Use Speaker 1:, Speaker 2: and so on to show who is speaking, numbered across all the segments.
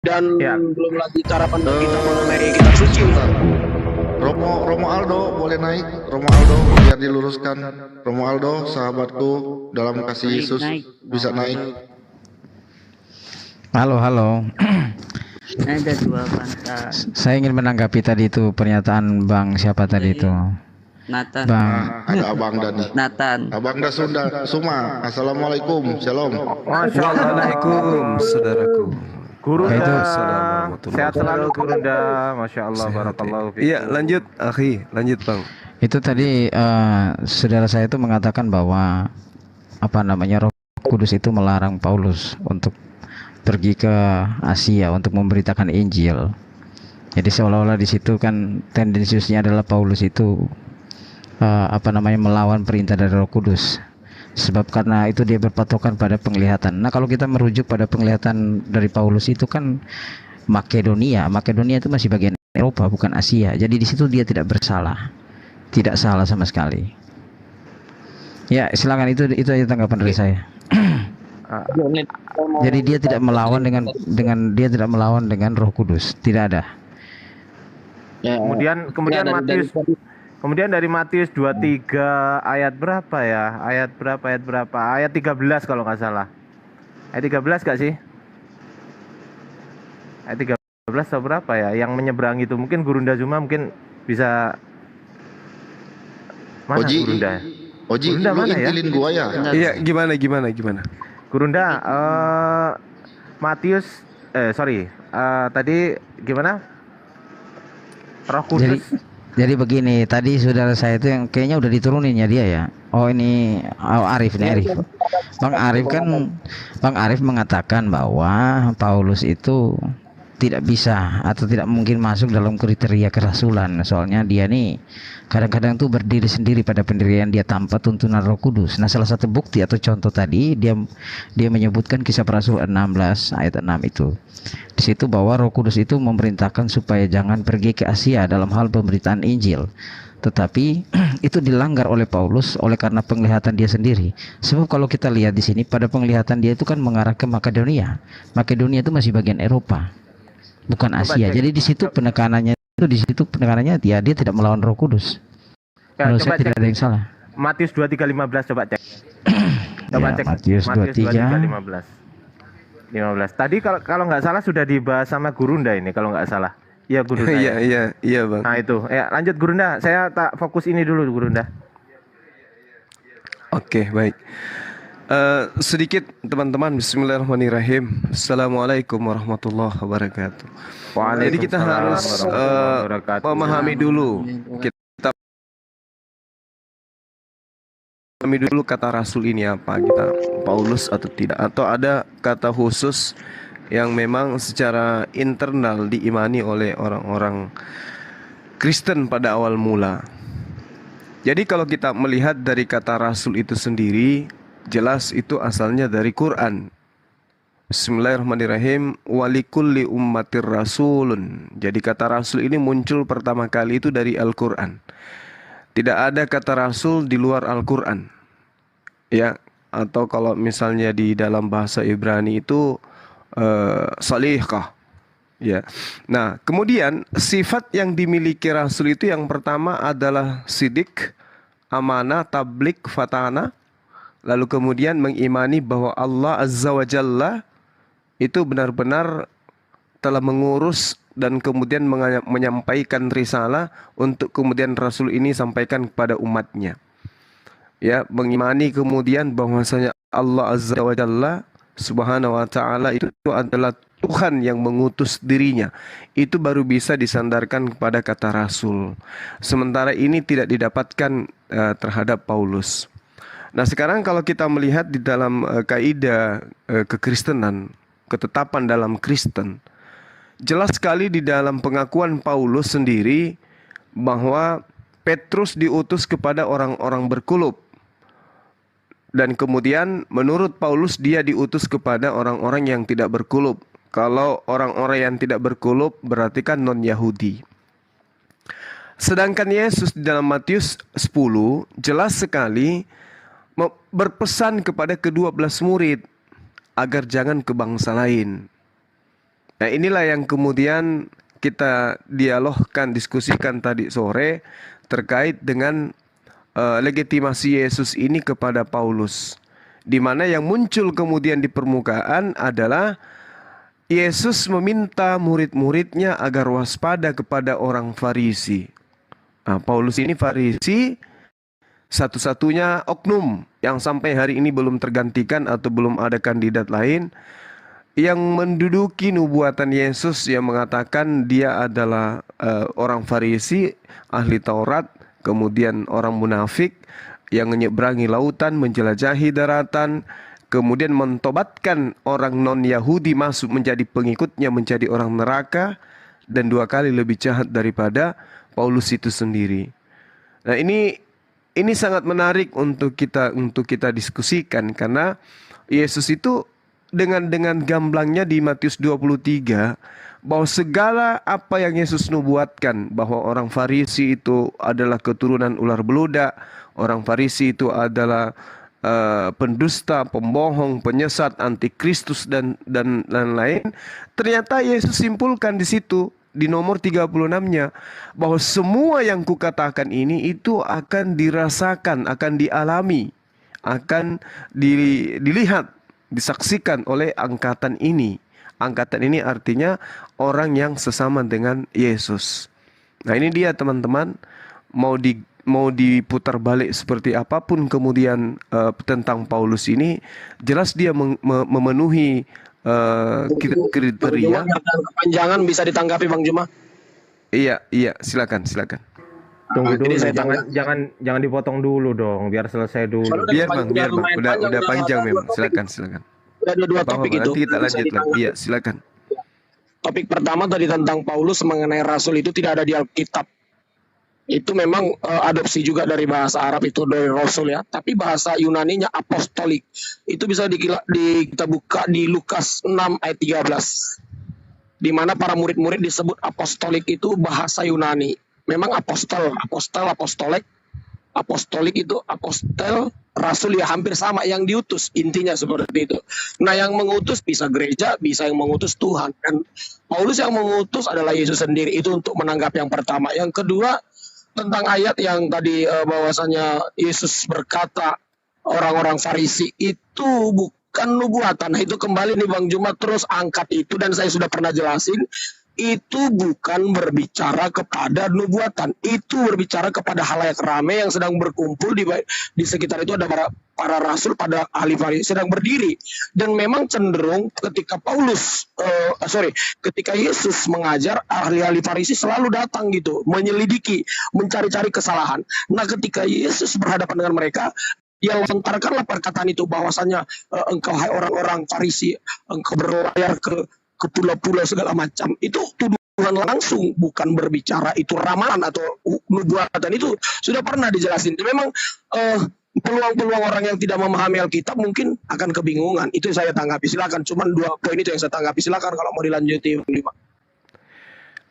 Speaker 1: Dan
Speaker 2: Ya,
Speaker 1: belum lagi cara pandang kita mengenai kitab suci, Ustaz.
Speaker 3: Romo Aldo boleh naik. Romo Aldo biar diluruskan. Romo Aldo sahabatku dalam kasih Yesus bisa naik.
Speaker 4: Halo, halo.
Speaker 5: Ada dua bangsa.
Speaker 4: Saya ingin menanggapi tadi itu pernyataan Bang siapa tadi itu?
Speaker 5: Nathan.
Speaker 4: Bang.
Speaker 3: Ada Abang Dani.
Speaker 5: Nathan.
Speaker 3: Abang Da Suma. Assalamualaikum. Shalom.
Speaker 2: Masya Allah.
Speaker 6: Assalamualaikum saudaraku.
Speaker 2: Gurunda,
Speaker 4: Itu
Speaker 2: sehat selalu Gurunda. Masya Allah, barakallahu fikum.
Speaker 6: Iya, lanjut akhi, lanjut Bang.
Speaker 4: Itu tadi saudara saya itu mengatakan bahwa Roh Kudus itu melarang Paulus untuk pergi ke Asia untuk memberitakan Injil. Jadi seolah-olah di situ kan tendensiusnya adalah Paulus itu melawan perintah dari Roh Kudus. Sebab karena itu dia berpatokan pada penglihatan. Nah, kalau kita merujuk pada penglihatan dari Paulus itu kan Makedonia itu masih bagian Eropa, bukan Asia. Jadi di situ dia tidak bersalah, tidak salah sama sekali. Ya, silakan, itu aja tanggapan dari saya. Jadi dia tidak melawan dengan Roh Kudus, tidak ada.
Speaker 1: Ya,
Speaker 2: Kemudian
Speaker 1: ya,
Speaker 2: Matius. Kemudian dari Matius 23 ayat berapa ya? Ayat berapa? Ayat 13 kalau nggak salah. Ayat 13 nggak sih? Ayat 13 atau berapa ya? Yang menyeberang itu mungkin Gurunda Zuma mungkin bisa. Mana
Speaker 3: Oji,
Speaker 2: Gurunda?
Speaker 3: Oji,
Speaker 2: Gurunda
Speaker 3: lu
Speaker 2: mana ya?
Speaker 3: intilin gua ya.
Speaker 6: Iya, gimana?
Speaker 2: Gurunda, Matius, tadi gimana? Roh Kudus.
Speaker 4: Jadi begini, tadi saudara saya itu yang kayaknya udah diturunin ya dia ya. Oh ini Arif nih, Arif. Bang Arif mengatakan bahwa Paulus itu tidak bisa atau tidak mungkin masuk dalam kriteria kerasulan. Soalnya dia nih kadang-kadang tuh berdiri sendiri pada pendirian dia tanpa tuntunan Roh Kudus. Nah, salah satu bukti atau contoh tadi dia menyebutkan Kisah Para Rasul 16 ayat 6 itu. Di situ bahwa Roh Kudus itu memerintahkan supaya jangan pergi ke Asia dalam hal pemberitaan Injil. Tetapi itu dilanggar oleh Paulus oleh karena penglihatan dia sendiri. Sebab kalau kita lihat di sini pada penglihatan dia itu kan mengarah ke Makedonia. Makedonia itu masih bagian Eropa, bukan Asia. Jadi di situ penekanannya dia tidak melawan Roh Kudus.
Speaker 2: Ya,
Speaker 4: Menurut saya tidak ada yang salah.
Speaker 2: Matius 23:15 coba cek.
Speaker 4: Matius 23:15.
Speaker 2: 15. Tadi kalau nggak salah sudah dibahas sama Gurunda ini kalau nggak salah. Iya Gurunda.
Speaker 6: Iya Bang.
Speaker 2: Nah itu, ya lanjut Gurunda. Saya tak fokus ini dulu Gurunda.
Speaker 6: Oke, baik. Sedikit teman-teman, bismillahirrahmanirrahim. Assalamualaikum warahmatullahi wabarakatuh. Jadi kita harus memahami dulu. Kita memahami dulu kata Rasul ini apa, kita Paulus atau tidak, atau ada kata khusus yang memang secara internal diimani oleh orang-orang Kristen pada awal mula. Jadi kalau kita melihat dari kata Rasul itu sendiri, jelas itu asalnya dari Quran. Bismillahirrahmanirrahim. Walikulli ummatir rasulun. Jadi kata Rasul ini muncul pertama kali itu dari Al-Quran. Tidak ada kata Rasul di luar Al-Quran. Ya, atau kalau misalnya di dalam bahasa Ibrani itu salihkah. Ya. Nah, kemudian sifat yang dimiliki Rasul itu yang pertama adalah sidik, amanah, tablik, fatana. Lalu kemudian mengimani bahwa Allah Azza wa Jalla itu benar-benar telah mengurus dan kemudian menyampaikan risalah untuk kemudian Rasul ini sampaikan kepada umatnya. Ya, mengimani kemudian bahwasanya Allah Azza wa Jalla Subhanahu wa ta'ala itu adalah Tuhan yang mengutus dirinya. Itu baru bisa disandarkan kepada kata Rasul. Sementara ini tidak didapatkan terhadap Paulus. Nah, sekarang kalau kita melihat di dalam kaidah kekristenan, ketetapan dalam Kristen, jelas sekali di dalam pengakuan Paulus sendiri bahwa Petrus diutus kepada orang-orang berkulub. Dan kemudian menurut Paulus dia diutus kepada orang-orang yang tidak berkulub. Kalau orang-orang yang tidak berkulub berarti kan non-Yahudi. Sedangkan Yesus di dalam Matius 10 jelas sekali berpesan kepada ke-12 murid agar jangan ke bangsa lain. Nah, inilah yang kemudian kita dialogkan, diskusikan tadi sore terkait dengan legitimasi Yesus ini kepada Paulus. Di mana yang muncul kemudian di permukaan adalah Yesus meminta murid-muridnya agar waspada kepada orang Farisi. Nah, Paulus ini Farisi, satu-satunya oknum yang sampai hari ini belum tergantikan atau belum ada kandidat lain yang menduduki nubuatan Yesus yang mengatakan dia adalah orang Farisi, ahli Taurat, kemudian orang munafik yang menyeberangi lautan, menjelajahi daratan, kemudian mentobatkan orang non-Yahudi masuk menjadi pengikutnya, menjadi orang neraka, dan 2 kali lebih jahat daripada Paulus itu sendiri. Nah, ini sangat menarik untuk kita diskusikan, karena Yesus itu dengan gamblangnya di Matius 23 bahwa segala apa yang Yesus nubuatkan, bahwa orang Farisi itu adalah keturunan ular beludak, orang Farisi itu adalah pendusta, pembohong, penyesat, antikristus dan lain-lain. Ternyata Yesus simpulkan di situ di nomor 36-nya bahwa semua yang kukatakan ini itu akan dirasakan, akan dialami, akan dilihat, disaksikan oleh angkatan ini. Angkatan ini artinya orang yang sesama dengan Yesus. Nah, ini dia teman-teman, mau diputar balik seperti apapun kemudian tentang Paulus ini, jelas dia memenuhi kriteria.
Speaker 1: Kepanjangan bisa ditanggapi Bang Juma.
Speaker 6: Iya, silakan.
Speaker 2: Tunggu dulu,
Speaker 1: Jadi saya
Speaker 2: jangan dipotong dulu dong, biar selesai dulu.
Speaker 6: Biar Bang, udah panjang memang. Silakan.
Speaker 1: Ada 2 topik itu.
Speaker 6: Nanti kita lanjut lagi. Iya, silakan.
Speaker 1: Topik pertama tadi tentang Paulus mengenai rasul itu tidak ada di Alkitab. Itu memang adopsi juga dari bahasa Arab itu, dari rasul ya. Tapi bahasa Yunaninya apostolik. Itu bisa kita buka di Lukas 6 ayat 13. Di mana para murid-murid disebut apostolik itu bahasa Yunani. Memang apostolik itu apostel, rasul ya hampir sama, yang diutus, intinya seperti itu. Nah, yang mengutus bisa gereja, bisa yang mengutus Tuhan. Dan Paulus yang mengutus adalah Yesus sendiri. Itu untuk menanggapi yang pertama. Yang kedua, tentang ayat yang tadi bahwasanya Yesus berkata orang-orang Farisi itu bukan nubuatan. Nah, itu kembali nih Bang Juma terus angkat itu, dan saya sudah pernah jelasin. Itu bukan berbicara kepada nubuatan, itu berbicara kepada halayak ramai yang sedang berkumpul di sekitar itu. Ada para rasul, pada ahli Farisi sedang berdiri, dan memang cenderung ketika ketika Yesus mengajar, ahli-ahli Farisi selalu datang gitu, menyelidiki, mencari-cari kesalahan. Nah, ketika Yesus berhadapan dengan mereka, dia lontarkanlah perkataan itu bahwasanya engkau hai orang-orang Farisi, engkau berlayar ke pulau-pulau segala macam. Itu tuduhan langsung, bukan berbicara itu ramalan atau nubuatan. Itu sudah pernah dijelasin. Memang peluang-peluang orang yang tidak memahami Alkitab mungkin akan kebingungan. Itu saya tanggapi. Silakan. Cuman 2 poin itu yang saya tanggapi. Silakan kalau mau dilanjuti.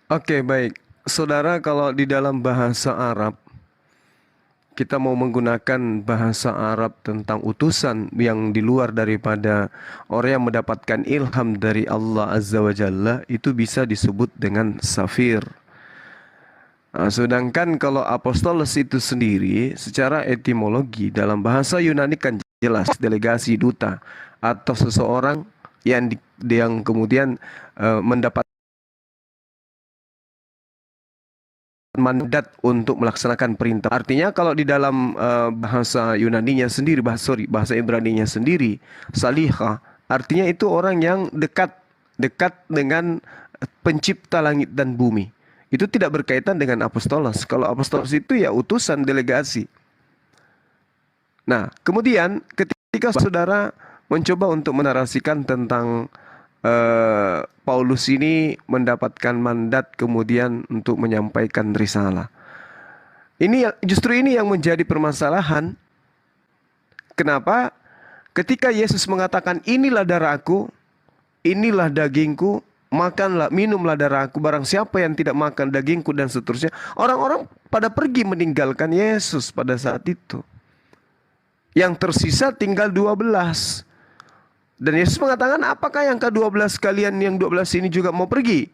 Speaker 6: Oke, baik. Saudara, kalau di dalam bahasa Arab kita mau menggunakan bahasa Arab tentang utusan yang di luar daripada orang yang mendapatkan ilham dari Allah Azza wa Jalla, itu bisa disebut dengan safir. Nah, sedangkan kalau apostolos itu sendiri secara etimologi dalam bahasa Yunani kan jelas delegasi, duta, atau seseorang yang kemudian mendapat mandat untuk melaksanakan perintah. Artinya kalau di dalam bahasa Yunaninya sendiri, bahasa Ibraninya sendiri, salihah, artinya itu orang yang dekat dengan pencipta langit dan bumi. Itu tidak berkaitan dengan apostolos. Kalau apostolos itu ya utusan, delegasi. Nah, kemudian ketika saudara mencoba untuk menarasikan tentang Paulus ini mendapatkan mandat kemudian untuk menyampaikan risalah. Justru ini yang menjadi permasalahan. Kenapa? Ketika Yesus mengatakan inilah darahku, inilah dagingku, makanlah, minumlah darahku, barang siapa yang tidak makan dagingku dan seterusnya. Orang-orang pada pergi meninggalkan Yesus pada saat itu. Yang tersisa tinggal 12. Dan Yesus mengatakan, apakah yang ke-12 kalian yang 12 ini juga mau pergi?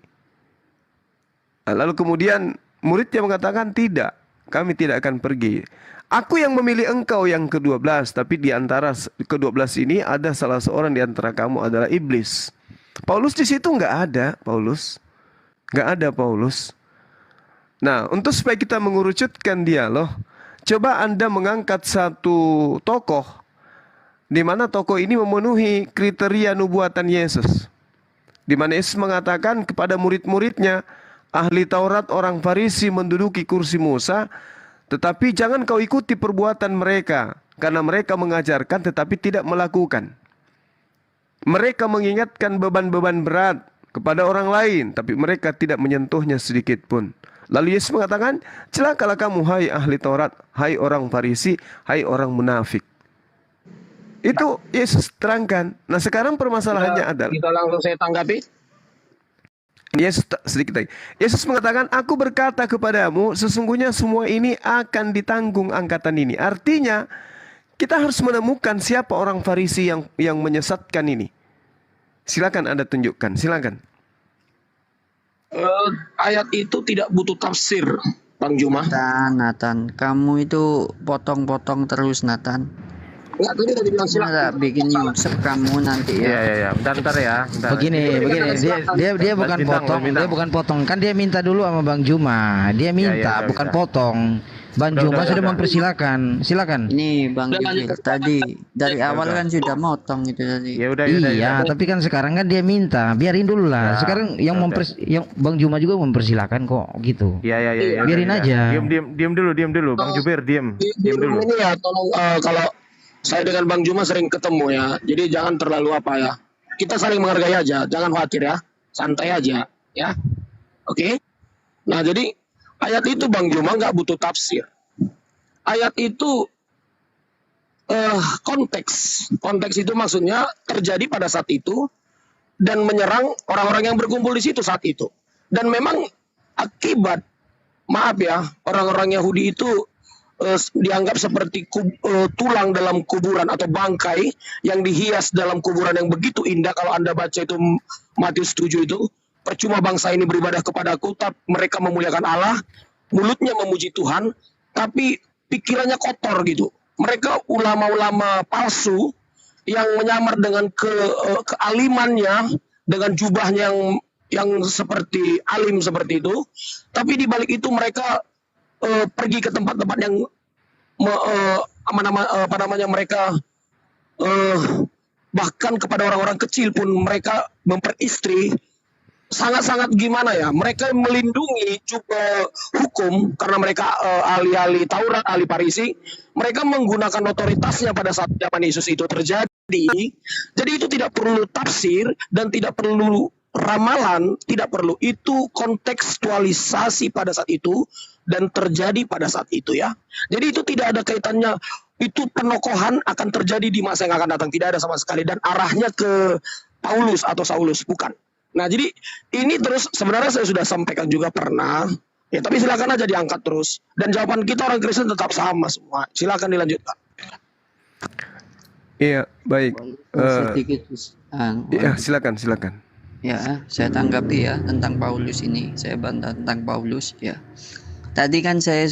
Speaker 6: Lalu kemudian muridnya mengatakan, tidak, kami tidak akan pergi. Aku yang memilih engkau yang ke-12, tapi di antara ke-12 ini ada salah seorang di antara kamu adalah iblis. Paulus di situ nggak ada, nggak ada Paulus. Nah, untuk supaya kita mengerucutkan dialog, coba Anda mengangkat satu tokoh, di mana tokoh ini memenuhi kriteria nubuatan Yesus. Di mana Yesus mengatakan kepada murid-muridnya, ahli Taurat orang Farisi menduduki kursi Musa, tetapi jangan kau ikuti perbuatan mereka, karena mereka mengajarkan tetapi tidak melakukan. Mereka mengingatkan beban-beban berat kepada orang lain, tapi mereka tidak menyentuhnya sedikit pun. Lalu Yesus mengatakan, celakalah kamu hai ahli Taurat, hai orang Farisi, hai orang munafik. Itu Yesus terangkan. Nah sekarang permasalahannya adalah,
Speaker 1: Kita langsung saya tanggapi.
Speaker 6: Yesus sedikit lagi. Yesus mengatakan, aku berkata kepadamu, sesungguhnya semua ini akan ditanggung angkatan ini. Artinya, kita harus menemukan siapa orang Farisi yang menyesatkan ini. Silakan Anda tunjukkan, silakan.
Speaker 1: Ayat itu tidak butuh tafsir, Bang Juma.
Speaker 5: Nathan, kamu itu potong-potong terus, Nathan.
Speaker 1: Enggak, tadi udah dibilang silakan.
Speaker 5: Nggak bikin nyungsep kamu nanti ya.
Speaker 2: Iya. Bentar ya. Bentar.
Speaker 4: Begini, dia bukan
Speaker 2: Bintang,
Speaker 4: potong,
Speaker 2: Bintang.
Speaker 4: dia bukan potong. Kan dia minta dulu sama Bang Juma. Dia minta,
Speaker 2: Iya,
Speaker 4: bukan
Speaker 2: bisa.
Speaker 4: potong. Bang Juma sudah mempersilakan. Silakan.
Speaker 5: Ini Bang
Speaker 1: Udah,
Speaker 5: Jibril
Speaker 1: lanjut.
Speaker 5: tadi dari awal kan sudah motong itu tadi.
Speaker 2: Ya udah.
Speaker 4: Iya, tapi kan sekarang kan dia minta, biarin dulu lah.
Speaker 2: Ya,
Speaker 4: Sekarang yang
Speaker 2: udah.
Speaker 4: yang Bang Juma juga mempersilakan kok gitu.
Speaker 2: Iya.
Speaker 4: Biarin aja.
Speaker 2: Diam dulu, Bang Jubir, diam dulu.
Speaker 1: Ini ya, tolong kalau saya dengan Bang Juma sering ketemu ya, jadi jangan terlalu apa ya. Kita saling menghargai aja, jangan khawatir ya, santai aja ya. Oke? Nah jadi ayat itu Bang Juma nggak butuh tafsir. Ayat itu konteks itu maksudnya terjadi pada saat itu dan menyerang orang-orang yang berkumpul di situ saat itu. Dan memang akibat, maaf ya, orang-orang Yahudi itu dianggap seperti tulang dalam kuburan atau bangkai yang dihias dalam kuburan yang begitu indah. Kalau Anda baca itu Matius 7 itu, percuma bangsa ini beribadah kepadaku, tapi mereka memuliakan Allah, mulutnya memuji Tuhan, tapi pikirannya kotor gitu. Mereka ulama-ulama palsu yang menyamar dengan kealimannya, dengan jubahnya yang seperti alim seperti itu, tapi di balik itu mereka pergi ke tempat-tempat yang mereka bahkan kepada orang-orang kecil pun mereka memperistri. Sangat-sangat gimana ya, mereka melindungi hukum karena mereka ahli-ahli Taurat, ahli Farisi. Mereka menggunakan otoritasnya pada saat zaman Yesus itu terjadi. Jadi itu tidak perlu tafsir dan tidak perlu ramalan, tidak perlu. Itu kontekstualisasi pada saat itu dan terjadi pada saat itu ya. Jadi itu tidak ada kaitannya, itu penokohan akan terjadi di masa yang akan datang, tidak ada sama sekali, dan arahnya ke Paulus atau Saulus, bukan. Nah jadi ini terus sebenarnya saya sudah sampaikan juga pernah ya, tapi silakan aja diangkat terus, dan jawaban kita orang Kristen tetap sama semua. Silakan dilanjutkan.
Speaker 6: Iya, baik.
Speaker 5: Sedikit.
Speaker 6: Ya, silakan.
Speaker 5: Ya, saya tanggapi ya tentang Paulus ini. Saya bantah tentang Paulus ya. Tadi kan saya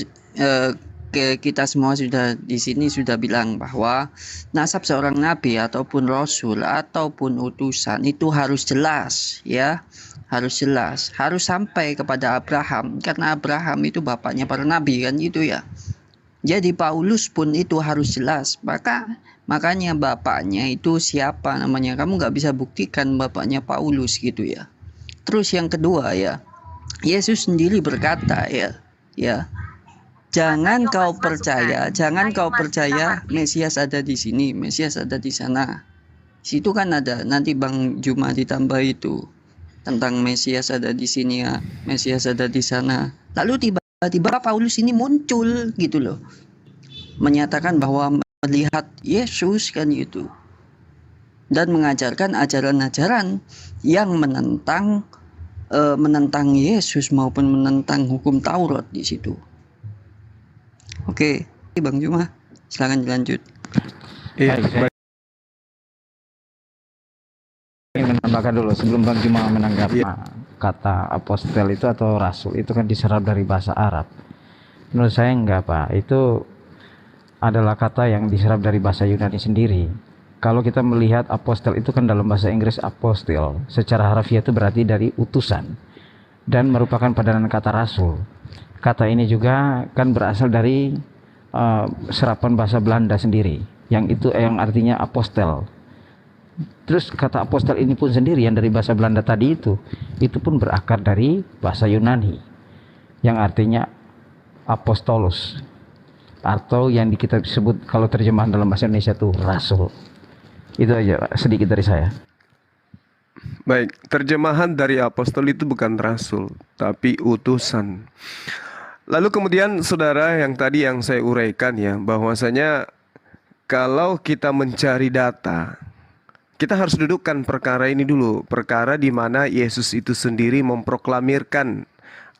Speaker 5: kita semua sudah di sini sudah bilang bahwa nasab seorang nabi ataupun rasul ataupun utusan itu harus jelas ya, harus jelas, harus sampai kepada Abraham, karena Abraham itu bapaknya para nabi kan gitu ya. Jadi Paulus pun itu harus jelas, makanya bapaknya itu siapa namanya, kamu nggak bisa buktikan bapaknya Paulus gitu ya. Terus yang kedua ya, Yesus sendiri berkata ya, jangan kau percaya Mesias ada di sini, Mesias ada di sana. Situ kan ada, nanti Bang Juma ditambah itu tentang Mesias ada di sini ya, Mesias ada di sana. Lalu tiba-tiba Paulus ini muncul gitu loh, menyatakan bahwa melihat Yesus kan gitu, dan mengajarkan ajaran-ajaran yang menentang Yesus maupun menentang hukum Taurat di situ. Oke, Bang Juma, silakan dilanjut.
Speaker 6: Iya,
Speaker 4: ingin menambahkan dulu sebelum Bang Juma menanggapi
Speaker 6: Iya.
Speaker 4: kata apostel itu atau rasul itu kan diserap dari bahasa Arab. Menurut saya enggak, Pak. Itu adalah kata yang diserap dari bahasa Yunani sendiri. Kalau kita melihat apostel itu kan dalam bahasa Inggris apostil, secara harfiah itu berarti dari utusan dan merupakan padanan kata rasul. Kata ini juga kan berasal dari serapan bahasa Belanda sendiri, yang artinya apostel. Terus kata apostel ini pun sendiri yang dari bahasa Belanda tadi itu pun berakar dari bahasa Yunani yang artinya apostolus, atau yang kita sebut kalau terjemahan dalam bahasa Indonesia itu rasul. Itu aja Pak, sedikit dari saya.
Speaker 6: Baik, terjemahan dari apostol itu bukan rasul, tapi utusan. Lalu kemudian saudara yang tadi yang saya uraikan ya, bahwasanya kalau kita mencari data, kita harus dudukkan perkara ini dulu. Perkara di mana Yesus itu sendiri memproklamirkan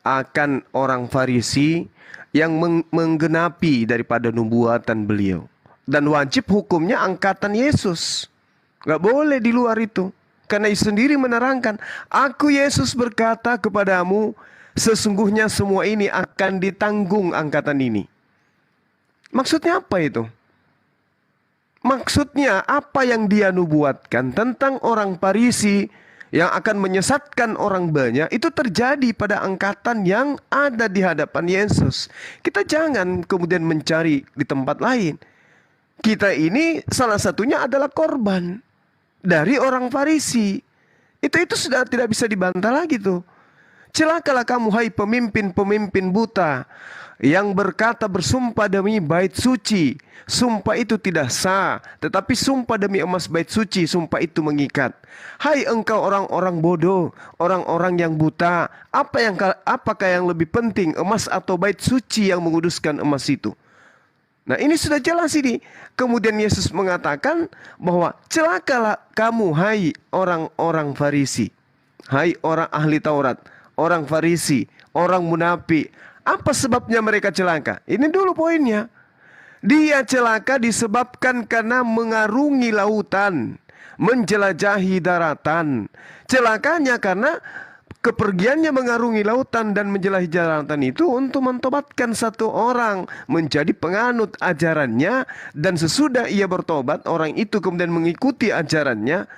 Speaker 6: akan orang Farisi yang menggenapi daripada nubuatan beliau. Dan wajib hukumnya angkatan Yesus. Gak boleh di luar itu. Karena Yesus sendiri menerangkan, aku Yesus berkata kepadamu, sesungguhnya semua ini akan ditanggung angkatan ini. Maksudnya apa itu? Maksudnya apa yang dia nubuatkan tentang orang Farisi yang akan menyesatkan orang banyak itu terjadi pada angkatan yang ada di hadapan Yesus. Kita jangan kemudian mencari di tempat lain. Kita ini salah satunya adalah korban dari orang Farisi. Itu sudah tidak bisa dibantah lagi tuh. Celakalah kamu hai pemimpin-pemimpin buta yang berkata bersumpah demi bait suci. Sumpah itu tidak sah, tetapi sumpah demi emas bait suci, sumpah itu mengikat. Hai engkau orang-orang bodoh, orang-orang yang buta, apakah yang lebih penting, emas atau bait suci yang menguduskan emas itu? Nah ini sudah jelas ini. Kemudian Yesus mengatakan bahwa celakalah kamu hai orang-orang Farisi, hai orang ahli Taurat, orang Farisi, orang munafik. Apa sebabnya mereka celaka? Ini dulu poinnya. Dia celaka disebabkan karena mengarungi lautan, menjelajahi daratan. Celakanya karena kepergiannya mengarungi lautan dan menjelajahi daratan itu untuk mentobatkan satu orang menjadi penganut ajarannya, dan sesudah ia bertobat orang itu kemudian mengikuti ajarannya.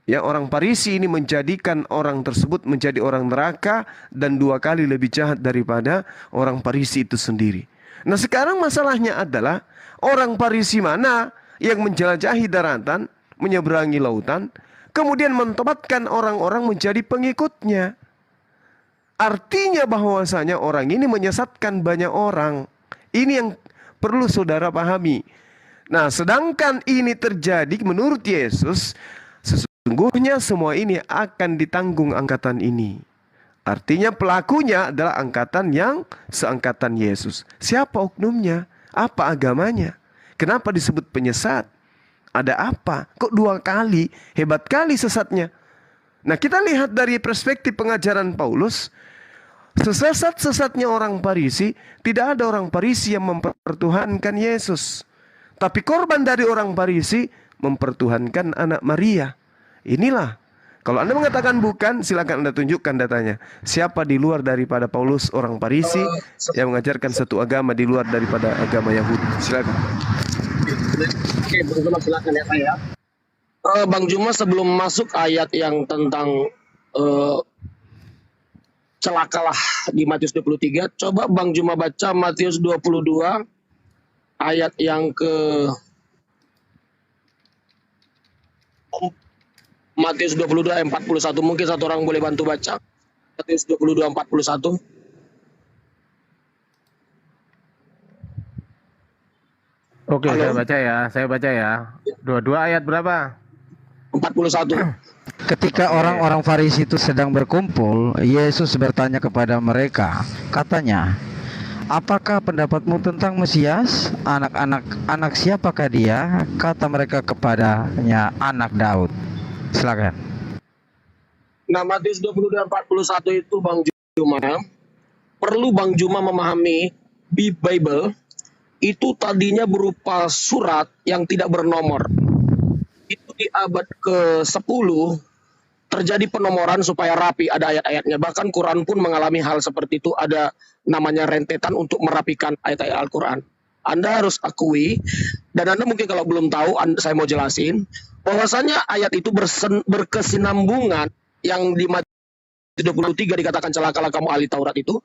Speaker 6: Ya, orang Farisi ini menjadikan orang tersebut menjadi orang neraka dan 2 kali lebih jahat daripada orang Farisi itu sendiri. Nah sekarang masalahnya adalah orang Farisi mana yang menjelajahi daratan, menyeberangi lautan, kemudian mentobatkan orang-orang menjadi pengikutnya. Artinya bahwasanya orang ini menyesatkan banyak orang. Ini yang perlu saudara pahami. Nah sedangkan ini terjadi menurut Yesus, sesungguhnya semua ini akan ditanggung angkatan ini. Artinya pelakunya adalah angkatan yang seangkatan Yesus. Siapa oknumnya? Apa agamanya? Kenapa disebut penyesat? Ada apa? Kok 2 kali? Hebat kali sesatnya. Nah kita lihat dari perspektif pengajaran Paulus. Sesat-sesatnya orang Farisi, tidak ada orang Farisi yang mempertuhankan Yesus. Tapi korban dari orang Farisi mempertuhankan anak Maria. Inilah. Kalau Anda mengatakan bukan, silakan Anda tunjukkan datanya. Siapa di luar daripada Paulus orang Farisi yang mengajarkan satu agama di luar daripada agama Yahudi? Silakan.
Speaker 1: Oke, silakan ya saya. Bang Juma sebelum masuk ayat yang tentang celakalah di Matius 23, coba Bang Juma baca Matius 22 ayat yang ke Matius 22 ayat 41. Mungkin satu orang boleh bantu baca Matius 22 ayat 41.
Speaker 2: Oke,
Speaker 1: Halo?
Speaker 2: saya baca ya. 22 ayat berapa?
Speaker 1: 41.
Speaker 4: Ketika orang-orang Farisi itu sedang berkumpul, Yesus bertanya kepada mereka, katanya, apakah pendapatmu tentang Mesias? Anak siapakah dia? Kata mereka kepadanya, anak Daud. Silakan.
Speaker 1: Nah, Matius 22 ayat 41 itu Bang Juma, perlu Bang Juma memahami Bible itu tadinya berupa surat yang tidak bernomor. Itu di abad ke-10 terjadi penomoran supaya rapi, ada ayat-ayatnya. Bahkan Quran pun mengalami hal seperti itu, ada namanya rentetan untuk merapikan ayat-ayat Al-Quran. Anda harus akui, dan Anda mungkin kalau belum tahu, saya mau jelasin, bahwasanya ayat itu berkesinambungan yang di Matius 23 dikatakan celakalah kamu ahli Taurat itu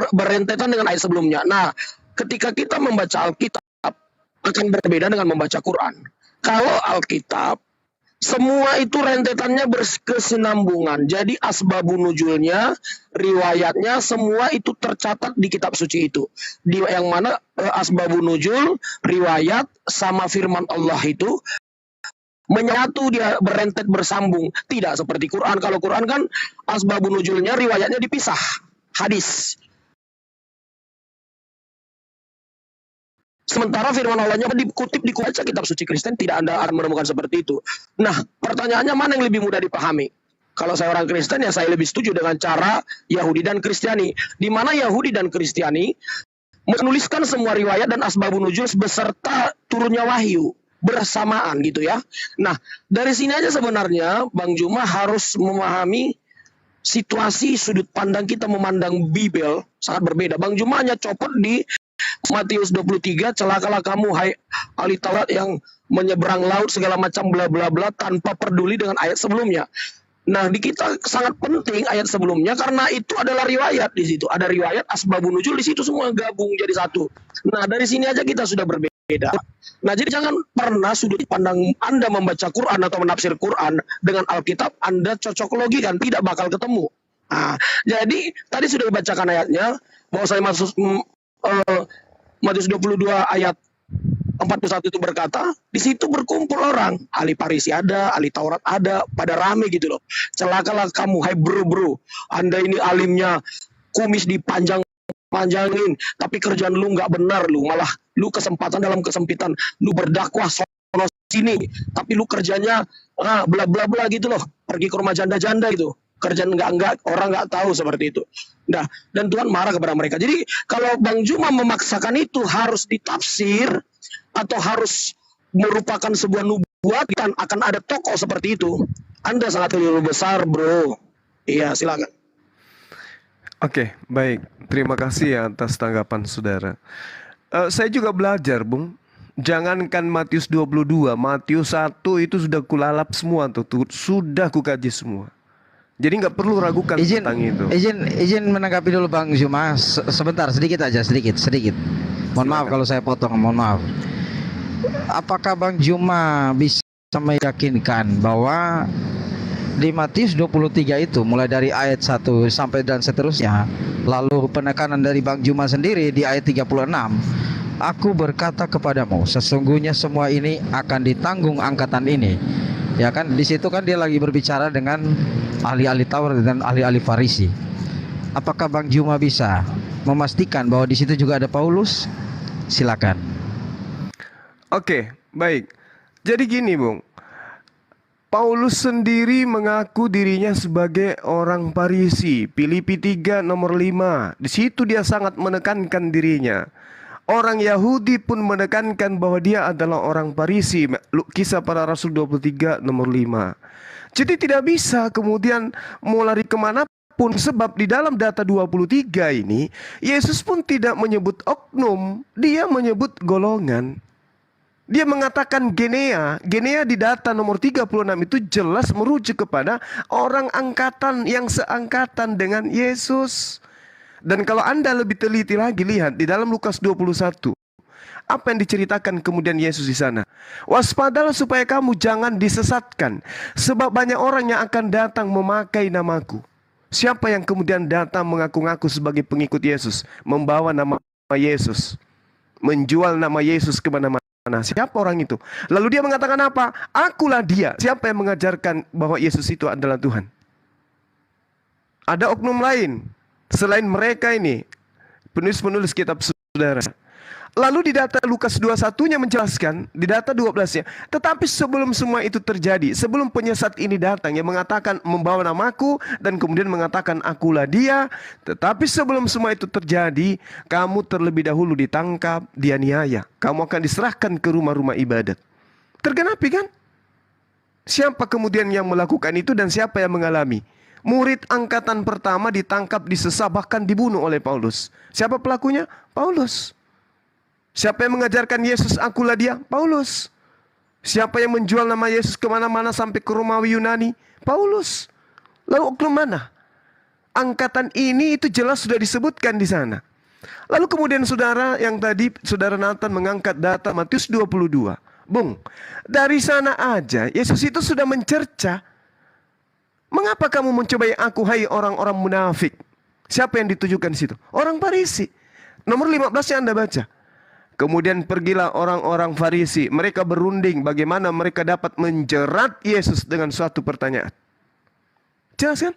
Speaker 1: berentetan dengan ayat sebelumnya. Nah, ketika kita membaca Alkitab, akan berbeda dengan membaca Quran. Kalau Alkitab, semua itu rentetannya berkesinambungan. Jadi asbabun nuzulnya, riwayatnya, semua itu tercatat di kitab suci itu. Yang mana asbabun nuzul, riwayat, sama firman Allah itu menyatu, dia berentet bersambung. Tidak seperti Quran. Kalau Quran kan asbabun nuzulnya, riwayatnya dipisah. Hadis. Sementara firman Allahnya dikutip di kitab suci Kristen, tidak Anda akan menemukan seperti itu. Nah, pertanyaannya mana yang lebih mudah dipahami? Kalau saya orang Kristen, ya saya lebih setuju dengan cara Yahudi dan Kristiani. Di mana Yahudi dan Kristiani menuliskan semua riwayat dan asbabun nuzul beserta turunnya wahyu bersamaan gitu ya. Nah, dari sini aja sebenarnya Bang Juma harus memahami situasi sudut pandang kita memandang Bible sangat berbeda. Bang Juma hanya copot di Matius 23, celakalah kamu hai ahli Taurat yang menyeberang laut segala macam bla bla bla tanpa peduli dengan ayat sebelumnya. Nah, di kita sangat penting ayat sebelumnya karena itu adalah riwayat di situ. Ada riwayat asbabun nuzul di situ semua gabung jadi satu. Nah, dari sini aja kita sudah berbeda. Nah, jadi jangan pernah sudut pandang Anda membaca Quran atau menafsir Quran dengan Alkitab Anda cocok logi kan tidak bakal ketemu. Nah, jadi tadi sudah dibacakan ayatnya bahwa saya masuk Matius 22 ayat 41 itu berkata, di situ berkumpul orang, ahli Farisi ada, ahli Taurat ada, pada rame gitu loh. Celakalah kamu, hai bro, Anda ini alimnya kumis dipanjangin, tapi kerjaan lu nggak benar lu, malah lu kesempatan dalam kesempitan, lu berdakwah sono sini, tapi lu kerjanya bla bla bla gitu loh, pergi ke rumah janda-janda gitu. Kerjaan enggak orang nggak tahu seperti itu. Nah, dan Tuhan marah kepada mereka. Jadi kalau Bang Juma memaksakan itu harus ditafsir atau harus merupakan sebuah nubuat dan akan ada tokoh seperti itu, Anda sangat keliru besar, bro. Iya, silakan.
Speaker 6: Oke, baik. Terima kasih ya atas tanggapan saudara. Saya juga belajar, Bung. Jangankan Matius 22, Matius 1 itu sudah kulalap semua tuh sudah kukaji semua. Jadi nggak perlu ragukan tentang itu.
Speaker 4: Izin menanggapi dulu Bang Zuma, sebentar, sedikit aja, sedikit. Mohon maaf kalau saya potong, mohon maaf. Apakah Bang Juma bisa meyakinkan bahwa di Matius 23 itu mulai dari ayat 1 sampai dan seterusnya, lalu penekanan dari Bang Juma sendiri di ayat 36, aku berkata kepadamu, sesungguhnya semua ini akan ditanggung angkatan ini. Ya kan, di situ kan dia lagi berbicara dengan ahli-ahli Taurat dan ahli-ahli Farisi. Apakah Bang Juma bisa memastikan bahwa di situ juga ada Paulus? Silakan.
Speaker 6: Oke, baik. Jadi gini, Bung. Paulus sendiri mengaku dirinya sebagai orang Farisi. Filipi 3 nomor 5. Di situ dia sangat menekankan dirinya. Orang Yahudi pun menekankan bahwa dia adalah orang Farisi. Kisah Para Rasul 23 nomor 5. Jadi tidak bisa kemudian mau lari kemana pun, sebab di dalam data 23 ini Yesus pun tidak menyebut oknum, dia menyebut golongan. Dia mengatakan genea di data nomor 36 itu jelas merujuk kepada orang angkatan yang seangkatan dengan Yesus. Dan kalau Anda lebih teliti lagi, lihat di dalam Lukas 21. Apa yang diceritakan kemudian Yesus di sana? Waspadalah supaya kamu jangan disesatkan, sebab banyak orang yang akan datang memakai namaku. Siapa yang kemudian datang mengaku-ngaku sebagai pengikut Yesus, membawa nama Yesus, menjual nama Yesus kemana-mana? Siapa orang itu? Lalu dia mengatakan apa? Akulah dia. Siapa yang mengajarkan bahwa Yesus itu adalah Tuhan? Ada oknum lain selain mereka ini, penulis-penulis kitab saudara. Lalu di data Lukas 21-nya menjelaskan, di data 12-nya, tetapi sebelum semua itu terjadi, sebelum penyesat ini datang yang mengatakan membawa namaku dan kemudian mengatakan akulah dia, tetapi sebelum semua itu terjadi, kamu terlebih dahulu ditangkap, dianiaya, kamu akan diserahkan ke rumah-rumah ibadat. Tergenapi kan? Siapa kemudian yang melakukan itu dan siapa yang mengalami? Murid angkatan pertama ditangkap, disesah, bahkan dibunuh oleh Paulus. Siapa pelakunya? Paulus. Siapa yang mengajarkan Yesus akulah dia? Paulus. Siapa yang menjual nama Yesus kemana-mana sampai ke Romawi Yunani? Paulus. Lalu oknum mana? Angkatan ini itu jelas sudah disebutkan di sana. Lalu kemudian saudara yang tadi saudara Nathan mengangkat data Matius 22. Bung, dari sana aja Yesus itu sudah mencerca. Mengapa kamu mencobai aku, hai orang-orang munafik? Siapa yang ditujukan di situ? Orang Farisi. Nomor 15 yang Anda baca. Kemudian pergilah orang-orang Farisi. Mereka berunding bagaimana mereka dapat menjerat Yesus dengan suatu pertanyaan. Jelas kan?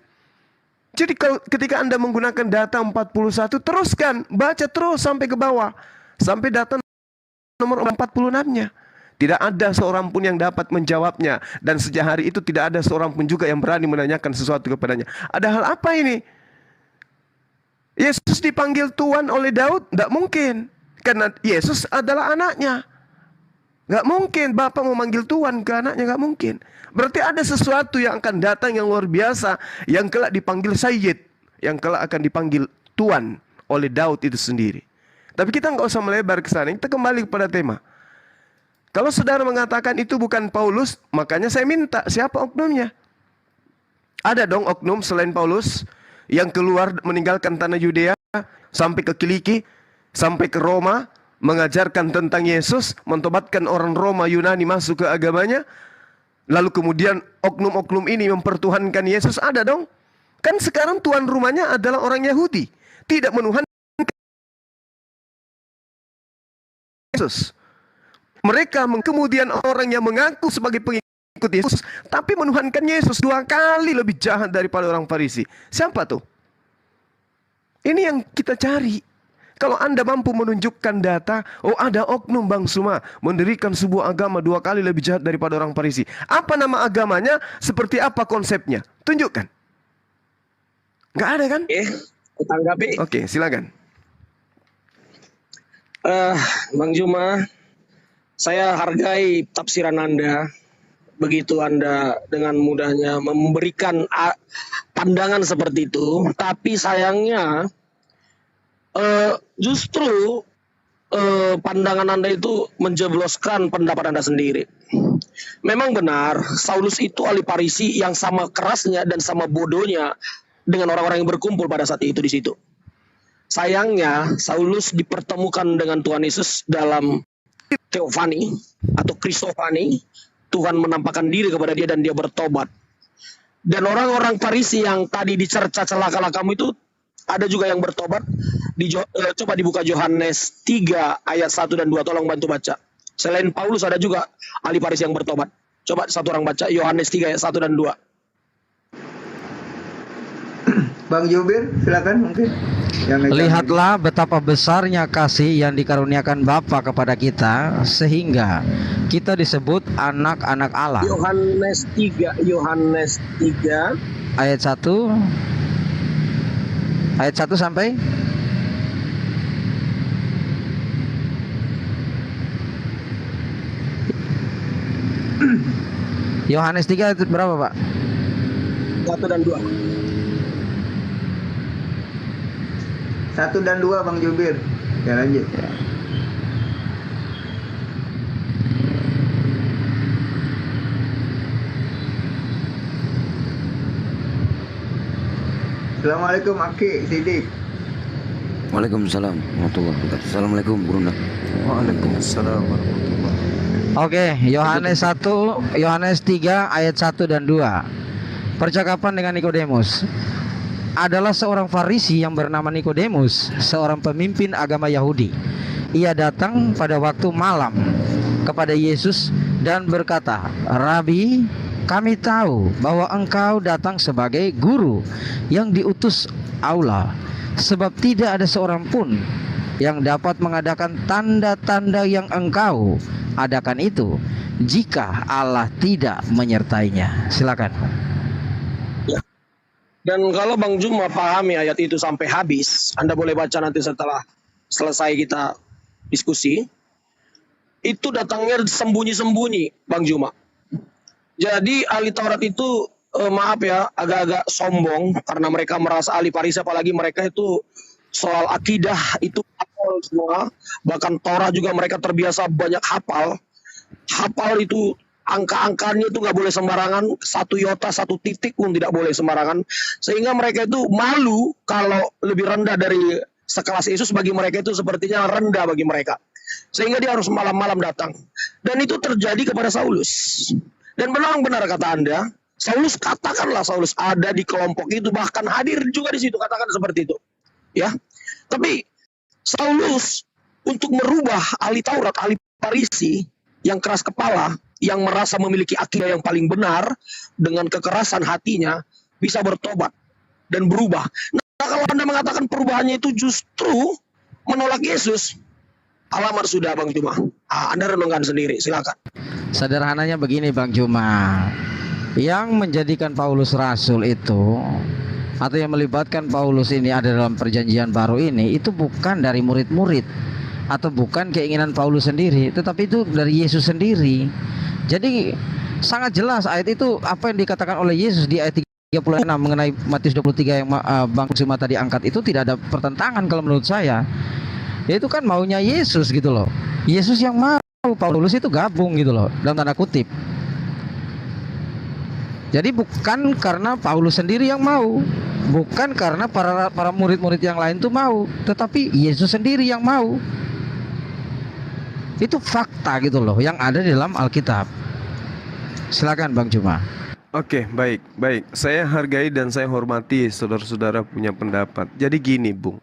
Speaker 6: Jadi ketika Anda menggunakan data 41, teruskan. Baca terus sampai ke bawah. Sampai data nomor 46-nya. Tidak ada seorang pun yang dapat menjawabnya. Dan sejak hari itu tidak ada seorang pun juga yang berani menanyakan sesuatu kepadanya. Ada hal apa ini? Yesus dipanggil Tuhan oleh Daud? Tidak mungkin. Karena Yesus adalah anaknya. Tidak mungkin Bapak mau manggil Tuhan ke anaknya, tidak mungkin. Berarti ada sesuatu yang akan datang yang luar biasa, yang kelak dipanggil Sayyid, yang kelak akan dipanggil Tuhan oleh Daud itu sendiri. Tapi kita nggak usah melebar ke sana. Kita kembali kepada tema. Kalau saudara mengatakan itu bukan Paulus, makanya saya minta siapa oknumnya? Ada dong oknum selain Paulus yang keluar meninggalkan tanah Yudea sampai ke Kiliki, sampai ke Roma, mengajarkan tentang Yesus, mentobatkan orang Roma Yunani masuk ke agamanya. Lalu kemudian oknum-oknum ini mempertuhankan Yesus, ada dong. Kan sekarang tuan rumahnya adalah orang Yahudi, tidak menuhankan Yesus. Mereka kemudian orang yang mengaku sebagai pengikut Yesus, tapi menuhankan Yesus 2 kali lebih jahat daripada orang Farisi. Siapa tuh? Ini yang kita cari. Kalau Anda mampu menunjukkan data, oh ada oknum Bang Suma mendirikan sebuah agama 2 kali lebih jahat daripada orang Farisi. Apa nama agamanya? Seperti apa konsepnya? Tunjukkan. Nggak ada kan?
Speaker 1: Tanggapi.
Speaker 6: Oke, silakan.
Speaker 1: Bang Juma, saya hargai tafsiran Anda. Begitu Anda dengan mudahnya memberikan pandangan seperti itu. Tapi sayangnya justru pandangan Anda itu menjebloskan pendapat Anda sendiri. Memang benar, Saulus itu ahli Farisi yang sama kerasnya dan sama bodohnya dengan orang-orang yang berkumpul pada saat itu di situ. Sayangnya, Saulus dipertemukan dengan Tuhan Yesus dalam teofani atau kristofani. Tuhan menampakkan diri kepada dia dan dia bertobat. Dan orang-orang Farisi yang tadi dicerca celakalah kamu itu ada juga yang bertobat. Coba dibuka Yohanes 3 ayat 1 dan 2, tolong bantu baca. Selain Paulus ada juga ahli Farisi yang bertobat. Coba satu orang baca Yohanes 3 ayat 1 dan 2.
Speaker 7: Bang Jubir, silakan mungkin.
Speaker 4: Lihatlah betapa besarnya kasih yang dikaruniakan Bapa kepada kita, sehingga kita disebut anak-anak Allah.
Speaker 1: Yohanes 3
Speaker 4: ayat 1 sampai Yohanes 3 ayat berapa, Pak?
Speaker 1: 1 dan 2.
Speaker 7: 1 dan 2 Bang Jubir. Ya lanjut. Assalamualaikum Aki Sidik.
Speaker 8: Waalaikumsalam warahmatullahi wabarakatuh. Assalamualaikum Bruna.
Speaker 6: Waalaikumsalam warahmatullahi wabarakatuh.
Speaker 4: Oke, Yohanes 3 ayat 1 dan 2. Percakapan dengan Nikodemus. Adalah seorang Farisi yang bernama Nikodemus, seorang pemimpin agama Yahudi. Ia datang pada waktu malam kepada Yesus dan berkata, "Rabi, kami tahu bahwa engkau datang sebagai guru yang diutus Allah, sebab tidak ada seorang pun yang dapat mengadakan tanda-tanda yang engkau adakan itu jika Allah tidak menyertainya." Silakan.
Speaker 1: Dan kalau Bang Juma pahami ayat itu sampai habis, Anda boleh baca nanti setelah selesai kita diskusi. Itu datangnya sembunyi-sembunyi, Bang Juma. Jadi ahli Taurat itu maaf ya agak-agak sombong karena mereka merasa ahli Farisi, apalagi mereka itu soal akidah itu hafal semua. Bahkan Torah juga mereka terbiasa banyak hafal. Hafal itu angka-angkanya itu nggak boleh sembarangan, satu iota satu titik pun tidak boleh sembarangan, sehingga mereka itu malu kalau lebih rendah dari sekelas Yesus. Bagi mereka itu sepertinya rendah bagi mereka, sehingga dia harus malam-malam datang. Dan itu terjadi kepada Saulus. Dan benar-benar kata Anda, Saulus, katakanlah Saulus ada di kelompok itu, bahkan hadir juga di situ, katakan seperti itu, ya. Tapi Saulus untuk merubah ahli Taurat, ahli Farisi yang keras kepala, yang merasa memiliki akidah yang paling benar, dengan kekerasan hatinya bisa bertobat dan berubah. Nah, kalau Anda mengatakan perubahannya itu justru menolak Yesus, alamat sudah Bang Juma. Anda renungkan sendiri, silakan.
Speaker 4: Sederhananya begini Bang Juma, yang menjadikan Paulus rasul itu, atau yang melibatkan Paulus ini ada dalam perjanjian baru ini, itu bukan dari murid-murid atau bukan keinginan Paulus sendiri, tetapi itu dari Yesus sendiri. Jadi sangat jelas ayat itu apa yang dikatakan oleh Yesus di ayat 36 mengenai Matius 23 yang Bang Juma tadi angkat, itu tidak ada pertentangan kalau menurut saya. Ya itu kan maunya Yesus gitu loh. Yesus yang mau, Paulus itu gabung gitu loh, dalam tanda kutip. Jadi bukan karena Paulus sendiri yang mau, bukan karena para murid-murid yang lain tuh mau, tetapi Yesus sendiri yang mau. Itu fakta gitu loh yang ada di dalam Alkitab. Silakan Bang Juma.
Speaker 6: Oke, baik. Saya hargai dan saya hormati saudara-saudara punya pendapat. Jadi gini, Bung.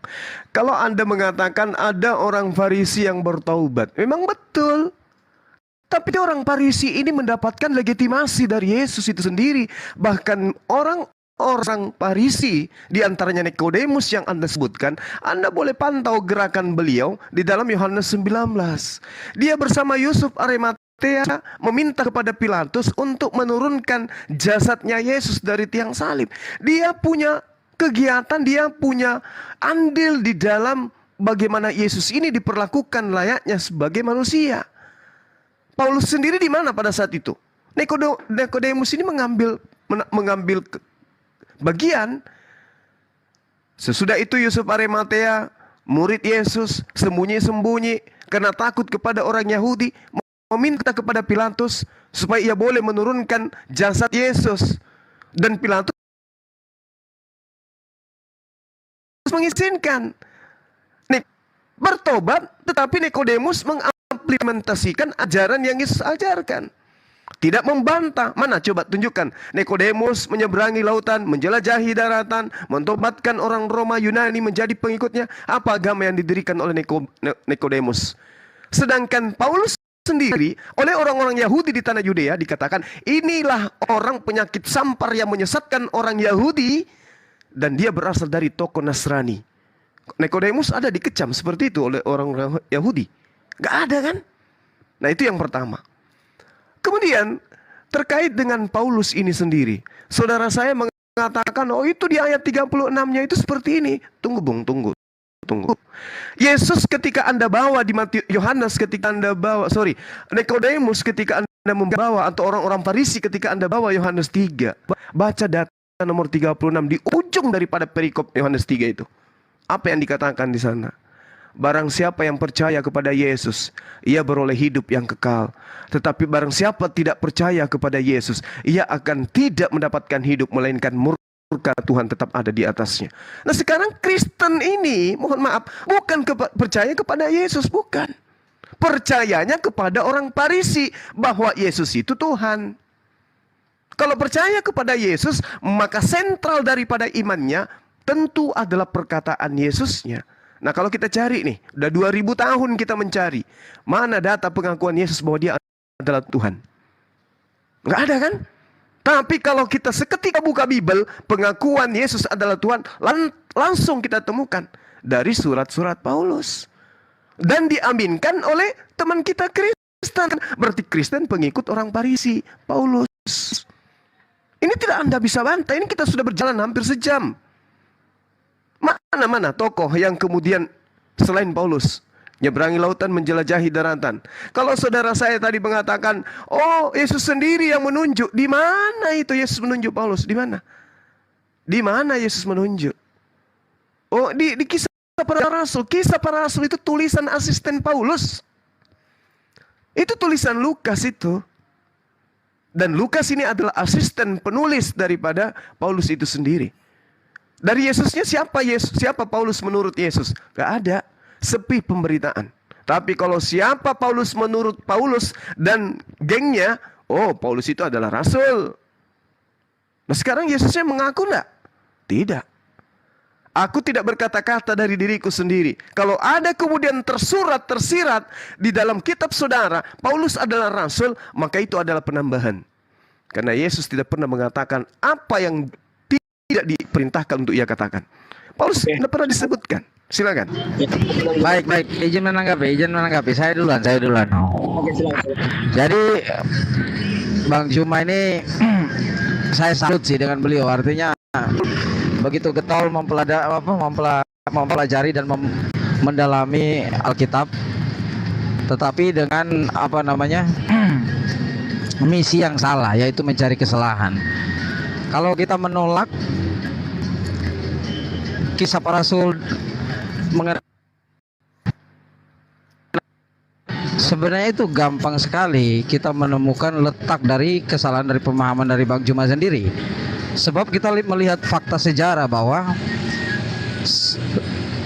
Speaker 6: Kalau Anda mengatakan ada orang Farisi yang bertaubat, memang betul. Tapi orang Farisi ini mendapatkan legitimasi dari Yesus itu sendiri. Bahkan orang Farisi, di antaranya Nikodemus yang Anda sebutkan, Anda boleh pantau gerakan beliau di dalam Yohanes 19. Dia bersama Yusuf Arimatea meminta kepada Pilatus untuk menurunkan jasadnya Yesus dari tiang salib. Dia punya kegiatan, dia punya andil di dalam bagaimana Yesus ini diperlakukan layaknya sebagai manusia. Paulus sendiri di mana pada saat itu? Nikodemus ini mengambil bagian. Sesudah itu Yusuf Arimatea, murid Yesus, sembunyi-sembunyi karena takut kepada orang Yahudi, meminta kepada Pilatus supaya ia boleh menurunkan jasad Yesus. Dan Pilatus mengizinkan. Bertobat, tetapi Nikodemus mengimplementasikan ajaran yang Yesus ajarkan. Tidak membantah. Mana coba tunjukkan. Nikodemus menyeberangi lautan, menjelajahi daratan, mentobatkan orang Roma Yunani menjadi pengikutnya. Apa agama yang didirikan oleh Nikodemus? Sedangkan Paulus sendiri oleh orang-orang Yahudi di tanah Yudea dikatakan, inilah orang penyakit sampar yang menyesatkan orang Yahudi, dan dia berasal dari tokoh Nasrani. Nikodemus ada dikecam seperti itu oleh orang Yahudi? Gak ada kan? Nah itu yang pertama. Kemudian terkait dengan Paulus ini sendiri, saudara saya mengatakan, oh itu di ayat 36-nya itu seperti ini. Tunggu Bung, tunggu. Yesus ketika Anda bawa di Yohanes, ketika Anda bawa, Nikodemus ketika Anda membawa, atau orang-orang Farisi ketika Anda bawa Yohanes 3, baca data nomor 36 di ujung daripada perikop Yohanes 3 itu. Apa yang dikatakan di sana? Barang siapa yang percaya kepada Yesus, ia beroleh hidup yang kekal. Tetapi barang siapa tidak percaya kepada Yesus, ia akan tidak mendapatkan hidup, melainkan murka Tuhan tetap ada di atasnya. Nah sekarang Kristen ini, mohon maaf, bukan percaya kepada Yesus, bukan. Percayanya kepada orang Farisi bahwa Yesus itu Tuhan. Kalau percaya kepada Yesus, maka sentral daripada imannya tentu adalah perkataan Yesusnya. Nah kalau kita cari nih, udah 2000 tahun kita mencari, mana data pengakuan Yesus bahwa dia adalah Tuhan? Nggak ada kan? Tapi kalau kita seketika buka Bible, pengakuan Yesus adalah Tuhan, langsung kita temukan dari surat-surat Paulus. Dan diaminkan oleh teman kita Kristen. Berarti Kristen pengikut orang Farisi, Paulus. Ini tidak Anda bisa bantah, ini kita sudah berjalan hampir sejam. Mana tokoh yang kemudian selain Paulus Nyeberangi lautan, menjelajahi daratan. Kalau saudara saya tadi mengatakan, oh Yesus sendiri yang menunjuk. Di mana itu Yesus menunjuk Paulus? Di mana? Di mana Yesus menunjuk? Oh, di kisah para rasul. Kisah para rasul itu tulisan asisten Paulus. Itu tulisan Lukas itu. Dan Lukas ini adalah asisten penulis daripada Paulus itu sendiri. Dari Yesusnya siapa Paulus menurut Yesus? Gak ada. Sepi pemberitaan. Tapi kalau siapa Paulus menurut Paulus dan gengnya, oh Paulus itu adalah rasul. Nah sekarang Yesusnya mengaku enggak? Tidak. Aku tidak berkata-kata dari diriku sendiri. Kalau ada kemudian tersirat di dalam kitab saudara, Paulus adalah rasul, maka itu adalah penambahan. Karena Yesus tidak pernah mengatakan apa yang tidak diperintahkan untuk ia katakan. Paulus tidak pernah disebutkan. Silakan.
Speaker 4: Baik, izin menanggapi. Saya duluan. Jadi Bang Juma ini saya salut sih dengan beliau. Artinya begitu getol mempelajari dan mendalami Alkitab, tetapi dengan misi yang salah, yaitu mencari kesalahan. Kalau kita menolak kisah para rasul sebenarnya itu gampang sekali kita menemukan letak dari kesalahan dari pemahaman dari Bang Juma sendiri. Sebab kita melihat fakta sejarah bahwa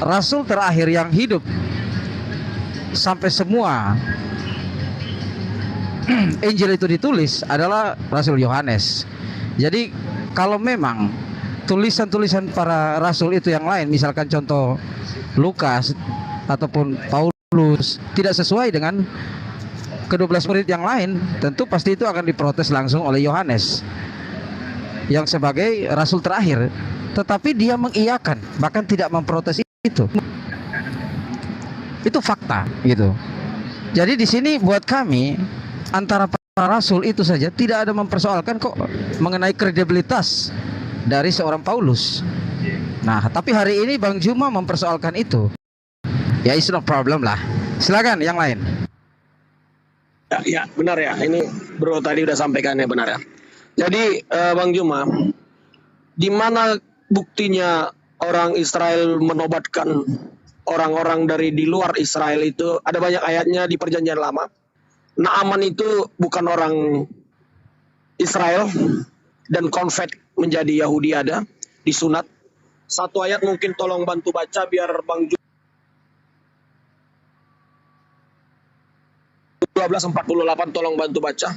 Speaker 4: rasul terakhir yang hidup sampai semua Injil itu ditulis adalah Rasul Yohanes. Jadi kalau memang tulisan-tulisan para rasul itu yang lain, misalkan contoh Lukas ataupun Paulus, tidak sesuai dengan ke-12 murid yang lain, tentu pasti itu akan diprotes langsung oleh Yohanes yang sebagai rasul terakhir. Tetapi dia mengiyakan, bahkan tidak memprotes itu. Itu fakta gitu. Jadi di sini buat kami antara para rasul itu saja tidak ada mempersoalkan kok mengenai kredibilitas dari seorang Paulus. Nah, tapi hari ini Bang Juma mempersoalkan itu. Ya, it's no problem lah. Silakan yang lain.
Speaker 1: Ya, benar ya. Ini bro tadi udah sampaikan ya, benar ya. Jadi Bang Juma, di mana buktinya orang Israel menobatkan orang-orang dari di luar Israel itu? Ada banyak ayatnya di Perjanjian Lama. Naaman itu bukan orang Israel dan konvert menjadi Yahudi, ada disunat. Satu ayat mungkin tolong bantu baca biar Bang Juma. 12:48 tolong bantu baca.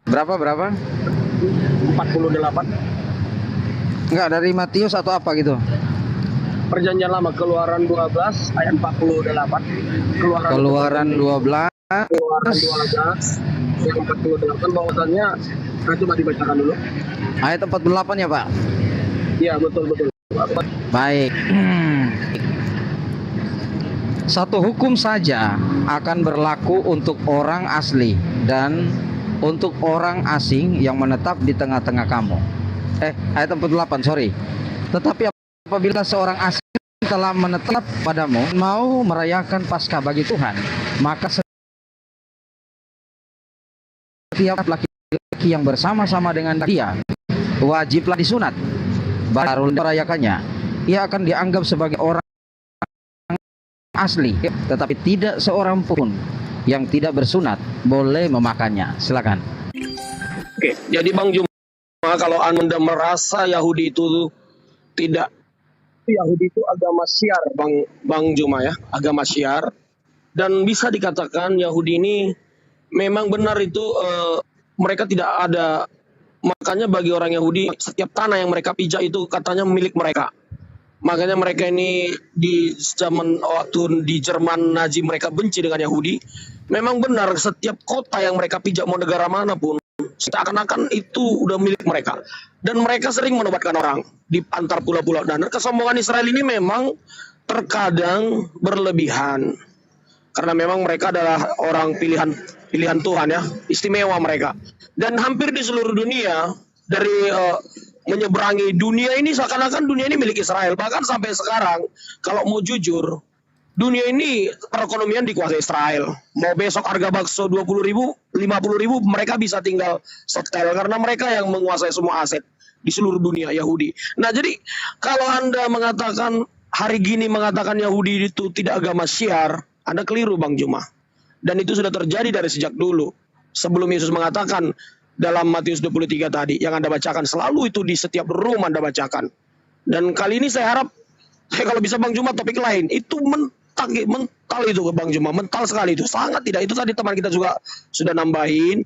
Speaker 4: Berapa?
Speaker 1: 48.
Speaker 4: Enggak, dari Matius atau apa gitu?
Speaker 1: Perjanjian Lama, Keluaran 12 ayat 48.
Speaker 4: Keluaran 12
Speaker 1: ayat 48 bahwasannya coba dibacakan dulu.
Speaker 4: ayat 48 ya Pak?
Speaker 1: Iya, betul.
Speaker 4: Baik. Satu hukum saja akan berlaku untuk orang asli dan untuk orang asing yang menetap di tengah-tengah kamu. Ayat 48, sorry. Tetapi apabila seorang asing telah menetap padamu, mau merayakan Paskah bagi Tuhan, maka setiap laki-laki yang bersama-sama dengan dia wajiblah disunat. Baru merayakannya, ia akan dianggap sebagai orang asli, tetapi tidak seorang pun yang tidak bersunat boleh memakannya. Silakan.
Speaker 1: Oke, jadi Bang Juma, kalau Anda merasa Yahudi itu tidak, Yahudi itu agama syiar, Bang Juma ya, agama syiar, dan bisa dikatakan Yahudi ini memang benar itu mereka tidak ada, makanya bagi orang Yahudi setiap tanah yang mereka pijak itu katanya milik mereka. Makanya mereka ini di zaman waktu di Jerman Nazi mereka benci dengan Yahudi. Memang benar setiap kota yang mereka pijak mau negara manapun seakan-akan itu udah milik mereka. Dan mereka sering menobatkan orang di antar pulau-pulau. Dan kesombongan Israel ini memang terkadang berlebihan. Karena memang mereka adalah orang pilihan Tuhan ya, istimewa mereka. Dan hampir di seluruh dunia dari menyeberangi dunia ini seakan-akan dunia ini milik Israel. Bahkan sampai sekarang kalau mau jujur, Dunia ini perekonomian dikuasai Israel. Mau besok harga bakso 20.000, 50.000, mereka bisa tinggal setel karena mereka yang menguasai semua aset di seluruh dunia Yahudi. Nah, jadi kalau Anda mengatakan hari gini mengatakan Yahudi itu tidak agama syiar, Anda keliru Bang Juma. Dan itu sudah terjadi dari sejak dulu. Sebelum Yesus mengatakan dalam Matius 23 tadi yang Anda bacakan, selalu itu di setiap room Anda bacakan. Dan kali ini saya harap kalau bisa Bang Juma topik lain, itu mental itu Bang Juma, mental sekali itu, sangat tidak. Itu tadi teman kita juga sudah nambahin.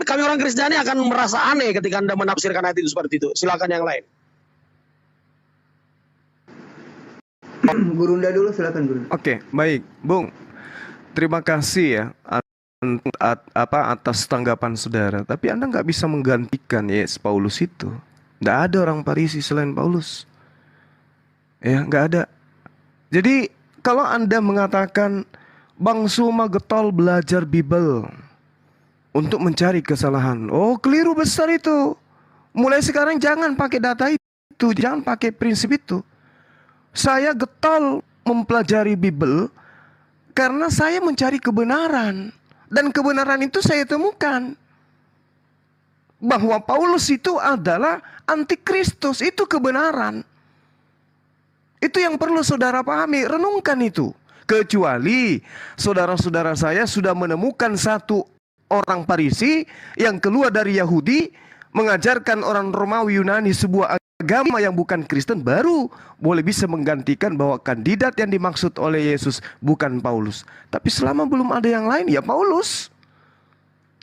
Speaker 1: Kami orang Kristiani akan merasa aneh ketika Anda menafsirkan ayat itu seperti itu. Silakan yang lain.
Speaker 7: Gurunda dulu, silakan Gurunda.
Speaker 6: Oke, baik, Bung. Terima kasih ya atas tanggapan saudara. Tapi Anda nggak bisa menggantikan Paulus itu. Nggak ada orang Farisi selain Paulus. Ya, nggak ada. Jadi kalau Anda mengatakan Bang Suma getol belajar Bible untuk mencari kesalahan, oh keliru besar itu. Mulai sekarang jangan pakai data itu, jangan pakai prinsip itu. Saya getol mempelajari Bible karena saya mencari kebenaran. Dan kebenaran itu saya temukan bahwa Paulus itu adalah antikristus. Itu kebenaran. Itu yang perlu saudara pahami. Renungkan itu. Kecuali saudara-saudara saya sudah menemukan satu orang Farisi yang keluar dari Yahudi, mengajarkan orang Romawi Yunani sebuah agama yang bukan Kristen, baru boleh bisa menggantikan bahwa kandidat yang dimaksud oleh Yesus bukan Paulus. Tapi selama belum ada yang lain, ya Paulus.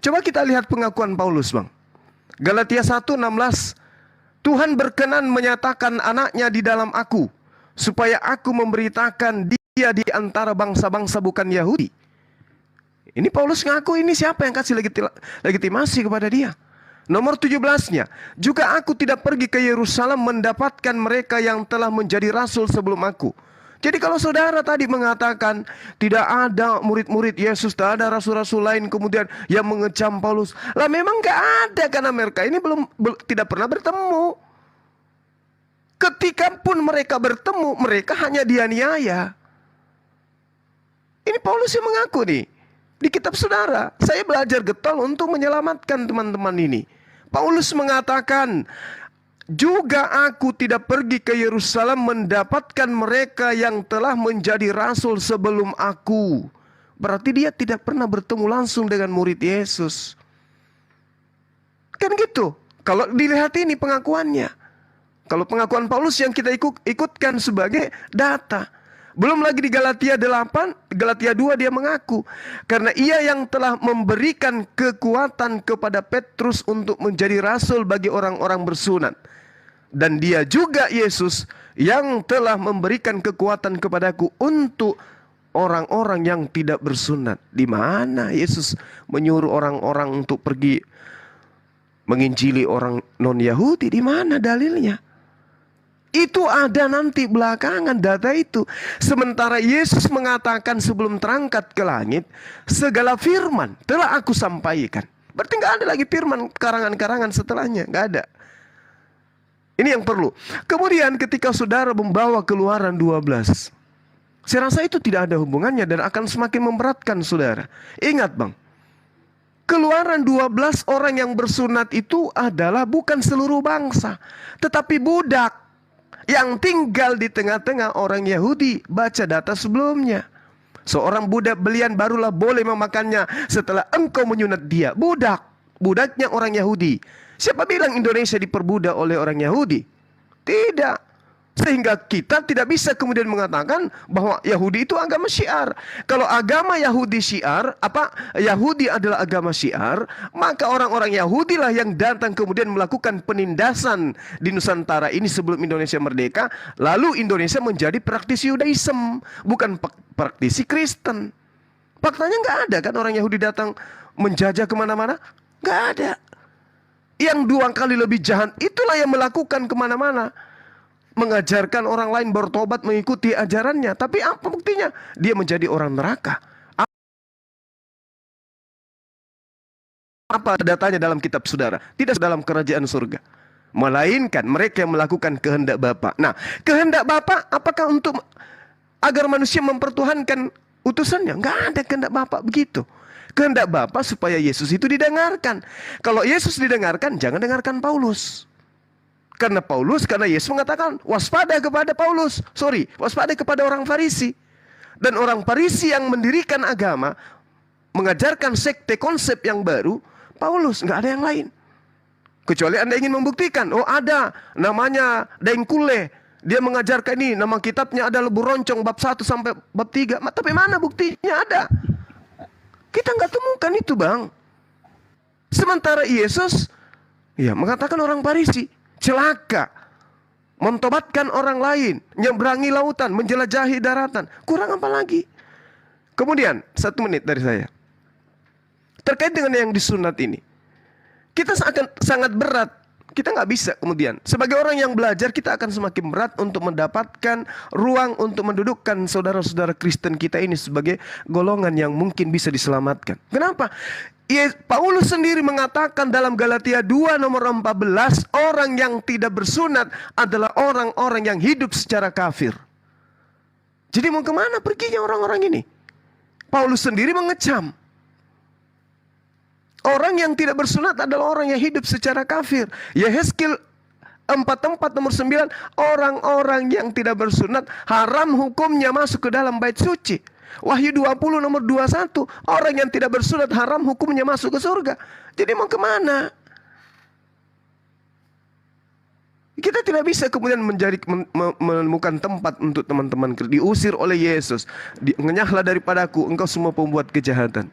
Speaker 6: Coba kita lihat pengakuan Paulus, Bang. Galatia 1:16. Tuhan berkenan menyatakan anaknya di dalam aku, supaya aku memberitakan dia di antara bangsa-bangsa bukan Yahudi. Ini Paulus ngaku, ini siapa yang kasih legitimasi kepada dia? Nomor 17-nya, juga aku tidak pergi ke Yerusalem mendapatkan mereka yang telah menjadi rasul sebelum aku. Jadi kalau saudara tadi mengatakan tidak ada murid-murid Yesus, tidak ada rasul-rasul lain kemudian yang mengecam Paulus, lah memang nggak ada karena mereka ini tidak pernah bertemu. Ketika pun mereka bertemu, mereka hanya dianiaya. Ini Paulus yang mengaku nih di kitab saudara, saya belajar getol untuk menyelamatkan teman-teman ini. Paulus mengatakan, juga aku tidak pergi ke Yerusalem mendapatkan mereka yang telah menjadi rasul sebelum aku. Berarti dia tidak pernah bertemu langsung dengan murid Yesus. Kan gitu. Kalau dilihat ini pengakuannya. Kalau pengakuan Paulus yang kita ikutkan sebagai data. Belum lagi di Galatia 8, Galatia 2 dia mengaku. Karena ia yang telah memberikan kekuatan kepada Petrus untuk menjadi rasul bagi orang-orang bersunat. Dan dia juga Yesus yang telah memberikan kekuatan kepadaku untuk orang-orang yang tidak bersunat. Di mana Yesus menyuruh orang-orang untuk pergi menginjili orang non-Yahudi? Di mana dalilnya? Itu ada nanti belakangan data itu. Sementara Yesus mengatakan sebelum terangkat ke langit, segala firman telah aku sampaikan. Berarti nggak ada lagi firman karangan-karangan setelahnya, nggak ada. Ini yang perlu. Kemudian ketika saudara membawa Keluaran 12, saya rasa itu tidak ada hubungannya dan akan semakin memberatkan saudara. Ingat Bang, Keluaran 12 orang yang bersunat itu adalah bukan seluruh bangsa, tetapi budak yang tinggal di tengah-tengah orang Yahudi. Baca data sebelumnya. Seorang budak belian barulah boleh memakannya setelah engkau menyunat dia. Budaknya orang Yahudi. Siapa bilang Indonesia diperbudak oleh orang Yahudi? Tidak. Sehingga kita tidak bisa kemudian mengatakan bahwa Yahudi itu agama syiar. Kalau agama Yahudi syiar, Yahudi adalah agama syiar, maka orang-orang Yahudi lah yang datang kemudian melakukan penindasan di Nusantara ini sebelum Indonesia merdeka. Lalu Indonesia menjadi praktisi Yudaism, bukan praktisi Kristen. Faktanya nggak ada kan orang Yahudi datang menjajah kemana-mana? Nggak ada. Yang 2 kali lebih jahat itulah yang melakukan kemana-mana, mengajarkan orang lain bertobat mengikuti ajarannya. Tapi apa buktinya? Dia menjadi orang neraka. Apa datanya dalam kitab saudara? Tidak dalam kerajaan surga. Melainkan mereka yang melakukan kehendak Bapa. Nah, kehendak Bapa apakah untuk agar manusia mempertuhankan utusannya. Nggak ada kehendak Bapa begitu. Kehendak Bapa supaya Yesus itu didengarkan. Kalau Yesus didengarkan, jangan dengarkan Paulus. Karena Yesus mengatakan waspada kepada waspada kepada orang Farisi. Dan orang Farisi yang mendirikan agama, mengajarkan sekte konsep yang baru, Paulus, nggak ada yang lain. Kecuali Anda ingin membuktikan, oh ada, namanya Daeng Kule, dia mengajarkan ini, nama kitabnya ada Lebu Roncong bab 1 sampai bab 3. Tapi mana buktinya ada? Kita nggak temukan itu, Bang. Sementara Yesus mengatakan orang Farisi celaka, mentobatkan orang lain, menyeberangi lautan, menjelajahi daratan. Kurang apa lagi? Kemudian 1 menit dari saya. Terkait dengan yang disunat ini, kita akan sangat berat. Kita nggak bisa kemudian. Sebagai orang yang belajar, kita akan semakin berat untuk mendapatkan ruang untuk mendudukkan saudara-saudara Kristen kita ini sebagai golongan yang mungkin bisa diselamatkan. Kenapa? Paulus sendiri mengatakan dalam Galatia 2 nomor 14, orang yang tidak bersunat adalah orang-orang yang hidup secara kafir. Jadi mau kemana perginya orang-orang ini? Paulus sendiri mengecam. Orang yang tidak bersunat adalah orang yang hidup secara kafir. Yehezkiel 44 nomor 9, orang-orang yang tidak bersunat haram hukumnya masuk ke dalam bait suci. Wahyu 20 nomor 21, orang yang tidak bersunat haram hukumnya masuk ke surga. Jadi mau kemana? Kita tidak bisa kemudian menemukan tempat untuk teman-teman diusir oleh Yesus. Ngenyahlah daripadaku engkau semua pembuat kejahatan.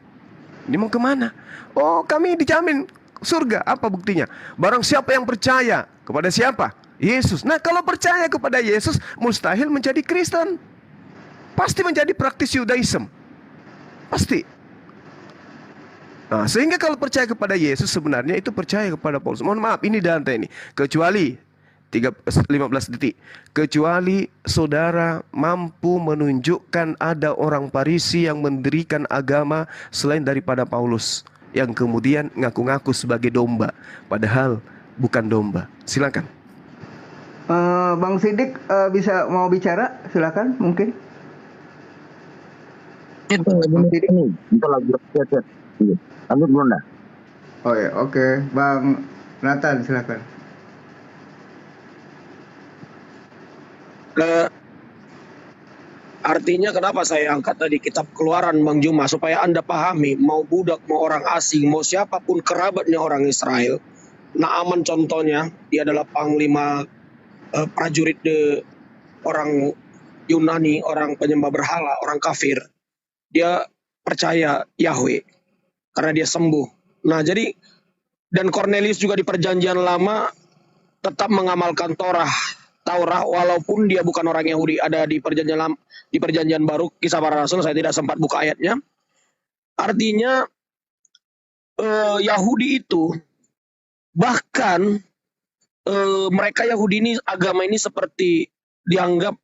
Speaker 6: Ini mau kemana? Oh, kami dijamin surga. Apa buktinya? Barang siapa yang percaya kepada siapa? Yesus. Nah, kalau percaya kepada Yesus, mustahil menjadi Kristen. Pasti menjadi praktis Yudaism. Pasti. Nah, sehingga kalau percaya kepada Yesus sebenarnya itu percaya kepada Paulus. Mohon maaf, ini Dante ini. Kecuali 15 detik. Kecuali saudara mampu menunjukkan ada orang Farisi yang mendirikan agama selain daripada Paulus, yang kemudian ngaku-ngaku sebagai domba, padahal bukan domba. Silakan.
Speaker 7: Bang Sidik bisa mau bicara? Silakan, mungkin.
Speaker 9: Itu lagi chat. Lanjut Brunda.
Speaker 7: Oh ya, oke. Bang Nathan, silakan.
Speaker 1: Artinya kenapa saya angkat tadi kitab Keluaran Bang Juma, supaya Anda pahami, mau budak, mau orang asing, mau siapapun kerabatnya orang Israel. Naaman contohnya, dia adalah panglima prajurit orang Yunani, orang penyembah berhala, orang kafir. Dia percaya Yahweh karena dia sembuh. Nah, jadi dan Cornelius juga di perjanjian lama tetap mengamalkan Taurat walaupun dia bukan orang Yahudi. Ada di perjanjian lama, di perjanjian baru Kisah Para Rasul, saya tidak sempat buka ayatnya. Artinya Yahudi itu bahkan mereka Yahudi ini, agama ini seperti dianggap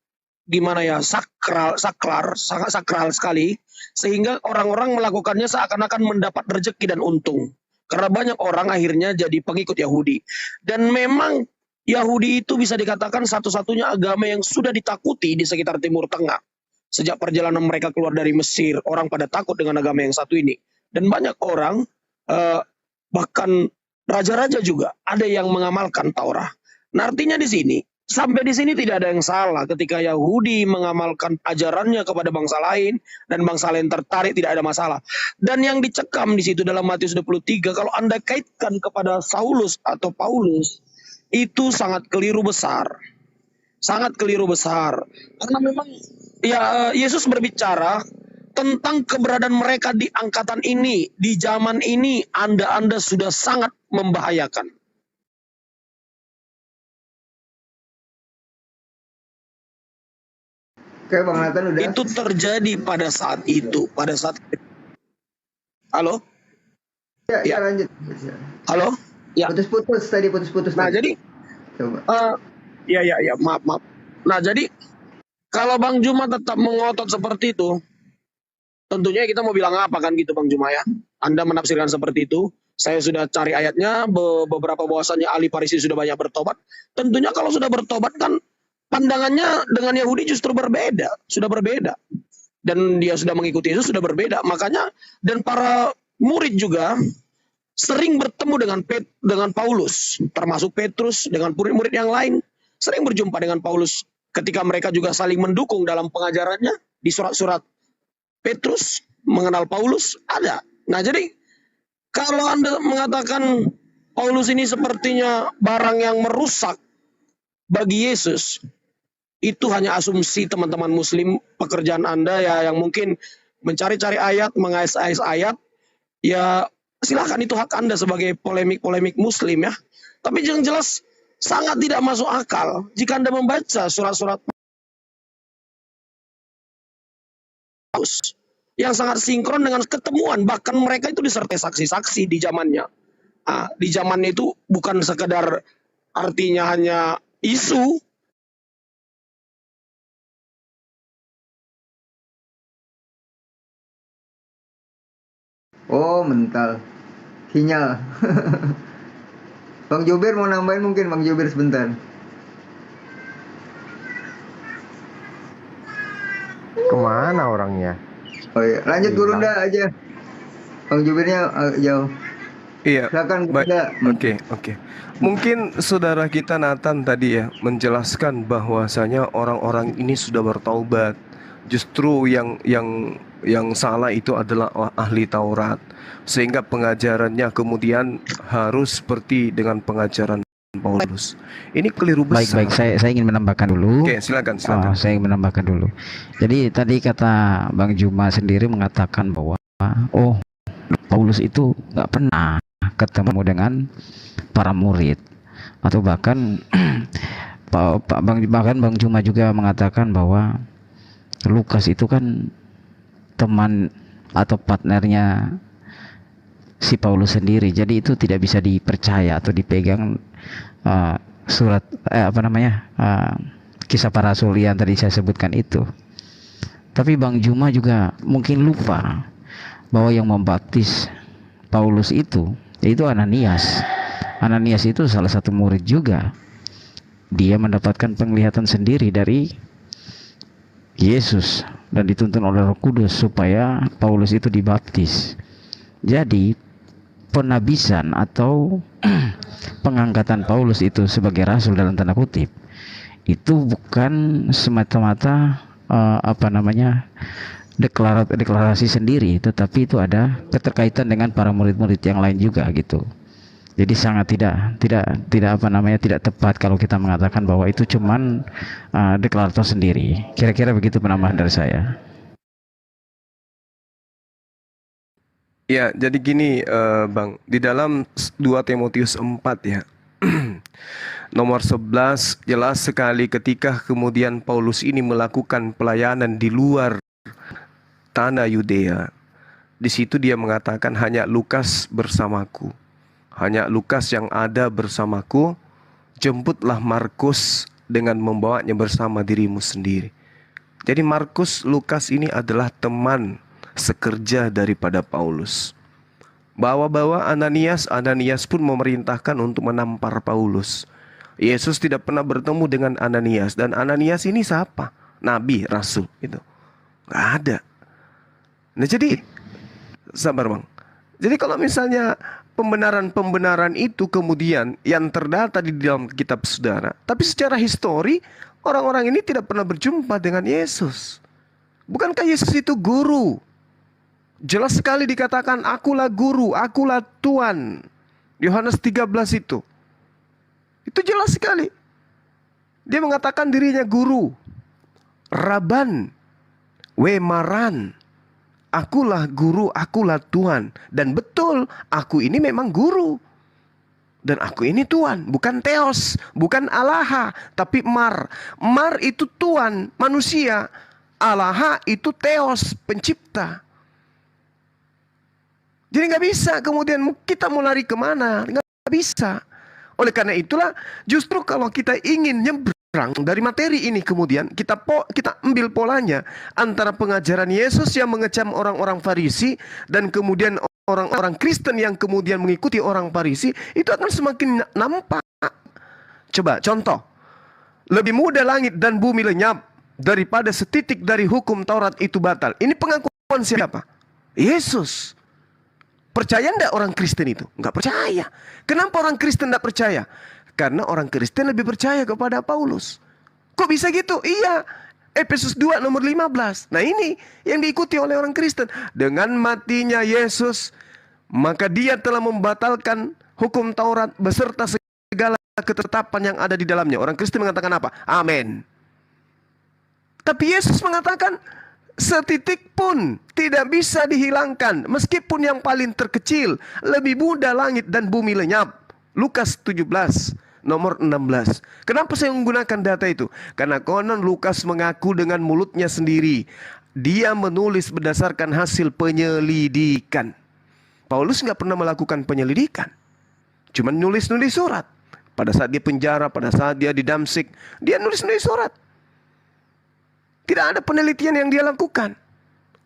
Speaker 1: gimana ya, sangat sakral sekali, sehingga orang-orang melakukannya seakan-akan mendapat rezeki dan untung. Karena banyak orang akhirnya jadi pengikut Yahudi. Dan memang Yahudi itu bisa dikatakan satu-satunya agama yang sudah ditakuti di sekitar Timur Tengah. Sejak perjalanan mereka keluar dari Mesir, orang pada takut dengan agama yang satu ini. Dan banyak orang, bahkan raja-raja juga, ada yang mengamalkan Taurat. Nah, artinya di sini, sampai di sini tidak ada yang salah ketika Yahudi mengamalkan ajarannya kepada bangsa lain dan bangsa lain tertarik, tidak ada masalah. Dan yang dicekam di situ dalam Matius 23, kalau Anda kaitkan kepada Saulus atau Paulus, itu sangat keliru besar. Sangat keliru besar. Karena memang ya Yesus berbicara tentang keberadaan mereka di angkatan ini, di zaman ini, Anda sudah sangat membahayakan.
Speaker 7: Oke, Bang Nathan udah.
Speaker 1: Itu terjadi pada saat itu, pada saat. Halo?
Speaker 7: Ya, lanjut.
Speaker 1: Halo? Ya.
Speaker 7: Putus-putus tadi, putus-putus.
Speaker 1: Nah,
Speaker 7: tadi.
Speaker 1: jadi
Speaker 7: Coba.
Speaker 1: Ya, maaf. Nah, jadi kalau Bang Juma tetap mengotot seperti itu, tentunya kita mau bilang apa kan gitu Bang Juma ya? Anda menafsirkan seperti itu. Saya sudah cari ayatnya, beberapa bahwasannya ahli Farisi sudah banyak bertobat. Tentunya kalau sudah bertobat kan pandangannya dengan Yahudi justru berbeda, sudah berbeda. Dan dia sudah mengikuti Yesus sudah berbeda. Makanya dan para murid juga sering bertemu dengan Paulus, termasuk Petrus dengan murid-murid yang lain, sering berjumpa dengan Paulus ketika mereka juga saling mendukung dalam pengajarannya di surat-surat Petrus mengenal Paulus ada. Nah, jadi kalau Anda mengatakan Paulus ini sepertinya barang yang merusak bagi Yesus, itu hanya asumsi teman-teman muslim, pekerjaan Anda ya yang mungkin mencari-cari ayat, mengais-ais ayat, ya silakan, itu hak Anda sebagai polemik-polemik muslim ya. Tapi yang jelas sangat tidak masuk akal jika Anda membaca surat-surat Paulus yang sangat sinkron dengan ketemuan, bahkan mereka itu disertai saksi-saksi di zamannya. Di zamannya itu bukan sekedar artinya hanya isu.
Speaker 7: Oh, mental. Sinyal. Bang Jubir mau nambahin mungkin, Bang Jubir sebentar.
Speaker 2: Kemana orangnya?
Speaker 7: Oh iya, lanjut Gurunda aja. Bang Jubirnya jauh.
Speaker 6: Iya.
Speaker 7: Silakan
Speaker 6: Baik.
Speaker 7: Gurunda.
Speaker 6: Oke. Mungkin saudara kita Nathan tadi ya menjelaskan bahwasanya orang-orang ini sudah bertaubat. Justru yang salah itu adalah ahli Taurat, sehingga pengajarannya kemudian harus seperti dengan pengajaran Paulus. Ini keliru besar.
Speaker 4: Baik, saya ingin menambahkan dulu.
Speaker 6: Oke, silakan.
Speaker 4: Saya ingin menambahkan dulu. Jadi tadi kata Bang Juma sendiri mengatakan bahwa Paulus itu nggak pernah ketemu dengan para murid, atau bahkan Bang Juma juga mengatakan bahwa Lukas itu kan teman atau partnernya si Paulus sendiri, jadi itu tidak bisa dipercaya atau dipegang kisah para rasul yang tadi saya sebutkan itu. Tapi Bang Juma juga mungkin lupa bahwa yang membaptis Paulus itu yaitu Ananias. Ananias itu salah satu murid juga. Dia mendapatkan penglihatan sendiri dari Yesus dan dituntun oleh Roh Kudus supaya Paulus itu dibaptis. Jadi penabisan atau pengangkatan Paulus itu sebagai rasul dalam tanda kutip itu bukan semata-mata deklarasi sendiri, tetapi itu ada keterkaitan dengan para murid-murid yang lain juga gitu. Jadi sangat tidak tepat kalau kita mengatakan bahwa itu cuman deklarator sendiri. Kira-kira begitu penambahan dari saya.
Speaker 6: Ya, jadi gini Bang, di dalam 2 Timotius 4 ya nomor 11 jelas sekali ketika kemudian Paulus ini melakukan pelayanan di luar tanah Yudea. Di situ dia mengatakan hanya Lukas bersamaku. Hanya Lukas yang ada bersamaku, jemputlah Markus dengan membawanya bersama dirimu sendiri. Jadi Lukas ini adalah teman sekerja daripada Paulus. Bawa-bawa Ananias pun memerintahkan untuk menampar Paulus. Yesus tidak pernah bertemu dengan Ananias, dan Ananias ini siapa? Nabi, rasul itu. Gak ada. Nah jadi, sabar Bang. Jadi kalau misalnya pembenaran itu kemudian yang terdata di dalam kitab saudara, tapi secara histori orang-orang ini tidak pernah berjumpa dengan Yesus. Bukankah Yesus itu guru? Jelas sekali dikatakan akulah guru, akulah Tuhan. Yohanes 13 itu jelas sekali. Dia mengatakan dirinya guru, Raban, Wemaran. Akulah guru, akulah Tuhan. Dan betul, aku ini memang guru. Dan aku ini Tuhan, bukan Theos, bukan Allaha, tapi Mar. Mar itu Tuhan, manusia. Allaha itu Theos, pencipta. Jadi gak bisa kemudian kita mau lari kemana, gak bisa. Oleh karena itulah, justru kalau kita ingin nyebrang dari materi ini kemudian kita ambil polanya antara pengajaran Yesus yang mengecam orang-orang Farisi dan kemudian orang-orang Kristen yang kemudian mengikuti orang Farisi, itu akan semakin nampak. Coba contoh, Lebih mudah langit dan bumi lenyap daripada setitik dari hukum Taurat itu batal. Ini pengakuan siapa? Yesus. Percaya enggak orang Kristen itu? Enggak percaya. Kenapa orang Kristen enggak percaya? Karena orang Kristen lebih percaya kepada Paulus. Kok bisa gitu? Iya. Efesus 2 nomor 15. Nah ini yang diikuti oleh orang Kristen. Dengan matinya Yesus, maka dia telah membatalkan hukum Taurat beserta segala ketetapan yang ada di dalamnya. Orang Kristen mengatakan apa? Amin. Tapi Yesus mengatakan setitik pun tidak bisa dihilangkan. Meskipun yang paling terkecil, lebih mudah langit dan bumi lenyap. Lukas 17 nomor 16. Kenapa saya menggunakan data itu? Karena konon Lukas mengaku dengan mulutnya sendiri. Dia menulis berdasarkan hasil penyelidikan. Paulus nggak pernah melakukan penyelidikan. Cuma nulis-nulis surat. Pada saat dia penjara, pada saat dia di Damsik, dia nulis-nulis surat. Tidak ada penelitian yang dia lakukan.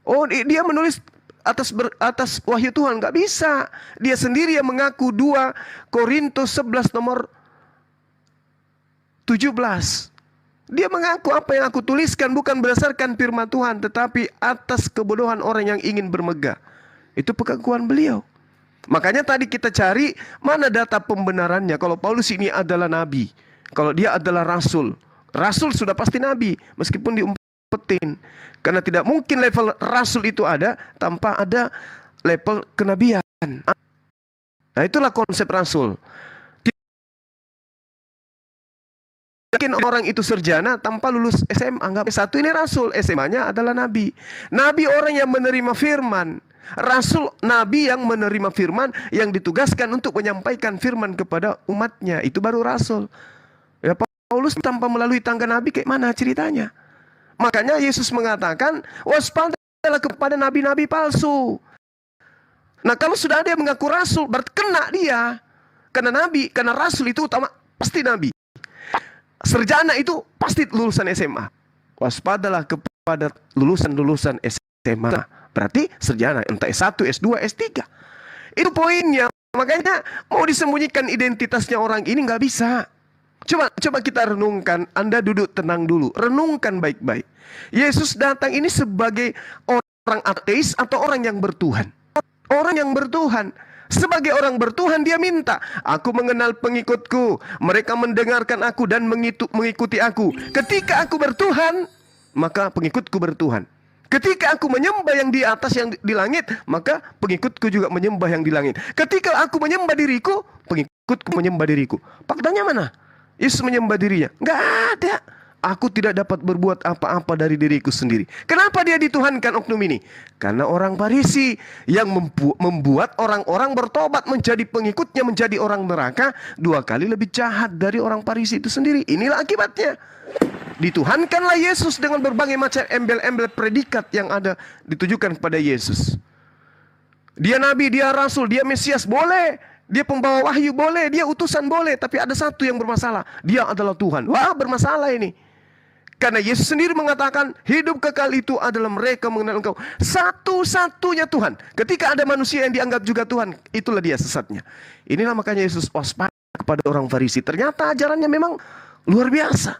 Speaker 6: Oh, dia menulis atas wahyu Tuhan. Nggak bisa. Dia sendiri yang mengaku 2 Korintus 11 nomor 17. Dia mengaku apa yang aku tuliskan bukan berdasarkan firman Tuhan, tetapi atas kebodohan orang yang ingin bermegah. Itu pengakuan beliau. Makanya tadi kita cari mana data pembenarannya. Kalau Paulus ini adalah nabi, kalau dia adalah rasul, rasul sudah pasti nabi meskipun diumpetin. Karena tidak mungkin level rasul itu ada tanpa ada level kenabian. Nah itulah konsep rasul. Mungkin orang itu sarjana tanpa lulus SMA. Anggap satu ini rasul, SMA-nya adalah nabi. Nabi orang yang menerima firman. Rasul nabi yang menerima firman, yang ditugaskan untuk menyampaikan firman kepada umatnya. Itu baru rasul. Ya, Paulus tanpa melalui tangga nabi kayak mana ceritanya? Makanya Yesus mengatakan, waspadalah kepada nabi-nabi palsu. Nah kalau sudah ada yang mengaku rasul, berarti kena dia. Karena nabi, karena rasul itu utama, pasti nabi. Sarjana itu pasti lulusan SMA. Waspadalah kepada lulusan-lulusan SMA. Berarti sarjana, entah S1, S2, S3. Itu poinnya. Makanya mau disembunyikan identitasnya orang ini nggak bisa. Coba kita renungkan. Anda duduk tenang dulu. Renungkan baik-baik. Yesus datang ini sebagai orang ateis atau orang yang bertuhan? Orang yang bertuhan. Sebagai orang bertuhan dia minta, aku mengenal pengikutku, mereka mendengarkan aku dan mengikuti aku. Ketika aku bertuhan, maka pengikutku bertuhan. Ketika aku menyembah yang di atas, yang di langit, maka pengikutku juga menyembah yang di langit. Ketika aku menyembah diriku, pengikutku menyembah diriku. Faktanya mana? Yesus menyembah dirinya? Nggak ada. Aku tidak dapat berbuat apa-apa dari diriku sendiri. Kenapa dia dituhankan oknum ini? Karena orang Farisi yang membuat orang-orang bertobat menjadi pengikutnya, menjadi orang neraka 2 kali lebih jahat dari orang Farisi itu sendiri. Inilah akibatnya. Dituhankanlah Yesus dengan berbagai macam embel-embel predikat yang ada ditujukan kepada Yesus. Dia nabi, dia rasul, dia Mesias, boleh. Dia pembawa wahyu, boleh. Dia utusan, boleh. Tapi ada satu yang bermasalah. Dia adalah Tuhan. Wah, bermasalah ini. Karena Yesus sendiri mengatakan, hidup kekal itu adalah mereka mengenal Engkau satu-satunya Tuhan. Ketika ada manusia yang dianggap juga Tuhan, itulah dia sesatnya. Inilah makanya Yesus waspada kepada orang Farisi. Ternyata ajarannya memang luar biasa.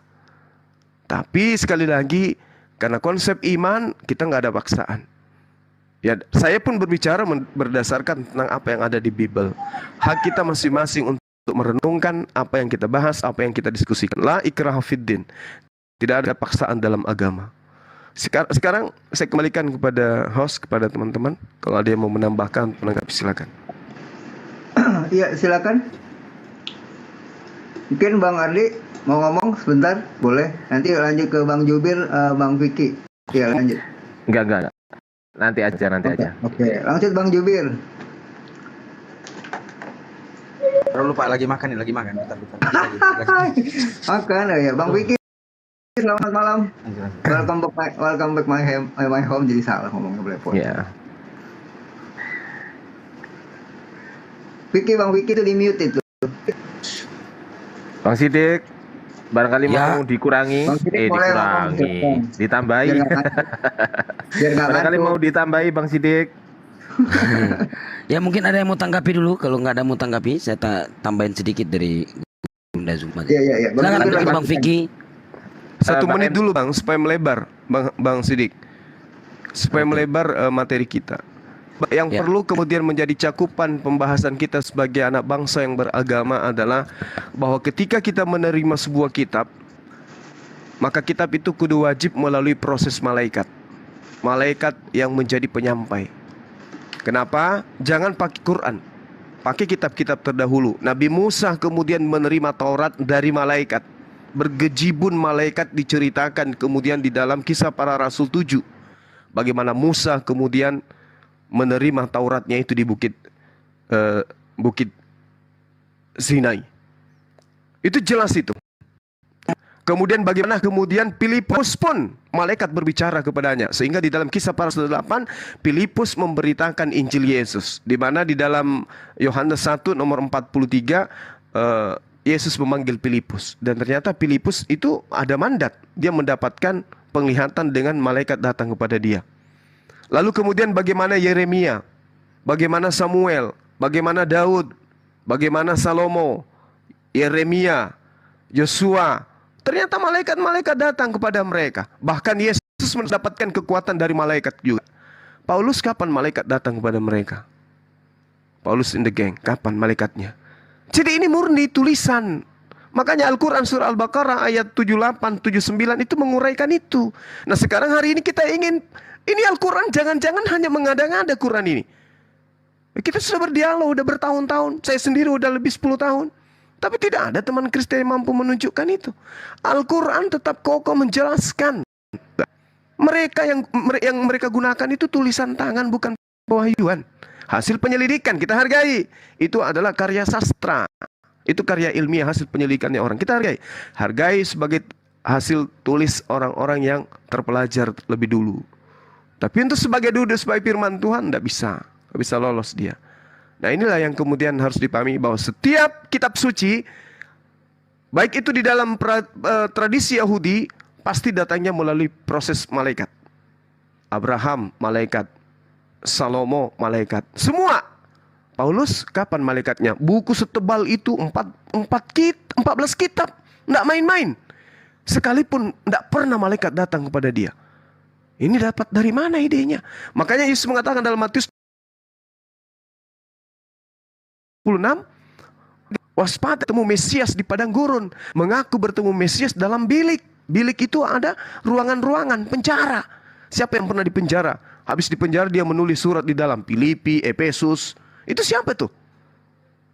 Speaker 6: Tapi sekali lagi, karena konsep iman, kita nggak ada paksaan. Ya, saya pun berbicara berdasarkan tentang apa yang ada di Bible. Hak kita masing-masing untuk merenungkan apa yang kita bahas, apa yang kita diskusikan. La ikraha fiddin. Tidak ada paksaan dalam agama. Sekarang saya kembalikan kepada host, kepada teman-teman. Kalau ada yang mau menambahkan, menanggapi silakan.
Speaker 7: Iya, silakan. Mungkin Bang Ardi mau ngomong sebentar, boleh. Nanti lanjut ke Bang Jubir, Bang Vicky. Ya, lanjut.
Speaker 2: Enggak. Nanti aja.
Speaker 7: Oke, lanjut Bang Jubir.
Speaker 10: Terlalu lupa lagi makan. Bentar.
Speaker 7: Makan ya, Bang Vicky. Selamat malam. Welcome back my home. Jadi salah ngomongnya telepon.
Speaker 2: Ya.
Speaker 7: Bang Vicky itu di mute itu.
Speaker 2: Bang Sidik, barangkali mau dikurangi, ditambahi. Barangkali mau ditambahi Bang Sidik.
Speaker 8: Ya mungkin ada yang mau tanggapi dulu. Kalau nggak ada mau tanggapi, saya tambahin sedikit dari Bunda Zuma.
Speaker 7: Iya.
Speaker 8: Silakan Bang Vicky.
Speaker 6: 1
Speaker 2: Bang
Speaker 6: menit
Speaker 2: Em.
Speaker 6: dulu Bang, supaya melebar Bang Sidik. Supaya melebar materi kita. Yang
Speaker 4: Ya.
Speaker 6: perlu kemudian menjadi cakupan pembahasan kita sebagai anak bangsa yang beragama adalah bahwa ketika kita menerima sebuah kitab, maka kitab itu kudu wajib melalui proses malaikat. Malaikat yang menjadi penyampai. Kenapa? Jangan pakai Quran, pakai kitab-kitab terdahulu. Nabi Musa kemudian menerima Taurat dari malaikat. Bergejibun malaikat diceritakan kemudian di dalam Kisah Para Rasul 7. Bagaimana Musa kemudian menerima Tauratnya itu di bukit Sinai. Itu jelas itu. Kemudian bagaimana kemudian Filipus pun malaikat berbicara kepadanya, sehingga di dalam Kisah Para Rasul 8 Filipus memberitakan Injil Yesus, di mana di dalam Yohanes 1 nomor 43 Yesus memanggil Filipus, dan ternyata Filipus itu ada mandat, dia mendapatkan penglihatan dengan malaikat datang kepada dia. Lalu kemudian bagaimana Yeremia, bagaimana Samuel, bagaimana Daud, bagaimana Salomo, Yeremia, Yosua. Ternyata malaikat-malaikat datang kepada mereka. Bahkan Yesus mendapatkan kekuatan dari malaikat juga. Paulus kapan malaikat datang kepada mereka? Paulus in the gang, kapan malaikatnya? Jadi ini murni tulisan. Makanya Al-Quran surah Al-Baqarah ayat 78, 79 itu menguraikan itu. Nah sekarang hari ini kita ingin, ini Al-Quran jangan-jangan hanya mengada-ngada Quran ini. Kita sudah berdialog, udah bertahun-tahun. Saya sendiri udah lebih 10 tahun. Tapi tidak ada teman Kristen yang mampu menunjukkan itu. Al-Quran tetap kokoh menjelaskan. Mereka yang mereka gunakan itu tulisan tangan, bukan pewahyuan. Hasil penyelidikan kita hargai. Itu adalah karya sastra. Itu karya ilmiah, hasil penyelidikannya orang. Kita hargai. Hargai sebagai hasil tulis orang-orang yang terpelajar lebih dulu. Tapi untuk sebagai duduk sebagai firman Tuhan, tidak bisa. Tidak bisa lolos dia. Nah inilah yang kemudian harus dipahami, bahwa setiap kitab suci, baik itu di dalam tradisi Yahudi, pasti datangnya melalui proses malaikat. Abraham malaikat, Salomo malaikat, semua. Paulus kapan malaikatnya? Buku setebal itu 14 kitab, tidak main-main. Sekalipun tidak pernah malaikat datang kepada dia. Ini dapat dari mana idenya? Makanya Yesus mengatakan dalam Matius 26, waspada bertemu Mesias di padang gurun, mengaku bertemu Mesias dalam bilik. Bilik itu ada ruangan-ruangan penjara. Siapa yang pernah dipenjara? Habis dipenjara dia menulis surat di dalam, Filipi, Efesus. Itu siapa tuh?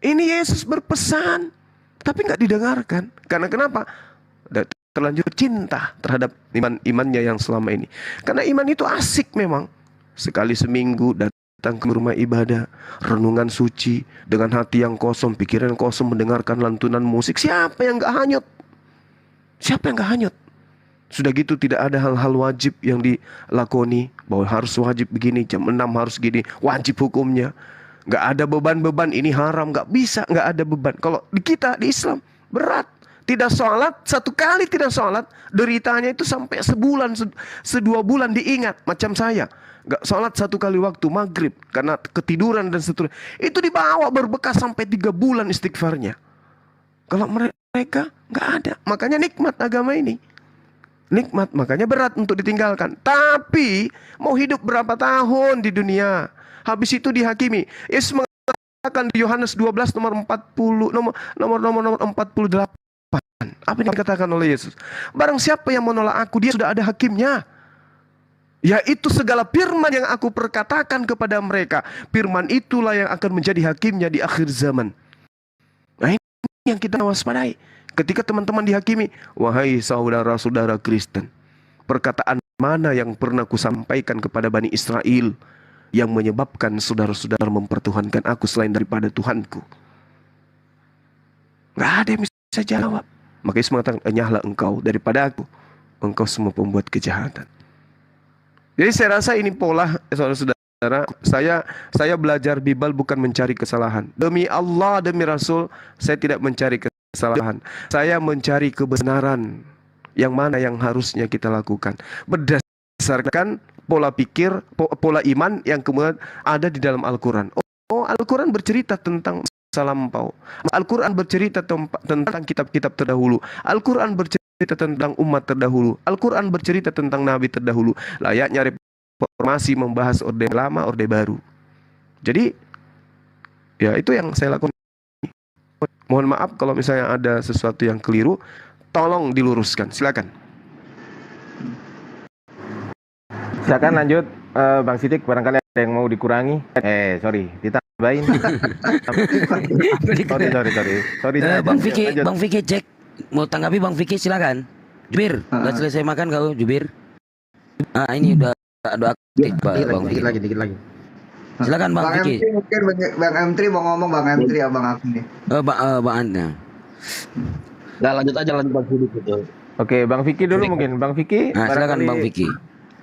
Speaker 6: Ini Yesus berpesan, tapi nggak didengarkan. Karena kenapa? Terlanjur cinta terhadap imannya yang selama ini. Karena iman itu asik memang. Sekali seminggu datang ke rumah ibadah, renungan suci, dengan hati yang kosong, pikiran yang kosong, mendengarkan lantunan musik. Siapa yang gak hanyut? Siapa yang gak hanyut? Sudah gitu tidak ada hal-hal wajib yang dilakoni, bahwa harus wajib begini, jam 6 harus gini, wajib hukumnya. Gak ada beban-beban, ini haram, gak bisa, gak ada beban. Kalau di kita, di Islam, berat. Tidak sholat, satu kali tidak sholat, deritanya itu sampai sebulan, sedua bulan diingat. Macam saya, gak sholat satu kali waktu maghrib karena ketiduran dan seterusnya. Itu dibawa berbekas sampai 3 bulan istighfarnya. Kalau mereka gak ada. Makanya nikmat agama ini. Nikmat, makanya berat untuk ditinggalkan. Tapi mau hidup berapa tahun di dunia, habis itu dihakimi. Yesus mengatakan di Yohanes 12 nomor 40, nomor 48. Apa yang dikatakan oleh Yesus? Barang siapa yang menolak aku, dia sudah ada hakimnya, yaitu segala firman yang aku perkatakan kepada mereka. Firman itulah yang akan menjadi hakimnya di akhir zaman. Nah ini yang kita waspadai. Ketika teman-teman dihakimi, wahai saudara-saudara Kristen, perkataan mana yang pernah kusampaikan kepada Bani Israel yang menyebabkan saudara-saudara mempertuhankan aku selain daripada Tuhanku? Gak ada yang bisa jawab. Maka Yesus mengatakan, enyahlah engkau daripada aku, engkau semua pembuat kejahatan. Jadi saya rasa ini pola, saudara-saudara. Saya belajar Bible bukan mencari kesalahan. Demi Allah, demi Rasul, saya tidak mencari kesalahan. Saya mencari kebenaran yang mana yang harusnya kita lakukan berdasarkan pola pikir, pola iman yang kemudian ada di dalam Al-Quran. Oh, Al-Quran bercerita tentang masa lampau. Al-Quran bercerita tentang kitab-kitab terdahulu. Al-Quran bercerita bercerita tentang umat terdahulu. Al-Quran bercerita tentang nabi terdahulu. Layaknya reformasi membahas orde lama, orde baru. Jadi ya itu yang saya lakukan. Mohon maaf kalau misalnya ada sesuatu yang keliru, tolong diluruskan. Silakan.
Speaker 2: Silakan lanjut, Bang Sidik, barangkali ada yang mau dikurangi. Sorry, ditambahin. sorry.
Speaker 8: Bang Vicky cek, mau tanggapi Bang Vicky, silakan. Jubir, udah selesai makan kau, Jubir? Ini udah aktif Bang Vicky.
Speaker 10: Dikit lagi.
Speaker 8: Silakan Bang Vicky.
Speaker 7: Mungkin Bang M3 mau ngomong, Bang M3 abang aku nih.
Speaker 8: Bang Anda.
Speaker 9: Nah, lanjut Bang Sidik gitu.
Speaker 2: Oke, Bang Vicky dulu mungkin. Bang Vicky,
Speaker 8: silakan Bang Vicky.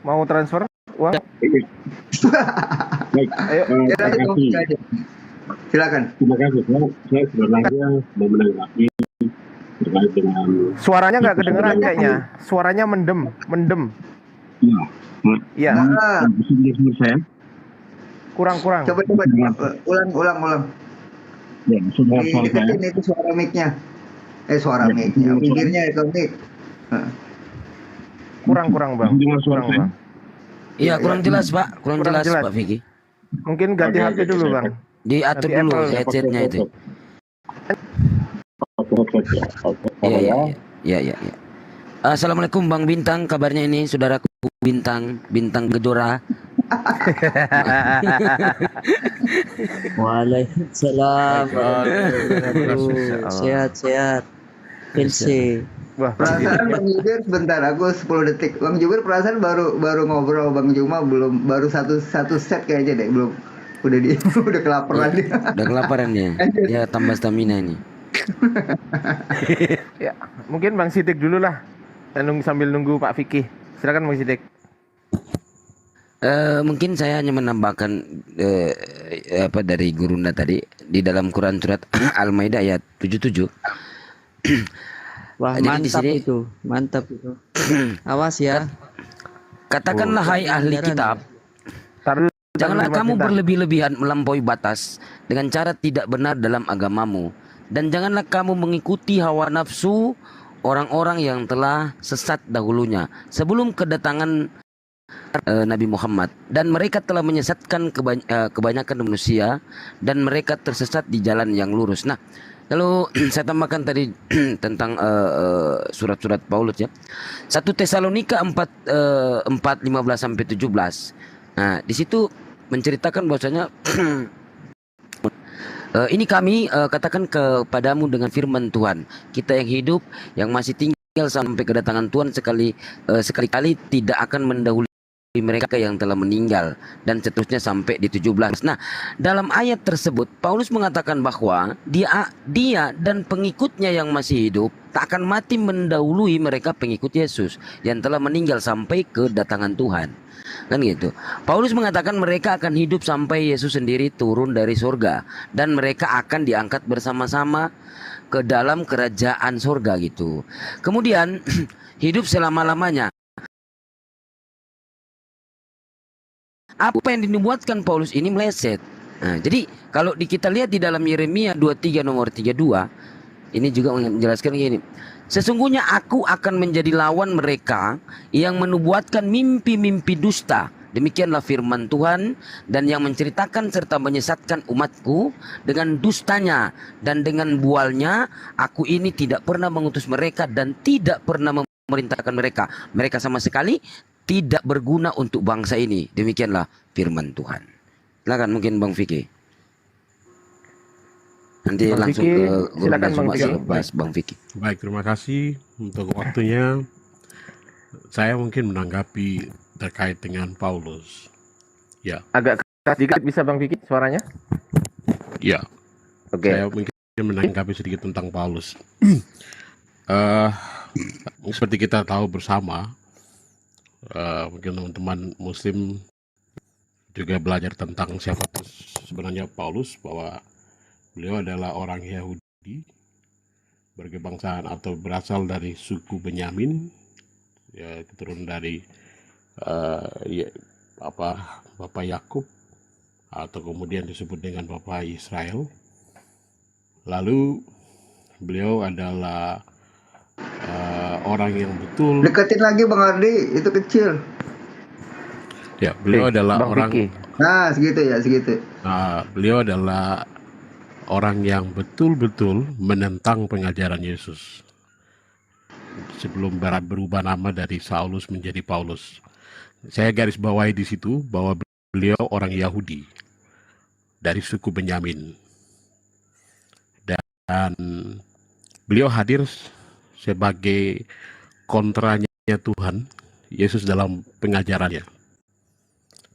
Speaker 2: Mau transfer uang?
Speaker 9: Baik.
Speaker 2: Ayo.
Speaker 7: Silakan.
Speaker 9: Terima kasih. Saya sebenarnya mau menanggapi terkait dengan
Speaker 2: Suaranya nggak kedengeran kayaknya. Suaranya mendem. Iya.
Speaker 9: saya.
Speaker 2: Kurang.
Speaker 7: Coba ulang.
Speaker 9: Ya, suara saya.
Speaker 7: Deketin itu suara mic-nya. Suara mic-nya. Pikirnya itu mic.
Speaker 2: Kurang Bang. Bang.
Speaker 8: Iya, kurang jelas Pak. Kurang jelas Pak Vicky.
Speaker 2: Mungkin ganti HP dulu Bang.
Speaker 8: Diatur
Speaker 2: Ganti
Speaker 8: dulu
Speaker 2: Apple.
Speaker 8: headsetnya itu. Iya. Assalamualaikum Bang Bintang, kabarnya ini saudaraku Bintang Gejora.
Speaker 11: Waalaikumsalam. Sehat. Pensi.
Speaker 7: Perasaan Bang Jubir sebentar, aku 10 detik. Bang Jubir perasaan baru ngobrol Bang Juma baru satu set kayaknya deh, belum udah kelaparan dia.
Speaker 8: Udah kelaparan ya tambah stamina ini.
Speaker 2: Ya, mungkin Bang Sidik dulu lah. Sambil nunggu Pak Vicky. Silakan Bang Sidik.
Speaker 8: Mungkin saya hanya menambahkan dari Gurunda tadi di dalam Quran surat Al-Maidah ayat 77.
Speaker 11: Wah, mantap itu. Awas ya.
Speaker 8: Katakanlah hai ahli kitab, janganlah kamu berlebih-lebihan melampaui batas dengan cara tidak benar dalam agamamu, dan janganlah kamu mengikuti hawa nafsu orang-orang yang telah sesat dahulunya sebelum kedatangan Nabi Muhammad, dan mereka telah menyesatkan kebanyakan manusia dan mereka tersesat di jalan yang lurus. Nah, kalau saya tambahkan tadi tentang surat-surat Paulus ya. 1 Tesalonika 4:15 sampai 17. Nah, di situ menceritakan bahwasanya ini kami katakan kepadamu dengan firman Tuhan, kita yang hidup, yang masih tinggal sampai kedatangan Tuhan sekali-kali tidak akan mendahului mereka yang telah meninggal, dan seterusnya sampai di 17. Nah, dalam ayat tersebut Paulus mengatakan bahwa dia dan pengikutnya yang masih hidup tak akan mati mendahului mereka pengikut Yesus yang telah meninggal sampai kedatangan Tuhan. Kan gitu. Paulus mengatakan mereka akan hidup sampai Yesus sendiri turun dari surga, dan mereka akan diangkat bersama-sama ke dalam kerajaan surga gitu. Kemudian hidup selama-lamanya. Apa yang dinubuatkan Paulus ini meleset. Nah, jadi kalau kita lihat di dalam Yeremia 23 nomor 32, ini juga menjelaskan gini. Sesungguhnya aku akan menjadi lawan mereka yang menubuatkan mimpi-mimpi dusta. Demikianlah firman Tuhan, dan yang menceritakan serta menyesatkan umatku dengan dustanya dan dengan bualnya. Aku ini tidak pernah mengutus mereka dan tidak pernah memerintahkan mereka. Mereka sama sekali tidak berguna untuk bangsa ini. Demikianlah firman Tuhan. Silakan mungkin Bang Vicky. Nanti
Speaker 2: Bang
Speaker 8: langsung
Speaker 2: Vicky,
Speaker 8: ke
Speaker 2: silakan Bang Vicky.
Speaker 8: bahas Bang Vicky.
Speaker 12: Baik, terima kasih untuk waktunya. Saya mungkin menanggapi terkait dengan Paulus. Ya.
Speaker 2: Agak keras sedikit bisa Bang Vicky suaranya?
Speaker 12: Ya.
Speaker 2: Oke.
Speaker 12: Saya mungkin menanggapi sedikit tentang Paulus. Seperti kita tahu bersama, mungkin teman-teman Muslim juga belajar tentang siapa sebenarnya Paulus, bahwa beliau adalah orang Yahudi berkebangsaan atau berasal dari suku Benyamin, ya, keturunan dari Bapak Yakub, atau kemudian disebut dengan Bapak Israel. Lalu beliau adalah orang yang betul.
Speaker 7: Deketin lagi Bang Ardi, itu kecil.
Speaker 12: Ya, beliau adalah
Speaker 2: Bang
Speaker 12: orang.
Speaker 2: Vicky.
Speaker 7: Nah, segitu ya, segitu.
Speaker 12: Beliau adalah orang yang betul-betul menentang pengajaran Yesus sebelum berubah nama dari Saulus menjadi Paulus. Saya garis bawahi di situ bahwa beliau orang Yahudi dari suku Benyamin, dan beliau hadir sebagai kontranya Tuhan Yesus dalam pengajarannya.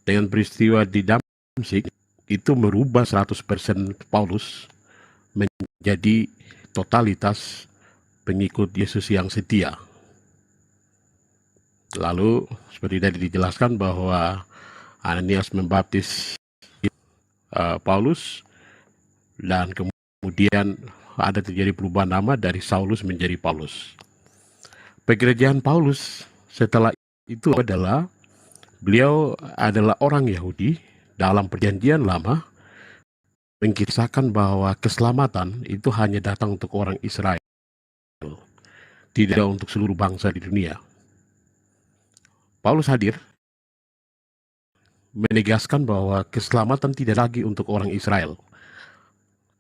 Speaker 12: Dengan peristiwa di Damsyik itu merubah 100% Paulus menjadi totalitas pengikut Yesus yang setia. Lalu seperti tadi dijelaskan bahwa Ananias membaptis Paulus, dan kemudian ada terjadi perubahan nama dari Saulus menjadi Paulus. Pekerjaan Paulus setelah itu adalah beliau adalah orang Yahudi dalam perjanjian lama, mengkisahkan bahwa keselamatan itu hanya datang untuk orang Israel, tidak untuk seluruh bangsa di dunia. Paulus hadir menegaskan bahwa keselamatan tidak lagi untuk orang Israel,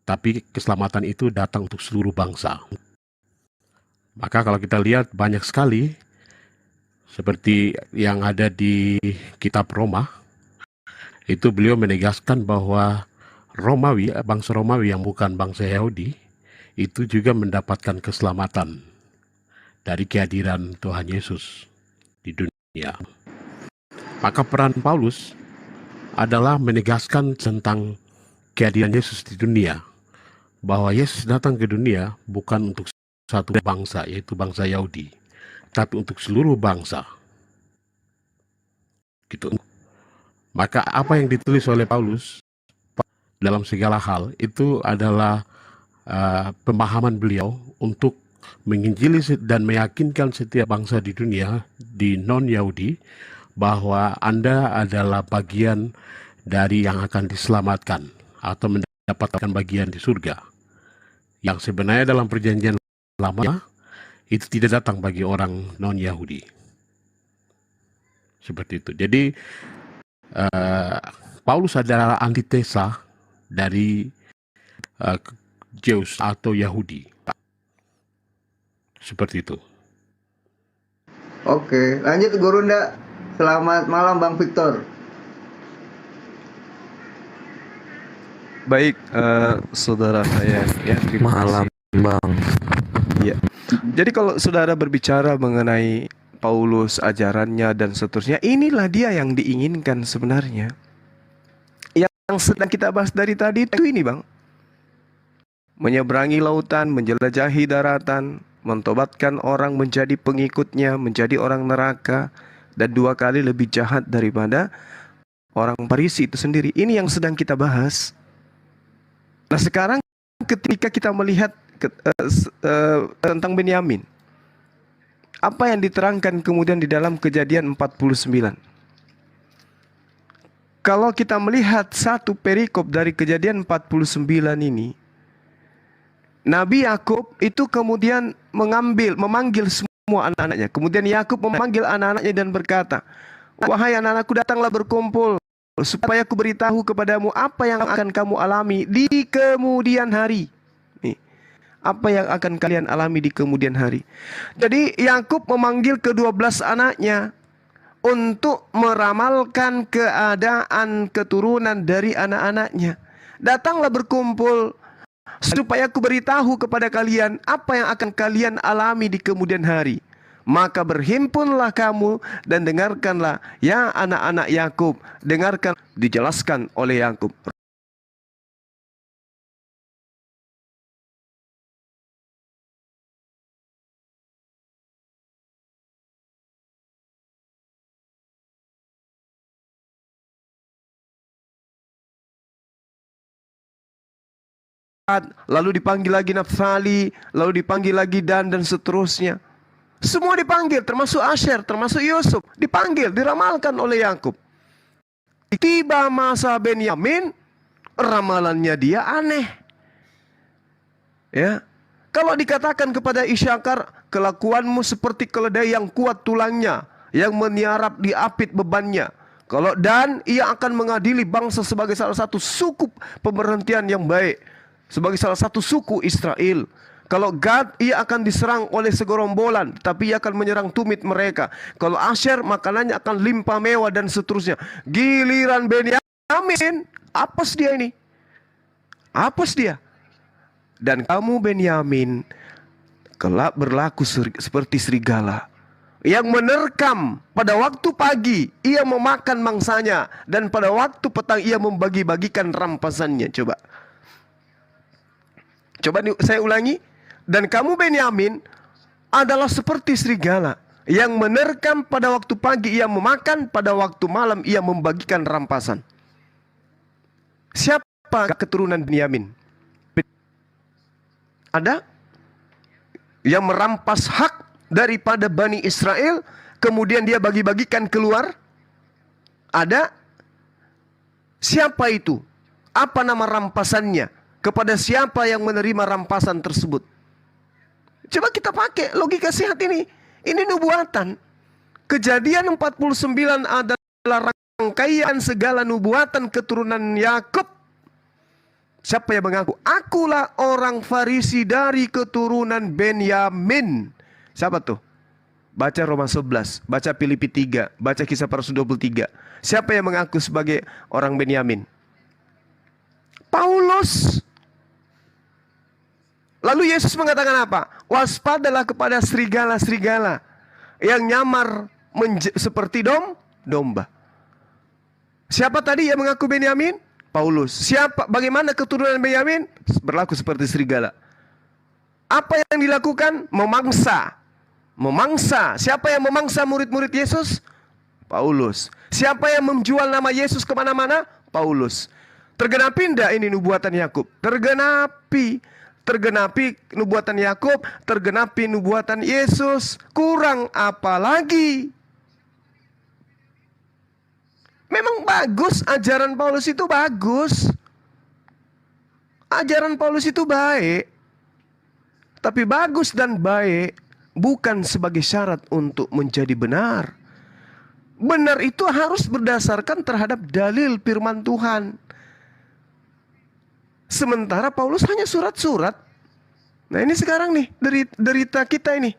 Speaker 12: tapi keselamatan itu datang untuk seluruh bangsa. Maka kalau kita lihat banyak sekali seperti yang ada di kitab Roma, itu beliau menegaskan bahwa Romawi, bangsa Romawi yang bukan bangsa Yahudi, itu juga mendapatkan keselamatan dari kehadiran Tuhan Yesus di dunia. Maka peran Paulus adalah menegaskan tentang kehadiran Yesus di dunia, bahwa Yesus datang ke dunia bukan untuk satu bangsa, yaitu bangsa Yahudi, tapi untuk seluruh bangsa. Gitu. Maka apa yang ditulis oleh Paulus dalam segala hal itu adalah pemahaman beliau untuk menginjili dan meyakinkan setiap bangsa di dunia, di non-Yahudi, bahwa Anda adalah bagian dari yang akan diselamatkan atau mendapatkan bagian di surga. Yang sebenarnya dalam perjanjian lama itu tidak datang bagi orang non-Yahudi. Seperti itu. Jadi Paulus adalah antitesa dari Jews atau Yahudi. Seperti itu.
Speaker 7: Oke, lanjut Gurunda. Selamat malam Bang Victor.
Speaker 6: Baik, saudara saya ya, terima
Speaker 13: Malam,
Speaker 6: kasih.
Speaker 13: Bang.
Speaker 6: Ya. Jadi kalau saudara berbicara mengenai Paulus, ajarannya dan seterusnya, inilah dia yang diinginkan sebenarnya. Yang sedang kita bahas dari tadi itu ini, Bang. Menyeberangi lautan, menjelajahi daratan, mentobatkan orang menjadi pengikutnya, menjadi orang neraka, dan 2 kali lebih jahat daripada orang Farisi itu sendiri. Ini yang sedang kita bahas. Nah sekarang ketika kita melihat tentang Benyamin, apa yang diterangkan kemudian di dalam Kejadian 49? Kalau kita melihat satu perikop dari Kejadian 49 ini, Nabi Yakub itu kemudian memanggil semua anak-anaknya. Kemudian Yakub memanggil anak-anaknya dan berkata, "Wahai anak-anakku, datanglah berkumpul, supaya aku beritahu kepadamu apa yang akan kamu alami di kemudian hari." Nih, apa yang akan kalian alami di kemudian hari. Jadi Yakub memanggil ke-12 anaknya untuk meramalkan keadaan keturunan dari anak-anaknya. Datanglah berkumpul, supaya aku beritahu kepada kalian apa yang akan kalian alami di kemudian hari. Maka berhimpunlah kamu dan dengarkanlah, ya anak-anak Yakub, dengarkan, dijelaskan oleh Yakub. Lalu dipanggil lagi Naftali, lalu dipanggil lagi Dan dan seterusnya. Semua dipanggil, termasuk Asher, termasuk Yusuf, dipanggil, diramalkan oleh Yakub. Tiba masa Benyamin, ramalannya dia aneh. Ya, Kalau dikatakan kepada Isyakar, kelakuanmu seperti keledai yang kuat tulangnya, yang meniarap diapit bebannya. Dan ia akan mengadili bangsa sebagai salah satu suku pemberhentian yang baik, sebagai salah satu suku Israel. Kalau Gad, ia akan diserang oleh segerombolan, tapi ia akan menyerang tumit mereka. Kalau Asher, makanannya akan limpah mewah dan seterusnya. Giliran Benyamin, apes dia ini. Apes dia. Dan kamu Benyamin, kelak berlaku seperti serigala yang menerkam. Pada waktu pagi ia memakan mangsanya, dan pada waktu petang ia membagi-bagikan rampasannya. Coba saya ulangi. Dan kamu Benyamin adalah seperti serigala yang menerkam. Pada waktu pagi ia memakan, pada waktu malam ia membagikan rampasan. Siapa keturunan Benyamin? Ada yang merampas hak daripada Bani Israel, kemudian dia bagi-bagikan keluar? Ada? Siapa itu? Apa nama rampasannya? Kepada siapa yang menerima rampasan tersebut? Coba kita pakai logika sehat ini. Ini nubuatan. Kejadian 49 adalah rangkaian segala nubuatan keturunan Yakub. Siapa yang mengaku? Akulah orang Farisi dari keturunan Benyamin. Siapa tuh? Baca Roma 11, baca Filipi 3, baca Kisah Para Rasul 23. Siapa yang mengaku sebagai orang Benyamin? Paulus. Lalu Yesus mengatakan apa? Waspadalah kepada serigala-serigala yang nyamar seperti domba. Siapa tadi yang mengaku Benyamin? Paulus. Siapa? Bagaimana keturunan Benyamin? Berlaku seperti serigala. Apa yang dilakukan? Memangsa. Siapa yang memangsa murid-murid Yesus? Paulus. Siapa yang menjual nama Yesus kemana-mana? Paulus. Tergenapi tidak ini nubuatan Yakub? Tergenapi nubuatan Yakub, tergenapi nubuatan Yesus. Kurang apa lagi? Memang bagus, ajaran Paulus itu bagus. Ajaran Paulus itu baik. Tapi bagus dan baik bukan sebagai syarat untuk menjadi benar. Benar itu harus berdasarkan terhadap dalil firman Tuhan. Sementara Paulus hanya surat-surat. Nah ini sekarang nih derita kita ini.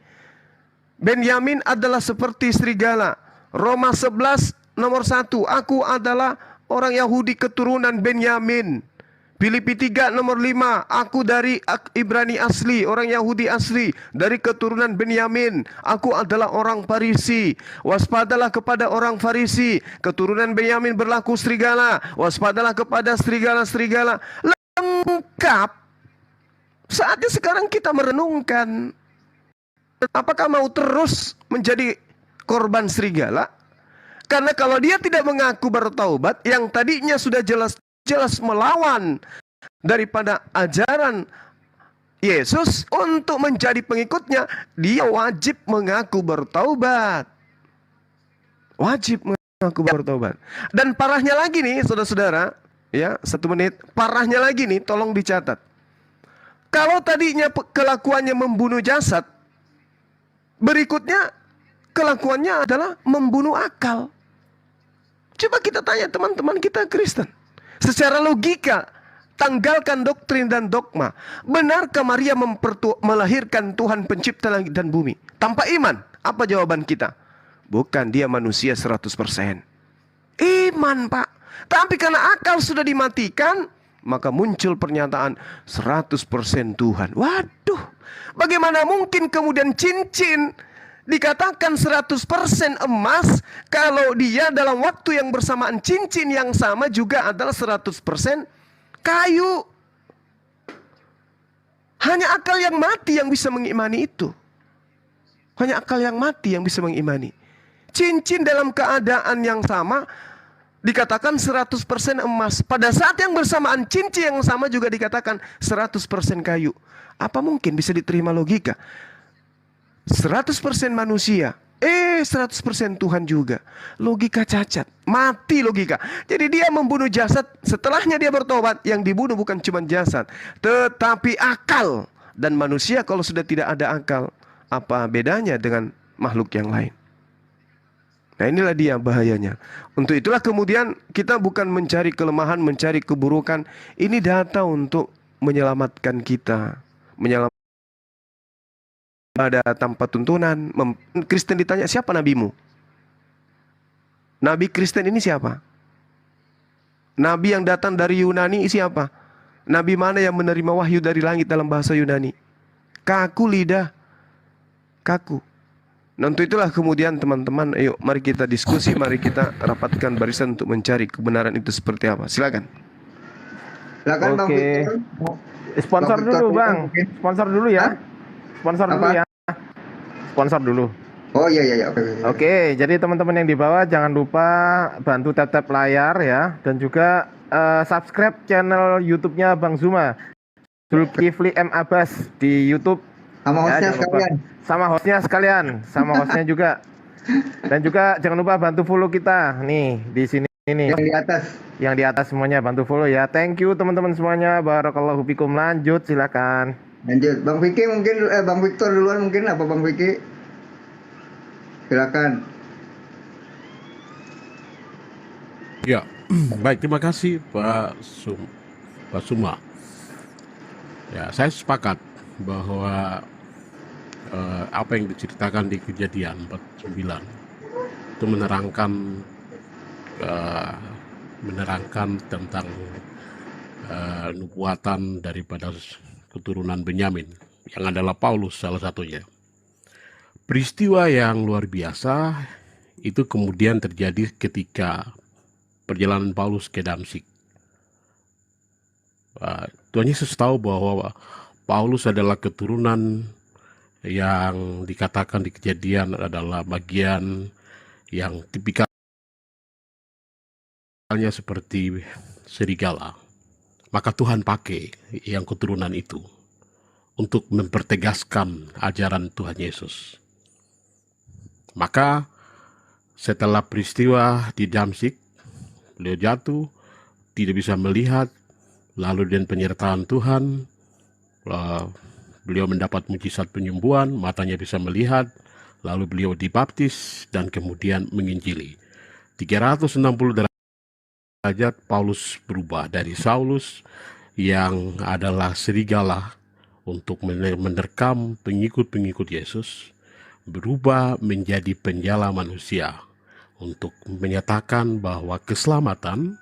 Speaker 6: Benyamin adalah seperti serigala. Roma 11 nomor 1. Aku adalah orang Yahudi keturunan Benyamin. Filipi 3 nomor 5. Aku dari Ibrani asli, orang Yahudi asli, dari keturunan Benyamin. Aku adalah orang Farisi. Waspadalah kepada orang Farisi. Keturunan Benyamin berlaku serigala. Waspadalah kepada serigala-serigala. Lengkap. Saatnya sekarang kita merenungkan. Apakah mau terus menjadi korban serigala? Karena kalau dia tidak mengaku bertaubat, yang tadinya sudah jelas melawan daripada ajaran Yesus, untuk menjadi pengikutnya, dia wajib mengaku bertaubat. Wajib mengaku bertaubat. Dan parahnya lagi nih, saudara-saudara, ya, 1 menit. Parahnya lagi nih, tolong dicatat. Kalau tadinya kelakuannya membunuh jasad, berikutnya kelakuannya adalah membunuh akal. Coba kita tanya teman-teman kita Kristen. Secara logika, tanggalkan doktrin dan dogma. Benarkah Maria melahirkan Tuhan pencipta langit dan bumi tanpa iman? Apa jawaban kita? Bukan, dia manusia 100%. Iman, Pak. Tapi karena akal sudah dimatikan, maka muncul pernyataan 100% Tuhan. Waduh, bagaimana mungkin kemudian cincin dikatakan 100% emas, kalau dia dalam waktu yang bersamaan cincin yang sama juga adalah 100% kayu. Hanya akal yang mati yang bisa mengimani itu. Hanya akal yang mati yang bisa mengimani. Cincin dalam keadaan yang sama dikatakan 100% emas. Pada saat yang bersamaan cincin yang sama juga dikatakan 100% kayu. Apa mungkin bisa diterima logika? 100% manusia, 100% Tuhan juga. Logika cacat, mati logika. Jadi dia membunuh jasad, setelahnya dia bertobat. Yang dibunuh bukan cuma jasad, tetapi akal. Dan manusia kalau sudah tidak ada akal, apa bedanya dengan makhluk yang lain? Nah, inilah dia bahayanya. Untuk itulah kemudian kita bukan mencari kelemahan, mencari keburukan. Ini data untuk menyelamatkan kita, menyelamatkan ada tanpa tuntunan. Kristen ditanya, siapa nabimu? Nabi Kristen ini siapa? Nabi yang datang dari Yunani siapa? Nabi mana yang menerima wahyu dari langit dalam bahasa Yunani? Kaku lidah, kaku. Nah, untuk itulah kemudian teman-teman, ayo mari kita diskusi, mari kita rapatkan barisan untuk mencari kebenaran itu seperti apa. Silakan.
Speaker 7: Silakan Bang
Speaker 2: Oke.
Speaker 7: Victor.
Speaker 2: Sponsor
Speaker 7: Bang
Speaker 2: dulu,
Speaker 7: Victor,
Speaker 2: Bang.
Speaker 7: mungkin.
Speaker 2: Sponsor dulu ya. Sponsor dulu
Speaker 7: Apa?
Speaker 2: ya. Sponsor dulu.
Speaker 7: Oh iya, oke.
Speaker 2: Oke, jadi teman-teman yang di bawah jangan lupa bantu tap-tap layar ya, dan juga subscribe channel YouTube-nya Bang Zuma, Zulkifli M Abbas di YouTube.
Speaker 7: Sama hostnya
Speaker 2: jangan lupa.
Speaker 7: sekalian.
Speaker 2: Sama hostnya sekalian, sama hostnya juga. Dan juga jangan lupa bantu follow kita nih di sini nih.
Speaker 7: Yang di atas.
Speaker 2: Yang di atas semuanya bantu follow ya. Thank you teman-teman semuanya. Barakallahu fikum. Lanjut silakan.
Speaker 7: Lanjut, Bang Vicky mungkin, Bang Victor duluan mungkin, apa Bang Vicky? Silakan.
Speaker 12: Ya, baik, terima kasih Pak Suma. Ya, saya sepakat bahwa apa yang diceritakan di Kejadian 49 itu menerangkan tentang nubuatan daripada keturunan Benyamin yang adalah Paulus salah satunya. Peristiwa yang luar biasa itu kemudian terjadi ketika perjalanan Paulus ke Damsyik. Tuhan Yesus tahu bahwa Paulus adalah keturunan yang dikatakan di Kejadian adalah bagian yang tipikalnya seperti serigala. Maka Tuhan pakai yang keturunan itu untuk mempertegaskan ajaran Tuhan Yesus. Maka setelah peristiwa di Damsyik, beliau jatuh, tidak bisa melihat, lalu dengan penyertaan Tuhan, beliau mendapat mujizat penyembuhan, matanya bisa melihat, lalu beliau dibaptis dan kemudian menginjili. 360 derajat Paulus berubah dari Saulus yang adalah serigala untuk menerkam pengikut-pengikut Yesus, berubah menjadi penjala manusia untuk menyatakan bahwa keselamatan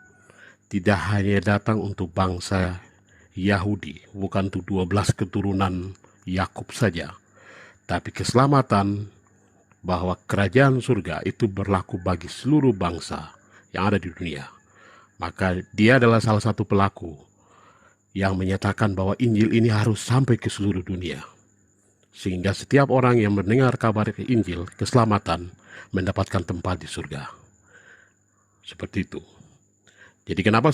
Speaker 12: tidak hanya datang untuk bangsa Yahudi, bukan untuk 12 keturunan Yakub saja, tapi keselamatan bahwa kerajaan surga itu berlaku bagi seluruh bangsa yang ada di dunia. Maka dia adalah salah satu pelaku yang menyatakan bahwa Injil ini harus sampai ke seluruh dunia. Sehingga setiap orang yang mendengar kabar Injil, keselamatan, mendapatkan tempat di surga. Seperti itu. Jadi kenapa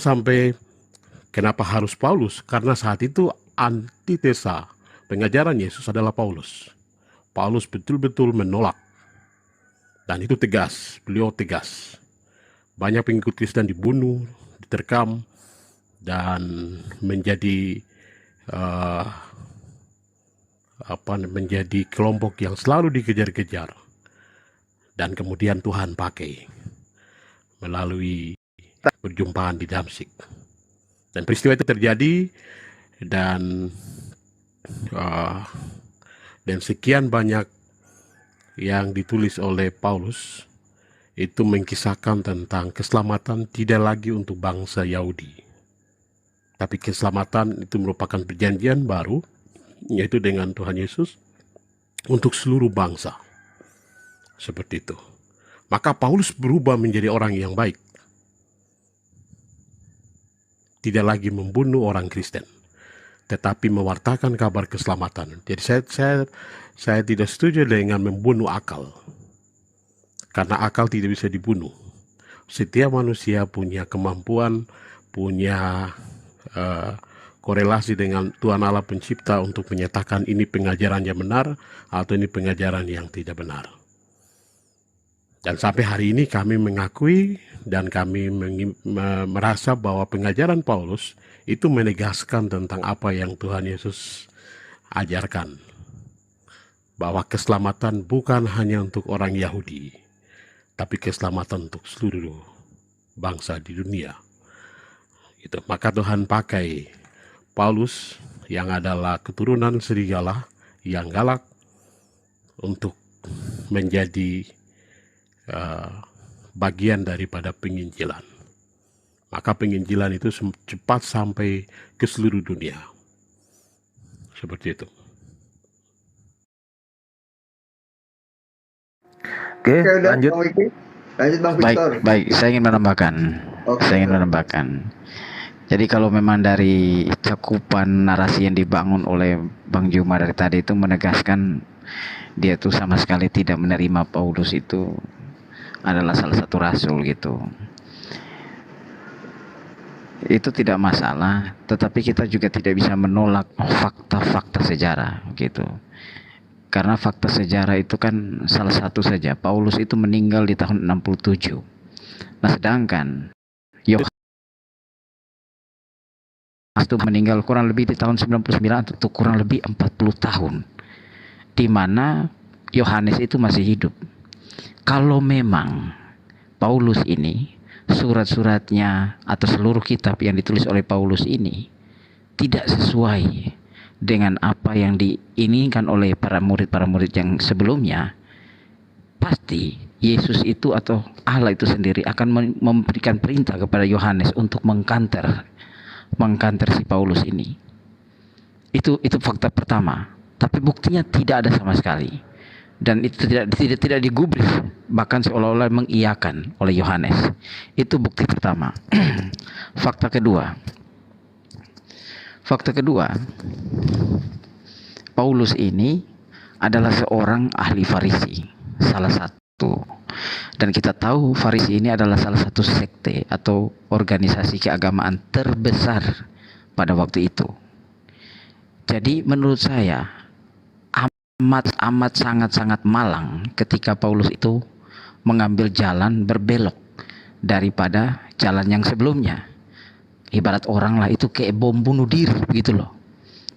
Speaker 12: harus Paulus? Karena saat itu antitesa pengajaran Yesus adalah Paulus. Paulus betul-betul menolak. Dan itu tegas, beliau tegas. Banyak pengikut Kristen dibunuh, diterkam, dan menjadi menjadi kelompok yang selalu dikejar-kejar. Dan kemudian Tuhan pakai melalui perjumpaan di Damsyik. Dan peristiwa itu terjadi dan sekian banyak yang ditulis oleh Paulus itu mengkisahkan tentang keselamatan tidak lagi untuk bangsa Yahudi. Tapi keselamatan itu merupakan perjanjian baru, yaitu dengan Tuhan Yesus untuk seluruh bangsa. Seperti itu. Maka Paulus berubah menjadi orang yang baik. Tidak lagi membunuh orang Kristen, tetapi mewartakan kabar keselamatan. Jadi saya tidak setuju dengan membunuh akal. Karena akal tidak bisa dibunuh. Setiap manusia punya kemampuan, punya korelasi dengan Tuhan Allah pencipta untuk menyatakan ini pengajaran yang benar atau ini pengajaran yang tidak benar. Dan sampai hari ini kami mengakui dan kami merasa bahwa pengajaran Paulus itu menegaskan tentang apa yang Tuhan Yesus ajarkan bahwa keselamatan bukan hanya untuk orang Yahudi, tapi keselamatan untuk seluruh bangsa di dunia. Itu. Maka Tuhan pakai Paulus yang adalah keturunan serigala yang galak untuk menjadi bagian daripada penginjilan. Maka penginjilan itu cepat sampai ke seluruh dunia. Seperti itu.
Speaker 2: Oke, lanjut.
Speaker 7: Lanjut Bang Victor.
Speaker 4: Baik, saya ingin menambahkan. Jadi kalau memang dari cakupan narasi yang dibangun oleh Bang Juma dari tadi itu menegaskan dia tuh sama sekali tidak menerima Paulus itu adalah salah satu rasul gitu. Itu tidak masalah, tetapi kita juga tidak bisa menolak fakta-fakta sejarah gitu. Karena fakta sejarah itu kan salah satu saja. Paulus itu meninggal di tahun 67. Nah, sedangkan Yohanes itu meninggal kurang lebih di tahun 99 atau kurang lebih 40 tahun. Di mana Yohanes itu masih hidup. Kalau memang Paulus ini surat-suratnya atau seluruh kitab yang ditulis oleh Paulus ini tidak sesuai dengan apa yang diinginkan oleh para murid yang sebelumnya, pasti Yesus itu atau Allah itu sendiri akan memberikan perintah kepada Yohanes untuk mengkanter si Paulus ini. Itu fakta pertama. Tapi buktinya tidak ada sama sekali. Dan itu tidak digubris, bahkan seolah-olah mengiyakan oleh Yohanes. Itu bukti pertama. Fakta kedua, Paulus ini adalah seorang ahli Farisi, salah satu. Dan kita tahu Farisi ini adalah salah satu sekte atau organisasi keagamaan terbesar pada waktu itu. Jadi menurut saya amat sangat malang ketika Paulus itu mengambil jalan berbelok daripada jalan yang sebelumnya. Ibarat orang lah itu kayak bom bunuh diri begitu loh.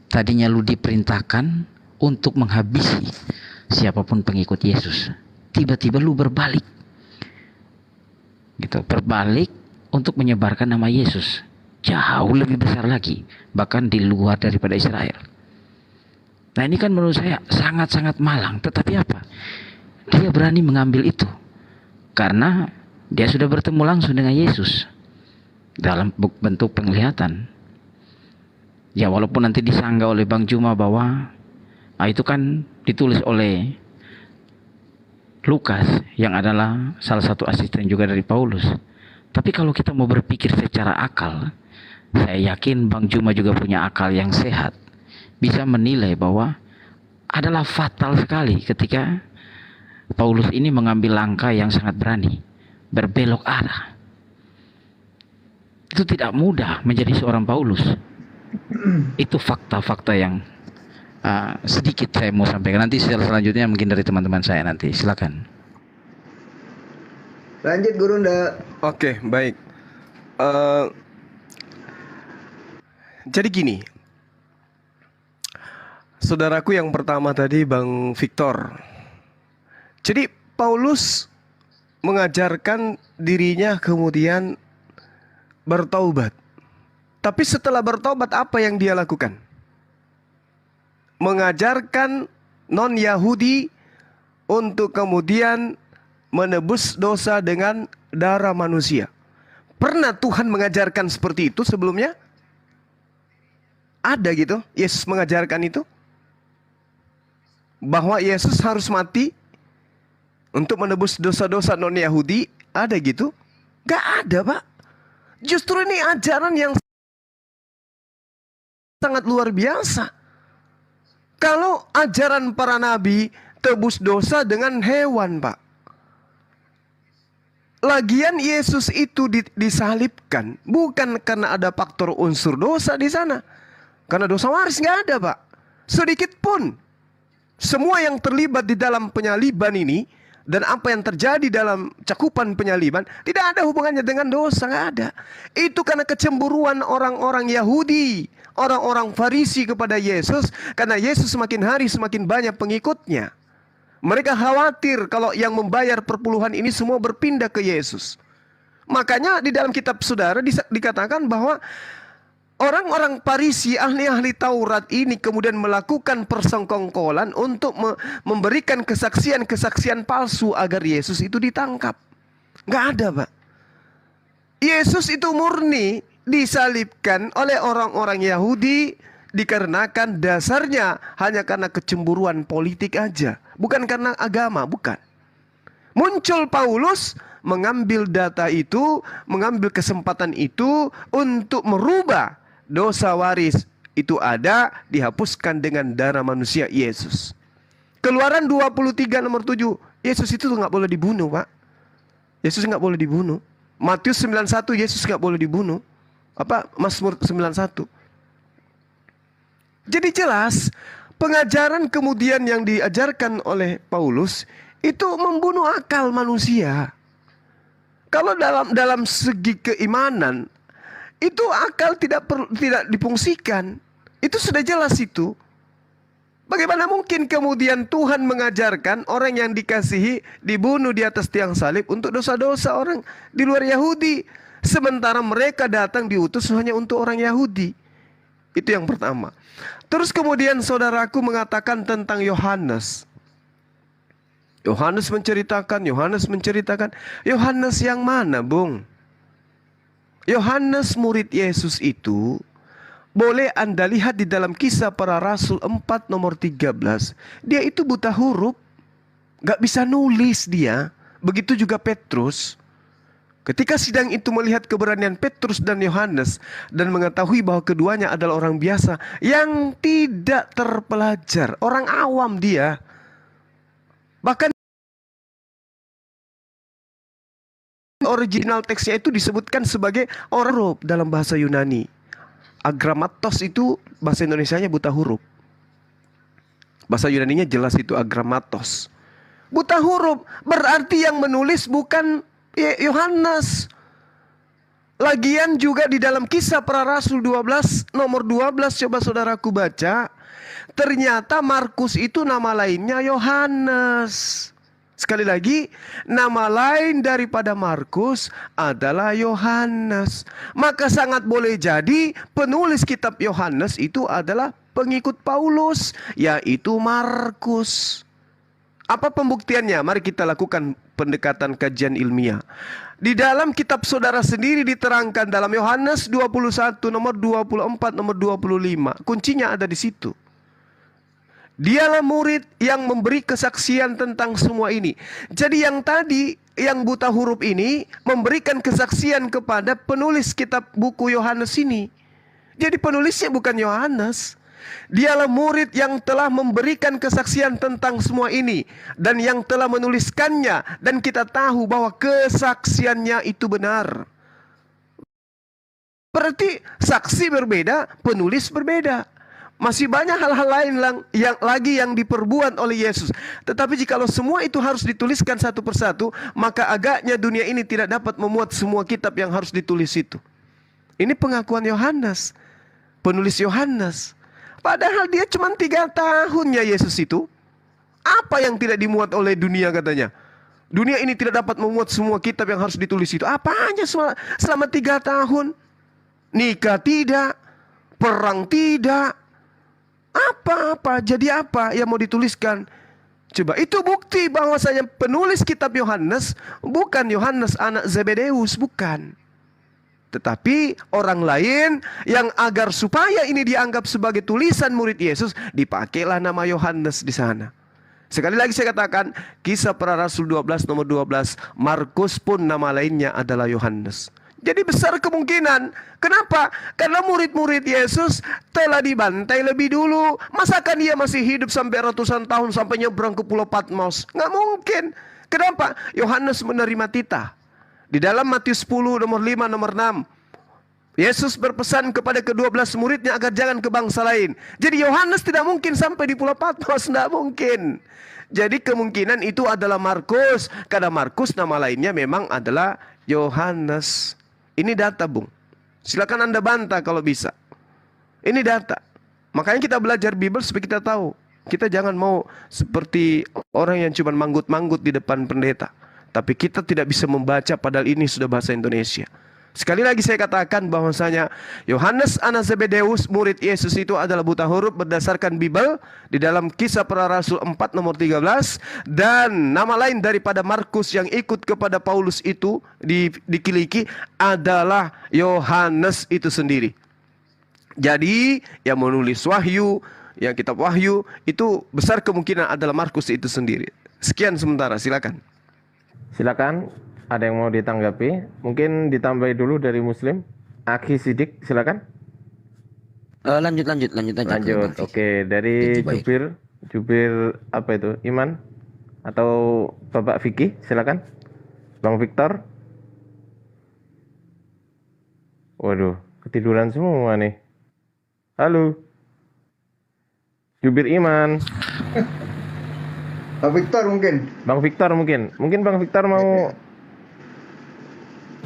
Speaker 4: Tadinya lu diperintahkan untuk menghabisi siapapun pengikut Yesus, tiba-tiba lu berbalik gitu, berbalik untuk menyebarkan nama Yesus jauh lebih besar lagi, bahkan di luar daripada Israel. Nah, ini kan menurut saya sangat malang. Tetapi apa? Dia berani mengambil itu karena dia sudah bertemu langsung dengan Yesus dalam bentuk penglihatan. Ya, walaupun nanti disanggah oleh Bang Juma bahwa itu kan ditulis oleh Lukas yang adalah salah satu asisten juga dari Paulus. Tapi kalau kita mau berpikir secara akal, saya yakin Bang Juma juga punya akal yang sehat, bisa menilai bahwa adalah fatal sekali ketika Paulus ini mengambil langkah yang sangat berani, berbelok arah. Itu tidak mudah menjadi seorang Paulus. Itu fakta-fakta yang sedikit saya mau sampaikan. Nanti selanjutnya mungkin dari teman-teman saya nanti. Silakan.
Speaker 7: Lanjut Gurunda.
Speaker 6: Oke, baik. Jadi gini, saudaraku yang pertama tadi Bang Victor. Jadi Paulus mengajarkan dirinya kemudian bertaubat. Tapi setelah bertaubat apa yang dia lakukan? Mengajarkan non-Yahudi untuk kemudian menebus dosa dengan darah manusia. Pernah Tuhan mengajarkan seperti itu sebelumnya? Ada gitu? Yesus mengajarkan itu? Bahwa Yesus harus mati untuk menebus dosa-dosa non-Yahudi, ada gitu? Gak ada, Pak. Justru ini ajaran yang sangat luar biasa. Kalau ajaran para nabi tebus dosa dengan hewan, Pak. Lagian Yesus itu disalibkan bukan karena ada faktor unsur dosa di sana. Karena dosa waris gak ada, Pak. Sedikit pun. Semua yang terlibat di dalam penyaliban ini dan apa yang terjadi dalam cakupan penyaliban tidak ada hubungannya dengan dosa, nggak ada. Itu karena kecemburuan orang-orang Yahudi, orang-orang Farisi kepada Yesus karena Yesus semakin hari semakin banyak pengikutnya. Mereka khawatir kalau yang membayar perpuluhan ini semua berpindah ke Yesus. Makanya di dalam kitab saudara dikatakan bahwa orang-orang Farisi, ahli-ahli Taurat ini kemudian melakukan persengkongkolan untuk memberikan kesaksian-kesaksian palsu agar Yesus itu ditangkap. Nggak ada, Pak. Yesus itu murni disalibkan oleh orang-orang Yahudi dikarenakan dasarnya hanya karena kecemburuan politik aja. Bukan karena agama, bukan. Muncul Paulus mengambil data itu, mengambil kesempatan itu untuk merubah dosa waris itu ada, dihapuskan dengan darah manusia Yesus. Keluaran 23 nomor 7, Yesus itu nggak boleh dibunuh, Pak. Yesus nggak boleh dibunuh. Matius 91, Yesus nggak boleh dibunuh. Mazmur 91. Jadi jelas, pengajaran kemudian yang diajarkan oleh Paulus itu membunuh akal manusia. Kalau dalam segi keimanan, itu akal tidak difungsikan. Itu sudah jelas itu. Bagaimana mungkin kemudian Tuhan mengajarkan orang yang dikasihi dibunuh di atas tiang salib untuk dosa-dosa orang di luar Yahudi, sementara mereka datang diutus hanya untuk orang Yahudi. Itu yang pertama. Terus kemudian saudaraku mengatakan tentang Yohanes. Yohanes menceritakan. Yohanes yang mana, Bung? Yohanes murid Yesus itu boleh Anda lihat di dalam Kisah Para Rasul 4 nomor 13. Dia itu buta huruf, gak bisa nulis dia. Begitu juga Petrus. Ketika sidang itu melihat keberanian Petrus dan Yohanes dan mengetahui bahwa keduanya adalah orang biasa yang tidak terpelajar, orang awam dia. Bahkan original teksnya itu disebutkan sebagai orang dalam bahasa Yunani. Agramatos itu bahasa Indonesianya buta huruf. Bahasa Yunaninya jelas itu agramatos. Buta huruf berarti yang menulis bukan Yohanes. Lagian juga di dalam Kisah Para Rasul 12 nomor 12 coba saudaraku baca. Ternyata Markus itu nama lainnya Yohanes. Sekali lagi, nama lain daripada Markus adalah Yohanes. Maka sangat boleh jadi penulis kitab Yohanes itu adalah pengikut Paulus, yaitu Markus. Apa pembuktiannya? Mari kita lakukan pendekatan kajian ilmiah. Di dalam kitab saudara sendiri diterangkan dalam Yohanes 21 nomor 24 nomor 25. Kuncinya ada di situ. Dialah murid yang memberi kesaksian tentang semua ini. Jadi yang tadi, yang buta huruf ini memberikan kesaksian kepada penulis kitab buku Yohanes ini. Jadi penulisnya bukan Yohanes. Dialah murid yang telah memberikan kesaksian tentang semua ini dan yang telah menuliskannya, dan kita tahu bahwa kesaksiannya itu benar. Berarti saksi berbeda, penulis berbeda. Masih banyak hal-hal lain yang diperbuat oleh Yesus. Tetapi jikalau semua itu harus dituliskan satu persatu, maka agaknya dunia ini tidak dapat memuat semua kitab yang harus ditulis itu. Ini pengakuan Yohanes, penulis Yohanes. Padahal dia cuma 3 tahunnya Yesus itu. Apa yang tidak dimuat oleh dunia katanya? Dunia ini tidak dapat memuat semua kitab yang harus ditulis itu. Apanya selama 3 tahun? Nikah tidak, perang tidak. Apa-apa, jadi apa yang mau dituliskan? Coba, itu bukti bahwasanya penulis kitab Yohanes bukan Yohanes anak Zebedeus, bukan. Tetapi orang lain yang agar supaya ini dianggap sebagai tulisan murid Yesus, dipakailah nama Yohanes di sana. Sekali lagi saya katakan, Kisah Para Rasul 12 nomor 12, Markus pun nama lainnya adalah Yohanes. Jadi besar kemungkinan. Kenapa? Karena murid-murid Yesus telah dibantai lebih dulu. Masakan dia masih hidup sampai ratusan tahun sampai nyebrang ke Pulau Patmos? Nggak mungkin. Kenapa? Yohanes menerima titah. Di dalam Matius 10 nomor 5 nomor 6. Yesus berpesan kepada ke-12 muridnya agar jangan ke bangsa lain. Jadi Yohanes tidak mungkin sampai di Pulau Patmos. Tidak mungkin. Jadi kemungkinan itu adalah Markus. Karena Markus nama lainnya memang adalah Yohanes. Ini data, Bung. Silakan Anda bantah kalau bisa. Ini data. Makanya kita belajar Bible supaya kita tahu. Kita jangan mau seperti orang yang cuma manggut-manggut di depan pendeta. Tapi kita tidak bisa membaca padahal ini sudah bahasa Indonesia. Sekali lagi saya katakan bahwasanya Yohanes anak Zebedeus, murid Yesus itu adalah buta huruf berdasarkan Bible di dalam Kisah Para Rasul 4 nomor 13, dan nama lain daripada Markus yang ikut kepada Paulus itu di Kiliki adalah Yohanes itu sendiri. Jadi yang menulis Wahyu, yang kitab Wahyu itu besar kemungkinan adalah Markus itu sendiri. Sekian sementara, silakan.
Speaker 2: Silakan, ada yang mau ditanggapi? Mungkin ditambahi dulu dari Muslim. Aki Sidik, silakan.
Speaker 8: Lanjut aja.
Speaker 2: Lanjut. Oke, dari Jubir apa itu? Iman atau Bapak Vicky, silakan. Bang Victor. Waduh, ketiduran semua nih. Halo. Jubir Iman.
Speaker 7: Bang Victor mungkin.
Speaker 2: Mungkin Bang Victor mau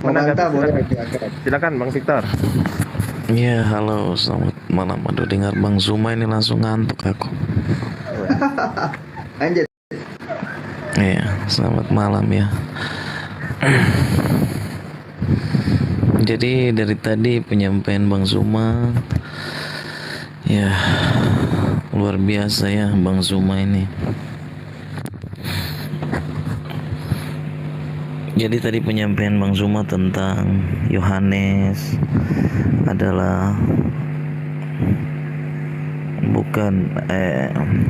Speaker 2: menanggapi. Silakan Bang Victor.
Speaker 13: Iya, halo, selamat malam. Aduh, dengar Bang Zuma ini langsung ngantuk aku.
Speaker 7: Lanjut.
Speaker 13: Iya, selamat malam ya. Jadi dari tadi penyampaian Bang Zuma, ya luar biasa ya Bang Zuma ini. Jadi tadi penyampaian Bang Zuma tentang Yohanes adalah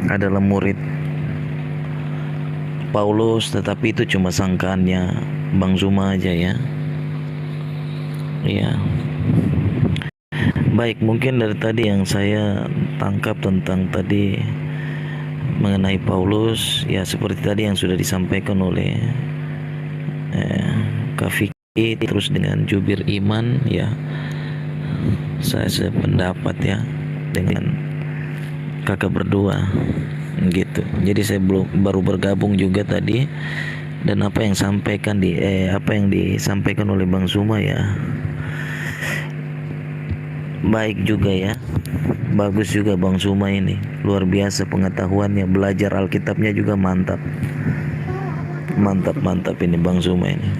Speaker 13: adalah murid Paulus, tetapi itu cuma sangkaannya Bang Zuma aja ya. Iya. Baik, mungkin dari tadi yang saya tangkap tentang tadi mengenai Paulus, ya seperti tadi yang sudah disampaikan oleh Kak Vicky terus dengan Jubir Iman, ya saya sependapat ya dengan kakak berdua gitu. Jadi saya baru bergabung juga tadi, dan apa yang disampaikan oleh Bang Zuma ya baik juga ya, bagus juga Bang Zuma ini, luar biasa pengetahuannya, belajar Alkitabnya juga mantap ini Bang Zuma ini.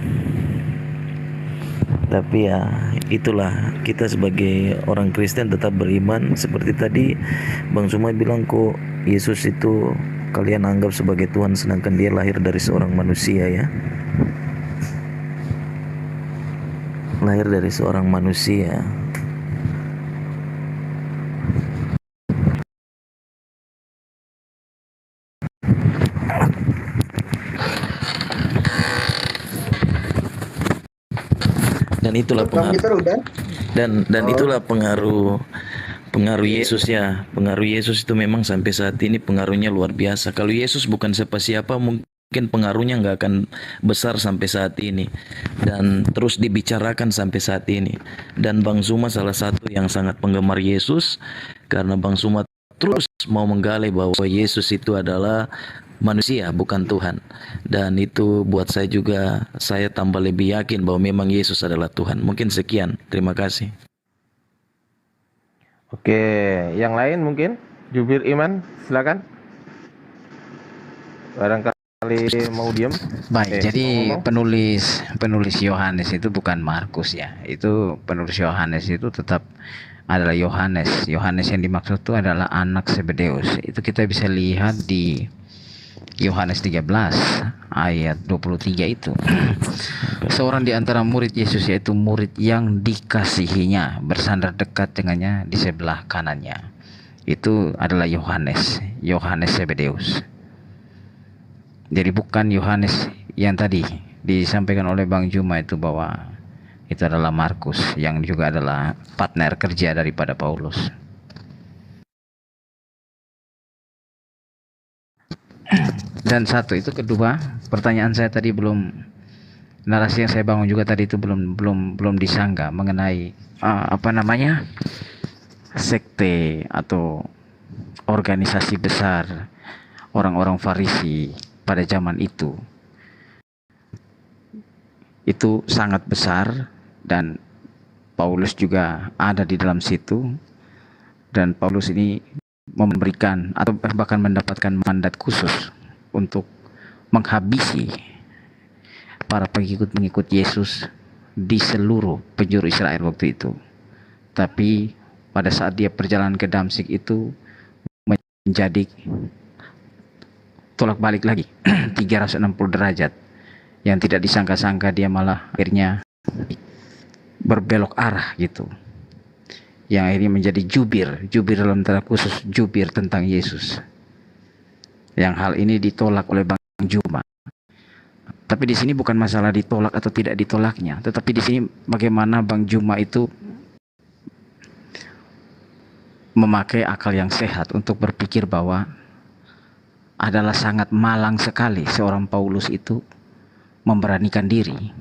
Speaker 13: Tapi ya itulah, kita sebagai orang Kristen tetap beriman. Seperti tadi Bang Zuma bilang, kok Yesus itu kalian anggap sebagai Tuhan sedangkan dia lahir dari seorang manusia ya. Lahir dari seorang manusia. Dan itulah pengaruh Yesus ya. Pengaruh Yesus itu memang sampai saat ini pengaruhnya luar biasa. Kalau Yesus bukan siapa-siapa, mungkin pengaruhnya nggak akan besar sampai saat ini dan terus dibicarakan sampai saat ini. Dan Bang Zuma salah satu yang sangat penggemar Yesus, karena Bang Zuma terus mau menggali bahwa Yesus itu adalah manusia, bukan Tuhan. Dan itu buat saya juga, saya tambah lebih yakin bahwa memang Yesus adalah Tuhan. Mungkin sekian, terima kasih.
Speaker 2: Oke, yang lain mungkin Jubir Iman, silakan. Barangkali mau diam.
Speaker 4: Baik, jadi penulis Yohanes itu bukan Markus ya. Itu penulis Yohanes itu tetap adalah Yohanes. Yohanes yang dimaksud itu adalah anak Zebedeus. Itu kita bisa lihat di Yohanes 13 ayat 23 itu. Seorang di antara murid Yesus, yaitu murid yang dikasihinya, bersandar dekat dengannya di sebelah kanannya. Itu adalah Yohanes Zebedeus. Jadi bukan Yohanes yang tadi disampaikan oleh Bang Zuma itu, bahwa itu adalah Markus yang juga adalah partner kerja daripada Paulus. Dan satu itu, kedua, pertanyaan saya tadi belum, narasi yang saya bangun juga tadi itu belum disangka mengenai sekte atau organisasi besar orang-orang Farisi pada zaman itu sangat besar, dan Paulus juga ada di dalam situ. Dan Paulus ini memberikan atau bahkan mendapatkan mandat khusus untuk menghabisi para pengikut-pengikut Yesus di seluruh penjuru Israel waktu itu. Tapi pada saat dia perjalanan ke Damsyik itu menjadi tolak balik lagi 360 derajat, yang tidak disangka-sangka dia malah akhirnya berbelok arah gitu, yang akhirnya menjadi jubir dalam tanda khusus, jubir tentang Yesus, yang hal ini ditolak oleh Bang Juma. Tapi di sini bukan masalah ditolak atau tidak ditolaknya, tetapi di sini bagaimana Bang Juma itu memakai akal yang sehat untuk berpikir bahwa adalah sangat malang sekali seorang Paulus itu memberanikan diri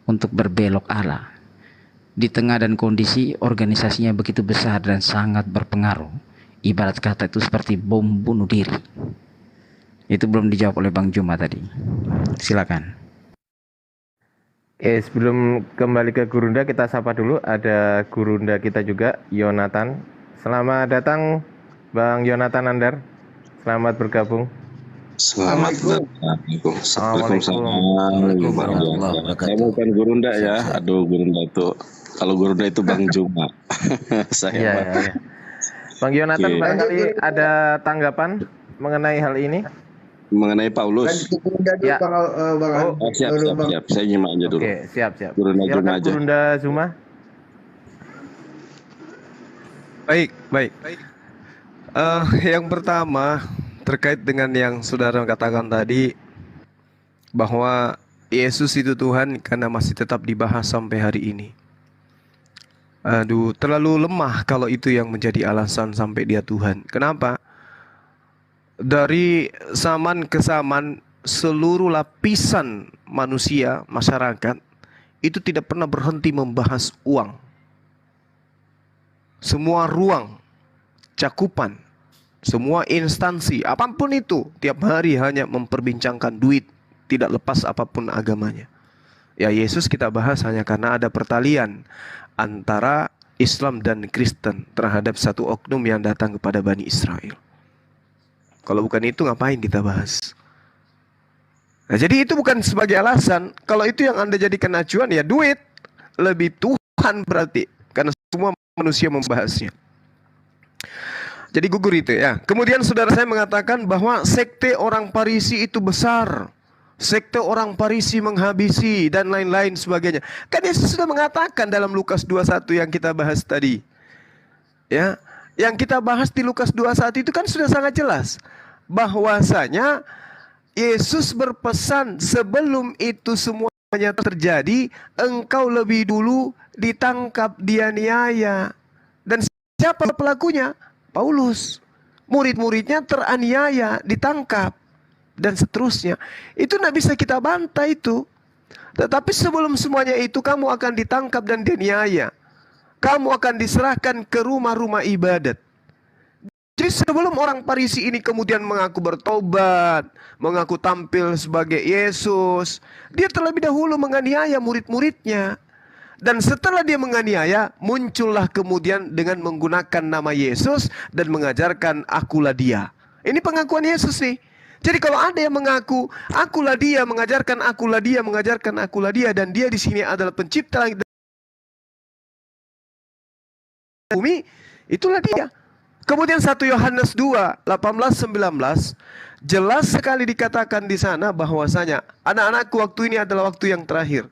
Speaker 4: untuk berbelok arah di tengah dan kondisi organisasinya begitu besar dan sangat berpengaruh. Ibarat kata itu seperti bom bunuh diri. Itu belum dijawab oleh Bang Juma tadi. Silakan.
Speaker 2: Sebelum kembali ke Gurunda, kita sapa dulu. Ada Gurunda kita juga, Yonatan. Selamat datang Bang Yonatan Andar. Selamat bergabung.
Speaker 14: Assalamualaikum. Saya bukan Gurunda ya. Aduh, Gurunda itu, kalau Gurunda itu Bang Juma. Saya
Speaker 2: iya. Bang Yonatan, barangkali ada tanggapan mengenai hal ini?
Speaker 14: Mengenai Paulus.
Speaker 2: Ya.
Speaker 14: Siap. Saya nyimak aja dulu.
Speaker 2: Oke, siap.
Speaker 14: Gurunda Juma aja.
Speaker 2: Gurunda Zuma.
Speaker 6: Baik. Yang pertama terkait dengan yang saudara katakan tadi, bahwa Yesus itu Tuhan karena masih tetap dibahas sampai hari ini. Aduh, terlalu lemah kalau itu yang menjadi alasan sampai dia Tuhan. Kenapa? Dari zaman ke zaman, seluruh lapisan manusia, masyarakat, itu tidak pernah berhenti membahas uang. Semua ruang, cakupan, semua instansi, apapun itu, tiap hari hanya memperbincangkan duit, tidak lepas apapun agamanya. Ya, Yesus kita bahas hanya karena ada pertalian antara Islam dan Kristen terhadap satu oknum yang datang kepada Bani Israel. Kalau bukan itu ngapain kita bahas? Nah, jadi itu bukan sebagai alasan. Kalau itu yang Anda jadikan acuan, ya duit lebih Tuhan berarti, karena semua manusia membahasnya. Jadi gugur itu ya. Kemudian saudara saya mengatakan bahwa sekte orang Farisi itu besar. Sekte orang Farisi menghabisi dan lain-lain sebagainya. Kan Yesus sudah mengatakan dalam Lukas 21 yang kita bahas tadi. Ya, yang kita bahas di Lukas 21 itu kan sudah sangat jelas bahwasanya Yesus berpesan sebelum itu semuanya terjadi, engkau lebih dulu ditangkap, dianiaya. Dan siapa pelakunya? Paulus. Murid-muridnya teraniaya, ditangkap, dan seterusnya. Itu tidak bisa kita bantah itu. Tetapi sebelum semuanya itu, kamu akan ditangkap dan dianiaya. Kamu akan diserahkan ke rumah-rumah ibadat. Jadi sebelum orang Farisi ini kemudian mengaku bertobat, mengaku tampil sebagai Yesus, dia terlebih dahulu menganiaya murid-muridnya. Dan setelah dia menganiaya, muncullah kemudian dengan menggunakan nama Yesus dan mengajarkan akulah dia. Ini pengakuan Yesus nih. Jadi kalau ada yang mengaku akulah dia, mengajarkan akulah dia, mengajarkan akulah dia, dan dia di sini adalah pencipta langit dan bumi, itulah dia. Kemudian 1 Yohanes 2, 18-19 jelas sekali dikatakan di sana bahwasanya anak-anakku, waktu ini adalah waktu yang terakhir.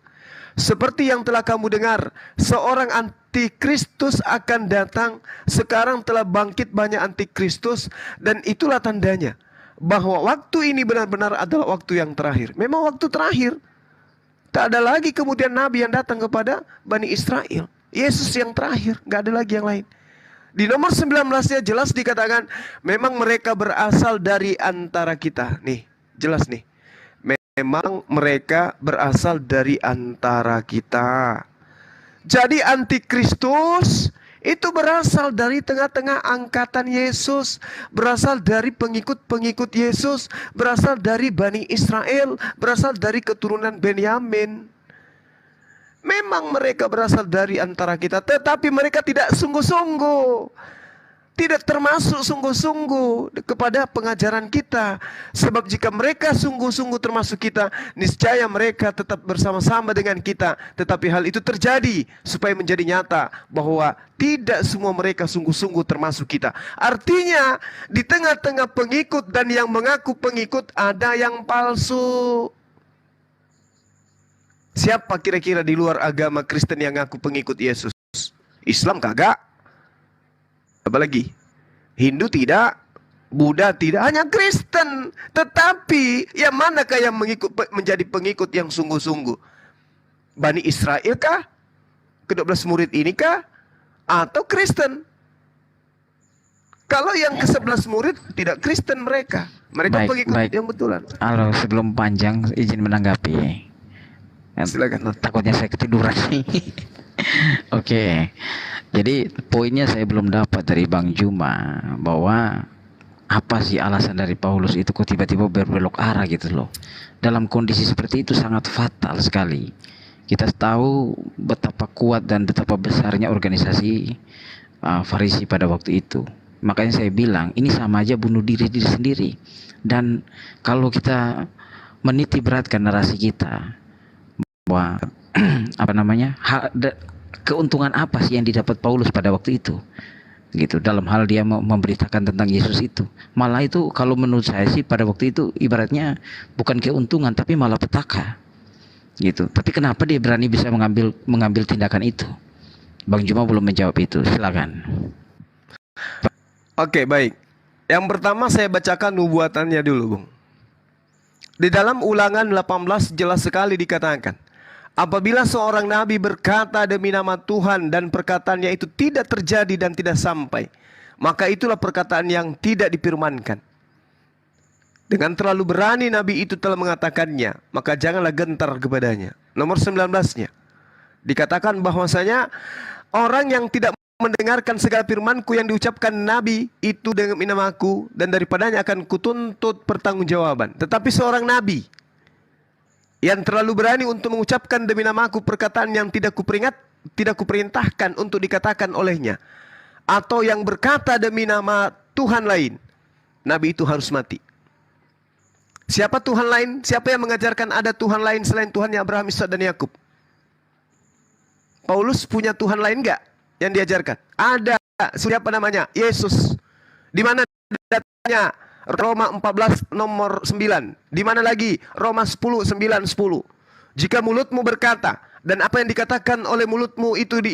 Speaker 6: Seperti yang telah kamu dengar, seorang antikristus akan datang. Sekarang telah bangkit banyak antikristus, dan itulah tandanya bahwa waktu ini benar-benar adalah waktu yang terakhir. Memang waktu terakhir. Tak ada lagi kemudian nabi yang datang kepada Bani Israel. Yesus yang terakhir, gak ada lagi yang lain. Di nomor 19-nya jelas dikatakan memang mereka berasal dari antara kita. Nih, jelas nih. Memang mereka berasal dari antara kita. Jadi antikristus itu berasal dari tengah-tengah angkatan Yesus, berasal dari pengikut-pengikut Yesus, berasal dari Bani Israel, berasal dari keturunan Benyamin. Memang mereka berasal dari antara kita, tetapi mereka tidak sungguh-sungguh. tidak termasuk sungguh-sungguh kepada pengajaran kita. Sebab jika mereka sungguh-sungguh termasuk kita, niscaya mereka tetap bersama-sama dengan kita. Tetapi hal itu terjadi supaya menjadi nyata bahwa tidak semua mereka sungguh-sungguh termasuk kita. Artinya di tengah-tengah pengikut dan yang mengaku pengikut ada yang palsu. Siapa kira-kira di luar agama Kristen yang ngaku pengikut Yesus? Islam kagak. Apalagi Hindu tidak, Buddha tidak, hanya Kristen. Tetapi yang manakah yang menjadi pengikut yang sungguh-sungguh? Bani Israel kah? Ke-12 murid ini kah? Atau Kristen? Kalau yang ke-11 murid tidak Kristen mereka. Mereka pengikut yang betulan.
Speaker 4: Halo, sebelum panjang izin menanggapi.
Speaker 6: Silakan.
Speaker 4: Takutnya saya ketiduran. Oke. Jadi poinnya saya belum dapat dari Bang Juma bahwa apa sih alasan dari Paulus itu kok tiba-tiba berbelok arah gitu loh. Dalam kondisi seperti itu sangat fatal sekali. Kita tahu betapa kuat dan betapa besarnya organisasi Farisi pada waktu itu. Makanya saya bilang ini sama aja bunuh diri sendiri. Dan kalau kita meniti beratkan narasi kita bahwa apa namanya keuntungan apa sih yang didapat Paulus pada waktu itu gitu dalam hal dia memberitakan tentang Yesus itu, malah itu kalau menurut saya sih pada waktu itu ibaratnya bukan keuntungan tapi malah petaka gitu. Tapi kenapa dia berani bisa mengambil tindakan itu? Bang Juma belum menjawab itu, silakan.
Speaker 6: Oke, baik. Yang pertama saya bacakan nubuatannya dulu, Bung. Di dalam Ulangan 18 jelas sekali dikatakan, apabila seorang nabi berkata demi nama Tuhan dan perkataannya itu tidak terjadi dan tidak sampai, maka itulah perkataan yang tidak difirmankan. Dengan terlalu berani nabi itu telah mengatakannya, maka janganlah gentar kepadanya. Nomor 19-nya dikatakan bahwasanya orang yang tidak mendengarkan segala firmanku yang diucapkan nabi itu dengan namaku, dan daripadanya akan kutuntut pertanggungjawaban. Tetapi seorang nabi yang terlalu berani untuk mengucapkan demi namaku perkataan yang tidak kuperintahkan untuk dikatakan olehnya, atau yang berkata demi nama Tuhan lain, nabi itu harus mati. Siapa Tuhan lain? Siapa yang mengajarkan ada Tuhan lain selain Tuhannya Abraham, Ishak dan Yakub? Paulus punya Tuhan lain enggak yang diajarkan? Ada. Siapa namanya? Yesus. Di mana datanya? Roma 14 nomor 9. Di mana lagi? Roma 10 9 10. Jika mulutmu berkata dan apa yang dikatakan oleh mulutmu itu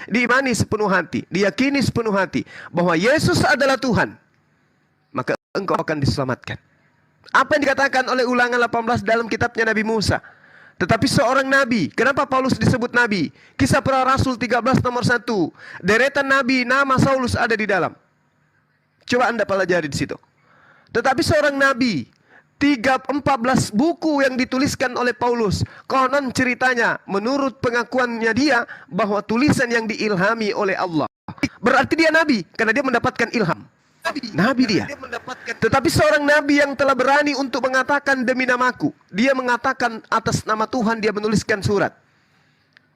Speaker 6: diimani sepenuh hati, diyakini sepenuh hati bahwa Yesus adalah Tuhan, maka engkau akan diselamatkan. Apa yang dikatakan oleh Ulangan 18 dalam kitabnya Nabi Musa. Tetapi seorang nabi, kenapa Paulus disebut nabi? Kisah Para Rasul 13 nomor 1. Deretan nabi nama Saulus ada di dalam. Coba Anda pelajari di situ. Tetapi seorang nabi, 14 buku yang dituliskan oleh Paulus, konon ceritanya menurut pengakuannya dia bahwa tulisan yang diilhami oleh Allah. Berarti dia nabi karena dia mendapatkan ilham. Nabi dia. Tetapi seorang nabi yang telah berani untuk mengatakan demi namaku, dia mengatakan atas nama Tuhan dia menuliskan surat.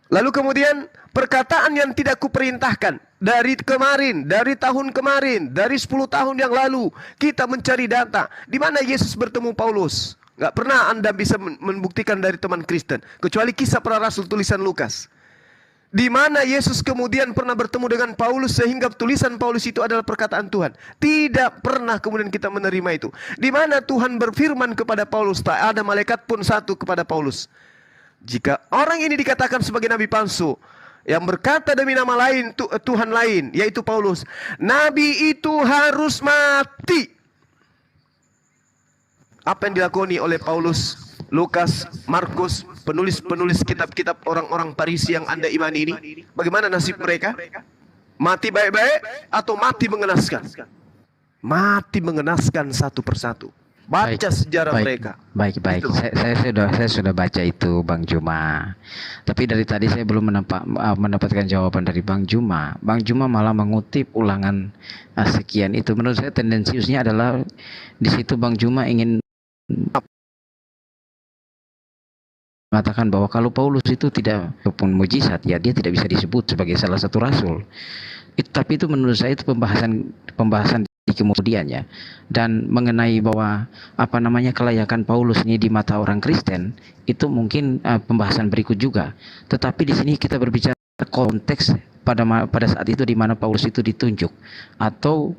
Speaker 6: Lalu kemudian perkataan yang tidak kuperintahkan dari kemarin, dari tahun kemarin, dari 10 tahun yang lalu kita mencari data di mana Yesus bertemu Paulus. Gak pernah Anda bisa membuktikan dari teman Kristen kecuali Kisah Para Rasul tulisan Lukas. Di mana Yesus kemudian pernah bertemu dengan Paulus sehingga tulisan Paulus itu adalah perkataan Tuhan. Tidak pernah kemudian kita menerima itu. Di mana Tuhan berfirman kepada Paulus, tak ada malaikat pun satu kepada Paulus. Jika orang ini dikatakan sebagai nabi palsu yang berkata demi nama lain Tuhan lain, yaitu Paulus, nabi itu harus mati. Apa yang dilakoni oleh Paulus, Lukas, Markus, penulis-penulis kitab-kitab orang-orang Farisi yang Anda imani ini, bagaimana nasib mereka? Mati baik-baik atau mati mengenaskan? Mati mengenaskan satu persatu. Baca sejarah mereka.
Speaker 4: Baik. Saya sudah baca itu, Bang Juma. Tapi dari tadi saya belum mendapatkan jawaban dari Bang Juma. Bang Juma malah mengutip Ulangan sekian itu. Menurut saya tendensiusnya adalah di situ Bang Juma ingin mengatakan bahwa kalau Paulus itu tidak pun mujizat, ya dia tidak bisa disebut sebagai salah satu rasul. Tapi itu menurut saya itu pembahasan di kemudian ya. Dan mengenai bahwa kelayakan Paulus ini di mata orang Kristen itu mungkin pembahasan berikut juga. Tetapi di sini kita berbicara konteks pada saat itu di mana Paulus itu ditunjuk atau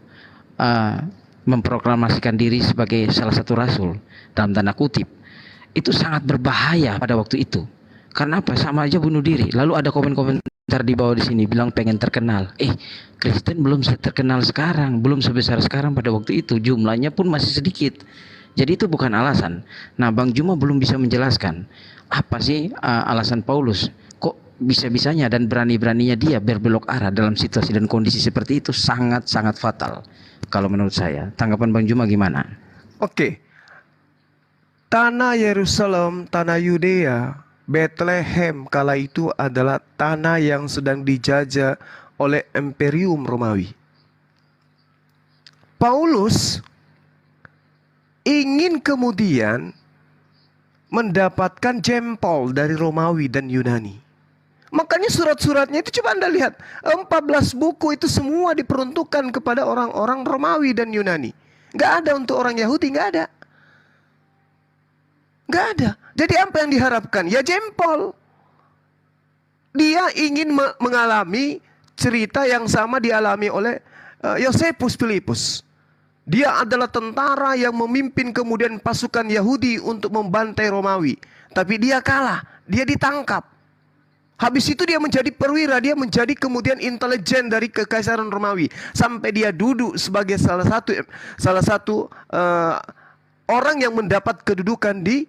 Speaker 4: memproklamasikan diri sebagai salah satu rasul dalam tanda kutip. Itu sangat berbahaya pada waktu itu. Karena apa? Sama aja bunuh diri. Lalu ada komentar di bawah di sini bilang pengen terkenal. Kristen belum terkenal sekarang, belum sebesar sekarang pada waktu itu. Jumlahnya pun masih sedikit. Jadi itu bukan alasan. Nah, Bang Juma belum bisa menjelaskan apa sih alasan Paulus. Kok bisa-bisanya dan berani-beraninya dia berbelok arah dalam situasi dan kondisi seperti itu sangat-sangat fatal. Kalau menurut saya. Tanggapan Bang Juma gimana?
Speaker 6: Oke. Tanah Yerusalem, tanah Yudea, Bethlehem kala itu adalah tanah yang sedang dijajah oleh Imperium Romawi. Paulus ingin kemudian mendapatkan jempol dari Romawi dan Yunani. Makanya surat-suratnya itu coba Anda lihat, 14 buku itu semua diperuntukkan kepada orang-orang Romawi dan Yunani. Gak ada untuk orang Yahudi, gak ada. Gak ada. Jadi apa yang diharapkan? Ya jempol. Dia ingin mengalami cerita yang sama dialami oleh Yosefus Filipus. Dia adalah tentara yang memimpin kemudian pasukan Yahudi untuk membantai Romawi. Tapi dia kalah. Dia ditangkap. Habis itu dia menjadi perwira. Dia menjadi kemudian intelijen dari kekaisaran Romawi. Sampai dia duduk sebagai salah satu orang yang mendapat kedudukan di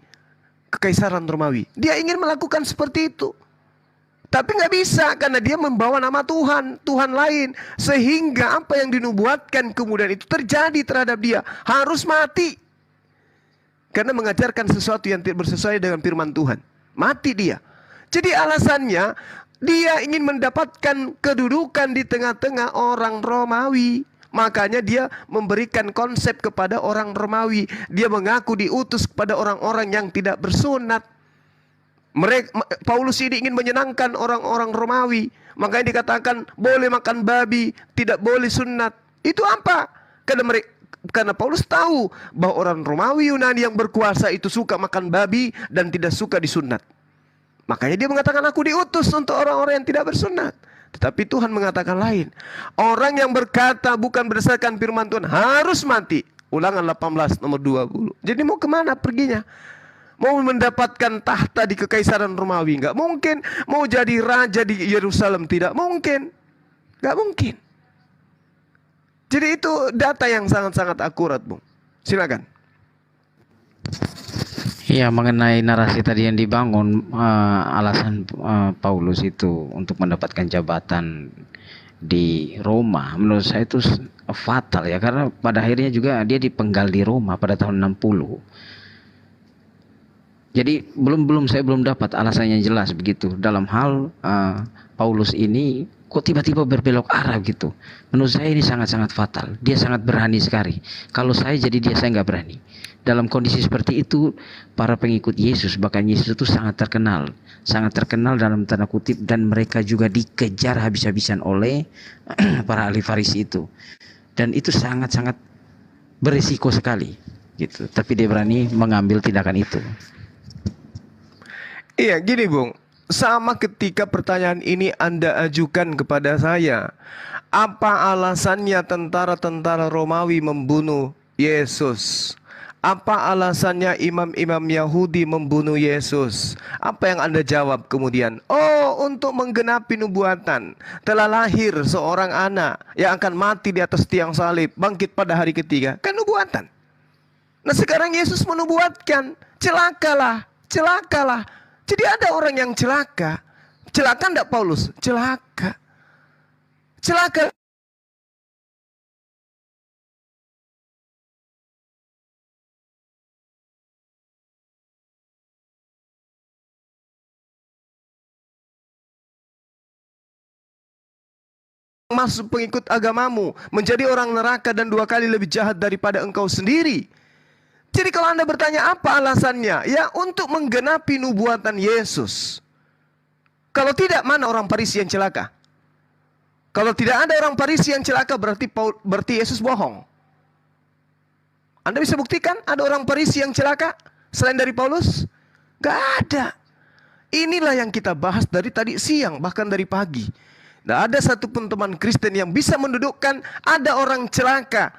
Speaker 6: kekaisaran Romawi. Dia ingin melakukan seperti itu. Tapi nggak bisa karena dia membawa nama Tuhan, Tuhan lain. Sehingga apa yang dinubuatkan kemudian itu terjadi terhadap dia. Harus mati. Karena mengajarkan sesuatu yang tidak bersesuaian dengan firman Tuhan. Mati dia. Jadi alasannya dia ingin mendapatkan kedudukan di tengah-tengah orang Romawi. Makanya dia memberikan konsep kepada orang Romawi. Dia mengaku diutus kepada orang-orang yang tidak bersunat. Paulus ini ingin menyenangkan orang-orang Romawi. Makanya dikatakan boleh makan babi, tidak boleh sunat. Itu apa? Karena Paulus tahu bahwa orang Romawi Yunani yang berkuasa itu suka makan babi dan tidak suka disunat. Makanya dia mengatakan aku diutus untuk orang-orang yang tidak bersunat. Tetapi Tuhan mengatakan lain. Orang yang berkata bukan berdasarkan firman Tuhan harus mati. Ulangan 18 nomor 20. Jadi mau kemana perginya? Mau mendapatkan tahta di kekaisaran Romawi? Enggak mungkin. Mau jadi raja di Yerusalem? Tidak mungkin. Enggak mungkin. Jadi itu data yang sangat-sangat akurat, Bung. Silakan.
Speaker 4: Ya, mengenai narasi tadi yang dibangun, alasan Paulus itu untuk mendapatkan jabatan di Roma, menurut saya itu fatal ya, karena pada akhirnya juga dia dipenggal di Roma pada tahun 60. Jadi saya belum dapat alasannya jelas begitu dalam hal Paulus ini kok tiba-tiba berbelok arah gitu. Menurut saya ini sangat-sangat fatal. Dia sangat berani sekali. Kalau saya jadi dia, saya nggak berani. Dalam kondisi seperti itu, para pengikut Yesus, bahkan Yesus itu sangat terkenal dalam tanda kutip, dan mereka juga dikejar habis-habisan oleh para ahli Farisi itu. Dan itu sangat-sangat berisiko sekali gitu. Tapi dia berani mengambil tindakan itu.
Speaker 6: Iya, gini Bung. Sama ketika pertanyaan ini Anda ajukan kepada saya. Apa alasannya tentara-tentara Romawi membunuh Yesus? Apa alasannya imam-imam Yahudi membunuh Yesus? Apa yang Anda jawab kemudian? Oh, untuk menggenapi nubuatan. Telah lahir seorang anak yang akan mati di atas tiang salib, bangkit pada hari ketiga. Kan nubuatan. Nah sekarang Yesus menubuatkan, celakalah, celakalah. Jadi ada orang yang celaka. Celaka enggak Paulus? Celaka. Celaka. Masuk pengikut agamamu, menjadi orang neraka dan 2 kali lebih jahat daripada engkau sendiri. Jadi kalau Anda bertanya apa alasannya? Ya untuk menggenapi nubuatan Yesus. Kalau tidak, mana orang Farisi yang celaka? Kalau tidak ada orang Farisi yang celaka, berarti Yesus bohong. Anda bisa buktikan ada orang Farisi yang celaka selain dari Paulus? Gak ada. Inilah yang kita bahas dari tadi siang, bahkan dari pagi. Tidak ada satupun teman Kristen yang bisa mendudukkan ada orang celaka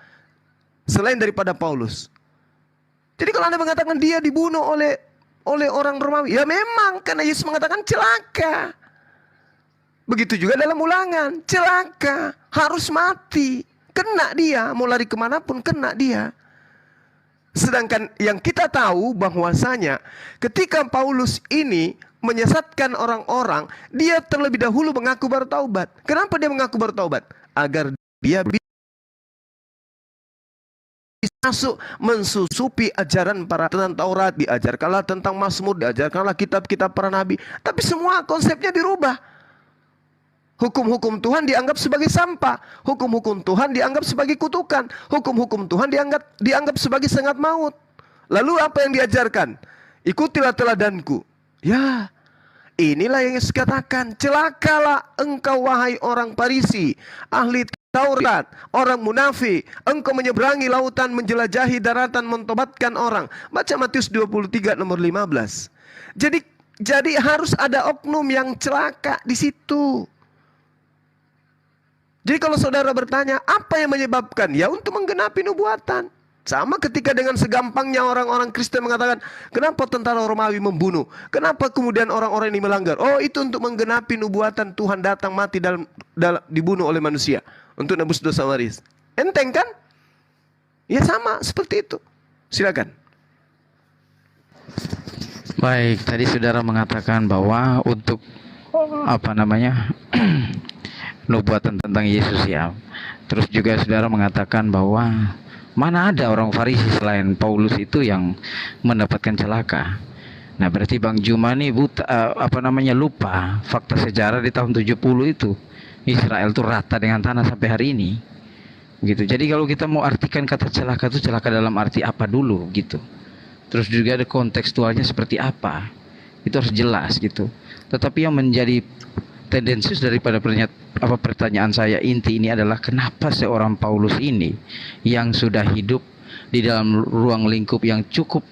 Speaker 6: selain daripada Paulus. Jadi kalau Anda mengatakan dia dibunuh oleh orang Romawi, ya memang karena Yesus mengatakan celaka. Begitu juga dalam Ulangan, celaka, harus mati, kena dia, mau lari kemanapun kena dia. Sedangkan yang kita tahu bahwasanya ketika Paulus ini menyesatkan orang-orang, dia terlebih dahulu mengaku bertaubat. Kenapa dia mengaku bertaubat? Agar dia bisa masuk mensusupi ajaran para tentang Taurat, diajarkanlah tentang Mazmur, diajarkanlah kitab-kitab para nabi. Tapi semua konsepnya dirubah. Hukum-hukum Tuhan dianggap sebagai sampah. Hukum-hukum Tuhan dianggap sebagai kutukan. Hukum-hukum Tuhan dianggap sebagai sengat maut. Lalu apa yang diajarkan? Ikutilah teladanku. Ya, inilah yang Yesus katakan. Celakalah engkau wahai orang Farisi, ahli Taurat, orang munafik. Engkau menyeberangi lautan, menjelajahi daratan, mentobatkan orang. Baca Matius 23 nomor 15. Jadi harus ada oknum yang celaka di situ. Jadi kalau saudara bertanya, apa yang menyebabkan? Ya untuk menggenapi nubuatan. Sama ketika dengan segampangnya orang-orang Kristen mengatakan, kenapa tentara Romawi membunuh? Kenapa kemudian orang-orang ini melanggar? Oh, itu untuk menggenapi nubuatan Tuhan datang mati dibunuh oleh manusia. Untuk nebus dosa waris. Enteng kan? Ya sama seperti itu. Silakan.
Speaker 4: Baik, tadi saudara mengatakan bahwa untuk nubuatan tentang Yesus ya. Terus juga saudara mengatakan bahwa mana ada orang Farisi selain Paulus itu yang mendapatkan celaka. Nah, berarti Bang Juma nih lupa fakta sejarah di tahun 70 itu Israel tuh rata dengan tanah sampai hari ini. Gitu. Jadi kalau kita mau artikan kata celaka itu celaka dalam arti apa dulu gitu. Terus juga ada kontekstualnya seperti apa. Itu harus jelas gitu. Tetapi yang menjadi tendensius daripada pertanyaan saya inti ini adalah kenapa seorang Paulus ini yang sudah hidup di dalam ruang lingkup yang cukup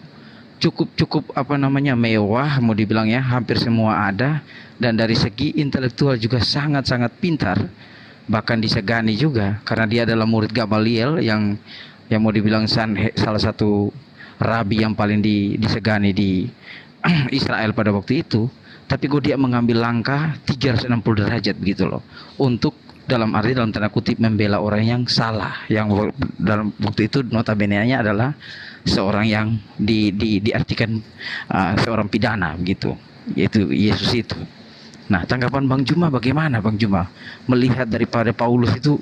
Speaker 4: mewah, mau dibilang ya, hampir semua ada, dan dari segi intelektual juga sangat-sangat pintar, bahkan disegani juga karena dia adalah murid Gamaliel yang mau dibilang salah satu rabi yang paling disegani di Israel pada waktu itu. Tapi dia mengambil langkah 360 derajat begitu loh, untuk dalam tanda kutip membela orang yang salah, yang dalam waktu itu notabene-nya adalah seorang yang diartikan seorang pidana begitu, yaitu Yesus itu. Nah, tanggapan Bang Juma bagaimana Bang Juma melihat daripada Paulus itu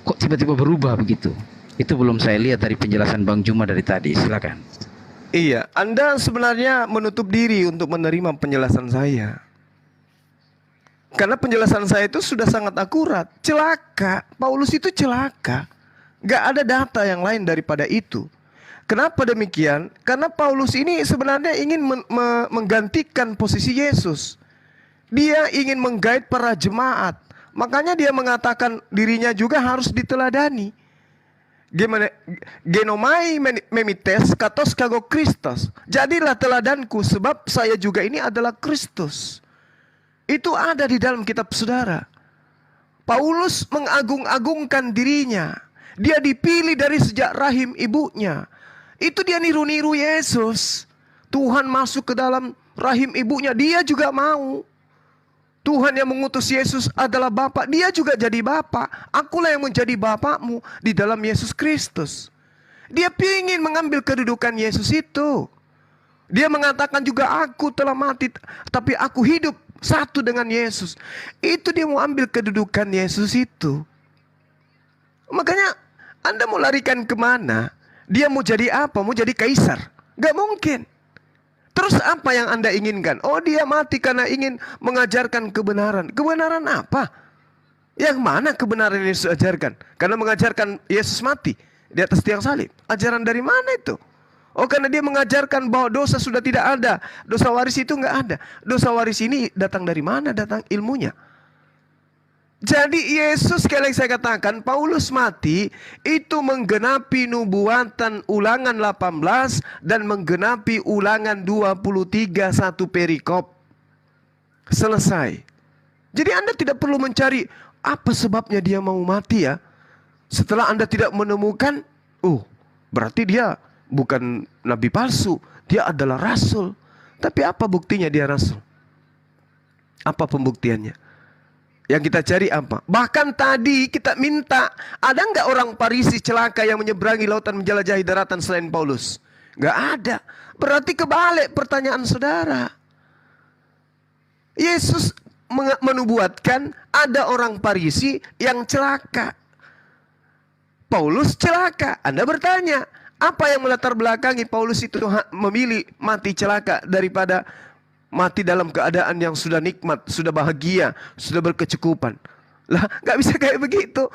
Speaker 4: kok tiba-tiba berubah begitu? Itu belum saya lihat dari penjelasan Bang Juma dari tadi. Silakan.
Speaker 6: Iya, Anda sebenarnya menutup diri untuk menerima penjelasan saya. Karena penjelasan saya itu sudah sangat akurat. Celaka, Paulus itu celaka. Gak ada data yang lain daripada itu. Kenapa demikian? Karena Paulus ini sebenarnya ingin menggantikan posisi Yesus. Dia ingin menggait para jemaat. Makanya dia mengatakan dirinya juga harus diteladani. Genomai memites katos kago Kristus. Jadilah teladanku sebab saya juga ini adalah Kristus. Itu ada di dalam kitab saudara. Paulus mengagung-agungkan dirinya. Dia dipilih dari sejak rahim ibunya. Itu dia niru-niru Yesus. Tuhan masuk ke dalam rahim ibunya, dia juga mau. Tuhan yang mengutus Yesus adalah Bapa, dia juga jadi Bapa. Akulah yang menjadi Bapakmu di dalam Yesus Kristus. Dia ingin mengambil kedudukan Yesus itu. Dia mengatakan juga aku telah mati, tapi aku hidup satu dengan Yesus. Itu dia mau ambil kedudukan Yesus itu. Makanya Anda mau larikan kemana? Dia mau jadi apa? Mau jadi kaisar? Gak mungkin. Terus apa yang Anda inginkan? Oh, dia mati karena ingin mengajarkan kebenaran. Kebenaran apa? Yang mana kebenaran yang Yesus ajarkan? Karena mengajarkan Yesus mati di atas tiang salib. Ajaran dari mana itu? Oh, karena dia mengajarkan bahwa dosa sudah tidak ada. Dosa waris itu nggak ada. Dosa waris ini datang dari mana? Datang ilmunya. Jadi Yesus, sekali lagi saya katakan, Paulus mati itu menggenapi nubuatan Ulangan 18 dan menggenapi Ulangan 23 satu perikop. Selesai. Jadi Anda tidak perlu mencari apa sebabnya dia mau mati ya. Setelah Anda tidak menemukan, berarti dia bukan nabi palsu, dia adalah rasul. Tapi apa buktinya dia rasul? Apa pembuktiannya? Yang kita cari apa? Bahkan tadi kita minta, ada nggak orang Farisi celaka yang menyeberangi lautan menjelajahi daratan selain Paulus? Nggak ada. Berarti kebalik pertanyaan saudara. Yesus menubuatkan ada orang Farisi yang celaka. Paulus celaka. Anda bertanya, apa yang melatar belakangi Paulus itu memilih mati celaka daripada mati dalam keadaan yang sudah nikmat, sudah bahagia, sudah berkecukupan? Lah, nggak bisa kayak begitu.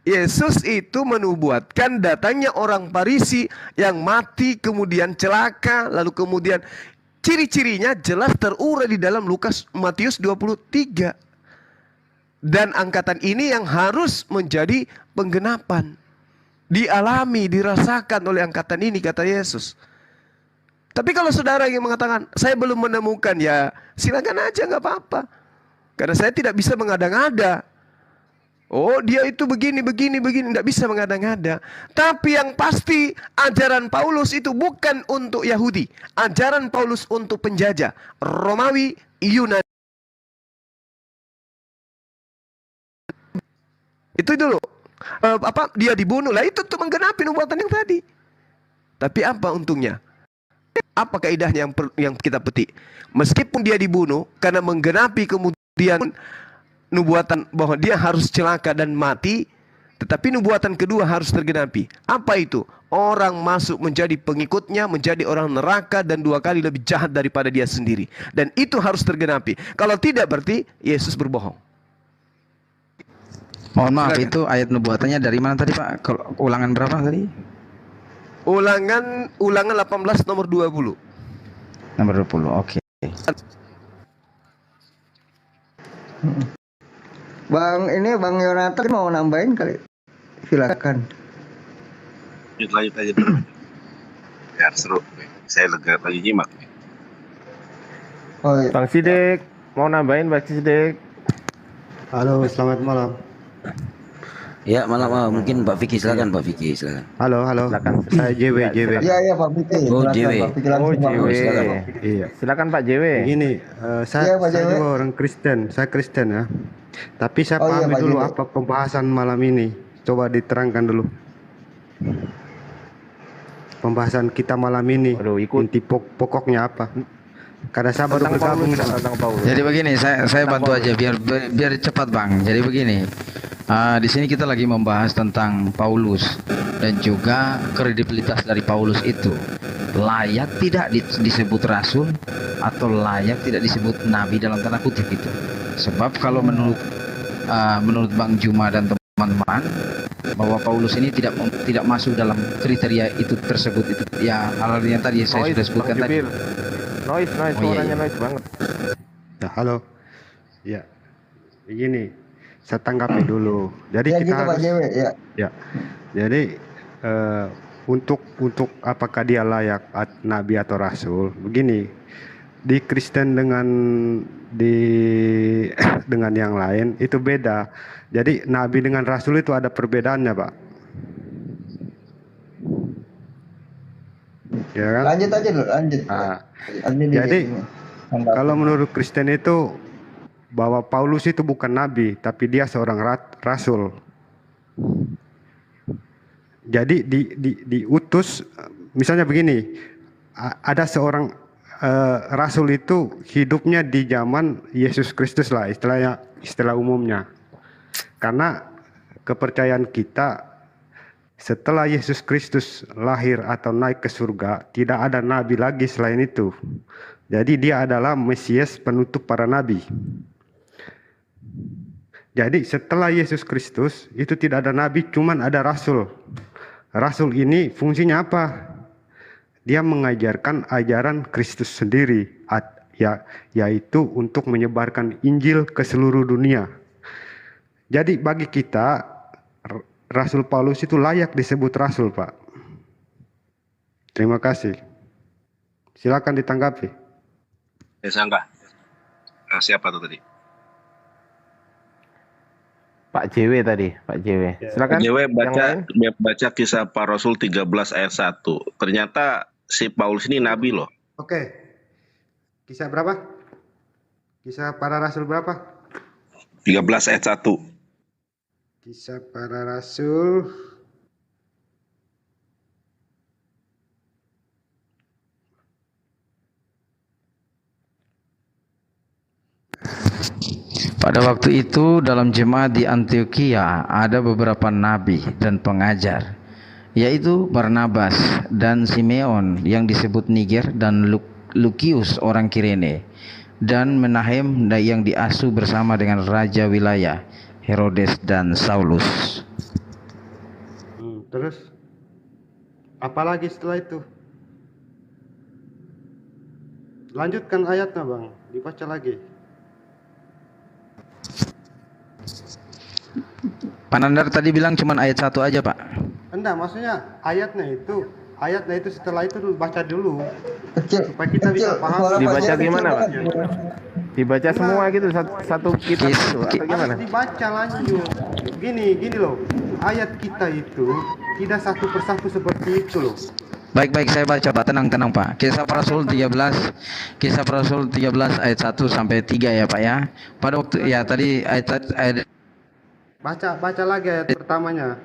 Speaker 6: Yesus itu menubuatkan datangnya orang Farisi yang mati kemudian celaka, lalu kemudian ciri-cirinya jelas terurai di dalam Matius 23. Dan angkatan ini yang harus menjadi penggenapan. Dialami, dirasakan oleh angkatan ini, kata Yesus. Tapi kalau saudara yang mengatakan, saya belum menemukan, ya silakan aja, nggak apa-apa. Karena saya tidak bisa mengada-ngada. Oh, dia itu begini, nggak bisa mengada-ngada. Tapi yang pasti, ajaran Paulus itu bukan untuk Yahudi. Ajaran Paulus untuk penjajah, Romawi, Yunani. Itu dulu. Dia dibunuh, lah itu tuh menggenapi nubuatan yang tadi. Tapi apa untungnya? Apa kaidahnya yang kita petik? Meskipun dia dibunuh karena menggenapi kemudian nubuatan bahwa dia harus celaka dan mati, tetapi nubuatan kedua harus tergenapi. Apa itu? Orang masuk menjadi pengikutnya, menjadi orang neraka dan 2 kali lebih jahat daripada dia sendiri. Dan itu harus tergenapi. Kalau tidak berarti Yesus berbohong.
Speaker 4: Mohon maaf, itu ayat nubuatannya dari mana tadi Pak? Ulangan berapa tadi?
Speaker 6: Ulangan 18 nomor 20.
Speaker 4: Nomor 20, oke.
Speaker 7: Bang Yonatan mau nambahin kali. Silakan.
Speaker 14: Lanjut aja dulu. Biar seru. Saya lagi nyimak nih.
Speaker 7: Oh, iya.
Speaker 2: Bang Sidik, mau nambahin Bang Sidik?
Speaker 15: Halo, selamat malam.
Speaker 8: Ya, malam. Mungkin Pak Vicky, silakan Pak Vicky, silakan.
Speaker 15: Halo. Saya JW.
Speaker 7: Iya, Pak Vicky.
Speaker 8: Oh, JW.
Speaker 2: Silakan.
Speaker 15: Iya.
Speaker 2: Silakan Pak JW.
Speaker 15: Begini, saya juga orang Kristen. Saya Kristen ya. Tapi saya pahami dulu apa pembahasan malam ini. Coba diterangkan dulu. Pembahasan kita malam ini. Inti pokoknya apa? Karena saya baru bergabung.
Speaker 4: Jadi begini, saya bantu aja biar cepat Bang. Jadi begini, di sini kita lagi membahas tentang Paulus dan juga kredibilitas dari Paulus itu layak tidak disebut rasul atau layak tidak disebut nabi dalam tanda kutip itu. Sebab kalau menurut Bang Juma dan teman-teman bahwa Paulus ini tidak masuk dalam kriteria itu tersebut itu ya, hal yang tadi saya sudah sebutkan tadi.
Speaker 2: Noise, suaranya noise banget.
Speaker 15: Ya, halo. Ya, begini, saya tanggapi dulu. Jadi kita
Speaker 7: gitu,
Speaker 15: harus,
Speaker 7: Pak JW,
Speaker 15: ya. Jadi untuk apakah dia layak nabi atau rasul? Begini, di Kristen dengan yang lain itu beda. Jadi nabi dengan rasul itu ada perbedaannya, Pak. Ya kan?
Speaker 7: Lanjut aja dulu, lanjut.
Speaker 15: Jadi kalau menurut Kristen itu bahwa Paulus itu bukan nabi, tapi dia seorang rasul. Jadi diutus, misalnya begini, ada seorang rasul itu hidupnya di zaman Yesus Kristus lah, istilah umumnya. Karena kepercayaan kita, setelah Yesus Kristus lahir atau naik ke surga, tidak ada nabi lagi selain itu. Jadi dia adalah Mesias, penutup para nabi. Jadi setelah Yesus Kristus itu tidak ada nabi, cuman ada rasul. Rasul ini fungsinya apa? Dia mengajarkan ajaran Kristus sendiri, yaitu untuk menyebarkan Injil ke seluruh dunia. Jadi bagi kita Rasul Paulus itu layak disebut rasul, Pak. Terima kasih. Silakan ditanggapi.
Speaker 14: Sangka. Siapa tuh tadi?
Speaker 2: Pak JW tadi, Pak JW. Silakan.
Speaker 14: JW
Speaker 2: yang lain.
Speaker 14: baca kisah para Rasul 13 ayat 1. Ternyata si Paulus ini nabi loh.
Speaker 15: Oke. Kisah berapa? Kisah para rasul berapa?
Speaker 14: 13 ayat 1.
Speaker 15: Kisah para rasul
Speaker 4: Pada waktu itu dalam jemaat di Antioquia ada beberapa nabi dan pengajar, yaitu Barnabas dan Simeon yang disebut Niger dan Lukius orang Kirene, dan Menahem yang diasuh bersama dengan raja wilayah Herodes dan Saulus.
Speaker 15: Terus apalagi setelah itu? Lanjutkan ayatnya, Bang. Dibaca lagi.
Speaker 4: Pak Nandar tadi bilang cuma ayat 1 aja, Pak.
Speaker 15: Enggak, maksudnya ayatnya itu setelah itu baca dulu supaya kita bisa paham.
Speaker 2: Dibaca gimana, Pak? Dibaca semua gitu satu kitab itu atau gimana?
Speaker 15: Dibaca lanjut. Gini loh. Ayat kita itu tidak satu persatu seperti itu loh.
Speaker 4: Baik, saya baca, Pak. Tenang, Pak. Kisah para Rasul 13 ayat 1 sampai 3 ya, Pak ya. Pada waktu ya tadi ayat
Speaker 15: Baca lagi ayat pertamanya.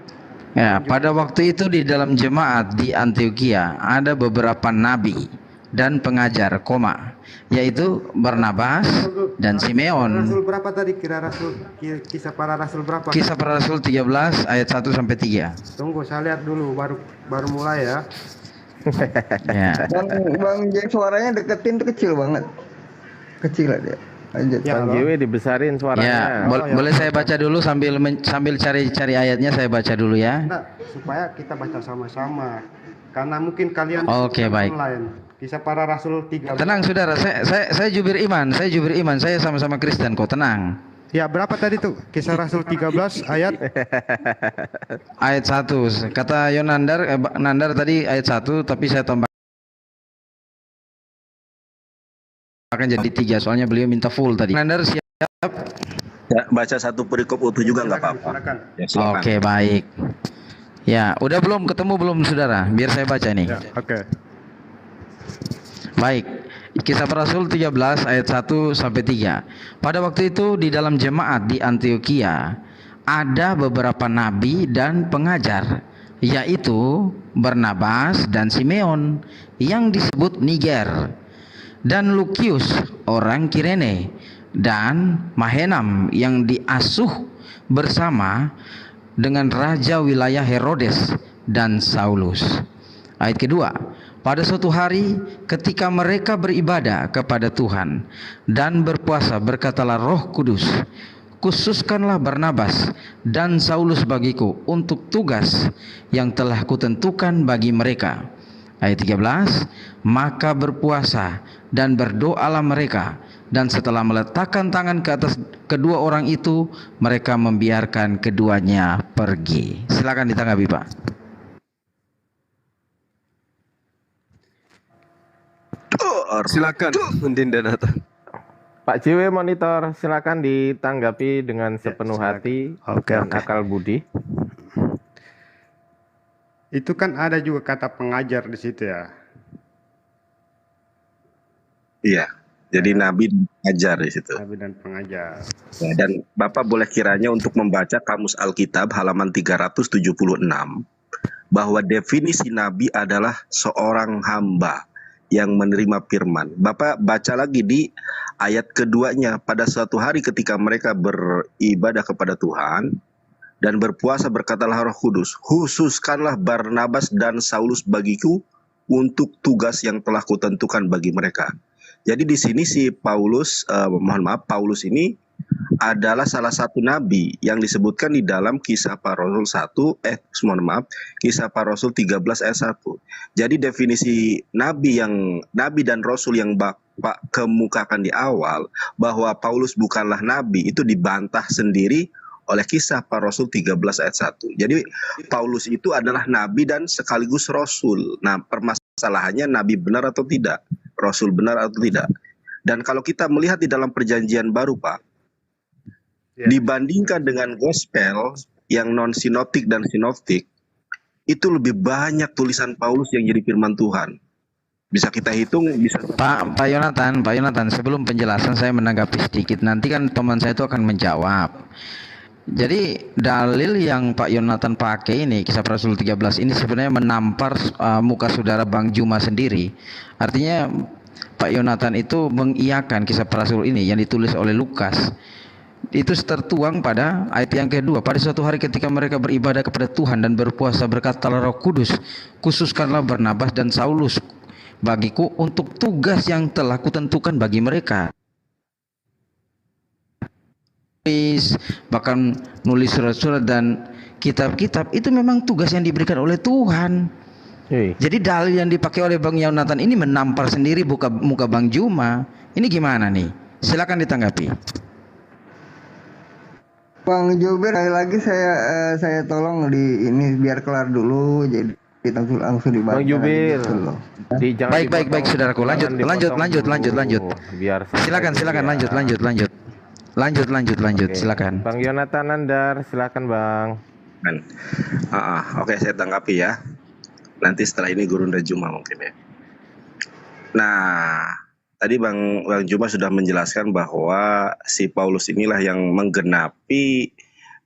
Speaker 4: ya, pada waktu itu di dalam jemaat di Antioquia ada beberapa nabi dan pengajar, yaitu Barnabas dan Simeon.
Speaker 15: Rasul berapa tadi kisah para rasul berapa?
Speaker 4: Kisah para Rasul 13 ayat 1 sampai 3.
Speaker 15: Tunggu, saya lihat dulu baru mulai ya.
Speaker 4: Ya.
Speaker 7: Bang Jack suaranya deketin tuh kecil banget. Kecil lah dia. Lanjut.
Speaker 2: Bang JW dibesarin suaranya.
Speaker 4: Ya, boleh saya baca dulu sambil cari ayatnya, saya baca dulu ya.
Speaker 15: Nah, supaya kita baca sama-sama. Karena mungkin kalian
Speaker 4: Oke, baik.
Speaker 15: online. Kisah para rasul 13.
Speaker 4: Tenang saudara, saya jubir iman, saya sama-sama Kristen kok, tenang.
Speaker 15: Ya, berapa tadi tuh? Kisah Rasul 13 ayat
Speaker 4: ayat 1. Kata Yonandar Nandar tadi ayat 1, tapi saya tambah akan jadi 3, soalnya beliau minta full tadi. Nandar siap?
Speaker 14: Ya, baca satu perikop utuh juga nggak apa-apa. Ya, silakan.
Speaker 4: Oke, baik. Ya, udah ketemu belum saudara? Biar saya baca nih.
Speaker 15: ya, oke.
Speaker 4: Baik. Kisah para Rasul 13 ayat 1 sampai 3. Pada waktu itu di dalam jemaat di Antioquia ada beberapa nabi dan pengajar, yaitu Barnabas dan Simeon yang disebut Niger, dan Lukius orang Kirene, dan Mahenam yang diasuh bersama dengan raja wilayah Herodes dan Saulus. Ayat kedua, pada suatu hari ketika mereka beribadah kepada Tuhan dan berpuasa, berkatalah Roh Kudus, khususkanlah Barnabas dan Saulus bagiku untuk tugas yang telah kutentukan bagi mereka. Ayat 13, maka berpuasa dan berdoalah mereka, dan setelah meletakkan tangan ke atas kedua orang itu, mereka membiarkan keduanya pergi. Silakan ditanggapi, Pak.
Speaker 6: Silakan, Undin dan Nathan.
Speaker 2: Pak JW monitor, silakan ditanggapi dengan sepenuh hati dan akal budi.
Speaker 15: Itu kan ada juga kata pengajar di situ ya.
Speaker 14: Iya, jadi nabi dan pengajar di situ.
Speaker 15: Nabi dan pengajar.
Speaker 14: Ya, dan Bapak boleh kiranya untuk membaca Kamus Alkitab halaman 376 bahwa definisi nabi adalah seorang hamba yang menerima firman. Bapak baca lagi di ayat keduanya, pada suatu hari ketika mereka beribadah kepada Tuhan dan berpuasa, berkatalah Roh Kudus, khususkanlah Barnabas dan Saulus bagiku untuk tugas yang telah kutentukan bagi mereka. Jadi di sini si Paulus Paulus ini adalah salah satu nabi yang disebutkan di dalam Kisah para Rasul 1 Kisah para Rasul 13 ayat 1. Jadi definisi nabi dan rasul yang Bapak kemukakan di awal bahwa Paulus bukanlah nabi, itu dibantah sendiri oleh Kisah Para Rasul 13 ayat 1. Jadi Paulus itu adalah nabi dan sekaligus rasul. Nah, permasalahannya nabi benar atau tidak, rasul benar atau tidak. Dan kalau kita melihat di dalam perjanjian baru, Pak, dibandingkan dengan gospel yang non sinoptik dan sinoptik, itu lebih banyak tulisan Paulus yang jadi firman Tuhan. Bisa kita hitung, bisa.
Speaker 4: Pak Yonatan, sebelum penjelasan saya menanggapi sedikit. Nanti kan teman saya itu akan menjawab. Jadi dalil yang Pak Yonatan pakai ini, Kisah Para Rasul 13 ini sebenarnya menampar muka saudara Bang Juma sendiri. Artinya Pak Yonatan itu mengiyakan Kisah Para Rasul ini yang ditulis oleh Lukas. Itu tertuang pada ayat yang kedua. Pada suatu hari ketika mereka beribadah kepada Tuhan dan berpuasa, berkatalah Roh Kudus, khususkanlah Barnabas dan Saulus bagiku untuk tugas yang telah kutentukan bagi mereka. Bahkan nulis surat-surat dan kitab-kitab itu memang tugas yang diberikan oleh Tuhan. Jadi dalil yang dipakai oleh Bang Yonatan ini menampar sendiri muka Bang Juma. Ini gimana nih? Silakan ditanggapi.
Speaker 7: Bang Jubir, sekali lagi saya tolong di ini biar kelar dulu, jadi langsung dibaca.
Speaker 2: Bang Jubir,
Speaker 4: baik saudaraku, lanjut.
Speaker 2: Biar
Speaker 4: silakan lanjut, silakan.
Speaker 2: Bang Yonatan Nandar, silakan Bang.
Speaker 14: Oke, saya tanggapi ya. Nanti setelah ini Gurunda Juma mungkin ya. Nah, tadi Bang Juma sudah menjelaskan bahwa si Paulus inilah yang menggenapi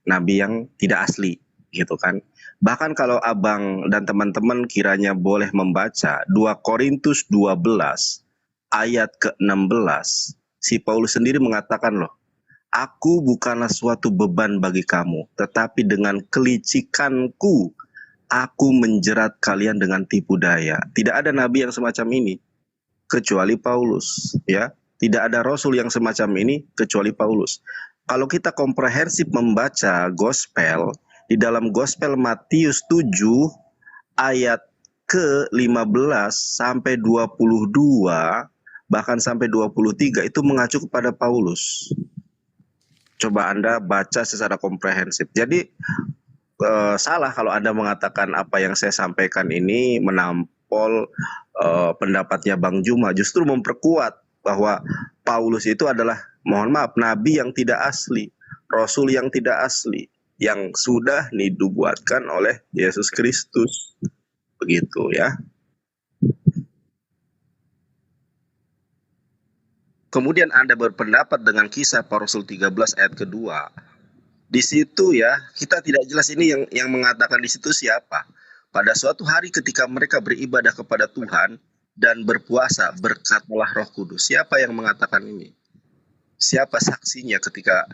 Speaker 14: nabi yang tidak asli, gitu kan. Bahkan kalau Abang dan teman-teman kiranya boleh membaca 2 Korintus 12 ayat ke-16, si Paulus sendiri mengatakan loh, aku bukanlah suatu beban bagi kamu, tetapi dengan kelicikanku aku menjerat kalian dengan tipu daya. Tidak ada nabi yang semacam ini kecuali Paulus, ya. Tidak ada rasul yang semacam ini kecuali Paulus. Kalau kita komprehensif membaca gospel, di dalam gospel Matius 7 ayat ke-15 sampai 22 bahkan sampai 23 itu mengacu kepada Paulus. Coba Anda baca secara komprehensif. Jadi salah kalau Anda mengatakan apa yang saya sampaikan ini menampol pendapatnya Bang Juma. Justru memperkuat bahwa Paulus itu adalah, mohon maaf, nabi yang tidak asli, rasul yang tidak asli, yang sudah dinubuatkan oleh Yesus Kristus. Begitu ya. Kemudian Anda berpendapat dengan Kisah Para Rasul 13 ayat kedua. Di situ ya, kita tidak jelas ini yang mengatakan di situ siapa. Pada suatu hari ketika mereka beribadah kepada Tuhan dan berpuasa, berkatalah Roh Kudus. Siapa yang mengatakan ini? Siapa saksinya ketika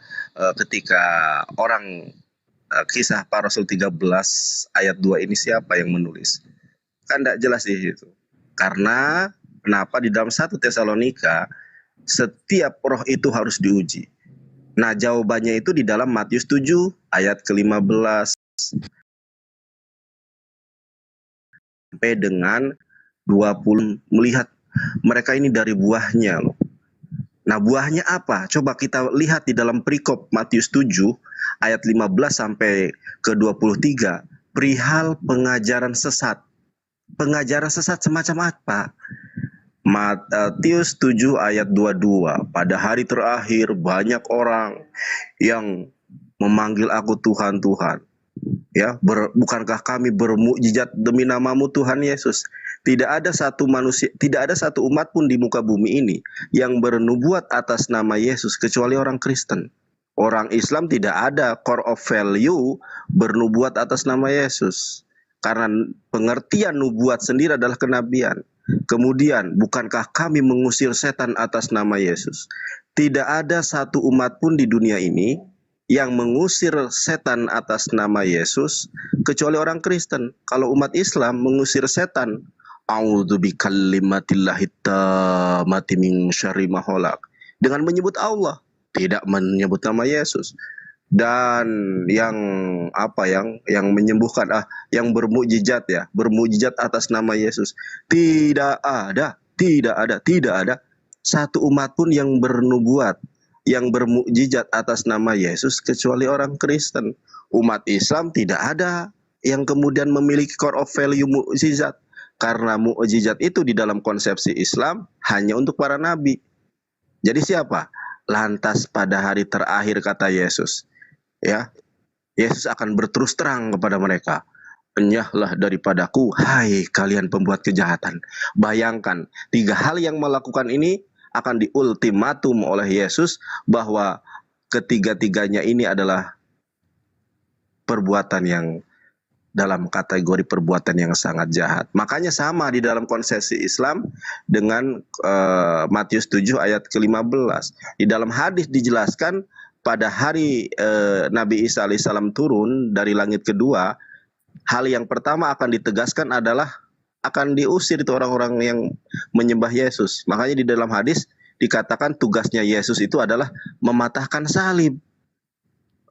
Speaker 14: orang Kisah Para Rasul 13 ayat 2 ini siapa yang menulis? Kan tidak jelas di situ. Karena kenapa di dalam 1 Tesalonika setiap roh itu harus diuji. Nah, jawabannya itu di dalam Matius 7 ayat ke-15 sampai dengan 20, melihat mereka ini dari buahnya loh. Nah, buahnya apa? Coba kita lihat di dalam perikop Matius 7 ayat 15 sampai ke 23, perihal pengajaran sesat. Pengajaran sesat semacam apa? Matius 7 ayat 22, pada hari terakhir banyak orang yang memanggil aku Tuhan, Tuhan. Ya, bukankah kami bermukjizat demi namamu Tuhan Yesus? Tidak ada satu manusia, tidak ada satu umat pun di muka bumi ini yang bernubuat atas nama Yesus kecuali orang Kristen. Orang Islam tidak ada core of value bernubuat atas nama Yesus. Karena pengertian nubuat sendiri adalah kenabian. Kemudian, bukankah kami mengusir setan atas nama Yesus? Tidak ada satu umat pun di dunia ini yang mengusir setan atas nama Yesus kecuali orang Kristen. Kalau umat Islam mengusir setan, a'udzu bikalimatillahi tammati min syarri ma khalaq, dengan menyebut Allah, tidak menyebut nama Yesus. Dan yang menyembuhkan, yang bermukjizat ya, bermukjizat atas nama Yesus, tidak ada satu umat pun yang bernubuat, yang bermukjizat atas nama Yesus kecuali orang Kristen. Umat Islam tidak ada yang kemudian memiliki core of value mukjizat, karena mukjizat itu di dalam konsepsi Islam hanya untuk para nabi. Jadi siapa? Lantas pada hari terakhir kata Yesus, ya, Yesus akan berterus terang kepada mereka, "Enyahlah daripadaku, hai kalian pembuat kejahatan." Bayangkan, 3 hal yang melakukan ini akan diultimatum oleh Yesus bahwa ketiga-tiganya ini adalah perbuatan yang dalam kategori perbuatan yang sangat jahat. Makanya sama di dalam konsepsi Islam dengan Matius 7 ayat ke-15. Di dalam hadis dijelaskan pada hari Nabi Isa alaihissalam turun dari langit kedua, hal yang pertama akan ditegaskan adalah akan diusir itu orang-orang yang menyembah Yesus. Makanya di dalam hadis dikatakan tugasnya Yesus itu adalah mematahkan salib.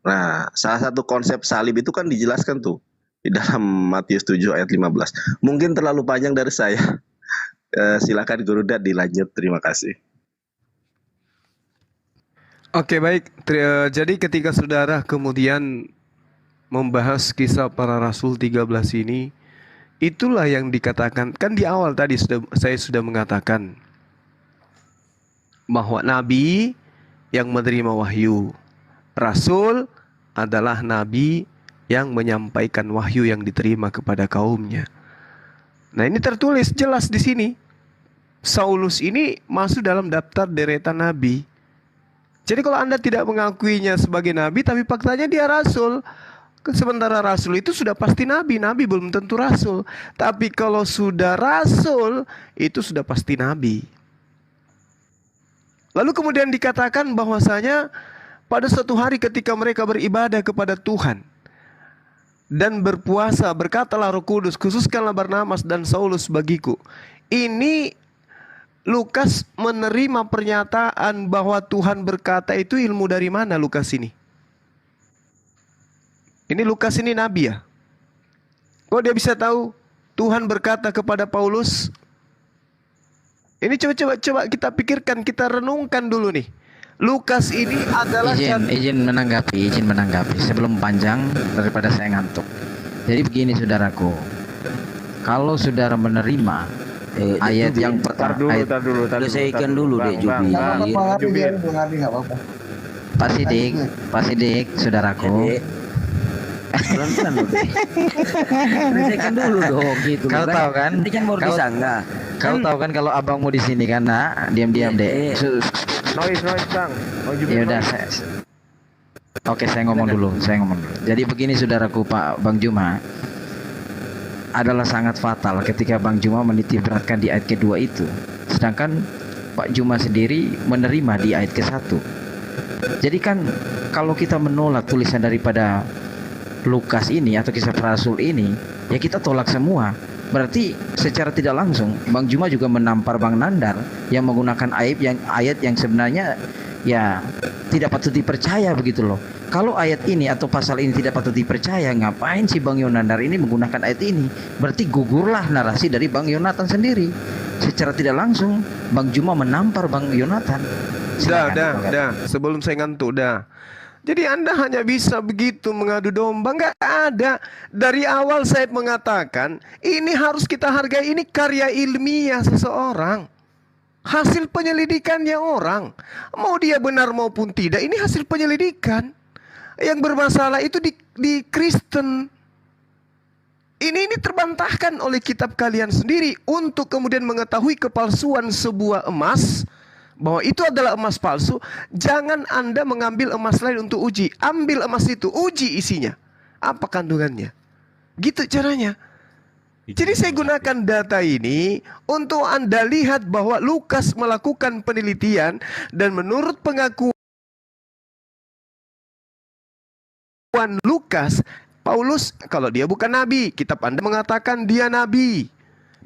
Speaker 14: Nah, salah satu konsep salib itu kan dijelaskan tuh di dalam Matius 7 ayat 15. Mungkin terlalu panjang dari saya. Silakan Guru Dad dilanjut. Terima kasih.
Speaker 6: Oke, baik. Jadi ketika saudara kemudian membahas kisah para rasul 13 ini, itulah yang dikatakan, kan di awal tadi saya sudah mengatakan bahwa nabi yang menerima wahyu, rasul adalah nabi yang menyampaikan wahyu yang diterima kepada kaumnya. Nah, ini tertulis jelas di sini. Saulus ini masuk dalam daftar deretan nabi. Jadi kalau Anda tidak mengakuinya sebagai nabi, tapi faktanya dia rasul. Sementara rasul itu sudah pasti nabi. Nabi belum tentu rasul. Tapi kalau sudah rasul, itu sudah pasti nabi. Lalu kemudian dikatakan bahwasanya pada suatu hari ketika mereka beribadah kepada Tuhan dan berpuasa, berkatalah Roh Kudus, khususkanlah Barnabas dan Saulus bagiku. Ini Lukas menerima pernyataan bahwa Tuhan berkata itu ilmu dari mana Lukas ini? Ini Lukas ini nabi ya? Kok dia bisa tahu Tuhan berkata kepada Paulus? Ini coba kita pikirkan, kita renungkan dulu nih. Lukas ini adalah
Speaker 4: izin menanggapi sebelum panjang daripada saya ngantuk. Jadi begini saudaraku, kalau saudara menerima ayat yang pertama,
Speaker 8: selesaikan dulu deh Jubir.
Speaker 4: Pak Sidik, saudaraku.
Speaker 8: Pelan-pelan dulu deh. Selesaikan dulu dong gitu.
Speaker 4: Kau tahu kan?
Speaker 8: Nanti kan baru disangka.
Speaker 4: Kau tahu kan kalau abangmu di sini kan, nak diam-diam deh.
Speaker 2: Noise bang.
Speaker 4: Ya udah, oke, saya ngomong dulu. Jadi begini saudaraku, Pak Bang Juma, adalah sangat fatal ketika Bang Juma menitik beratkan di ayat kedua itu, sedangkan Pak Juma sendiri menerima di ayat ke-1. Jadi kan kalau kita menolak tulisan daripada Lukas ini atau kisah para rasul ini, ya kita tolak semua. Berarti secara tidak langsung Bang Juma juga menampar Bang Nandar yang menggunakan ayat yang sebenarnya ya tidak patut dipercaya begitu loh. Kalau ayat ini atau pasal ini tidak patut dipercaya, ngapain sih Bang Yonandar ini menggunakan ayat ini? Berarti gugurlah narasi dari Bang Yonatan sendiri. Secara tidak langsung Bang Juma menampar Bang Yonatan.
Speaker 6: Dah. Sebelum saya ngantuk dah. Jadi Anda hanya bisa begitu mengadu domba, nggak ada. Dari awal saya mengatakan, ini harus kita hargai, ini karya ilmiah seseorang. Hasil penyelidikannya orang. Mau dia benar maupun tidak, ini hasil penyelidikan. Yang bermasalah itu di Kristen. Ini terbantahkan oleh kitab kalian sendiri untuk kemudian mengetahui kepalsuan sebuah emas, bahwa itu adalah emas palsu. Jangan Anda mengambil emas lain untuk uji. Ambil emas itu, uji isinya, apa kandungannya. Gitu caranya. Jadi saya gunakan data ini untuk Anda lihat bahwa Lukas melakukan penelitian, dan menurut pengakuan Lukas, Paulus kalau dia bukan nabi, kitab Anda mengatakan dia nabi.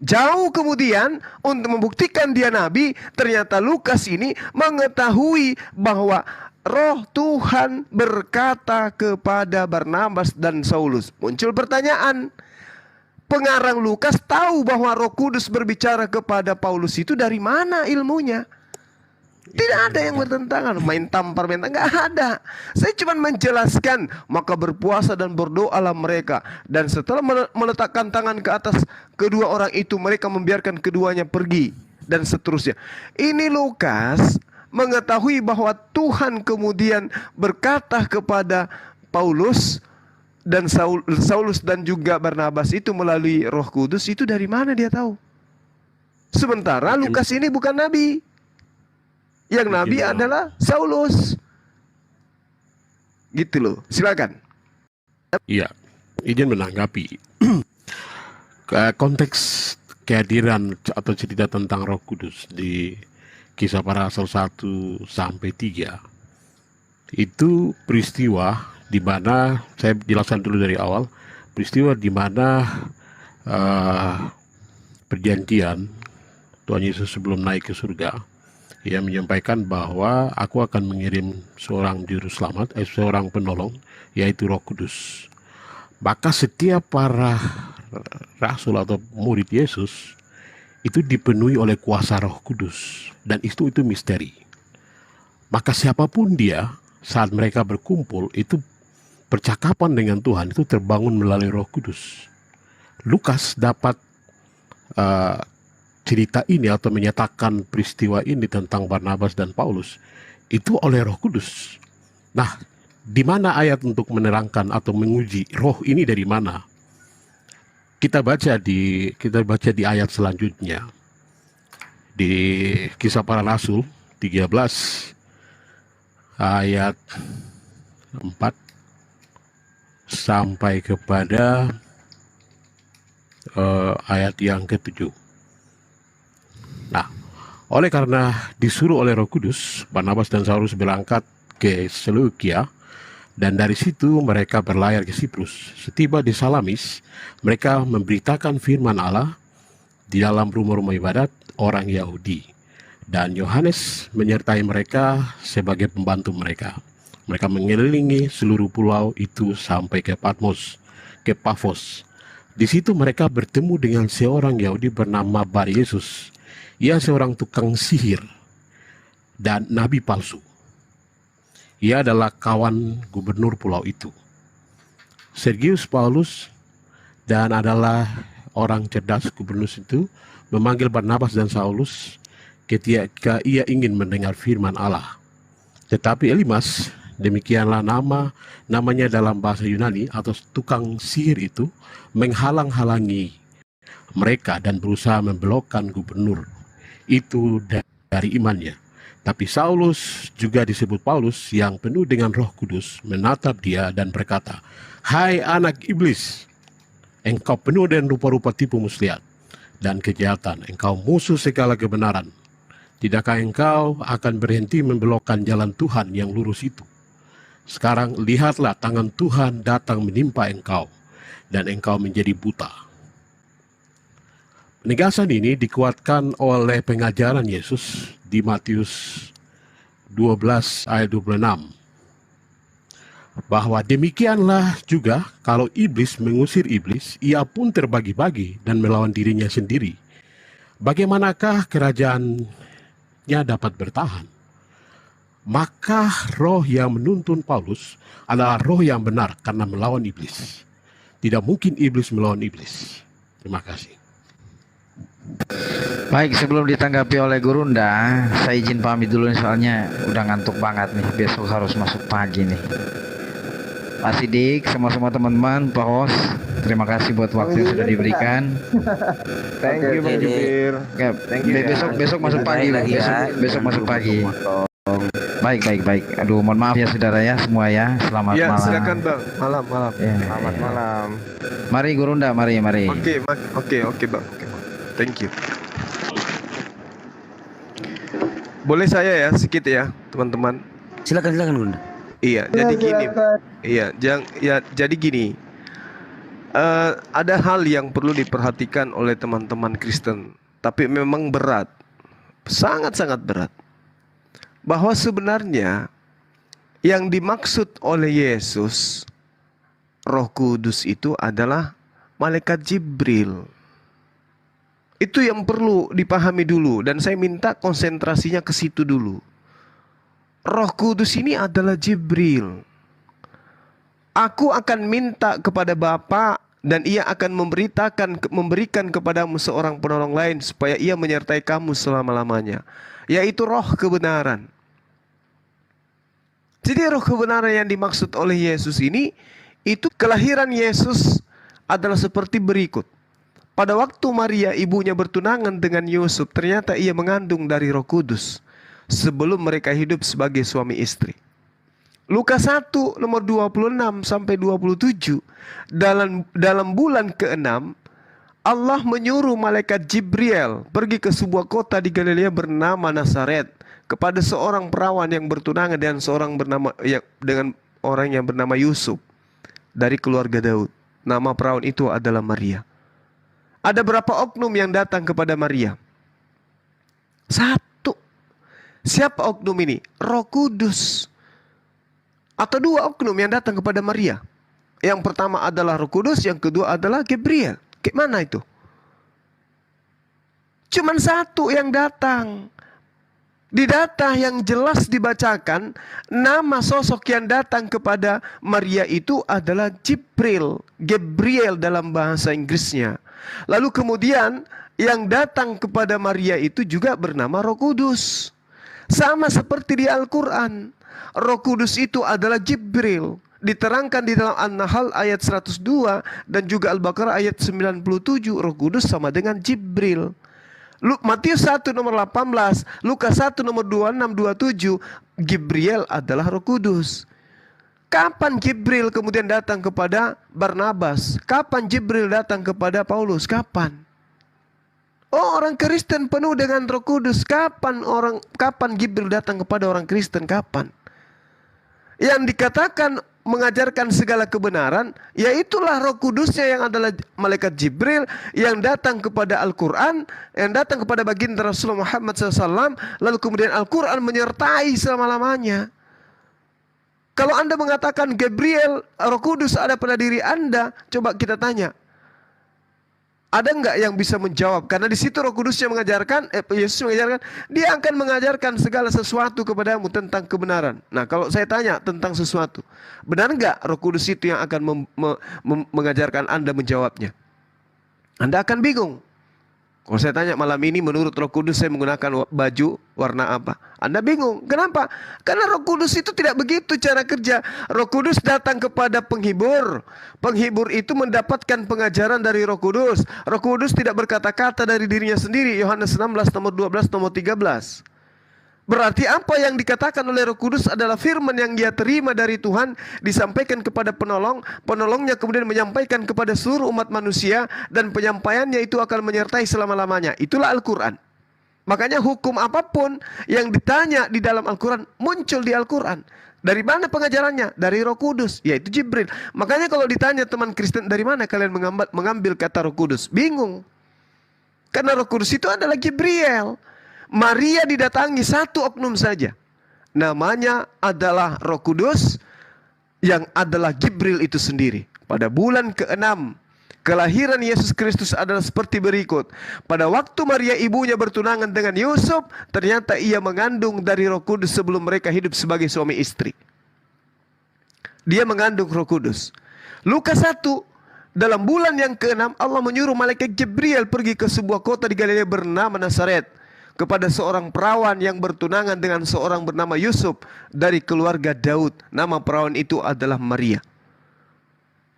Speaker 6: Jauh kemudian untuk membuktikan dia nabi, ternyata Lukas ini mengetahui bahwa Roh Tuhan berkata kepada Barnabas dan Saulus. Muncul pertanyaan, pengarang Lukas tahu bahwa Roh Kudus berbicara kepada Paulus itu dari mana ilmunya? Tidak ada yang bertentangan, main tampar, nggak ada. Saya cuma menjelaskan, maka berpuasa dan berdoalah mereka. Dan setelah meletakkan tangan ke atas kedua orang itu, mereka membiarkan keduanya pergi. Dan seterusnya. Ini Lukas mengetahui bahwa Tuhan kemudian berkata kepada Paulus dan Saulus dan juga Barnabas itu melalui Roh Kudus. Itu dari mana dia tahu? Sementara Lukas ini bukan nabi. Yang nabi adalah Saulus. Gitu loh. Silakan.
Speaker 12: Iya, izin menanggapi. Konteks kehadiran atau cerita tentang Roh Kudus di Kisah Para Rasul 1 sampai 3 itu peristiwa di mana, saya jelaskan dulu dari awal, peristiwa di mana perjanjian Tuhan Yesus sebelum naik ke surga, ia menyampaikan bahwa aku akan mengirim seorang juru selamat, seorang penolong, yaitu Roh Kudus. Maka setiap para rasul atau murid Yesus itu dipenuhi oleh kuasa Roh Kudus, dan itu misteri. Maka siapapun dia, saat mereka berkumpul, itu percakapan dengan Tuhan itu terbangun melalui Roh Kudus. Lukas dapat cerita ini atau menyatakan peristiwa ini tentang Barnabas dan Paulus itu oleh Roh Kudus. Nah, di mana ayat untuk menerangkan atau menguji roh ini dari mana? Kita baca di ayat selanjutnya. Di Kisah Para Rasul 13 ayat 4 sampai kepada ayat yang ke-7. Nah, oleh karena disuruh oleh Roh Kudus, Barnabas dan Saulus berangkat ke Seleukia, dan dari situ mereka berlayar ke Siprus. Setiba di Salamis, mereka memberitakan firman Allah di dalam rumah-rumah ibadat orang Yahudi, dan Yohanes menyertai mereka sebagai pembantu mereka. Mereka mengelilingi seluruh pulau itu sampai ke Pafos. Di situ mereka bertemu dengan seorang Yahudi bernama Bar Yesus. Ia seorang tukang sihir dan nabi palsu. Ia adalah kawan gubernur pulau itu, Sergius Paulus, dan adalah orang cerdas. Gubernur itu memanggil Barnabas dan Saulus ketika ia ingin mendengar firman Allah. Tetapi Elimas, demikianlah namanya dalam bahasa Yunani, atau tukang sihir itu, menghalang-halangi mereka dan berusaha membelokkan gubernur itu dari imannya. Tapi Saulus, juga disebut Paulus, yang penuh dengan Roh Kudus, menatap dia dan berkata, "Hai anak iblis, engkau penuh dengan rupa-rupa tipu muslihat dan kejahatan, engkau musuh segala kebenaran. Tidakkah engkau akan berhenti membelokkan jalan Tuhan yang lurus itu? Sekarang lihatlah, tangan Tuhan datang menimpa engkau, dan engkau menjadi buta." Penegasan ini dikuatkan oleh pengajaran Yesus di Matius 12 ayat 26. Bahwa demikianlah juga kalau iblis mengusir iblis, ia pun terbagi-bagi dan melawan dirinya sendiri. Bagaimanakah kerajaannya dapat bertahan? Maka roh yang menuntun Paulus adalah roh yang benar karena melawan iblis. Tidak mungkin iblis melawan iblis. Terima kasih.
Speaker 4: Baik, sebelum ditanggapi oleh Gurunda, saya izin pamit dulu nih, soalnya udah ngantuk banget nih, besok harus masuk pagi nih. Pak Sidik, semua teman-teman, Pak Hos, terima kasih buat waktu yang sudah diberikan.
Speaker 2: Thank you Bang Jubir.
Speaker 4: Besok masuk pagi lagi ya. Besok masuk pagi. Baik. Aduh, mohon maaf ya saudara ya semua ya. Selamat malam.
Speaker 6: Ya, silakan Bang. Malam.
Speaker 2: Selamat malam.
Speaker 4: Mari Gurunda, mari.
Speaker 6: Oke Bang. Thank you. Boleh saya ya sedikit ya, teman-teman.
Speaker 8: Silakan Gurunda.
Speaker 6: Iya, jadi gini. Jadi gini. Ada hal yang perlu diperhatikan oleh teman-teman Kristen, tapi memang berat. Sangat-sangat berat. Bahwa sebenarnya yang dimaksud oleh Yesus, Roh Kudus itu adalah malaikat Jibril. Itu yang perlu dipahami dulu, dan saya minta konsentrasinya ke situ dulu. Roh Kudus ini adalah Jibril. Aku akan minta kepada Bapa dan ia akan memberikan kepadamu seorang penolong lain supaya ia menyertai kamu selama-lamanya, yaitu roh kebenaran. Jadi roh kebenaran yang dimaksud oleh Yesus ini, itu kelahiran Yesus adalah seperti berikut. Pada waktu Maria ibunya bertunangan dengan Yusuf, ternyata ia mengandung dari Roh Kudus sebelum mereka hidup sebagai suami istri. Lukas 1 nomor 26 sampai 27, dalam bulan ke-6 Allah menyuruh malaikat Jibril pergi ke sebuah kota di Galilea bernama Nazaret kepada seorang perawan yang bertunangan dengan dengan orang yang bernama Yusuf dari keluarga Daud. Nama perawan itu adalah Maria. Ada berapa oknum yang datang kepada Maria? Satu. Siapa oknum ini? Roh Kudus. Atau dua oknum yang datang kepada Maria. Yang pertama adalah Roh Kudus, yang kedua adalah Gabriel. Kayak mana itu? Cuman satu yang datang. Di data yang jelas dibacakan, nama sosok yang datang kepada Maria itu adalah Jibril, Gabriel dalam bahasa Inggrisnya. Lalu kemudian yang datang kepada Maria itu juga bernama Roh Kudus. Sama seperti di Al-Quran. Roh Kudus itu adalah Jibril. Diterangkan di dalam An-Nahl ayat 102 dan juga Al-Baqarah ayat 97. Roh Kudus sama dengan Jibril. Matius 1 nomor 18, Lukas 1 nomor 26, 27, Gabriel adalah Roh Kudus. Kapan Jibril kemudian datang kepada Barnabas? Kapan Jibril datang kepada Paulus? Kapan? Oh, orang Kristen penuh dengan Roh Kudus. Kapan Jibril datang kepada orang Kristen? Kapan? Yang dikatakan mengajarkan segala kebenaran, yaitulah Roh Kudusnya yang adalah malaikat Jibril yang datang kepada Al-Quran, yang datang kepada baginda Rasulullah Muhammad SAW, lalu kemudian Al-Quran menyertai selama-lamanya. Kalau Anda mengatakan Gabriel, Roh Kudus ada pada diri Anda, coba kita tanya, ada enggak yang bisa menjawab? Karena di situ Roh Kudusnya mengajarkan, Yesus mengajarkan, dia akan mengajarkan segala sesuatu kepadamu tentang kebenaran. Nah, kalau saya tanya tentang sesuatu, benar enggak Roh Kudus itu yang akan mengajarkan Anda menjawabnya? Anda akan bingung. Kalau saya tanya malam ini menurut Roh Kudus saya menggunakan baju warna apa? Anda bingung. Kenapa? Karena Roh Kudus itu tidak begitu cara kerja. Roh Kudus datang kepada penghibur. Penghibur itu mendapatkan pengajaran dari Roh Kudus. Roh Kudus tidak berkata-kata dari dirinya sendiri. Yohanes 16 nomor 12 nomor 13. Berarti apa yang dikatakan oleh Roh Kudus adalah firman yang dia terima dari Tuhan, disampaikan kepada penolong, penolongnya kemudian menyampaikan kepada seluruh umat manusia, dan penyampaiannya itu akan menyertai selama-lamanya. Itulah Al-Quran. Makanya hukum apapun yang ditanya di dalam Al-Quran muncul di Al-Quran. Dari mana pengajarannya? Dari Roh Kudus, yaitu Jibril. Makanya kalau ditanya teman Kristen, dari mana kalian mengambil kata Roh Kudus? Bingung. Karena Roh Kudus itu adalah Gabriel. Maria didatangi satu oknum saja. Namanya adalah Roh Kudus yang adalah Jibril itu sendiri. Pada bulan ke-6, kelahiran Yesus Kristus adalah seperti berikut. Pada waktu Maria ibunya bertunangan dengan Yusuf, ternyata ia mengandung dari Roh Kudus sebelum mereka hidup sebagai suami istri. Dia mengandung Roh Kudus. Lukas 1, dalam bulan yang ke-6, Allah menyuruh malaikat Jibril pergi ke sebuah kota di Galilea bernama Nazaret, kepada seorang perawan yang bertunangan dengan seorang bernama Yusuf dari keluarga Daud. Nama perawan itu adalah Maria.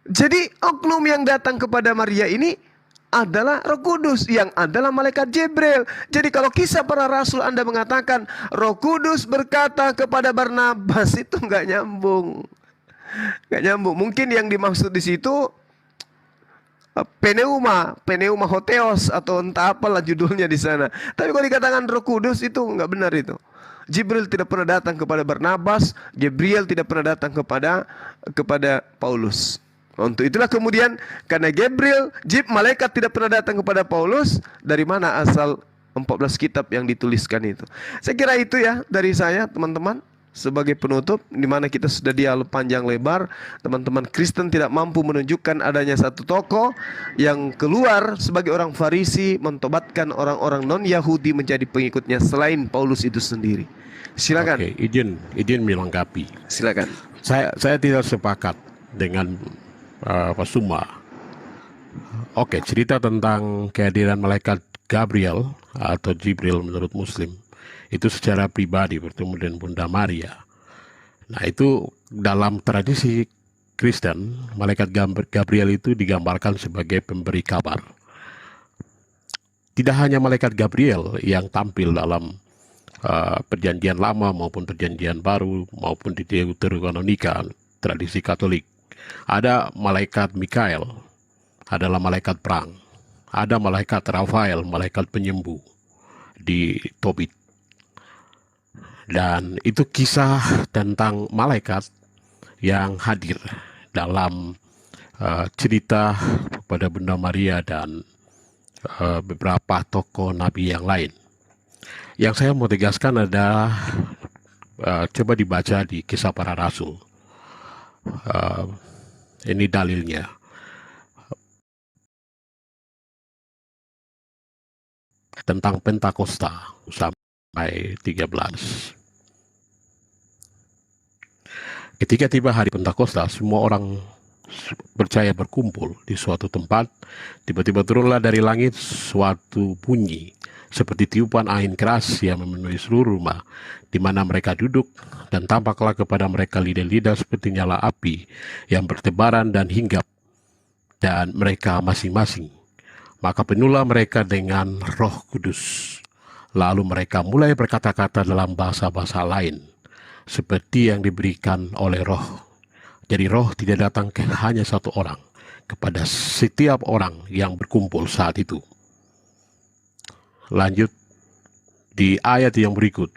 Speaker 6: Jadi oknum yang datang kepada Maria ini adalah Roh Kudus yang adalah malaikat Jibril. Jadi kalau kisah para rasul Anda mengatakan Roh Kudus berkata kepada Barnabas, itu nggak nyambung. Nggak nyambung. Mungkin yang dimaksud di situ Pneuma Hotheos atau entah apalah judulnya di sana. Tapi kalau dikatakan Roh Kudus itu nggak benar itu. Jibril tidak pernah datang kepada Barnabas, Gabriel tidak pernah datang kepada Paulus. Untuk itulah kemudian karena malaikat tidak pernah datang kepada Paulus, dari mana asal 14 kitab yang dituliskan itu? Saya kira itu ya dari saya, teman-teman. sebagai penutup, di mana kita sudah dialog panjang lebar. Teman-teman Kristen tidak mampu menunjukkan adanya satu tokoh yang keluar sebagai orang Farisi mentobatkan orang-orang non-Yahudi menjadi pengikutnya selain Paulus itu sendiri. Silakan.
Speaker 12: Oke, izin melengkapi.
Speaker 6: Silakan.
Speaker 12: Saya tidak sepakat dengan Pak Suma. Oke, cerita tentang kehadiran malaikat Gabriel atau Jibril menurut Muslim itu secara pribadi bertemu dengan Bunda Maria. Nah, itu dalam tradisi Kristen, malaikat Gabriel itu digambarkan sebagai pemberi kabar. Tidak hanya malaikat Gabriel yang tampil dalam perjanjian lama maupun perjanjian baru maupun di Deuterokanonika tradisi Katolik. Ada malaikat Mikael, adalah malaikat perang. Ada malaikat Rafael, malaikat penyembuh di Tobit. Dan itu kisah tentang malaikat yang hadir dalam cerita pada Bunda Maria dan beberapa tokoh nabi yang lain. Yang saya mau tegaskan adalah coba dibaca di Kisah Para Rasul. Ini dalilnya. Tentang Pentakosta sampai 13. Ketika tiba hari Pentakosta, semua orang percaya berkumpul di suatu tempat. Tiba-tiba turunlah dari langit suatu bunyi seperti tiupan angin keras yang memenuhi seluruh rumah di mana mereka duduk, dan tampaklah kepada mereka lidah-lidah seperti nyala api yang bertebaran dan hinggap dan mereka masing-masing. Maka penuhlah mereka dengan Roh Kudus. Lalu mereka mulai berkata-kata dalam bahasa-bahasa lain seperti yang diberikan oleh Roh. Jadi Roh tidak datang ke hanya satu orang, kepada setiap orang yang berkumpul saat itu. Lanjut di ayat yang berikut.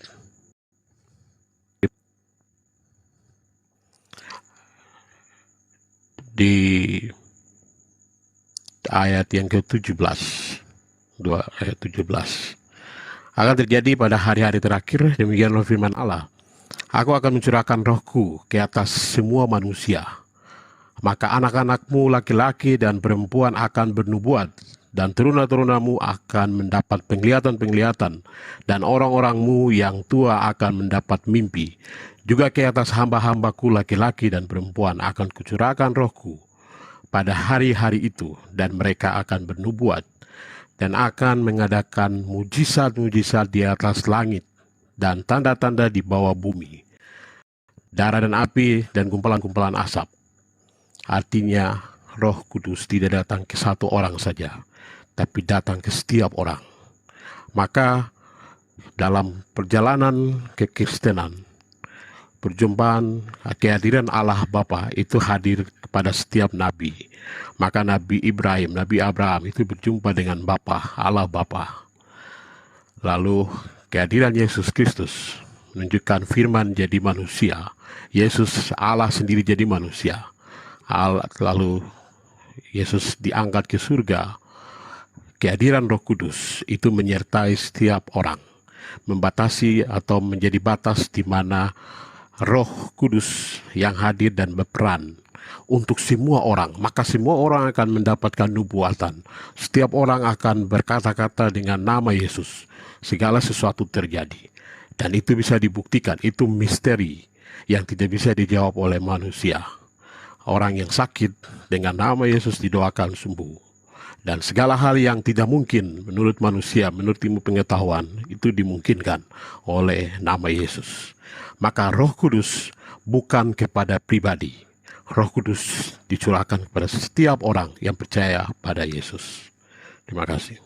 Speaker 12: Di ayat yang ke-17, ayat 17. Akan terjadi pada hari-hari terakhir, demikianlah firman Allah. Aku akan mencurahkan rohku ke atas semua manusia. Maka anak-anakmu laki-laki dan perempuan akan bernubuat, dan teruna-terunamu akan mendapat penglihatan-penglihatan, dan orang-orangmu yang tua akan mendapat mimpi. Juga ke atas hamba-hambaku laki-laki dan perempuan akan kucurahkan rohku pada hari-hari itu, dan mereka akan bernubuat, dan akan mengadakan mujizat-mujizat di atas langit, dan tanda-tanda di bawah bumi, darah dan api, dan kumpulan-kumpulan asap. Artinya, Roh Kudus tidak datang ke satu orang saja, tapi datang ke setiap orang. Maka, dalam perjalanan kekristenan, perjumpaan kehadiran Allah Bapa itu hadir kepada setiap nabi. Maka Nabi Ibrahim, Nabi Abraham itu berjumpa dengan Bapa, Allah Bapa. Lalu kehadiran Yesus Kristus menunjukkan firman jadi manusia. Yesus Allah sendiri jadi manusia. Lalu Yesus diangkat ke surga. Kehadiran Roh Kudus itu menyertai setiap orang, membatasi atau menjadi batas di mana Roh Kudus yang hadir dan berperan untuk semua orang. Maka semua orang akan mendapatkan nubuatan. Setiap orang akan berkata-kata dengan nama Yesus. Segala sesuatu terjadi. Dan itu bisa dibuktikan. Itu misteri yang tidak bisa dijawab oleh manusia. Orang yang sakit dengan nama Yesus didoakan sembuh. Dan segala hal yang tidak mungkin menurut manusia, menurut ilmu pengetahuan, itu dimungkinkan oleh nama Yesus. Maka Roh Kudus bukan kepada pribadi. Roh Kudus dicurahkan kepada setiap orang yang percaya pada Yesus. Terima kasih.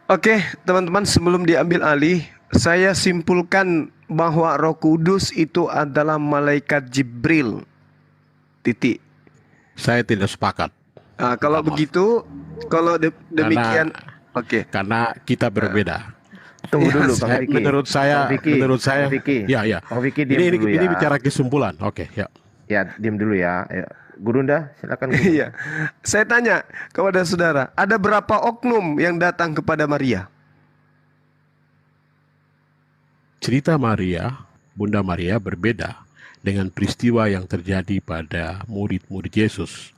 Speaker 6: Oke, teman-teman, sebelum diambil alih, saya simpulkan bahwa Roh Kudus itu adalah malaikat Jibril. Titik.
Speaker 12: Saya tidak sepakat.
Speaker 6: Kalau begitu, kalau demikian,
Speaker 12: oke. Karena kita berbeda.
Speaker 2: Tunggu dulu, Pak Vicky.
Speaker 12: Menurut saya,
Speaker 2: Pak Vicky.
Speaker 12: ya.
Speaker 2: Pak Vicky, diam dulu ya.
Speaker 12: Ini bicara kesimpulan. Oke, ya.
Speaker 2: Ya, diam dulu ya. Gurunda, silakan.
Speaker 6: Iya. Saya tanya kepada saudara, ada berapa oknum yang datang kepada Maria?
Speaker 12: cerita Maria, Bunda Maria berbeda dengan peristiwa yang terjadi pada murid-murid Yesus.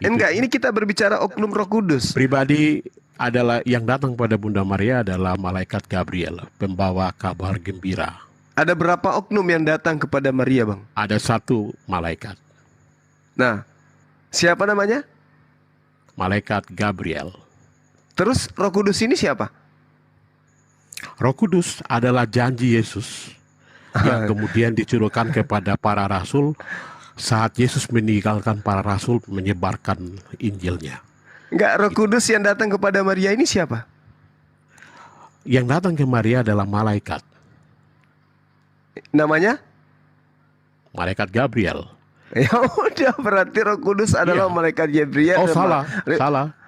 Speaker 6: Enggak, ini kita berbicara oknum Roh Kudus.
Speaker 12: Pribadi adalah yang datang pada Bunda Maria adalah malaikat Gabriel, pembawa kabar gembira.
Speaker 6: Ada berapa oknum yang datang kepada Maria, Bang?
Speaker 12: Ada satu malaikat.
Speaker 6: Nah, siapa namanya?
Speaker 12: Malaikat Gabriel.
Speaker 6: Terus Roh Kudus ini siapa?
Speaker 12: Roh Kudus adalah janji Yesus yang kemudian dicurahkan kepada para rasul saat Yesus meninggalkan para rasul menyebarkan Injilnya.
Speaker 6: Enggak, Roh Kudus yang datang kepada Maria ini siapa?
Speaker 12: Yang datang ke Maria adalah malaikat.
Speaker 6: Namanya?
Speaker 12: Malaikat Gabriel.
Speaker 6: Ya udah, berarti Roh Kudus adalah malaikat Gabriel.
Speaker 12: Oh, salah.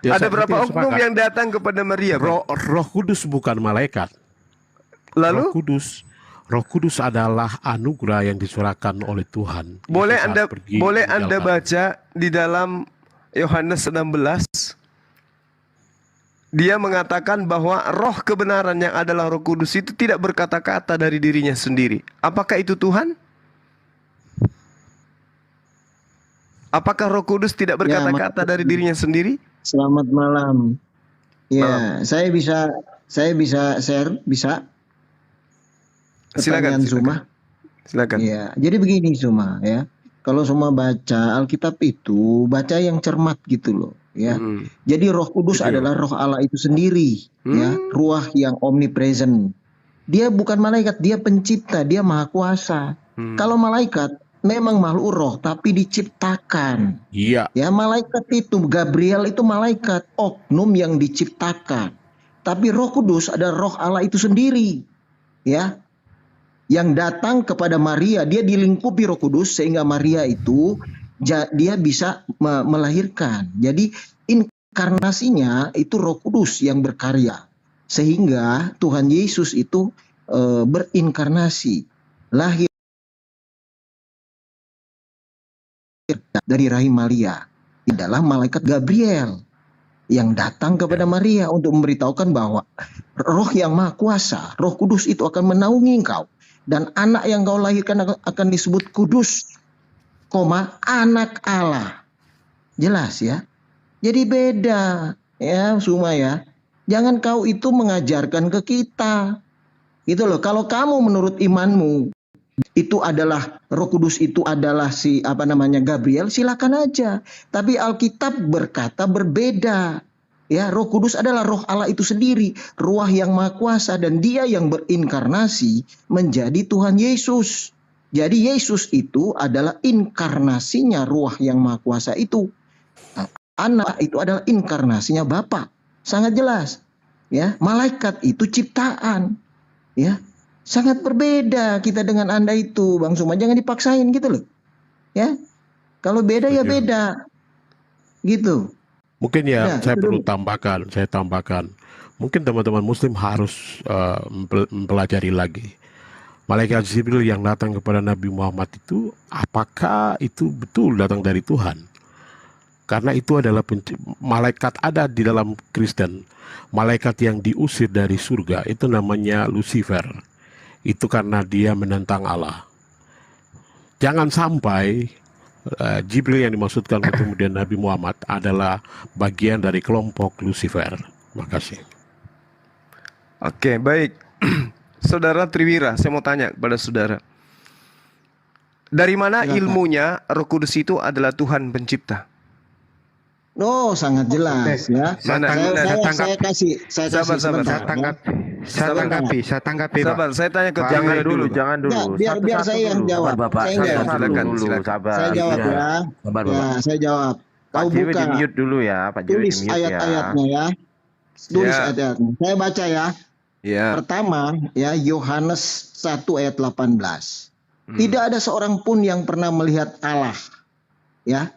Speaker 12: Ya,
Speaker 6: ada berapa
Speaker 12: itu
Speaker 6: oknum yang datang kepada Maria?
Speaker 12: Roh Kudus bukan malaikat.
Speaker 6: Lalu?
Speaker 12: Roh Kudus adalah anugerah yang disurahkan oleh Tuhan.
Speaker 6: Boleh Anda baca di dalam Yohanes 16. Dia mengatakan bahwa roh kebenaran yang adalah Roh Kudus itu tidak berkata-kata dari dirinya sendiri. Apakah itu Tuhan? Apakah Roh Kudus tidak berkata-kata dari dirinya sendiri?
Speaker 16: Selamat malam. Ya, saya bisa share, bisa?
Speaker 6: Silakan.
Speaker 16: Silakan. Ya, jadi begini Suma ya. Kalau Suma baca Alkitab itu baca yang cermat gitu loh, ya. Jadi Roh Kudus adalah Roh Allah itu sendiri, ya, Ruah yang omnipresent. Dia bukan malaikat, dia pencipta, dia maha kuasa. Kalau malaikat memang makhluk roh tapi diciptakan.
Speaker 12: Iya.
Speaker 16: Ya, malaikat itu Gabriel itu malaikat oknum yang diciptakan. Tapi Roh Kudus ada Roh Allah itu sendiri. Ya. Yang datang kepada Maria, dia dilingkupi Roh Kudus sehingga Maria itu dia bisa melahirkan. Jadi inkarnasinya itu Roh Kudus yang berkarya. Sehingga Tuhan Yesus itu berinkarnasi, lahir dari rahim Maria. Adalah malaikat Gabriel yang datang kepada Maria untuk memberitahukan bahwa Roh yang Maha Kuasa, Roh Kudus itu akan menaungi engkau dan anak yang kau lahirkan akan disebut kudus, anak Allah. Jelas ya. Jadi beda ya semua ya. Jangan kau itu mengajarkan ke kita. Gitu loh. Kalau kamu menurut imanmu itu adalah Roh Kudus itu adalah Gabriel, silakan aja. Tapi Alkitab berkata berbeda. Ya, Roh Kudus adalah Roh Allah itu sendiri, Ruah yang Maha Kuasa, dan Dia yang berinkarnasi menjadi Tuhan Yesus. Jadi Yesus itu adalah inkarnasinya Ruah yang Maha Kuasa itu. Nah, anak itu adalah inkarnasinya Bapa. Sangat jelas. Ya, malaikat itu ciptaan. Ya. Sangat berbeda kita dengan Anda itu, Bang Suma. Jangan dipaksain gitu loh. Ya. Kalau beda ya beda. Gitu.
Speaker 12: Mungkin saya perlu tambahkan. Mungkin teman-teman muslim harus mempelajari lagi. Malaikat Jibril yang datang kepada Nabi Muhammad itu, apakah itu betul datang dari Tuhan? Karena itu adalah malaikat ada di dalam Kristen. Malaikat yang diusir dari surga itu namanya Lucifer. Itu karena dia menentang Allah. Jangan sampai Jibril yang dimaksudkan kemudian Nabi Muhammad adalah bagian dari kelompok Lucifer. Makasih.
Speaker 6: Oke, baik. Saudara Triwira, saya mau tanya kepada saudara. Dari mana ilmunya Roh Kudus itu adalah Tuhan pencipta?
Speaker 16: Oh, sangat jelas ya. Saya kasih
Speaker 15: Saya tanggapi.
Speaker 6: Sabar, saya tanya ke
Speaker 2: jangan dulu.
Speaker 16: Biar saya yang jawab.
Speaker 2: Silakan.
Speaker 16: Saya jawab ya. Saya jawab. Kau buka.
Speaker 2: Di-mute dulu ya, Pak Jiwi.
Speaker 16: Tulis ayat-ayatnya ya. Tulis ayat-ayatnya. Saya baca ya. Pertama ya, Yohanes 1 ayat 18. Tidak ada seorang pun yang pernah melihat Allah. Ya.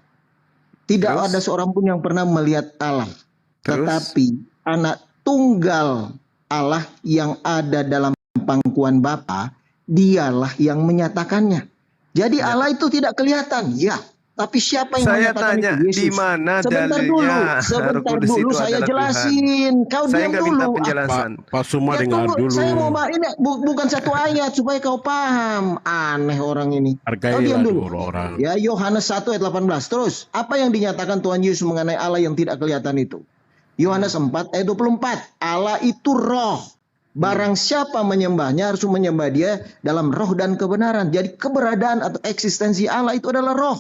Speaker 16: Tidak ada seorang pun yang pernah melihat Allah. Tetapi anak tunggal Allah yang ada dalam pangkuan Bapa, dialah yang menyatakannya. Jadi Allah itu tidak kelihatan. Ya, Tapi siapa yang
Speaker 6: Saya
Speaker 16: menyatakan
Speaker 6: tanya,
Speaker 16: itu? Yesus.
Speaker 6: di mana
Speaker 16: Sebentar
Speaker 6: dalilnya
Speaker 16: dulu,
Speaker 6: Roh
Speaker 16: sebentar
Speaker 6: Kudus
Speaker 16: dulu
Speaker 6: itu
Speaker 16: saya
Speaker 6: adalah Tuhan?
Speaker 16: jelasin. Kau
Speaker 6: Saya
Speaker 16: diam
Speaker 6: nggak minta
Speaker 16: dulu.
Speaker 6: penjelasan.
Speaker 12: Pak Suma
Speaker 16: Ya
Speaker 12: dengar
Speaker 16: tunggu,
Speaker 12: dulu.
Speaker 16: saya mau ini bukan satu ayat supaya kau paham. Aneh orang ini. Kau diam
Speaker 12: Hargailah
Speaker 16: dulu.
Speaker 12: dulu orang.
Speaker 16: Ya Yohanes 1 ayat 18. Terus, apa yang dinyatakan Tuhan Yesus mengenai Allah yang tidak kelihatan itu? Yohanes 4 ayat 24. Allah itu roh. Barang siapa menyembahnya harus menyembah dia dalam roh dan kebenaran. Jadi keberadaan atau eksistensi Allah itu adalah roh.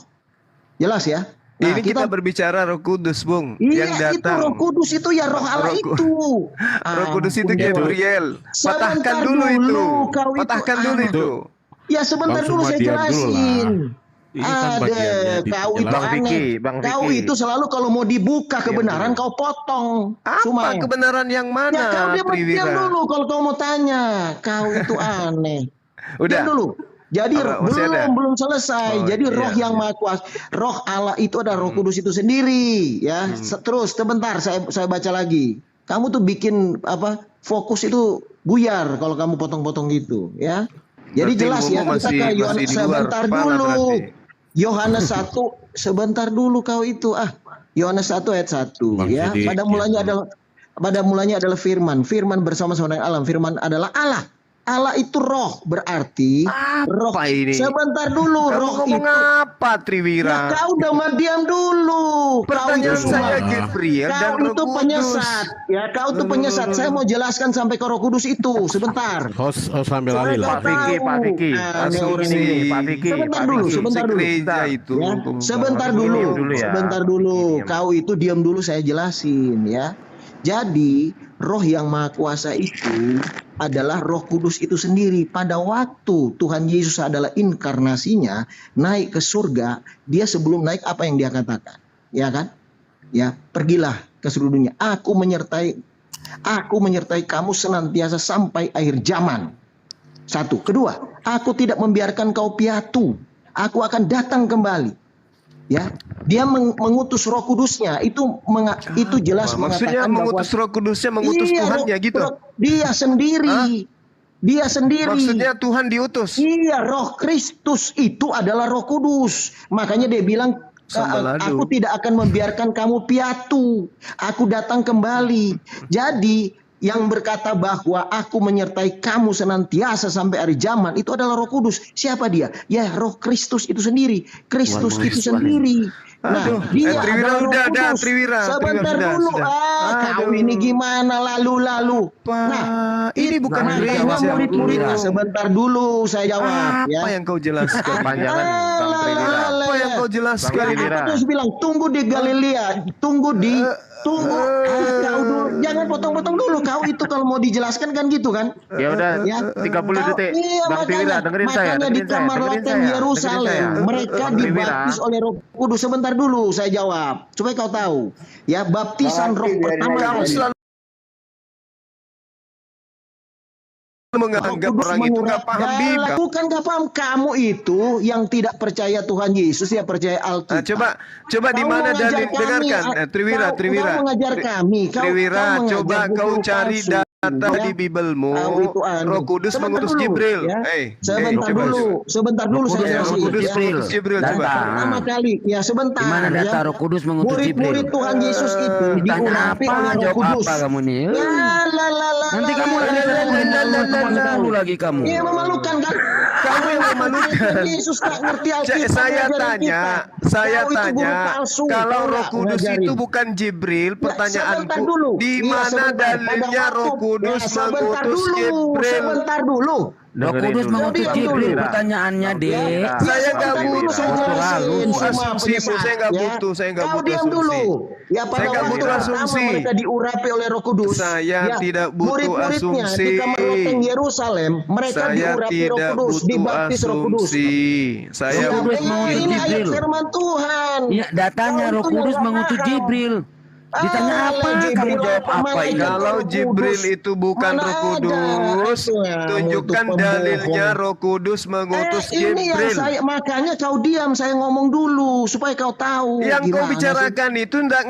Speaker 16: Jelas ya? Nah,
Speaker 6: Ini kita berbicara Roh Kudus, Bung, yang
Speaker 16: Iya, itu
Speaker 6: datang.
Speaker 16: Roh Kudus itu ya roh Allah itu.
Speaker 6: Roh Kudus itu
Speaker 16: Ampun,
Speaker 6: Gabriel.
Speaker 16: Sebentar
Speaker 6: Patahkan dulu itu.
Speaker 16: kau itu.
Speaker 6: Patahkan dulu itu.
Speaker 16: Ya sebentar
Speaker 12: Bang
Speaker 16: dulu
Speaker 12: Suma
Speaker 16: saya
Speaker 12: diam dulu lah.
Speaker 16: jelasin.
Speaker 12: Ini kan bagiannya
Speaker 16: Ada, kau itu
Speaker 12: dijelaskan.
Speaker 16: aneh.
Speaker 2: Bang
Speaker 16: Kau
Speaker 2: Vicky.
Speaker 16: itu selalu kalau mau dibuka kebenaran kau potong.
Speaker 6: Apa
Speaker 16: Sumaya.
Speaker 6: kebenaran yang mana,
Speaker 16: Ya kau diam
Speaker 6: Triwira?
Speaker 16: dulu kalau kau mau tanya. Kau itu aneh.
Speaker 6: Udah.
Speaker 16: Diam dulu. Jadi
Speaker 6: Apa, masih ada?
Speaker 16: belum selesai.
Speaker 6: Oh,
Speaker 16: Jadi
Speaker 6: iya,
Speaker 16: roh yang
Speaker 6: iya.
Speaker 16: maha kuasa, roh Allah itu ada Roh Kudus itu sendiri, ya. Terus sebentar saya baca lagi. Kamu tuh bikin apa? Fokus itu buyar kalau kamu potong-potong gitu, ya. Jadi
Speaker 6: Berarti
Speaker 16: jelas ya,
Speaker 6: ilmumu
Speaker 16: kita
Speaker 6: masih-
Speaker 16: ke
Speaker 6: masih
Speaker 16: Yohanes
Speaker 6: di luar
Speaker 16: sebentar
Speaker 6: kepala
Speaker 16: dulu.
Speaker 6: berarti.
Speaker 16: Yohanes 1 sebentar dulu kau itu. Yohanes 1 ayat 1
Speaker 12: Bang
Speaker 16: ya.
Speaker 12: Sidik,
Speaker 16: Pada mulanya adalah firman. Firman bersama-sama dengan alam. Firman adalah Allah. Allah itu roh, berarti roh.
Speaker 6: ini?
Speaker 16: Sebentar dulu,
Speaker 6: Kamu
Speaker 16: roh
Speaker 6: ngomong
Speaker 16: itu.
Speaker 6: apa, Triwira?
Speaker 16: Ya, kau udah diam dulu.
Speaker 6: Pertanyaan
Speaker 16: kau itu
Speaker 6: saya
Speaker 16: cuma-
Speaker 6: Gabriel dan
Speaker 16: Kau
Speaker 6: Roh
Speaker 16: itu
Speaker 6: Kudus.
Speaker 16: penyesat. Ya, kau itu penyesat. Saya mau jelaskan sampai ke Roh Kudus itu. Sebentar.
Speaker 12: Host sambil
Speaker 16: Supaya
Speaker 12: alih
Speaker 16: kau
Speaker 12: lah.
Speaker 2: Pak Vicky,
Speaker 16: tahu.
Speaker 2: Pak Vicky.
Speaker 16: Aneh orang
Speaker 6: Asumsi.
Speaker 16: ini.
Speaker 2: Pak Vicky,
Speaker 16: Sebentar
Speaker 2: Pak
Speaker 16: dulu,
Speaker 2: Vicky.
Speaker 16: sebentar dulu.
Speaker 6: Gereja itu.
Speaker 16: Ya, sebentar
Speaker 2: Dulu
Speaker 16: dulu,
Speaker 2: ya.
Speaker 16: sebentar dulu. Kau itu diam dulu, saya jelasin ya. Jadi roh yang maha kuasa itu adalah Roh Kudus itu sendiri. Pada waktu Tuhan Yesus adalah inkarnasinya naik ke surga, dia sebelum naik apa yang dia katakan, ya kan? Ya, pergilah ke seluruh dunia. Aku menyertai kamu senantiasa sampai akhir zaman. Satu, kedua, aku tidak membiarkan kau piatu. Aku akan datang kembali. Ya, dia mengutus Roh Kudusnya itu jelas
Speaker 6: Maksudnya
Speaker 16: mengatakan
Speaker 6: mengutus
Speaker 16: bahwa
Speaker 6: Roh Kudusnya mengutus
Speaker 16: Iya,
Speaker 6: Tuhannya gitu.
Speaker 16: dia sendiri. Dia sendiri.
Speaker 6: Maksudnya Tuhan diutus.
Speaker 16: Iya, Roh Kristus itu adalah Roh Kudus. Makanya dia bilang,
Speaker 6: Sambalado.
Speaker 16: aku tidak akan membiarkan kamu piatu. Aku datang kembali. Jadi yang berkata bahwa aku menyertai kamu senantiasa sampai hari zaman itu adalah Roh Kudus. Siapa dia? Ya, Roh Kristus itu sendiri. Kristus
Speaker 8: Tuhan
Speaker 16: itu
Speaker 8: Yesus,
Speaker 16: sendiri. Nah,
Speaker 6: Aduh,
Speaker 16: dia
Speaker 6: Triwira
Speaker 16: adalah Roh
Speaker 6: udah,
Speaker 16: Kudus.
Speaker 6: Triwira,
Speaker 16: Sebentar
Speaker 6: Triwira,
Speaker 16: dulu.
Speaker 6: sudah.
Speaker 16: Kau ini gimana lalu-lalu? Nah,
Speaker 6: ini bukan
Speaker 16: makanya
Speaker 6: gereja.
Speaker 16: murid-muridnya sebentar dulu saya jawab.
Speaker 6: Apa
Speaker 16: ya.
Speaker 6: yang kau jelaskan?
Speaker 2: Kepanjangan Bang Triwira.
Speaker 6: Apa yang kau jelaskan
Speaker 2: Bang
Speaker 6: ini?
Speaker 2: Triwira.
Speaker 16: Aku terus bilang tunggu di Galilea, tunggu. Kau dulu, jangan potong-potong dulu. Kau itu kalau mau dijelaskan kan gitu kan?
Speaker 2: Ya udah,
Speaker 16: Ya.
Speaker 2: 30 detik.
Speaker 16: Iya,
Speaker 2: Bang Triwira, dengerin saya.
Speaker 16: makanya di kamar
Speaker 2: dengerin
Speaker 16: Loten
Speaker 2: saya,
Speaker 16: Yerusalem
Speaker 2: dengerin saya.
Speaker 16: mereka
Speaker 2: Bang Triwira.
Speaker 16: dibaptis oleh Roh Kudus. Sebentar dulu saya jawab supaya kau tahu. Ya, baptisan Roh pertama
Speaker 6: Kamu
Speaker 16: kali.
Speaker 6: selalu menganggap orang itu nggak paham Bibel.
Speaker 16: Bukan nggak paham, kamu itu yang tidak percaya Tuhan Yesus, ya percaya Alkitab.
Speaker 6: Coba di
Speaker 16: Kau
Speaker 6: mana
Speaker 16: mengajar
Speaker 6: dalil?
Speaker 16: kami,
Speaker 6: Dengarkan, Triwira,
Speaker 16: kau
Speaker 6: Triwira.
Speaker 16: mengajar kami.
Speaker 6: Triwira,
Speaker 16: mengajar
Speaker 6: coba kau
Speaker 16: guru
Speaker 6: cari
Speaker 16: palsu.
Speaker 6: data
Speaker 16: Ya.
Speaker 6: di Bibelmu.
Speaker 16: Kau itu aneh.
Speaker 6: Roh Kudus
Speaker 16: Sebentar
Speaker 6: mengutus
Speaker 16: dulu,
Speaker 6: Jibril.
Speaker 16: ya.
Speaker 6: coba,
Speaker 16: Sebentar dulu,
Speaker 6: coba.
Speaker 16: sebentar dulu
Speaker 8: Roh
Speaker 16: saya
Speaker 8: Kudus
Speaker 16: jelasin.
Speaker 6: Roh Kudus
Speaker 16: ya.
Speaker 6: mengutus Jibril, coba.
Speaker 16: Pertama kali, ya sebentar.
Speaker 8: Di mana data
Speaker 16: ya.
Speaker 8: Roh Kudus mengutus
Speaker 16: Murid-murid
Speaker 8: Jibril?
Speaker 16: Tuhan Yesus itu
Speaker 8: Ditanya
Speaker 16: diurapi
Speaker 8: apa?
Speaker 16: oleh Roh
Speaker 8: Jawab
Speaker 16: Kudus.
Speaker 8: apa kamu nih?
Speaker 16: Nanti
Speaker 8: kamu lagi tahu lagi kamu.
Speaker 16: Iya, memalukan kan?
Speaker 6: Kamu yang memalukan.
Speaker 16: Yesus tak ngerti Alkitab.
Speaker 6: Saya
Speaker 16: ngajarin
Speaker 6: tanya,
Speaker 16: kita.
Speaker 6: saya
Speaker 16: Kau itu guru
Speaker 6: tanya,
Speaker 16: palsu,
Speaker 6: kalau
Speaker 16: kau
Speaker 6: Roh
Speaker 16: nggak
Speaker 6: Kudus
Speaker 16: ngajarin.
Speaker 6: itu bukan Jibril,
Speaker 16: sebentar
Speaker 6: pertanyaanku,
Speaker 16: dulu.
Speaker 6: di
Speaker 16: Iya,
Speaker 6: mana
Speaker 16: sebentar.
Speaker 6: dalilnya
Speaker 16: Pada
Speaker 6: Roh
Speaker 16: waktu-
Speaker 6: Kudus
Speaker 16: Ya, sebentar
Speaker 6: mengutus
Speaker 16: dulu,
Speaker 6: Jibril?
Speaker 16: sebentar dulu.
Speaker 8: Roh Kudus mengutus
Speaker 16: Diam
Speaker 8: Jibril.
Speaker 16: dulu.
Speaker 8: Pertanyaannya, Dek.
Speaker 6: Saya nggak butuh
Speaker 16: semua
Speaker 6: asumsimu, saya nggak
Speaker 16: ya.
Speaker 6: butuh, saya nggak
Speaker 16: Kau
Speaker 6: butuh
Speaker 16: diam
Speaker 6: asumsi.
Speaker 16: dulu. Ya, pada
Speaker 6: Saya nggak
Speaker 16: waktu
Speaker 6: butuh
Speaker 16: pertama
Speaker 6: asumsi.
Speaker 16: mereka diurapi oleh Roh Kudus.
Speaker 6: Saya
Speaker 16: ya,
Speaker 6: tidak butuh
Speaker 16: murid-muridnya
Speaker 6: asumsi.
Speaker 16: di kamar Loten Yerusalem, mereka
Speaker 6: Saya
Speaker 16: diurapi Roh
Speaker 6: tidak
Speaker 16: Kudus,
Speaker 6: butuh
Speaker 16: dibaptis Roh Kudus.
Speaker 6: asumsi. Saya
Speaker 8: Roh Kudus mengutus
Speaker 16: ini ayat
Speaker 8: Jibril.
Speaker 16: firman Tuhan.
Speaker 8: Iya, datanya
Speaker 16: Kau
Speaker 8: Roh
Speaker 16: itu yang
Speaker 8: Kudus
Speaker 16: nggak
Speaker 8: mengutus
Speaker 16: paham.
Speaker 8: Ditanya apa? Kamu jawab apa ini?
Speaker 6: Kalau Jibril itu bukan
Speaker 16: Mana
Speaker 6: Roh
Speaker 16: ada?
Speaker 6: Kudus,
Speaker 16: Itu ya,
Speaker 6: tunjukkan
Speaker 16: mutu
Speaker 6: dalilnya
Speaker 16: pembohong.
Speaker 6: Roh Kudus mengutus
Speaker 16: Ini yang
Speaker 6: Jibril.
Speaker 16: saya, makanya kau diam, saya ngomong dulu supaya kau tahu.
Speaker 6: Yang kau
Speaker 16: Gimana
Speaker 6: bicarakan itu enggak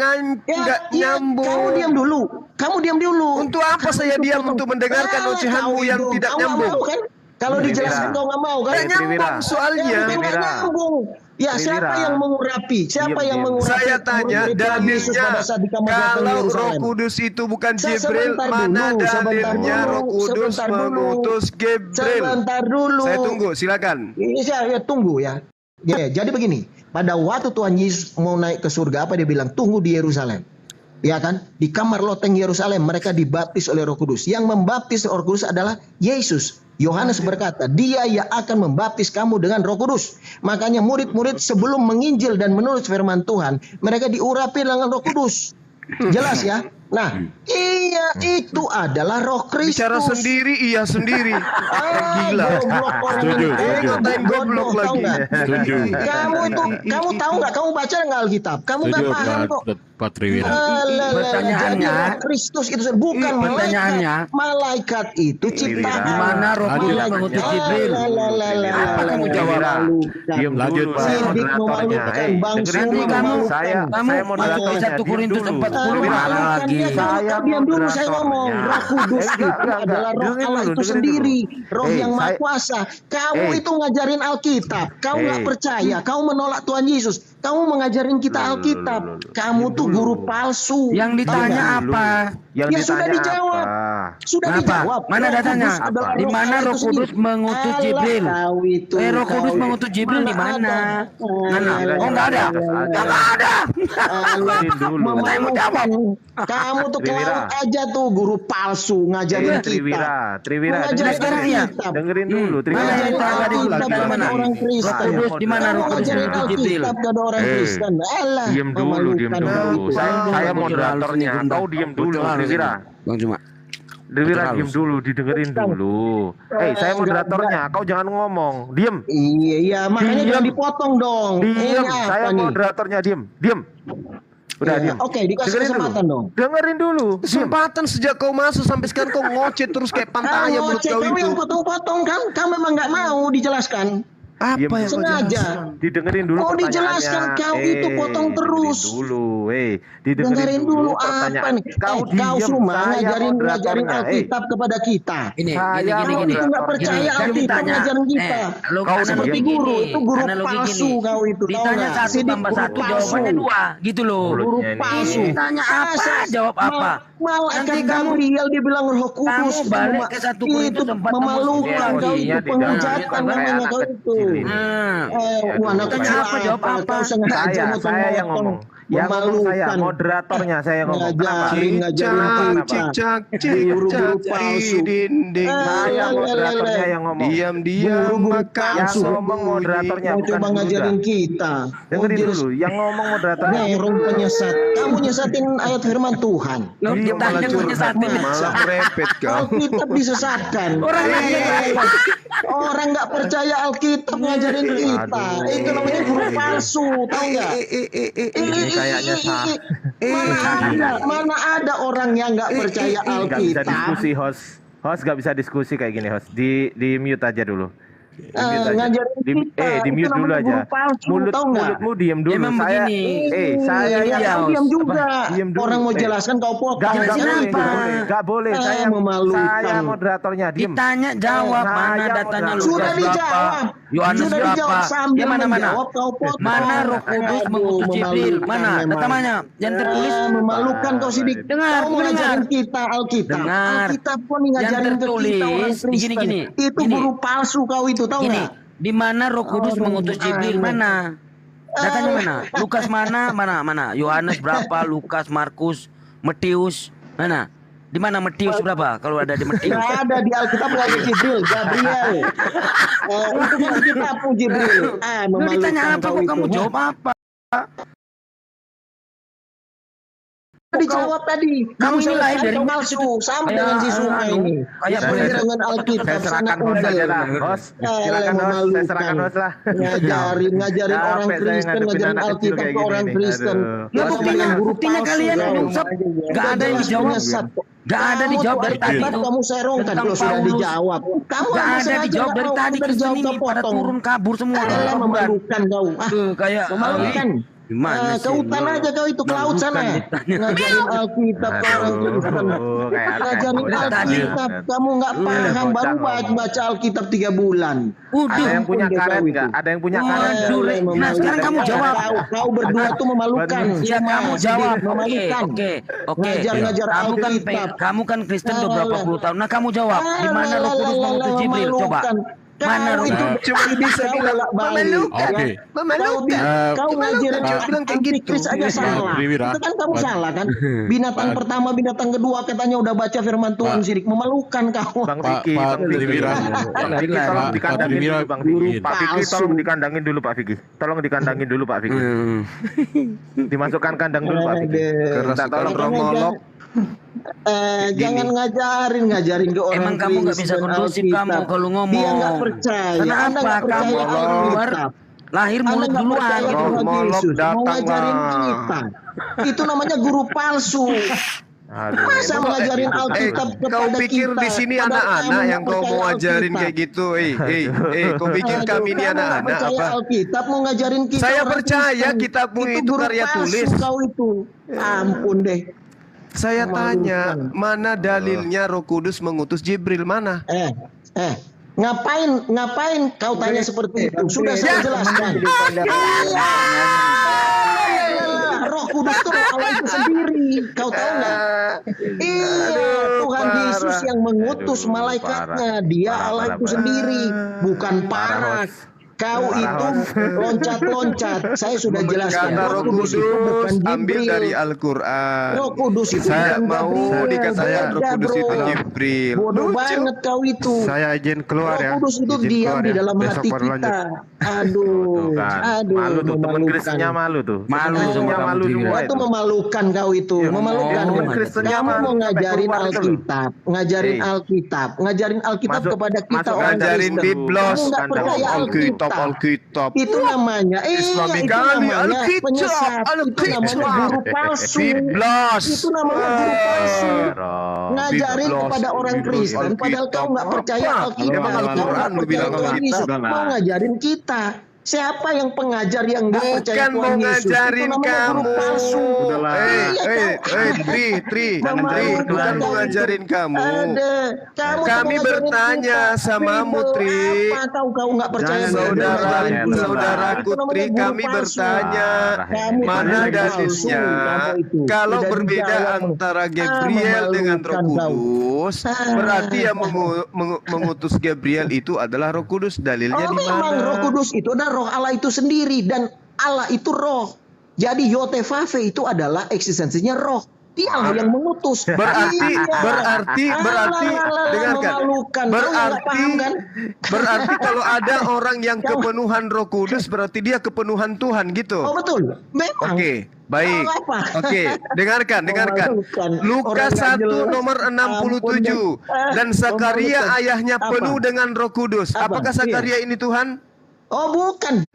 Speaker 6: nyambung.
Speaker 16: Kamu diam dulu. Kamu diam dulu.
Speaker 6: Untuk apa saya diam untuk mendengarkan ocehanmu yang tidak
Speaker 16: Kau nggak
Speaker 6: nyambung?
Speaker 16: mau kan? Kalau dijelaskan kau nggak mau kan?
Speaker 6: Nyambung soalnya.
Speaker 16: Nggak nyambung. Ya siapa yang mengurapi? Siapa yang mengurapi?
Speaker 6: Saya tanya dalilnya. Kalau Roh Kudus itu bukan Jibril, mana dalilnya Roh Kudus mengutus Jibril?
Speaker 16: Sebentar dulu.
Speaker 6: Saya tunggu, silakan.
Speaker 16: Saya tunggu ya. Ya, jadi begini, pada waktu Tuhan Yesus mau naik ke surga, apa dia bilang? Tunggu di Yerusalem. Ya kan? Di kamar loteng Yerusalem mereka dibaptis oleh Roh Kudus. Yang membaptis Roh Kudus adalah Yesus. Yohanes berkata, dia yang akan membaptis kamu dengan Roh Kudus. Makanya murid-murid sebelum menginjil dan menulis firman Tuhan, mereka diurapi dengan Roh Kudus. Jelas ya? Nah, iya itu adalah Roh Kristus.
Speaker 6: Bicara sendiri, iya sendiri. Gila. Goblok lagi.
Speaker 16: Kamu tahu nggak? Kamu baca nggak Alkitab? Kamu nggak paham kok.
Speaker 8: Pertanyaannya,
Speaker 16: Kristus itu bukan malaikat. Malaikat itu ciptaan.
Speaker 8: Di mana Roh Kudus mengutus Jibril? Apa kamu jawab?
Speaker 12: Diam lanjut Pak.
Speaker 8: Kamu masuk ke 1 Korintus 40 mana lagi?
Speaker 16: Diam dulu saya ngomong. Roh Kudus itu adalah Roh Allah itu sendiri, Roh yang Maha Kuasa. Kamu itu ngajarin Alkitab, kamu nggak percaya, kamu menolak Tuhan Yesus, kamu mengajarin kita Alkitab. Kamu tuh guru palsu.
Speaker 8: Yang ditanya apa?
Speaker 16: Ya sudah dijawab. Sudah dijawab.
Speaker 8: Mana datanya? Di mana Roh Kudus mengutus Jibril? Roh Kudus mengutus Jibril di mana? Mana? Oh nggak ada. Nggak ada.
Speaker 16: Kamu tuh kelawat aja tuh guru palsu ngajarin kita.
Speaker 2: Triwira.
Speaker 8: Sekarang ya.
Speaker 2: Dengerin dulu.
Speaker 16: Orang Kristen.
Speaker 8: Di mana Roh Kudus mengutus Jibril?
Speaker 16: Orang Kristen.
Speaker 2: Diam dulu. Saya moderatornya. Kau diam dulu, Triwira.
Speaker 8: Bang Cuma.
Speaker 2: Triwira diam dulu, didengerin dulu. Saya moderatornya, kau jangan ngomong. Diam.
Speaker 16: Iya, makanya jangan dipotong dong.
Speaker 2: Diam. Saya moderatornya, diam. Udah diam.
Speaker 16: Oke, dikasih kesempatan dong.
Speaker 2: Dengerin dulu.
Speaker 6: Kesempatan sejak kau masuk sampai sekarang kau ngoceh terus kayak pantaya menurut kau
Speaker 16: itu. Kamu yang potong-potong kan? Kamu memang nggak mau dijelaskan.
Speaker 6: Apa yang
Speaker 16: sengaja?
Speaker 2: Didengerin dulu.
Speaker 16: Oh dijelaskan kau itu potong terus. Dengerin dulu apa nih? Kau semua ngajarin Alkitab kepada kita.
Speaker 8: Ini.
Speaker 16: Itu nggak percaya Alkitab ngajarin kita. Kau seperti guru itu guru palsu kau itu.
Speaker 8: Ditanya 1 tambah 1 jawabannya 2 gitu loh.
Speaker 16: Guru palsu.
Speaker 8: Tanya apa? Jawab apa?
Speaker 16: Malaikat Gabriel dia bilang Roh Kudus.
Speaker 8: Kamu balik ke 1 Korintus 4
Speaker 16: memalukan kau itu penghujatan namanya kau itu.
Speaker 8: Tanya apa jawab apa?
Speaker 2: Saya yang ngomong. Yang ngomong saya, moderatornya saya ngomong.
Speaker 16: Ngajarin guru-guru palsu.
Speaker 2: Saya moderatornya yang ngomong.
Speaker 6: Diam
Speaker 2: Yang ngomong moderatornya bukan
Speaker 16: coba ngajarin kita.
Speaker 2: Dengerin dulu, yang ngomong moderatornya.
Speaker 16: Penyesat. Kamu nyesatin ayat firman Tuhan.
Speaker 6: Malah merepet kau.
Speaker 16: Alkitab disesatkan. Orang nggak percaya Alkitab ngajarin kita. Itu namanya guru palsu, tahu nggak?
Speaker 2: Kayaknya
Speaker 16: Mana ada orang yang nggak percaya Alkitab?
Speaker 2: Nggak bisa diskusi host nggak bisa diskusi kayak gini host. Di mute aja dulu. Di mute dulu aja. Mulutmu diem dulu. Saya
Speaker 16: diam juga. Orang mau jelaskan kau potong.
Speaker 2: Gak boleh. Saya moderatornya diem.
Speaker 8: Ditanya jawab mana datanya lu.
Speaker 16: Sudah dijawab.
Speaker 8: Yohanes berapa? Ya mana? Mana Roh Kudus mengutus Jibril? Mana? Datamanya yang tertulis.
Speaker 16: Memalukan kau sidik.
Speaker 8: Dengar.
Speaker 16: Kau ngajarin kita Alkitab. Alkitab pun ngajarin ke kita orang Kristen. Itu guru palsu kau itu.
Speaker 8: Gini, di mana Roh Kudus mengutus Jibril? Mana? Datanya mana? Lukas mana? Yohanes berapa? Lukas, Markus, Matius, mana? Di mana Matius berapa? Kalau ada di Matius.
Speaker 16: Nggak ada di Alkitab, nggak ada Jibril, Gabriel. Itu kan kitab Jibril.
Speaker 8: Ditanya apa kok kamu jawab apa?
Speaker 16: Dijawab tadi.
Speaker 8: Kamu nilai dari
Speaker 16: palsu sama dengan si Suma ini.
Speaker 2: Kayak dengan
Speaker 16: Alkitab
Speaker 2: serahkan host aja lah. Silakan host, saya serahkan host lah.
Speaker 16: Ngajarin orang Kristen, ngajarin Alkitab ke orang Kristen.
Speaker 8: Buktinya kalian nggak ada yang dijawab. Gak ada dijawab dari tadi itu.
Speaker 16: Kamu serongkan kalau sudah dijawab. Kamu
Speaker 8: gak ada dijawab dari tadi. Kristen ini pada turun kabur semua.
Speaker 16: Memalukan kau.
Speaker 8: Kayak
Speaker 16: memalukan.
Speaker 8: Gimana sih?
Speaker 16: Ke hutan aja kau itu, ke laut sana. Ngajarin Alkitab ke orang Kristen. Ngajarin Alkitab, kamu nggak paham, baru baca Alkitab 3 bulan.
Speaker 2: Ada yang punya karet nggak? Ada yang punya karet nggak?
Speaker 8: Nah sekarang kamu jawab.
Speaker 16: Kau berdua tuh memalukan.
Speaker 8: Ya kamu jawab.
Speaker 16: Memalukan.
Speaker 8: Oke.
Speaker 16: Ngajar Alkitab.
Speaker 8: Kamu kan Kristen udah berapa puluh tahun. Nah kamu jawab. Di mana Roh Kudus mengutus Jibril? Coba. Mana Roh
Speaker 16: itu
Speaker 6: cuma bisa bilang
Speaker 16: memalukan. Kau ngajarin bilang kayak gitu aja salah. Itu kan kamu salah kan. Binatang pertama, binatang kedua katanya udah baca firman Tuhan sirik, memalukan kau.
Speaker 2: Bang Vicky, tolong dikandangin dulu Bang Vicky. Pak Vicky tolong dikandangin dulu Pak Vicky. Tolong dikandangin dulu Pak Vicky. Dimasukkan kandang dulu Pak Vicky.
Speaker 6: Tolong romolog.
Speaker 16: Jangan ngajarin ke orang.
Speaker 8: Emang kamu nggak bisa kondusif kamu kalau ngomong.
Speaker 16: Dia nggak percaya.
Speaker 8: Kenapa kamu keluar? Lahir mulut duluan.
Speaker 16: Mau ngajarin kita. Itu namanya guru palsu. Masa mengajarin Alkitab kepada
Speaker 6: kau pikir
Speaker 16: kita,
Speaker 6: di sini anak-anak yang kau mau ajarin kayak gitu? Kau pikir kami ini anak-anak apa?
Speaker 16: Alkitab mau ngajarin kita.
Speaker 6: Saya percaya kitabmu itu karya tulis.
Speaker 16: Kau itu. Ampun deh.
Speaker 6: Saya tanya, mana dalilnya Roh Kudus mengutus Jibril, mana?
Speaker 16: Ngapain kau tanya seperti itu? Sudah saya jelaskan. Roh Kudus itu Roh Allah itu sendiri. Kau tahu nggak? Iya, Tuhan Yesus yang mengutus malaikatnya. Dia Allah itu sendiri, bukan Paras. Kau itu loncat-loncat. Saya sudah jelaskan.
Speaker 6: Roh Kudus ambil dari Al-Quran.
Speaker 16: Roh Kudus itu
Speaker 6: saya mau dikatakan Roh Kudus itu Jibril.
Speaker 16: Bodoh banget kau itu.
Speaker 15: Saya izin keluar ya.
Speaker 16: Roh Kudus itu diam di dalam hati kita. Aduh,
Speaker 2: malu tuh teman Kristennya malu tuh. Malu semua
Speaker 16: semua itu memalukan kau itu, memalukan. Kamu mau ngajarin Alkitab, ngajarin Alkitab kepada kita orang
Speaker 6: ngajarin Biblos, Alkitab.
Speaker 16: Itu namanya penyesat. Itu namanya guru palsu.
Speaker 6: Biblos.
Speaker 16: Itu namanya guru palsu. Ngajarin kepada orang Kristen, padahal kau nggak percaya Alkitab.
Speaker 6: Al-Quran bilang
Speaker 16: mau ngajarin kita. Siapa yang pengajar yang nggak percaya Tuhan Yesus?
Speaker 6: Ngajarin kamu. Tri, bukan mau ngajarin kamu. Kami bertanya samamu, Tri.
Speaker 16: Apa kau nggak percaya?
Speaker 6: Saudaraku Tri, kami bertanya, mana dalilnya? Kalau berbeda antara Gabriel dengan Roh Kudus, berarti yang mengutus Gabriel itu adalah Roh Kudus. Dalilnya di mana?
Speaker 16: Memang Roh Kudus itu adalah Roh Allah itu sendiri, dan Allah itu roh. Jadi Yotevave itu adalah eksistensinya roh. Dia yang mengutus.
Speaker 6: Berarti dengarkan. Berarti kalau ada orang yang kepenuhan Roh Kudus, berarti dia kepenuhan Tuhan gitu.
Speaker 16: Oh betul. Memang.
Speaker 6: Oke, baik. Oke, dengarkan. Lukas 1 nomor 67. Dan Zakaria ayahnya penuh dengan Roh Kudus. Apakah Zakaria ini Tuhan?
Speaker 16: Oh bukan.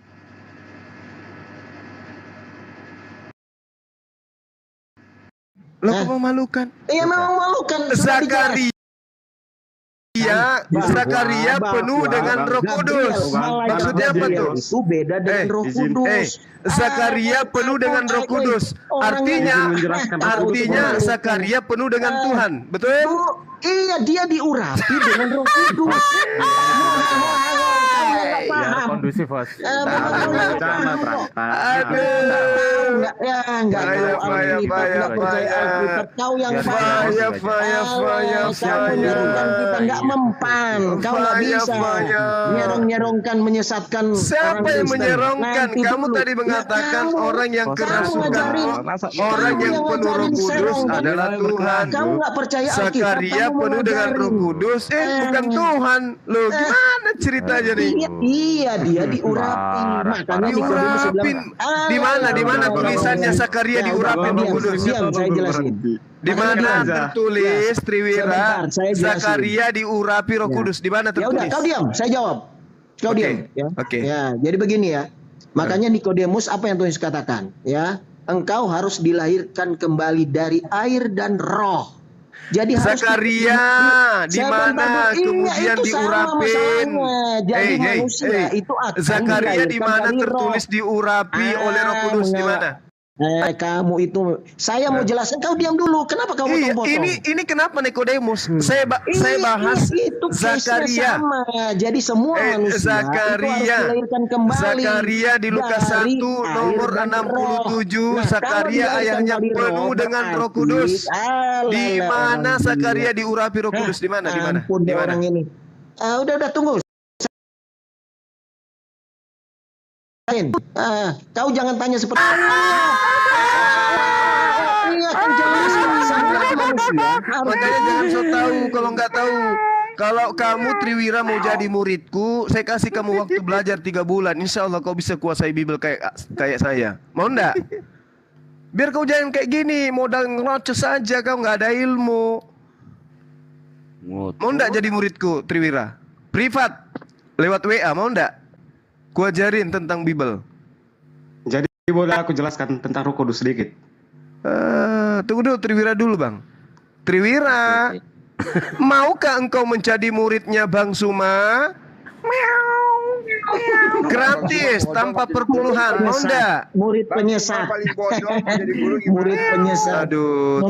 Speaker 6: Lo kok memalukan?
Speaker 16: Iya memang memalukan.
Speaker 6: Zakaria penuh dengan Roh Kudus. Maksudnya apa tuh?
Speaker 16: Itu beda dengan Roh Kudus.
Speaker 6: Zakaria penuh dengan Roh Kudus. Artinya Zakaria penuh dengan Tuhan. Betul?
Speaker 16: Iya, dia diurapi dengan Roh Kudus.
Speaker 2: Biar kondusif, Bos.
Speaker 16: Kau yang nggak mempan. Kau nggak bisa nyerong-nyerongkan, menyesatkan.
Speaker 6: Siapa yang menyerongkan? Kamu tadi mengatakan orang yang kerasukan, orang yang penuh Roh Kudus adalah Tuhan.
Speaker 16: Kamu nggak percaya Alkitab?
Speaker 6: Zakaria penuh dengan Roh Kudus, bukan Tuhan. Loh, gimana ceritanya nih?
Speaker 16: Iya, dia diurapi. Makanya
Speaker 6: diurapin. Di mana tulisannya Zakaria diurapin Roh Kudus?
Speaker 16: Diam, saya jelasin.
Speaker 6: Di mana tertulis Triwira Zakaria diurapi Roh Kudus? Di mana tertulis?
Speaker 16: Ya udah, kau diam, saya jawab. Kau diam, ya.
Speaker 6: Oke.
Speaker 16: Ya, jadi begini ya. Makanya Nikodemus apa yang Tuhan Yesus katakan, ya? Engkau harus dilahirkan kembali dari air dan roh. Jadi harus
Speaker 6: Zakaria di mana kemudian diurapin?
Speaker 16: Jadi manusia itu akan
Speaker 6: Zakaria di mana
Speaker 16: dilahirkan dari
Speaker 6: tertulis diurapi oleh Roh Kudus di mana?
Speaker 16: Kamu itu, saya mau jelaskan, kau diam dulu. Kenapa kamu potong-potong?
Speaker 6: Ini kenapa Nikodemus? Saya bahas
Speaker 16: itu
Speaker 6: Zakaria.
Speaker 16: sama. Jadi semua manusia
Speaker 6: Zakaria.
Speaker 16: itu harus dilahirkan kembali.
Speaker 6: Zakaria di Lukas 1 nomor 67. Zakaria ayahnya penuh dengan Roh Kudus. Di mana Zakaria diurapi Roh Kudus? Di mana? Di mana?
Speaker 16: Ampun deh orang ini. Udah tunggu. Kau jangan tanya seperti ini akan jelas semua manusia.
Speaker 6: Makanya jangan so tahu kalau nggak tahu. Kalau kamu Triwira mau jadi muridku, saya kasih kamu waktu belajar 3 bulan. Insya Allah kau bisa kuasai Bible kayak saya. Mau ndak? Biar kau jangan kayak gini, modal ngerocos saja, kau nggak ada ilmu. Mau ndak jadi muridku Triwira? Privat, lewat WA, mau ndak? Ku ajarin tentang Bible.
Speaker 15: Jadi boleh aku jelaskan tentang Roh Kudus sedikit?
Speaker 6: Tunggu dulu Triwira dulu bang. Triwira, maukah engkau menjadi muridnya Bang Suma? Gratis, tanpa perpuluhan, mau ndak?
Speaker 16: Murid penyesat. Murid penyesat.
Speaker 6: Aduh,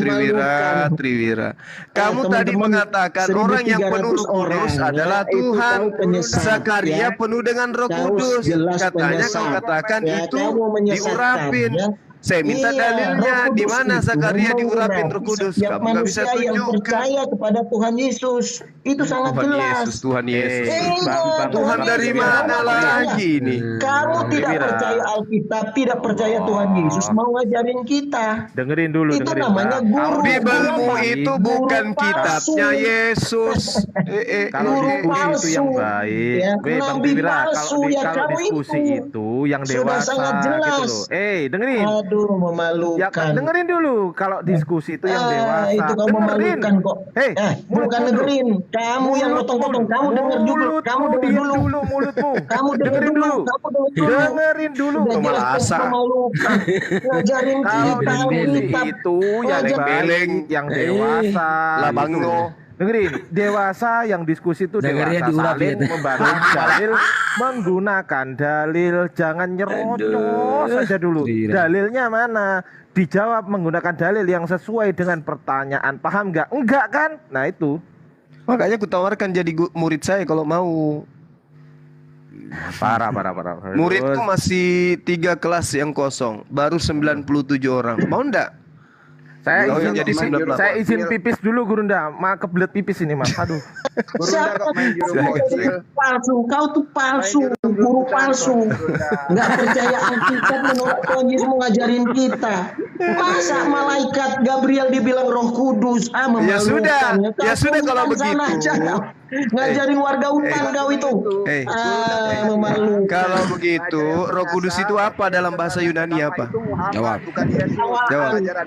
Speaker 6: Triwira. Kamu tadi mengatakan orang yang penuh Roh Kudus adalah Tuhan. Zakaria penuh dengan Roh Kudus. Katanya kau katakan itu diurapin. Saya minta dalilnya di mana Zakaria diurapin Roh Kudus. Kamu nggak bisa tunjukkan.
Speaker 16: Yang percaya kepada Tuhan Yesus itu sangat jelas.
Speaker 6: Tuhan Yesus. Tuhan dari mana lagi nih?
Speaker 16: Kamu tidak percaya Alkitab, tidak percaya Tuhan Yesus, mau ngajarin kita.
Speaker 2: Dengerin dulu.
Speaker 16: Itu namanya guru.
Speaker 6: Bibelmu itu bukan kitabnya Yesus.
Speaker 2: Kalau diskusi itu yang baik. Bang Triwira, kalau diskusi itu yang dewasa gitu loh. Dengerin.
Speaker 16: Aduh, memalukan.
Speaker 2: Ya, dengerin dulu. Kalau diskusi itu yang dewasa.
Speaker 16: Itu kamu memalukan kok. Bukan dengerin. Kamu yang potong-potong. Kamu denger dulu. Kamu denger dulu
Speaker 2: mulutmu.
Speaker 16: Kamu dengerin dulu.
Speaker 2: Dengerin dulu.
Speaker 16: Ngajarin kita
Speaker 2: itu yang baik, yang dewasa.
Speaker 6: Labango.
Speaker 2: Dengerin, dewasa yang diskusi itu dewasa saling membangun dalil, menggunakan dalil, jangan nyerocos saja dulu. Dalilnya mana? Dijawab menggunakan dalil yang sesuai dengan pertanyaan. Paham nggak? Enggak kan? Nah itu.
Speaker 6: Makanya aku tawarkan jadi murid saya kalau mau.
Speaker 2: Parah.
Speaker 6: Muridku masih 3 kelas yang kosong, baru 97 orang. Mau ndak?
Speaker 2: Saya izin pipis dulu Gurunda, kebelet pipis ini mas. Aduh.
Speaker 16: Palsu, kau tuh palsu, guru palsu. Nggak percaya Alkitab, menolak Tuhan Yesus mau ngajarin kita. Masa malaikat Gabriel dibilang Roh Kudus? Memalukan.
Speaker 6: Ya sudah kalau begitu.
Speaker 16: Ngajarin warga hutan kau itu. Memalukan.
Speaker 6: Kalau begitu, Roh Kudus itu apa dalam bahasa Yunani apa? Jawab.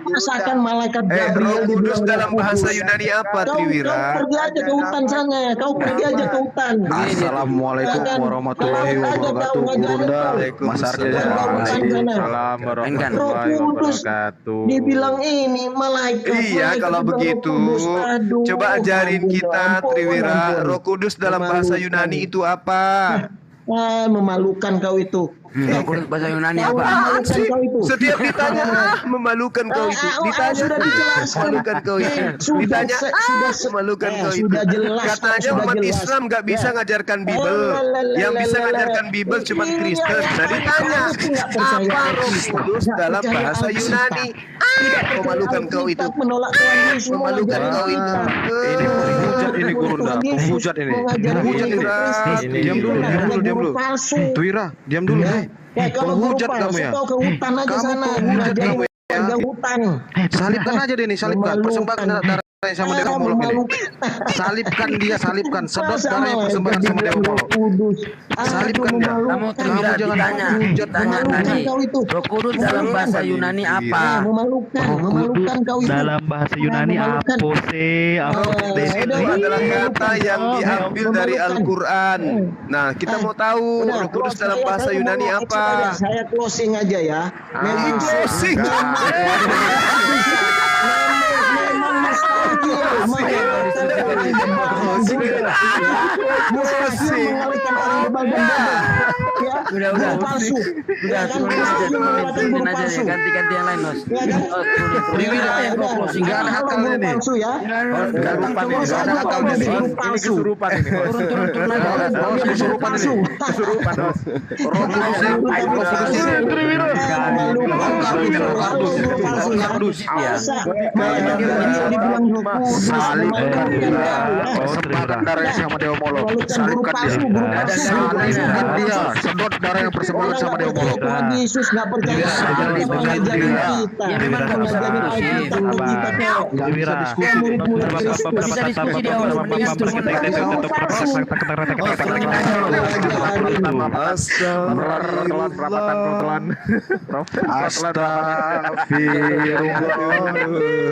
Speaker 16: Masakan malaikat Gabriel
Speaker 6: Roh Kudus dalam bahasa Yunani apa, Triwira?
Speaker 16: Kau pergi aja ke hutan sana. Kau pergi aja ke hutan.
Speaker 10: Assalamualaikum warahmatullahi wabarakatuh. Gurunda, Mas Ardi.
Speaker 2: Waalaikumsalam warahmatullahi wabarakatuh.
Speaker 16: Dibilang ini malaikat.
Speaker 6: Iya, kalau begitu, coba ajarin kita, Triwira, Roh Kudus dalam bahasa Yunani itu apa?
Speaker 16: Memalukan kau itu.
Speaker 8: Bahasa Yunani apa?
Speaker 6: Setiap ditanya memalukan kau itu. Ditanya memalukan kau itu. Ditanya memalukan kau itu. Katanya umat Islam nggak bisa ngajarkan Bible. Yang bisa ngajarkan Bible cuma Kristen. Nah ditanya apa Roh Kudus dalam bahasa Yunani? Memalukan kau itu. Memalukan kau itu.
Speaker 10: Ini Gurunda, penghujat ini. Diam dulu. Tuira, diam dulu. Penghujat kamu ya.
Speaker 16: Kau ke hutan aja sana.
Speaker 10: Penghujat kamu ya.
Speaker 16: Hutan.
Speaker 10: Salibkan aja deh nih, salibkan. Persembahkan darah sama Dewa Molok ini. Salibkan dia, salibkan. Sedot darah yang persembahkan sama Dewa Molok. Salibkan dia.
Speaker 8: Kamu jangan tanya tadi. Roh Kudus dalam bahasa Yunani apa?
Speaker 16: Memalukan kau itu.
Speaker 17: Dalam bahasa Yunani apose,
Speaker 6: itu adalah kata yang diambil dari Al-Quran. Nah, kita mau tahu Roh Kudus dalam bahasa Yunani apa?
Speaker 16: Saya closing aja ya.
Speaker 6: Memang closing.
Speaker 8: ganti yang lain, Nos.
Speaker 10: Enggak ada hakalnya nih.
Speaker 2: Ini kesurupan ini.
Speaker 10: Turun aja. Kesurupan ini. Persembahkan darah sama Dewa Molok. Salibkan dia. Sedot darah yang persembahkan sama Dewa Molok.
Speaker 16: Yesus nggak percaya sama pengajaran kita.
Speaker 8: Ya memang nggak bisa diskusi di awal.
Speaker 6: Astagfirullah.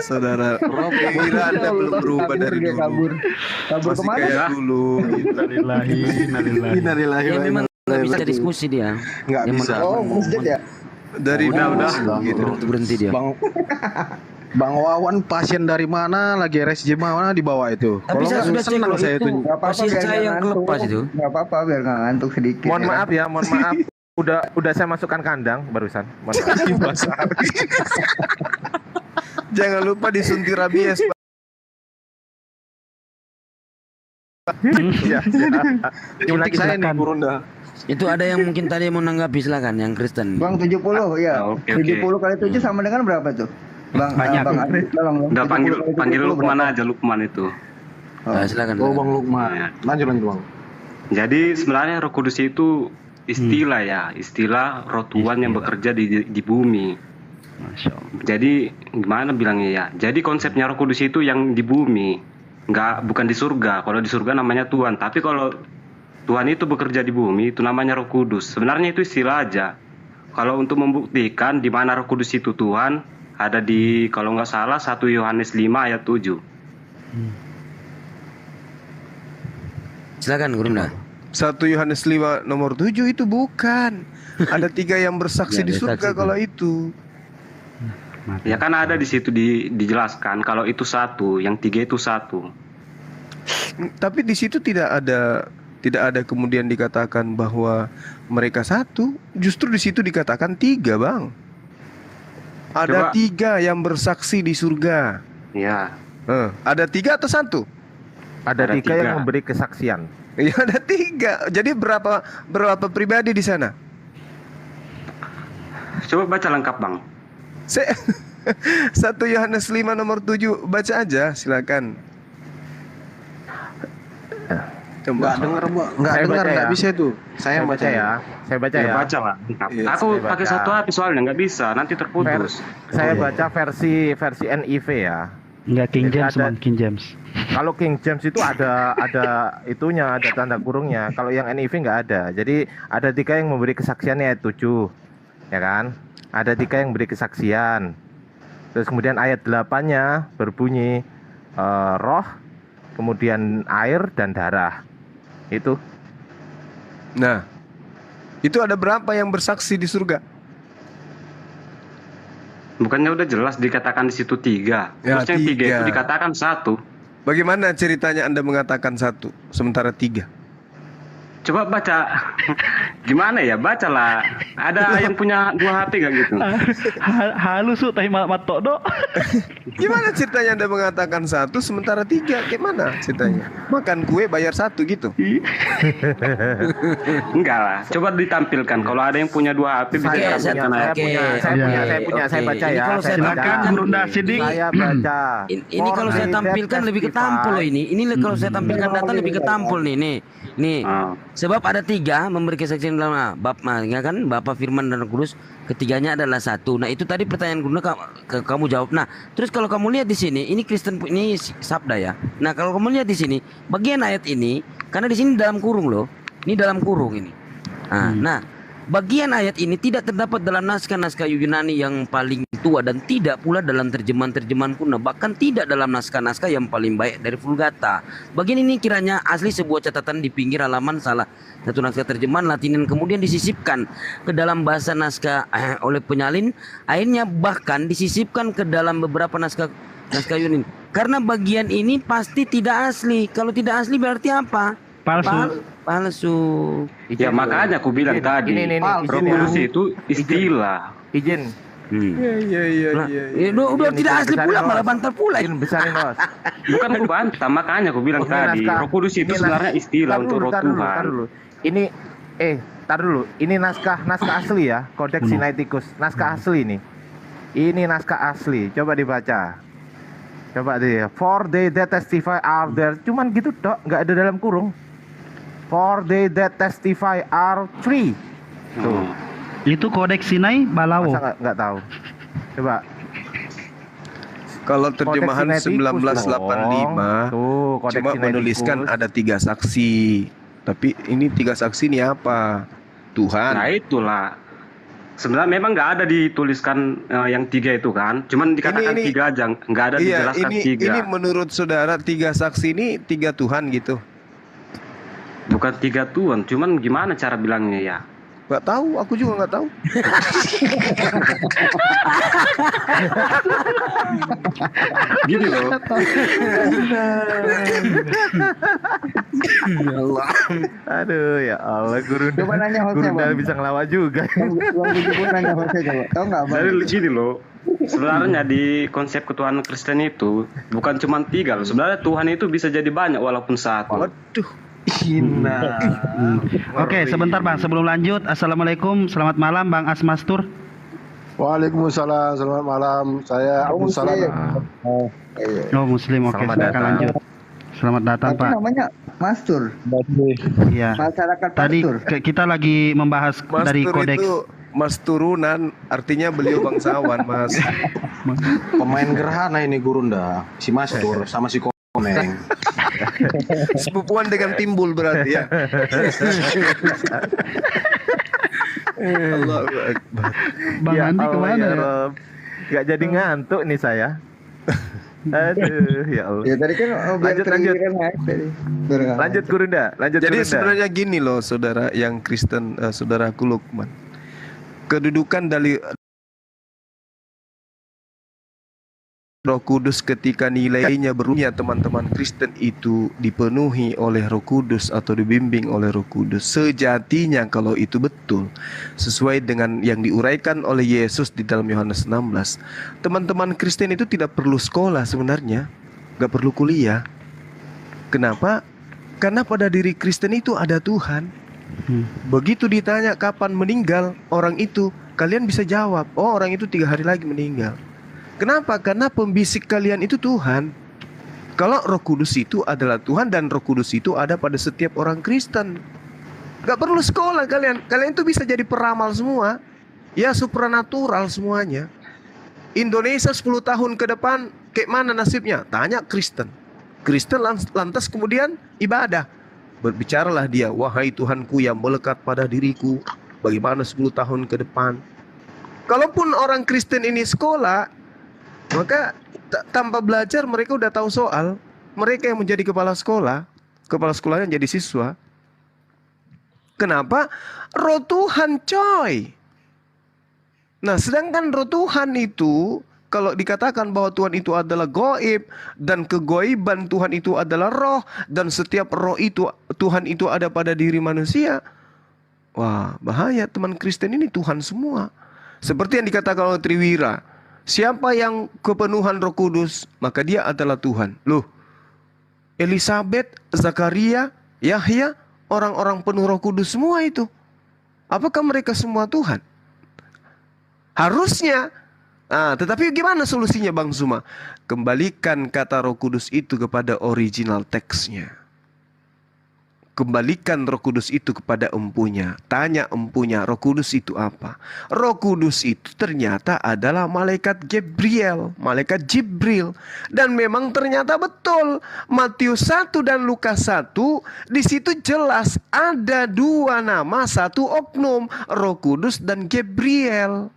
Speaker 6: Saudara, kira Anda belum berubah dari dulu.
Speaker 7: Kabur
Speaker 6: Masih
Speaker 7: kemana?
Speaker 6: kayak dulu. Innalillahi.
Speaker 8: Ya memang nggak bisa diskusi dia.
Speaker 6: Nggak bisa.
Speaker 7: Oh, masjid ya?
Speaker 6: Dari
Speaker 10: Udah.
Speaker 6: gitu.
Speaker 8: Berhenti dia.
Speaker 10: Bang Wawan pasien dari mana lagi RSJ mana dibawa itu?
Speaker 8: Tapi saya sudah cek
Speaker 10: senang
Speaker 8: loh
Speaker 10: saya
Speaker 8: itu.
Speaker 10: itu.
Speaker 8: Pasien saya yang kelepas itu.
Speaker 7: Nggak apa-apa biar nggak ngantuk sedikit.
Speaker 2: Mohon maaf. Udah saya masukkan kandang barusan.
Speaker 6: Jangan lupa disuntik rabies, Pak.
Speaker 10: Suntik saya nih Burunda.
Speaker 8: Itu ada yang mungkin tadi mau nanggapi, silakan yang Kristen.
Speaker 7: Bang 70 ya.
Speaker 9: Oke.
Speaker 7: 70 kali 7 sama dengan berapa tuh? Bang
Speaker 9: Banyak.
Speaker 7: Bang Adit, tolong.
Speaker 9: Udah
Speaker 7: 70 kali
Speaker 9: panggil
Speaker 7: 70
Speaker 9: Lukman
Speaker 7: berapa?
Speaker 9: aja, Lukman itu.
Speaker 8: Silakan.
Speaker 10: Bang Lukman. Lanjut Bang.
Speaker 9: Jadi sebenarnya Roh Kudus itu istilah Roh Tuhan yang bekerja di bumi. Jadi gimana bilangnya ya? Jadi konsepnya Roh Kudus itu yang di bumi, bukan di surga. Kalau di surga namanya Tuhan, tapi kalau Tuhan itu bekerja di bumi itu namanya Roh Kudus. Sebenarnya itu istilah aja. Kalau untuk membuktikan di mana Roh Kudus itu Tuhan, ada di kalau nggak salah 1 Yohanes 5 ayat 7.
Speaker 8: Silakan Gurunda.
Speaker 6: 1 Yohanes 5 nomor 7 itu bukan. Ada 3 yang bersaksi di surga kalau itu.
Speaker 9: Ya kan ada di situ dijelaskan kalau itu satu, yang 3 itu satu.
Speaker 6: Tapi di situ tidak ada kemudian dikatakan bahwa mereka satu. Justru di situ dikatakan 3, Bang. Ada 3 yang bersaksi di surga.
Speaker 9: Ya.
Speaker 6: Ada 3 atau 1?
Speaker 2: Ada 3 yang memberi kesaksian.
Speaker 6: Ya ada 3. Jadi berapa pribadi di sana?
Speaker 9: Coba baca lengkap, Bang.
Speaker 6: 1 Yohanes 5 nomor 7, baca aja silakan.
Speaker 10: Nggak dengar, nggak bisa itu. Saya baca ya.
Speaker 2: Saya baca ya.
Speaker 9: Baca lah. Aku pakai satu HP soalnya nggak bisa, nanti terputus.
Speaker 2: Saya baca versi NIV ya.
Speaker 17: Enggak King James, King James.
Speaker 2: Kalau King James itu ada itunya, ada tanda kurungnya. Kalau yang NIV nggak ada. Jadi ada 3 yang memberi kesaksiannya ayat 7, ya kan? Ada 3 yang memberi kesaksian. Terus kemudian ayat 8-nya berbunyi roh, kemudian air dan darah. Itu.
Speaker 6: Nah, itu ada berapa yang bersaksi di surga?
Speaker 9: Bukannya udah jelas dikatakan di situ 3.
Speaker 6: Ya,
Speaker 9: Terus yang 3 itu
Speaker 6: 3.
Speaker 9: dikatakan 1.
Speaker 6: Bagaimana ceritanya Anda mengatakan 1 sementara 3?
Speaker 9: Coba baca. Gimana ya? Bacalah. Ada yang punya 2 HP gak gitu?
Speaker 17: Halus tuh tapi matok dok.
Speaker 6: Gimana ceritanya Anda mengatakan 1 sementara 3? Gimana ceritanya? Makan kue bayar 1 gitu?
Speaker 9: Enggak lah. Coba ditampilkan. Kalau ada yang punya 2 HP bisa ditampilkan.
Speaker 2: Saya baca ya.
Speaker 17: Silakan Gurunda Sidik.
Speaker 2: Saya baca.
Speaker 8: Ini kalau saya tampilkan lebih ketampul loh ini. Ini kalau saya tampilkan data lebih ketampul nih. Nih. Sebab ada 3 memberi kesaksian dalam Bapa, Firman dan Roh Kudus. Ketiganya adalah 1. Nah itu tadi pertanyaan Gurunda kamu jawab. Nah terus kalau kamu lihat di sini, ini Kristen, ini sabda ya. Nah kalau kamu lihat di sini bagian ayat ini, karena di sini dalam kurung loh. Ini dalam kurung ini. Nah bagian ayat ini tidak terdapat dalam naskah-naskah Yunani yang paling tua dan tidak pula dalam terjemahan-terjemahan kuno, bahkan tidak dalam naskah-naskah yang paling baik dari Vulgata. Bagian ini kiranya asli sebuah catatan di pinggir halaman salah satu naskah terjemahan Latin yang kemudian disisipkan ke dalam bahasa naskah oleh penyalin, akhirnya bahkan disisipkan ke dalam beberapa naskah naskah Yunani. Karena bagian ini pasti tidak asli. Kalau tidak asli berarti apa?
Speaker 17: Palsu.
Speaker 8: Palsu.
Speaker 9: Ya makanya aku bilang tadi, Roh Kudus itu istilah.
Speaker 2: Izin.
Speaker 8: Ya, udah tidak asli pula, malah bantal pula.
Speaker 2: Besarin bos.
Speaker 9: Bukan aku bantah, makanya aku bilang tadi, Roh Kudus itu sebenarnya istilah untuk Roh Tuhan.
Speaker 2: Ini tar dulu. Ini naskah asli ya, Codex Sinaiticus. Naskah asli ini. Ini naskah asli. Coba dibaca. Coba deh. For they that testify are there. Cuman gitu dok, nggak ada dalam kurung. For they that testify are free. Tuh.
Speaker 17: Itu Kodeks Sinai Balawo.
Speaker 2: Masa nggak tahu. Coba.
Speaker 6: Kalau terjemahan 1985 cuma menuliskan ada 3 saksi. Tapi ini 3 saksi ini apa? Tuhan.
Speaker 9: Nah itulah. Sebenarnya memang nggak ada dituliskan yang 3 itu kan. Cuman dikatakan 3 aja, nggak ada dijelaskan 3.
Speaker 6: Ini menurut saudara 3 saksi ini 3 Tuhan gitu?
Speaker 9: Bukan 3 Tuhan, cuman gimana cara bilangnya ya?
Speaker 6: Gak tahu, aku juga nggak tahu.
Speaker 9: Gini loh.
Speaker 2: Ya Allah. Aduh ya Allah, guru.
Speaker 7: Coba nanya Jose,
Speaker 2: Guru bisa ngelawak juga.
Speaker 7: Nanya Jose coba. Tahu nggak Bang?
Speaker 9: Jadi gini loh. Sebenarnya di konsep ketuhanan Kristen itu bukan cuma 3 loh. Sebenarnya Tuhan itu bisa jadi banyak walaupun 1.
Speaker 6: Waduh.
Speaker 17: Oke, sebentar Bang, sebelum lanjut, Assalamualaikum, selamat malam Bang Asmastur.
Speaker 18: Waalaikumsalam, selamat malam. Saya Abdul Salam.
Speaker 17: Oh Muslim, oke, silakan lanjut. Selamat datang
Speaker 7: Tapi
Speaker 17: Pak.
Speaker 7: namanya Mastur.
Speaker 17: Iya.
Speaker 7: Masyarakat
Speaker 17: Tadi
Speaker 7: Mastur.
Speaker 17: kita lagi membahas dari
Speaker 6: Mastur
Speaker 17: kodeks.
Speaker 6: itu Mas turunan, artinya beliau bangsawan, Mas.
Speaker 10: Pemain gerhana ini Gurunda, si Mastur sama si Komeng.
Speaker 6: Sepupuan dengan Timbul berarti ya. Allahu Akbar.
Speaker 17: Bang
Speaker 2: Ya
Speaker 17: Andi
Speaker 2: Allah,
Speaker 17: kemana
Speaker 2: ya
Speaker 17: ya?
Speaker 2: Rob. Gak jadi ngantuk nih saya. Aduh, ya Allah.
Speaker 7: Ya tadi kan
Speaker 2: lanjut. Lanjut Gurunda, lanjut
Speaker 6: Jadi
Speaker 2: Gurunda.
Speaker 6: sebenarnya gini loh, saudara yang Kristen, saudaraku Lukman. Kedudukan dari Roh Kudus ketika nilainya berubah, teman-teman Kristen itu dipenuhi oleh Roh Kudus atau dibimbing oleh Roh Kudus. Sejatinya kalau itu betul, sesuai dengan yang diuraikan oleh Yesus di dalam Yohanes 16, teman-teman Kristen itu tidak perlu sekolah sebenarnya, gak perlu kuliah. Kenapa? Karena pada diri Kristen itu ada Tuhan. Begitu ditanya kapan meninggal orang itu, kalian bisa jawab, oh orang itu 3 hari lagi meninggal. Kenapa? Karena pembisik kalian itu Tuhan. Kalau Roh Kudus itu adalah Tuhan dan Roh Kudus itu ada pada setiap orang Kristen. Gak perlu sekolah kalian. Kalian itu bisa jadi peramal semua. Ya supranatural semuanya. Indonesia 10 tahun ke depan kayak mana nasibnya? Tanya Kristen. Kristen lantas kemudian ibadah. Berbicaralah dia, wahai Tuhanku yang melekat pada diriku, bagaimana 10 tahun ke depan. Kalaupun orang Kristen ini sekolah, maka tanpa belajar mereka udah tahu soal. Mereka yang menjadi kepala sekolahnya jadi siswa. Kenapa? Roh Tuhan coy. Nah sedangkan roh Tuhan itu, kalau dikatakan bahwa Tuhan itu adalah goib, dan kegoiban Tuhan itu adalah roh, dan setiap roh itu Tuhan itu ada pada diri manusia. Wah bahaya, teman Kristen ini Tuhan semua. Seperti yang dikatakan oleh Triwira, siapa yang kepenuhan Roh Kudus, maka dia adalah Tuhan. Loh, Elizabeth, Zakaria, Yahya, orang-orang penuh Roh Kudus semua itu. Apakah mereka semua Tuhan? Harusnya. Tetapi gimana solusinya Bang Zuma? Kembalikan kata Roh Kudus itu kepada original teksnya. Kembalikan Roh Kudus itu kepada empunya. Tanya empunya, Roh Kudus itu apa? Roh Kudus itu ternyata adalah malaikat Gabriel, malaikat Jibril. Dan memang ternyata betul. Matius 1 dan Lukas 1, di situ jelas ada 2 nama, 1 oknum, Roh Kudus dan Gabriel.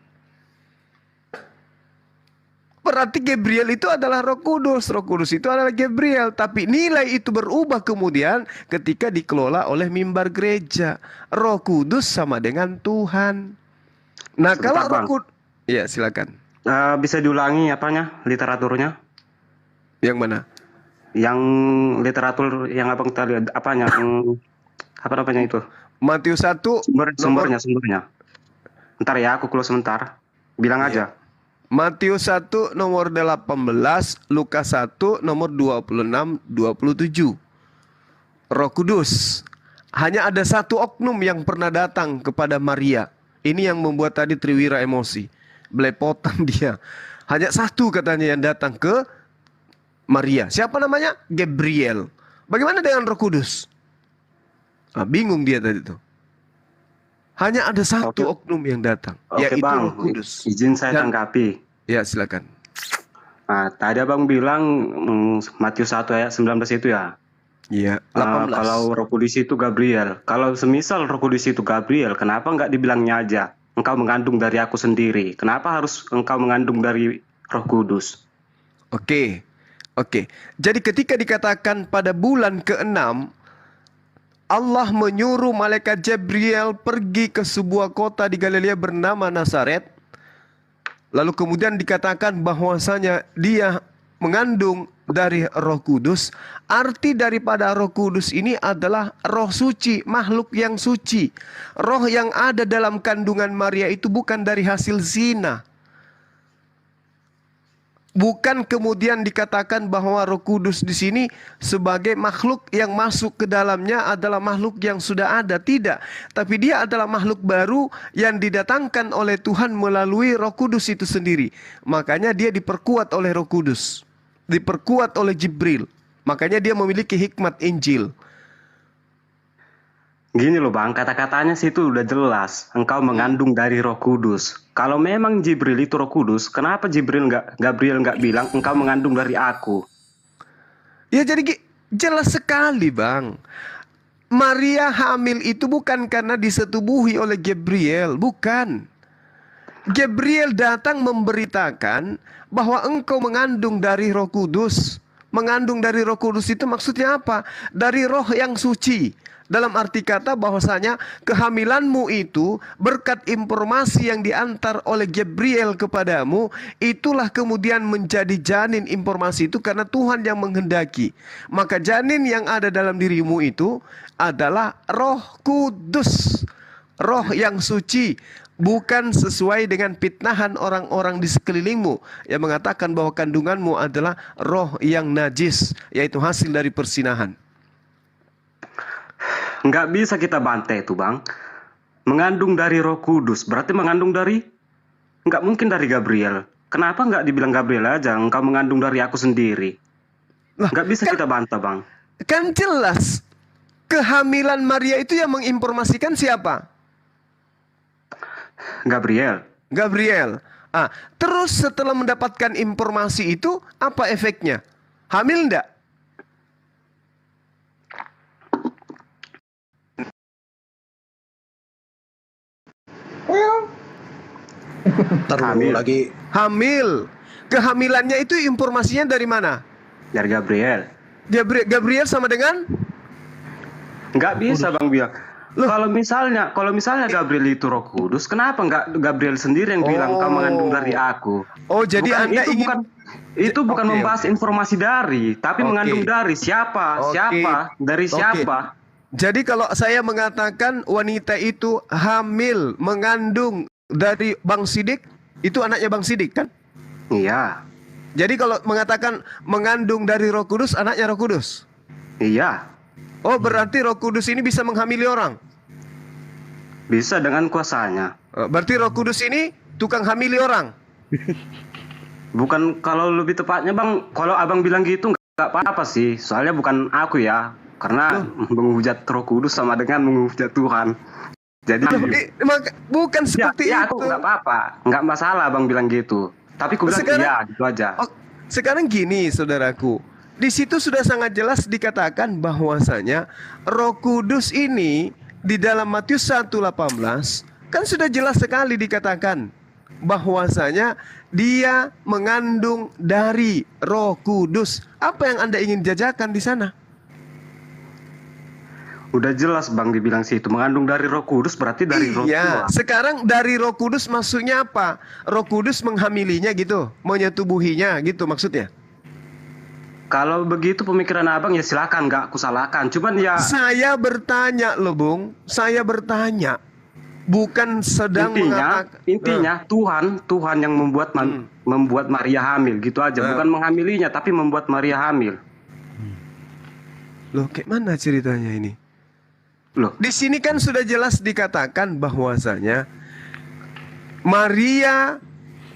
Speaker 6: Berarti Gabriel itu adalah Roh Kudus, Roh Kudus itu adalah Gabriel. Tapi nilai itu berubah kemudian ketika dikelola oleh mimbar gereja. Roh Kudus sama dengan Tuhan. Nah
Speaker 9: Sebentar,
Speaker 6: kalau Roh
Speaker 9: Bang.
Speaker 6: Kudus, ya silakan.
Speaker 9: Bisa diulangi apanya, literaturnya?
Speaker 6: Yang mana?
Speaker 9: Yang literatur yang abang tadi apanya? Apa namanya itu?
Speaker 6: Matius 1
Speaker 9: sumbernya. Bentar ya, aku close sebentar. Bilang aja.
Speaker 6: Matius 1 nomor 18, Lukas 1 nomor 26, 27. Roh Kudus. Hanya ada satu oknum yang pernah datang kepada Maria. Ini yang membuat tadi Triwira emosi. Belepotan dia. Hanya satu katanya yang datang ke Maria. Siapa namanya? Gabriel. Bagaimana dengan Roh Kudus? Bingung dia tadi tuh. Hanya ada satu oknum yang datang, yaitu
Speaker 9: Bang,
Speaker 6: Roh Kudus.
Speaker 9: Izin saya tanggapi.
Speaker 6: Ya, silakan.
Speaker 9: Nah, tadi abang bilang Matius 1 ayat 19 itu ya.
Speaker 6: Iya, 18.
Speaker 9: Kalau Roh Kudus itu Gabriel. Kalau semisal Roh Kudus itu Gabriel, kenapa nggak dibilangnya aja? Engkau mengandung dari aku sendiri. Kenapa harus engkau mengandung dari Roh Kudus?
Speaker 6: Oke. Jadi ketika dikatakan pada bulan ke-6, Allah menyuruh malaikat Gabriel pergi ke sebuah kota di Galilea bernama Nazaret. Lalu kemudian dikatakan bahwasanya dia mengandung dari Roh Kudus. Arti daripada Roh Kudus ini adalah roh suci, makhluk yang suci. Roh yang ada dalam kandungan Maria itu bukan dari hasil zina. Bukan kemudian dikatakan bahwa Roh Kudus di sini sebagai makhluk yang masuk ke dalamnya adalah makhluk yang sudah ada. Tidak. Tapi dia adalah makhluk baru yang didatangkan oleh Tuhan melalui Roh Kudus itu sendiri. Makanya dia diperkuat oleh Roh Kudus. Diperkuat oleh Jibril. Makanya dia memiliki hikmat Injil.
Speaker 9: Gini loh bang, kata-katanya sih itu udah jelas. Engkau mengandung dari Roh Kudus. Kalau memang Jibril itu Roh Kudus, kenapa Gabriel nggak bilang engkau mengandung dari aku?
Speaker 6: Ya jadi jelas sekali bang. Maria hamil itu bukan karena disetubuhi oleh Gabriel, bukan. Gabriel datang memberitakan bahwa engkau mengandung dari Roh Kudus. Mengandung dari Roh Kudus itu maksudnya apa? Dari roh yang suci. Dalam arti kata bahwasanya kehamilanmu itu berkat informasi yang diantar oleh Gabriel kepadamu, itulah kemudian menjadi janin informasi itu karena Tuhan yang menghendaki. Maka janin yang ada dalam dirimu itu adalah Roh Kudus, roh yang suci. Bukan sesuai dengan fitnahan orang-orang di sekelilingmu yang mengatakan bahwa kandunganmu adalah roh yang najis, yaitu hasil dari persinahan.
Speaker 9: Nggak bisa kita bantai itu bang. Mengandung dari Roh Kudus berarti mengandung dari, nggak mungkin dari Gabriel. Kenapa nggak dibilang Gabriel aja? Engkau mengandung dari aku sendiri. Nggak bisa kita bantah bang.
Speaker 6: Kan jelas kehamilan Maria itu yang menginformasikan siapa?
Speaker 9: Gabriel.
Speaker 6: Terus setelah mendapatkan informasi itu apa efeknya? Hamil enggak? Hamil. Kehamilannya itu informasinya dari mana?
Speaker 9: Dari Gabriel.
Speaker 6: Gabriel sama dengan?
Speaker 9: Nggak bisa bang bilang. Kalau misalnya Gabriel itu Roh Kudus, kenapa nggak Gabriel sendiri yang bilang kau mengandung dari aku?
Speaker 6: Oh, jadi Anda
Speaker 9: itu bukan membahas informasi dari, tapi mengandung dari siapa? Dari siapa?
Speaker 6: Jadi kalau saya mengatakan wanita itu hamil mengandung dari Bang Sidik, itu anaknya Bang Sidik kan?
Speaker 9: Iya.
Speaker 6: Jadi kalau mengatakan mengandung dari Roh Kudus, anaknya Roh Kudus?
Speaker 9: Iya.
Speaker 6: Oh, berarti Roh Kudus ini bisa menghamili orang?
Speaker 9: Bisa dengan kuasanya.
Speaker 6: Berarti Roh Kudus ini tukang hamili orang?
Speaker 9: Bukan, kalau lebih tepatnya bang, kalau abang bilang gitu nggak apa-apa sih. Soalnya bukan aku ya. Karena menghujat Roh Kudus sama dengan menghujat Tuhan. Jadi
Speaker 6: bukan seperti
Speaker 9: ya,
Speaker 6: itu.
Speaker 9: Aku nggak apa-apa, nggak masalah abang bilang gitu. Tapi aku bilang iya gitu aja.
Speaker 6: Sekarang gini saudaraku, di situ sudah sangat jelas dikatakan bahwasanya Roh Kudus ini di dalam Matius 1:18 kan sudah jelas sekali dikatakan bahwasanya dia mengandung dari Roh Kudus. Apa yang Anda ingin jajakan di sana?
Speaker 9: Udah jelas bang dibilang situ mengandung dari Roh Kudus berarti dari Roh Tua.
Speaker 6: Sekarang dari Roh Kudus maksudnya apa? Roh Kudus menghamilinya gitu, menyetubuhinya gitu maksudnya.
Speaker 9: Kalau begitu pemikiran abang ya silakan, nggak aku salahkan. Cuman ya
Speaker 6: saya bertanya loh, Bung. Saya bertanya. Bukan sedang
Speaker 9: intinya Tuhan yang membuat Maria hamil gitu aja, bukan menghamilinya tapi membuat Maria hamil.
Speaker 6: Loh, kayak mana ceritanya ini?
Speaker 9: Loh,
Speaker 6: di sini kan sudah jelas dikatakan bahwasanya Maria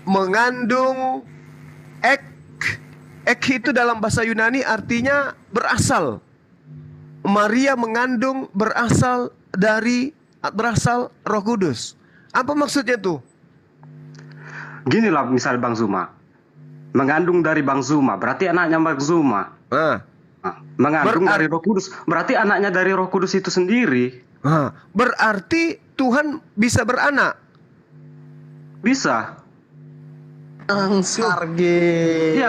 Speaker 6: mengandung ek itu dalam bahasa Yunani artinya berasal. Maria mengandung berasal Roh Kudus. Apa maksudnya tuh?
Speaker 9: Gini lah misal Bang Zuma. Mengandung dari Bang Zuma, berarti anaknya Bang Zuma. Mengandung dari Roh Kudus, berarti anaknya dari Roh Kudus itu sendiri.
Speaker 6: Berarti Tuhan bisa beranak?
Speaker 9: Bisa.
Speaker 10: Sarge.
Speaker 9: Iya,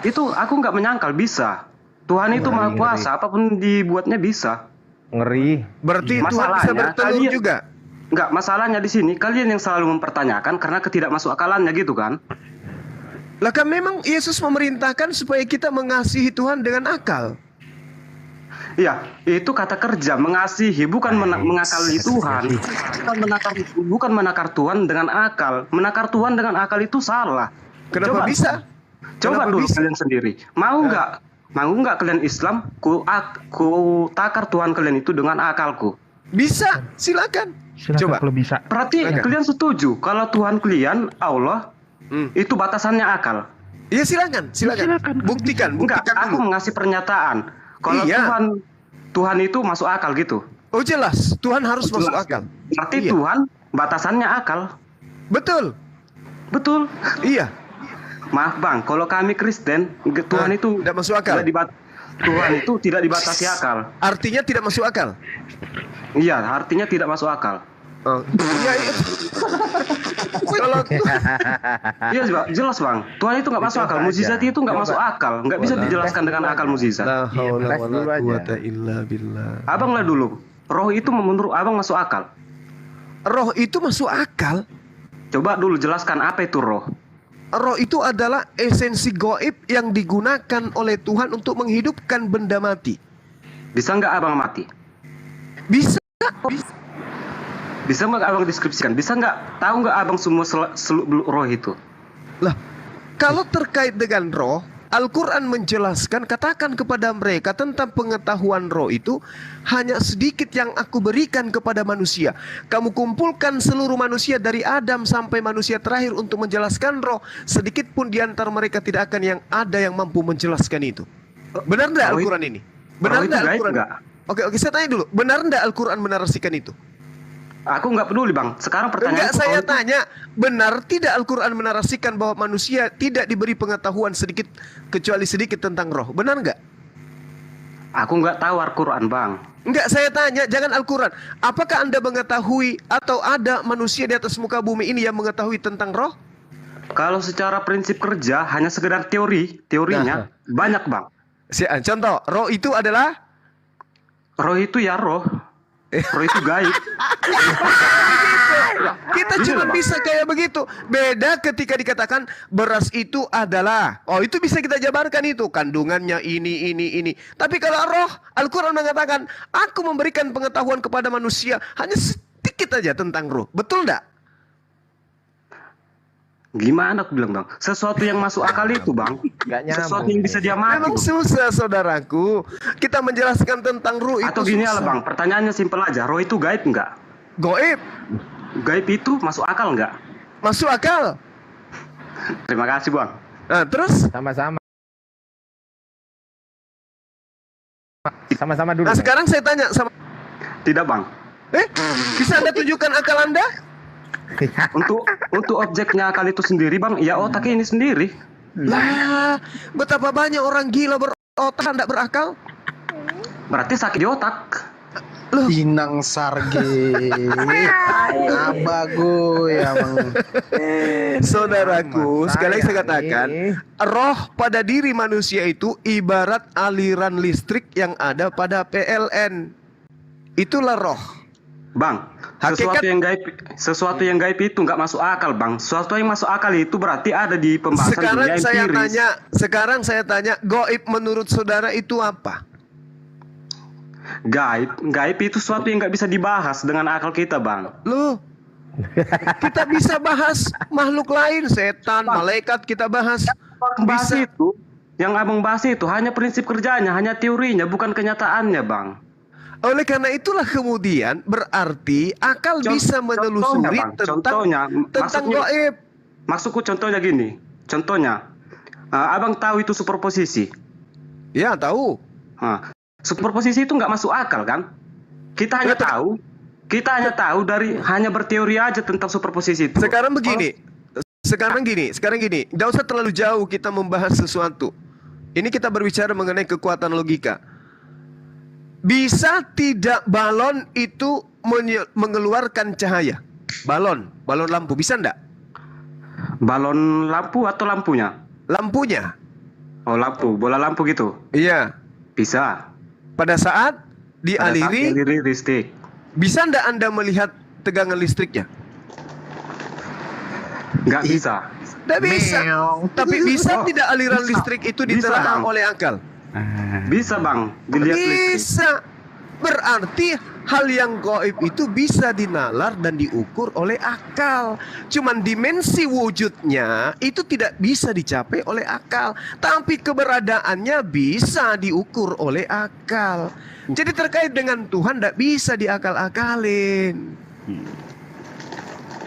Speaker 9: itu aku nggak menyangkal bisa. Tuhan itu maha kuasa, apapun dibuatnya bisa.
Speaker 2: Ngeri.
Speaker 6: Berarti Tuhan bisa bertelur juga?
Speaker 9: Enggak, masalahnya di sini kalian yang selalu mempertanyakan karena ketidakmasuk akalannya gitu kan?
Speaker 6: Lah kan memang Yesus memerintahkan supaya kita mengasihi Tuhan dengan akal.
Speaker 9: Iya, itu kata kerja, mengasihi, bukan mengakali Tuhan. Bukan menakar Tuhan dengan akal. Menakar Tuhan dengan akal itu salah.
Speaker 6: Kenapa bisa?
Speaker 9: Coba dulu kalian sendiri. Mau nggak kalian Islam? Ku takar Tuhan kalian itu dengan akalku.
Speaker 6: Bisa, silakan.
Speaker 9: Coba.
Speaker 17: Kalau bisa.
Speaker 9: Berarti kalian setuju kalau Tuhan kalian Allah itu batasannya akal?
Speaker 6: Iya, silakan. Buktikan.
Speaker 9: Enggak, aku mengasih pernyataan. Kalau Tuhan itu masuk akal gitu.
Speaker 6: Oh jelas, Tuhan harus masuk akal.
Speaker 9: Berarti Tuhan batasannya akal.
Speaker 6: Betul. Iya.
Speaker 9: Maaf Bang, kalau kami Kristen, Tuhan itu
Speaker 6: tidak masuk akal.
Speaker 9: Tuhan itu tidak dibatasi akal.
Speaker 6: Artinya tidak masuk akal.
Speaker 9: Iya, artinya tidak masuk akal.
Speaker 6: Iya. Kalau
Speaker 9: iya jelas Bang, Tuhan itu nggak masuk akal. Mukjizat itu nggak masuk akal, nggak bisa dijelaskan dengan akal mukjizat. Abang lah dulu, roh itu menurut abang masuk akal?
Speaker 6: Roh itu masuk akal?
Speaker 9: Coba dulu jelaskan apa itu roh.
Speaker 6: Roh itu adalah esensi gaib yang digunakan oleh Tuhan untuk menghidupkan benda mati.
Speaker 9: Bisa nggak abang mati?
Speaker 6: Bisa.
Speaker 9: Bisa nggak abang deskripsikan? Bisa nggak tahu nggak abang semua seluk roh itu?
Speaker 6: Lah, kalau terkait dengan roh, Al-Quran menjelaskan, katakan kepada mereka tentang pengetahuan roh itu hanya sedikit yang aku berikan kepada manusia. Kamu kumpulkan seluruh manusia dari Adam sampai manusia terakhir untuk menjelaskan roh. Sedikit pun di antara mereka tidak akan yang ada yang mampu menjelaskan itu. Benar enggak Al-Quran ini? Benar enggak Al-Quran? Oke, saya tanya dulu. Benar enggak Al-Quran menarasikan itu?
Speaker 9: Aku nggak peduli Bang. Sekarang pertanyaan
Speaker 6: saya tanya, benar tidak Al-Quran menarasikan bahwa manusia tidak diberi pengetahuan sedikit kecuali sedikit tentang roh? Benar nggak?
Speaker 9: Aku nggak tahu Al-Quran Bang.
Speaker 6: Enggak, saya tanya, jangan Al-Quran. Apakah Anda mengetahui atau ada manusia di atas muka bumi ini yang mengetahui tentang roh?
Speaker 9: Kalau secara prinsip kerja hanya sekedar teorinya banyak Bang.
Speaker 6: Contoh, roh itu adalah?
Speaker 9: Roh itu ya roh. Roh itu gaib.
Speaker 6: Kita cuma bisa kayak begitu. Beda ketika dikatakan beras itu adalah, oh itu bisa kita jabarkan itu kandungannya ini. Tapi kalau roh, Al-Quran mengatakan aku memberikan pengetahuan kepada manusia hanya sedikit aja tentang roh. Betul enggak?
Speaker 9: Gimana aku bilang Bang? Sesuatu yang masuk akal itu Bang. Sesuatu yang bisa diamati.
Speaker 6: Memang susah saudaraku. Kita menjelaskan tentang ruh itu.
Speaker 9: Atau gini lah Bang, pertanyaannya simpel aja. Roh itu gaib nggak?
Speaker 6: Gaib.
Speaker 9: Gaib itu masuk akal nggak?
Speaker 6: Masuk akal.
Speaker 9: Terima kasih Bang.
Speaker 6: Nah, terus?
Speaker 2: Sama-sama dulu.
Speaker 6: Nah sekarang saya tanya sama.
Speaker 9: Tidak Bang.
Speaker 6: Bisa Anda tunjukkan akal Anda?
Speaker 9: Untuk objeknya akal itu sendiri Bang, ya otaknya ini sendiri.
Speaker 6: Lah, betapa banyak orang gila berotak tidak berakal.
Speaker 9: Berarti sakit di otak.
Speaker 10: Inang Sarge. Abago ya Bang.
Speaker 6: Saudaraku, sekali lagi saya katakan, roh pada diri manusia itu ibarat aliran listrik yang ada pada PLN. Itulah roh.
Speaker 9: Bang, Sesuatu yang gaib itu nggak masuk akal, Bang. Sesuatu yang masuk akal itu berarti ada di pembahasan dunia empiris.
Speaker 6: Sekarang saya tanya, gaib menurut saudara itu apa?
Speaker 9: Gaib itu sesuatu yang nggak bisa dibahas dengan akal kita, Bang.
Speaker 6: Loh, kita bisa bahas makhluk lain, setan, malaikat kita bahas.
Speaker 9: Yang abang bahas itu hanya prinsip kerjanya, hanya teorinya, bukan kenyataannya, Bang.
Speaker 6: Oleh karena itulah kemudian berarti akal bisa menelusuri tentang gaib.
Speaker 9: Maksudku contohnya gini. Contohnya, abang tahu itu superposisi?
Speaker 6: Ya, tahu.
Speaker 9: Superposisi itu nggak masuk akal kan? Kita hanya tahu dari hanya berteori aja tentang superposisi itu.
Speaker 6: Sekarang gini, nggak usah terlalu jauh kita membahas sesuatu. Ini kita berbicara mengenai kekuatan logika. Bisa tidak balon itu mengeluarkan cahaya? Balon lampu bisa enggak?
Speaker 9: Balon lampu atau lampunya?
Speaker 6: Lampunya.
Speaker 9: Oh, lampu, bola lampu gitu?
Speaker 6: Iya.
Speaker 9: Bisa.
Speaker 6: Pada saat dialiri
Speaker 9: listrik.
Speaker 6: Bisa enggak Anda melihat tegangan listriknya?
Speaker 9: Nggak bisa.
Speaker 6: Nggak bisa. Tapi bisa tidak aliran listrik itu diterang oleh akal?
Speaker 9: Bisa, Bang, dilihat
Speaker 6: bisa. Berarti hal yang gaib itu bisa dinalar dan diukur oleh akal. Cuman dimensi wujudnya itu tidak bisa dicapai oleh akal, tapi keberadaannya bisa diukur oleh akal. Jadi terkait dengan Tuhan tidak bisa diakal-akalin.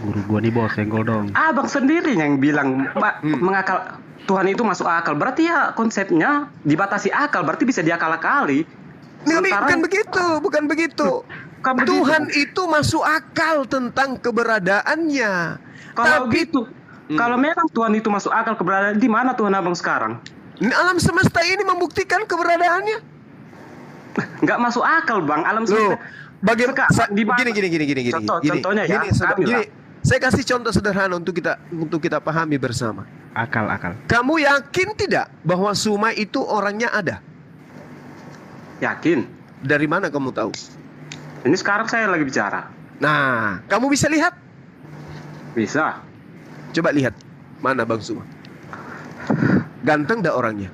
Speaker 17: Guru gua nih bos, senggol dong.
Speaker 9: Abang sendiri yang bilang mengakal Tuhan itu masuk akal. Berarti ya konsepnya dibatasi akal, berarti bisa diakal-akali. Bukan begitu.
Speaker 6: Tuhan itu masuk akal tentang keberadaannya.
Speaker 9: Kalau memang Tuhan itu masuk akal keberadaan, di mana Tuhan abang sekarang?
Speaker 6: Alam semesta ini membuktikan keberadaannya.
Speaker 9: Nggak masuk akal, Bang. Alam semesta.
Speaker 6: Gini.
Speaker 9: Contohnya ya.
Speaker 6: Saya kasih contoh sederhana untuk kita pahami bersama.
Speaker 17: Akal.
Speaker 6: Kamu yakin tidak bahwa Suma itu orangnya ada?
Speaker 9: Yakin.
Speaker 6: Dari mana kamu tahu?
Speaker 9: Ini sekarang saya lagi bicara.
Speaker 6: Nah, kamu bisa lihat?
Speaker 9: Bisa.
Speaker 6: Coba lihat. Mana Bang Suma? Ganteng dah orangnya?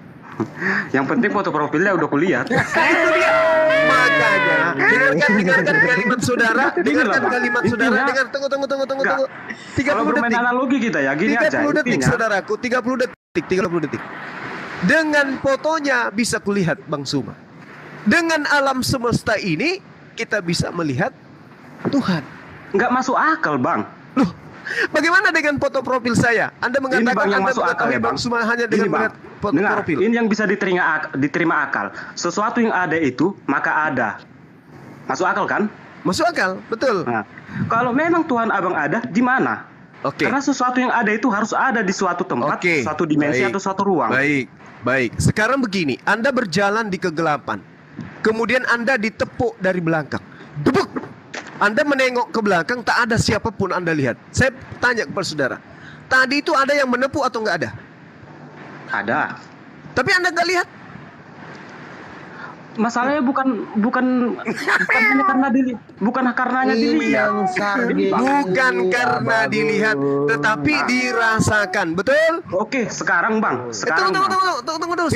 Speaker 9: Yang penting foto profilnya udah kulihat.
Speaker 6: Itu dia. Makanya dengarkan kalimat saudara. Tunggu. 30 detik.
Speaker 9: Analogi kita ya, gini
Speaker 6: 30
Speaker 9: aja.
Speaker 6: 30 detik saudaraku, 30 detik. Dengan fotonya bisa kulihat Bang Suma. Dengan alam semesta ini kita bisa melihat Tuhan.
Speaker 9: Nggak masuk akal, Bang.
Speaker 6: Loh, bagaimana dengan foto profil saya? Anda mengatakan Anda mengetahui Bang Suma hanya dengan melihat foto profil.
Speaker 9: Ini yang bisa diterima akal. Sesuatu yang ada itu maka ada. Masuk akal kan?
Speaker 6: Masuk akal, betul.
Speaker 9: Nah, kalau memang Tuhan abang ada, di mana? Karena sesuatu yang ada itu harus ada di suatu tempat, suatu dimensi atau suatu ruang.
Speaker 6: Baik. Sekarang begini, Anda berjalan di kegelapan. Kemudian Anda ditepuk dari belakang. Debuk. Anda menengok ke belakang, tak ada siapapun Anda lihat. Saya tanya kepada saudara, tadi itu ada yang menepuk atau nggak ada?
Speaker 9: Ada.
Speaker 6: Tapi Anda nggak lihat?
Speaker 9: Masalahnya bukan hanya karena dilihat, bukan karenanya dilihat.
Speaker 6: Bukan karena dilihat, tetapi dirasakan, betul?
Speaker 9: Oke, sekarang Bang.
Speaker 6: Tunggu dulu,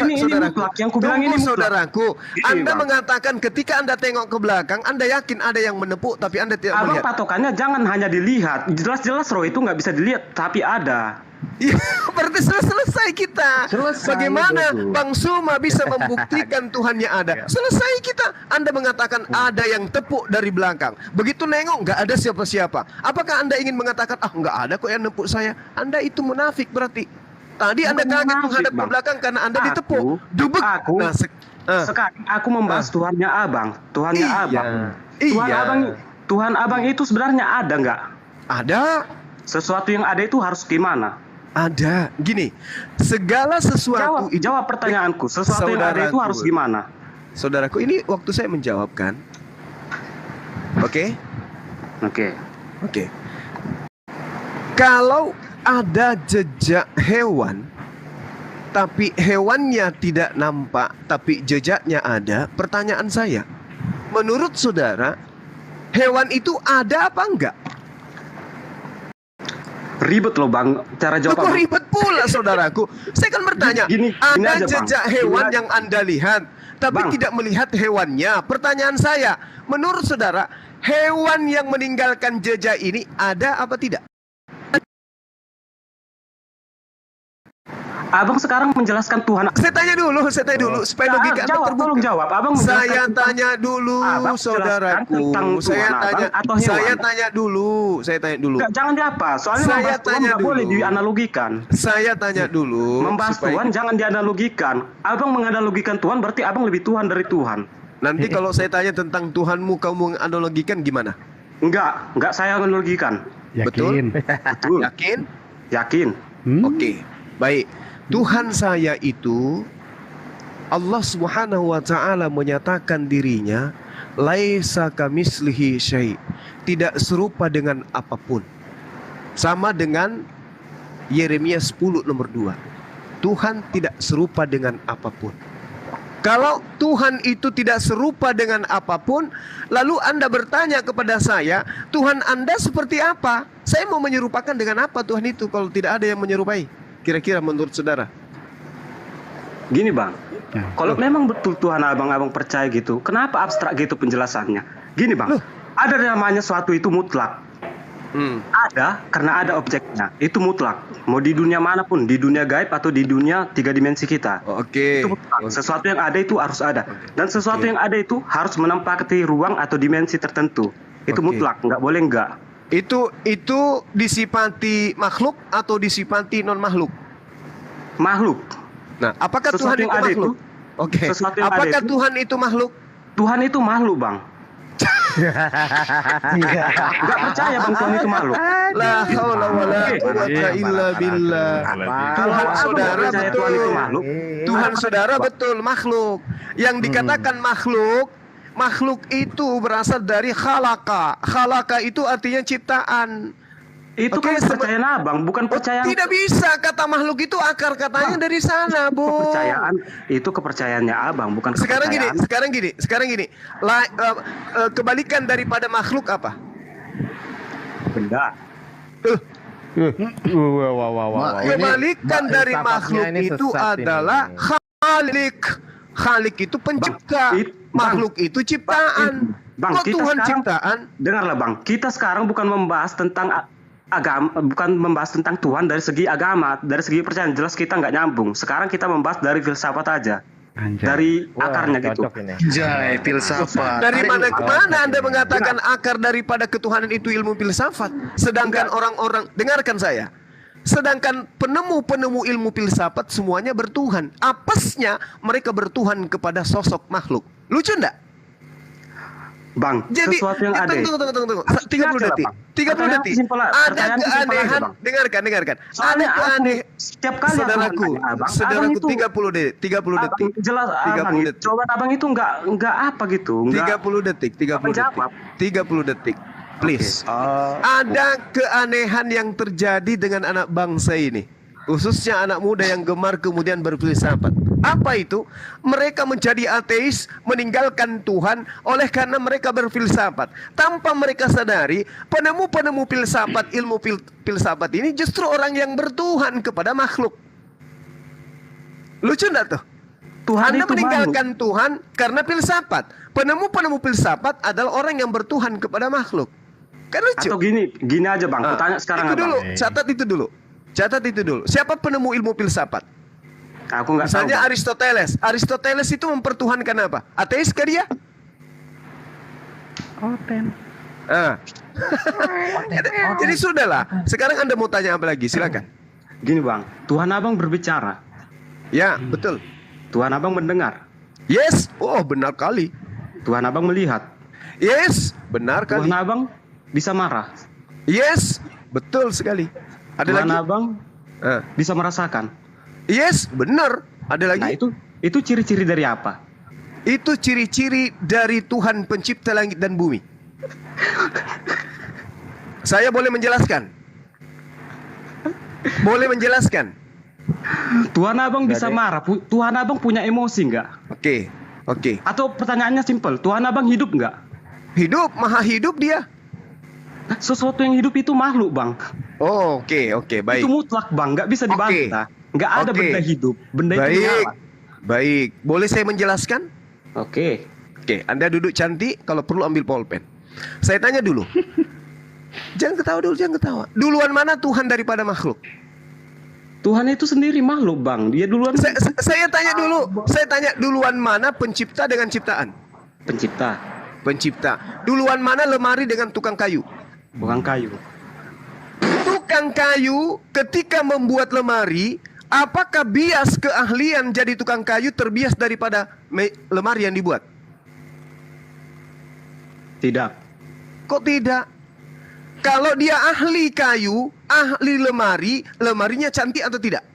Speaker 6: saudaraku. Anda mengatakan ketika Anda tengok ke belakang, Anda yakin ada yang menepuk, tapi Anda tidak melihat.
Speaker 9: Abang patokannya jangan hanya dilihat. Jelas-jelas roh itu nggak bisa dilihat, tapi ada.
Speaker 6: Ya, berarti selesai kita. Bagaimana Bang Suma bisa membuktikan Tuhannya ada? Selesai kita. Anda mengatakan ada yang tepuk dari belakang. Begitu nengok nggak ada siapa-siapa. Apakah Anda ingin mengatakan nggak ada kok yang nepuk saya? Anda itu munafik berarti. Tadi Anda kaget menghadap ke belakang karena Anda ditepuk. Dubek.
Speaker 9: Sekarang aku membahas Tuhannya abang. Tuhannya abang. Tuhan abang itu sebenarnya ada nggak?
Speaker 6: Ada.
Speaker 9: Sesuatu yang ada itu harus gimana?
Speaker 6: Ada. Gini, segala sesuatu
Speaker 9: jawab pertanyaanku. Sesuatu yang ada itu harus gimana?
Speaker 6: Saudaraku, ini waktu saya menjawabkan. Oke. Kalau ada jejak hewan, tapi hewannya tidak nampak, tapi jejaknya ada, pertanyaan saya, menurut saudara, Hewan itu ada apa enggak?
Speaker 9: Ribet loh Bang, cara jawab.
Speaker 6: Kok ribet pula saudaraku? Saya kan bertanya, ada
Speaker 9: aja,
Speaker 6: jejak
Speaker 9: Bang.
Speaker 6: hewan yang Anda lihat, tapi tidak melihat hewannya. Pertanyaan saya, menurut saudara, hewan yang meninggalkan jejak ini ada apa tidak?
Speaker 9: Abang sekarang menjelaskan Tuhan.
Speaker 6: Saya tanya dulu supaya logika Anda terbuka.
Speaker 9: Tolong jawab. Abang
Speaker 6: saya tanya dulu, saudaraku. Saya tanya dulu.
Speaker 9: Nggak, jangan diapa. Soalnya
Speaker 6: saya
Speaker 9: membahas Tuhan nggak boleh dianalogikan.
Speaker 6: Saya tanya dulu.
Speaker 9: Membahas Tuhan jangan dianalogikan. Abang menganalogikan Tuhan berarti abang lebih Tuhan dari Tuhan.
Speaker 6: Nanti kalau saya tanya tentang Tuhanmu, kamu menganalogikan gimana?
Speaker 9: Enggak saya analogikan.
Speaker 6: Betul? Betul. Yakin? Oke, baik. Tuhan saya itu Allah Subhanahu wa taala menyatakan dirinya laisa kamislihi syai', tidak serupa dengan apapun. Sama dengan Yeremia 10 nomor 2. Tuhan tidak serupa dengan apapun. Kalau Tuhan itu tidak serupa dengan apapun, lalu Anda bertanya kepada saya, Tuhan Anda seperti apa? Saya mau menyerupakan dengan apa Tuhan itu kalau tidak ada yang menyerupai? Kira-kira menurut saudara?
Speaker 9: Gini Bang, kalau memang betul Tuhan abang percaya gitu, kenapa abstrak gitu penjelasannya? Gini Bang, ada namanya suatu itu mutlak. Ada karena ada objeknya, itu mutlak. Mau di dunia manapun, di dunia gaib atau di dunia 3 dimensi kita.
Speaker 6: Oke.
Speaker 9: Itu mutlak. Sesuatu yang ada itu harus ada, dan sesuatu yang ada itu harus menempati ruang atau dimensi tertentu. Itu mutlak, nggak boleh enggak.
Speaker 6: Itu disifati makhluk atau disifati non makhluk?
Speaker 9: Makhluk.
Speaker 6: Nah, apakah
Speaker 9: sesuatu
Speaker 6: Tuhan itu makhluk? Oke. Apakah Tuhan itu makhluk?
Speaker 9: Tuhan itu makhluk, Bang. Enggak percaya Bang Tuhan itu makhluk.
Speaker 6: La haula wala quwwata illa billah. Tuhan saudara betul.
Speaker 9: Tuhan itu makhluk.
Speaker 6: Tuhan saudara betul makhluk. Yang dikatakan makhluk itu berasal dari khalaka. Khalaka itu artinya ciptaan.
Speaker 9: Itu kan kepercayaan abang, bukan percayaan.
Speaker 6: Tidak bisa, kata makhluk itu akar katanya dari sana, Bu.
Speaker 9: Itu kepercayaannya abang, bukan
Speaker 6: kepercayaan. Sekarang gini. Kebalikan daripada makhluk apa?
Speaker 9: Benda.
Speaker 6: Kebalikan dari makhluk itu adalah khalik. Khalik itu pencipta. Makhluk itu ciptaan.
Speaker 9: Bang,
Speaker 6: kok Tuhan ciptaan?
Speaker 9: Dengarlah Bang, kita sekarang bukan membahas tentang agama, bukan membahas tentang Tuhan dari segi agama, dari segi percayaan. Jelas kita nggak nyambung. Sekarang kita membahas dari filsafat aja. Dari akarnya gitu.
Speaker 6: Jai, filsafat. Dari mana ke mana Anda mengatakan akar daripada ketuhanan itu ilmu filsafat? Sedangkan orang-orang, dengarkan saya. Sedangkan penemu-penemu ilmu filsafat semuanya bertuhan. Apesnya mereka bertuhan kepada sosok makhluk. Lucu enggak?
Speaker 9: Bang,
Speaker 6: jadi,
Speaker 9: sesuatu yang ada.
Speaker 6: Tunggu. 30 detik. 30 detik. Ada keanehan. Dengarkan. Ada keanehan.
Speaker 9: Setiap kali
Speaker 6: saudaraku 30 detik. 30 detik.
Speaker 9: Jelas 30 detik. Coba abang itu enggak apa gitu.
Speaker 6: 30 detik. 30 detik. Please. Ada keanehan yang terjadi dengan anak bangsa ini. Khususnya anak muda yang gemar kemudian berfilsafat. Apa itu? Mereka menjadi ateis, meninggalkan Tuhan oleh karena mereka berfilsafat. Tanpa mereka sadari, penemu-penemu filsafat, ilmu filsafat ini justru orang yang bertuhan kepada makhluk. Lucu enggak tuh? Anda meninggalkan Tuhan karena filsafat. Penemu-penemu filsafat adalah orang yang bertuhan kepada makhluk. Kan lucu.
Speaker 9: Atau gini aja Bang, aku tanya sekarang
Speaker 6: itu dulu, catat itu dulu. Siapa penemu ilmu filsafat?
Speaker 9: Aku nggak tahu.
Speaker 6: Misalnya Aristoteles. Aristoteles itu mempertuhankan apa? Ateis ke dia? Jadi sudahlah. Sekarang Anda mau tanya apa lagi? Silakan.
Speaker 9: Gini Bang, Tuhan abang berbicara.
Speaker 6: Ya, betul.
Speaker 9: Tuhan abang mendengar.
Speaker 6: Yes. Oh, benar kali.
Speaker 9: Tuhan abang melihat.
Speaker 6: Yes, benar kali.
Speaker 9: Tuhan abang bisa marah.
Speaker 6: Yes, betul sekali. Ada
Speaker 9: Tuhan
Speaker 6: lagi?
Speaker 9: abang bisa merasakan.
Speaker 6: Yes, benar. Ada lagi?
Speaker 9: Nah, itu ciri-ciri dari apa?
Speaker 6: Itu ciri-ciri dari Tuhan pencipta langit dan bumi. Saya boleh menjelaskan? Boleh menjelaskan?
Speaker 9: Tuhan abang bisa marah. Tuhan abang punya emosi nggak?
Speaker 6: Oke.
Speaker 9: Atau pertanyaannya simpel, Tuhan abang hidup nggak?
Speaker 6: Hidup, maha hidup dia.
Speaker 9: Sesuatu yang hidup itu makhluk, Bang.
Speaker 6: Oh, oke, baik.
Speaker 9: Itu mutlak, Bang, nggak bisa dibantah. Nggak ada benda hidup, benda itu menyala.
Speaker 6: Baik, boleh saya menjelaskan?
Speaker 9: Oke,
Speaker 6: Anda duduk cantik, kalau perlu ambil pulpen. Saya tanya dulu. Jangan ketawa dulu, jangan ketawa. Duluan mana Tuhan daripada makhluk?
Speaker 9: Tuhan itu sendiri makhluk, Bang. Dia duluan.
Speaker 6: Saya tanya dulu. Saya tanya duluan mana pencipta dengan ciptaan? Pencipta. Duluan mana lemari dengan tukang kayu?
Speaker 9: Tukang kayu.
Speaker 6: Tukang kayu ketika membuat lemari, apakah bias keahlian jadi tukang kayu terbias daripada lemari yang dibuat?
Speaker 9: Tidak.
Speaker 6: Kok tidak? Kalau dia ahli kayu, ahli lemari, lemarinya cantik atau tidak?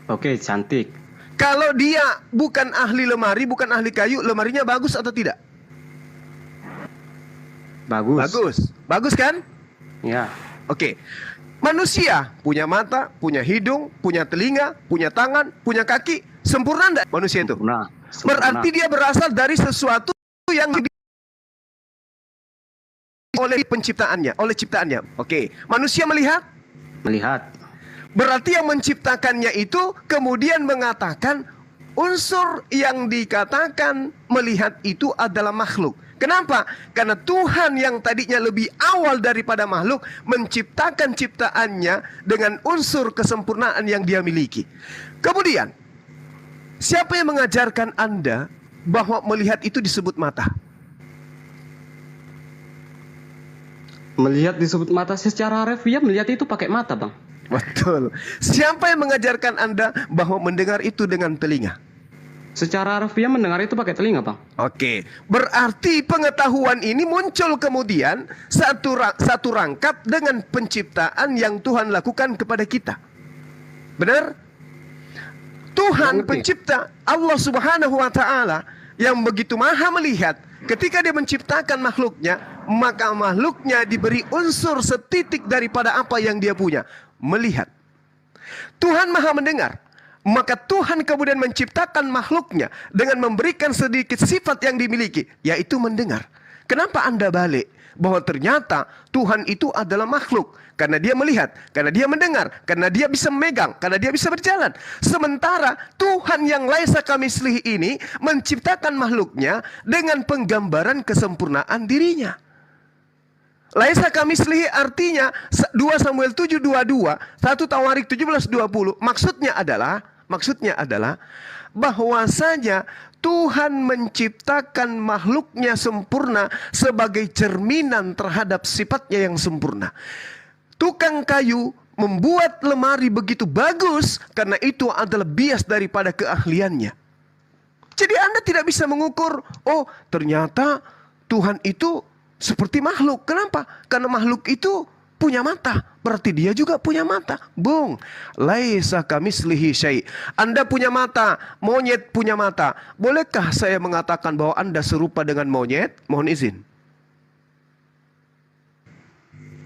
Speaker 9: Oke, cantik.
Speaker 6: Kalau dia bukan ahli lemari, bukan ahli kayu, lemarinya bagus atau tidak?
Speaker 9: Bagus.
Speaker 6: Bagus kan?
Speaker 9: Ya.
Speaker 6: Oke. Manusia punya mata, punya hidung, punya telinga, punya tangan, punya kaki. Sempurna enggak manusia itu?
Speaker 9: Sempurna.
Speaker 6: Berarti dia berasal dari sesuatu yang oleh penciptaannya, oleh ciptaannya. Oke. Manusia melihat?
Speaker 9: Melihat.
Speaker 6: Berarti yang menciptakannya itu kemudian mengatakan unsur yang dikatakan melihat itu adalah makhluk. Kenapa? Karena Tuhan yang tadinya lebih awal daripada makhluk menciptakan ciptaannya dengan unsur kesempurnaan yang dia miliki. Kemudian, siapa yang mengajarkan Anda bahwa melihat itu disebut mata?
Speaker 9: Melihat disebut mata secara harfiah, melihat itu pakai mata, Bang.
Speaker 6: Betul. Siapa yang mengajarkan Anda bahwa mendengar itu dengan telinga?
Speaker 9: Secara harfiah mendengar itu pakai telinga, Bang.
Speaker 6: Oke, berarti pengetahuan ini muncul kemudian satu rangkap dengan penciptaan yang Tuhan lakukan kepada kita. Benar? Tuhan pencipta, Allah Subhanahu wa Ta'ala, yang begitu maha melihat, ketika dia menciptakan makhluknya, maka makhluknya diberi unsur setitik daripada apa yang dia punya, melihat. Tuhan maha mendengar, maka Tuhan kemudian menciptakan makhluknya dengan memberikan sedikit sifat yang dimiliki, yaitu mendengar. Kenapa Anda balik? Bahwa ternyata Tuhan itu adalah makhluk. Karena dia melihat, karena dia mendengar, karena dia bisa memegang, karena dia bisa berjalan. Sementara Tuhan yang laisa kamitslihi ini menciptakan makhluknya dengan penggambaran kesempurnaan dirinya. Laisa kamitslihi artinya 2 Samuel 7:22, 1 Tawarik 17:20. Maksudnya adalah bahwasanya Tuhan menciptakan makhluknya sempurna sebagai cerminan terhadap sifatnya yang sempurna. Tukang kayu membuat lemari begitu bagus karena itu adalah bias daripada keahliannya. Jadi Anda tidak bisa mengukur, oh ternyata Tuhan itu seperti makhluk. Kenapa? Karena makhluk itu punya mata, berarti dia juga punya mata. Bung, laisa kamitslihi syai'. Anda punya mata, monyet punya mata. Bolehkah saya mengatakan bahwa Anda serupa dengan monyet? Mohon izin.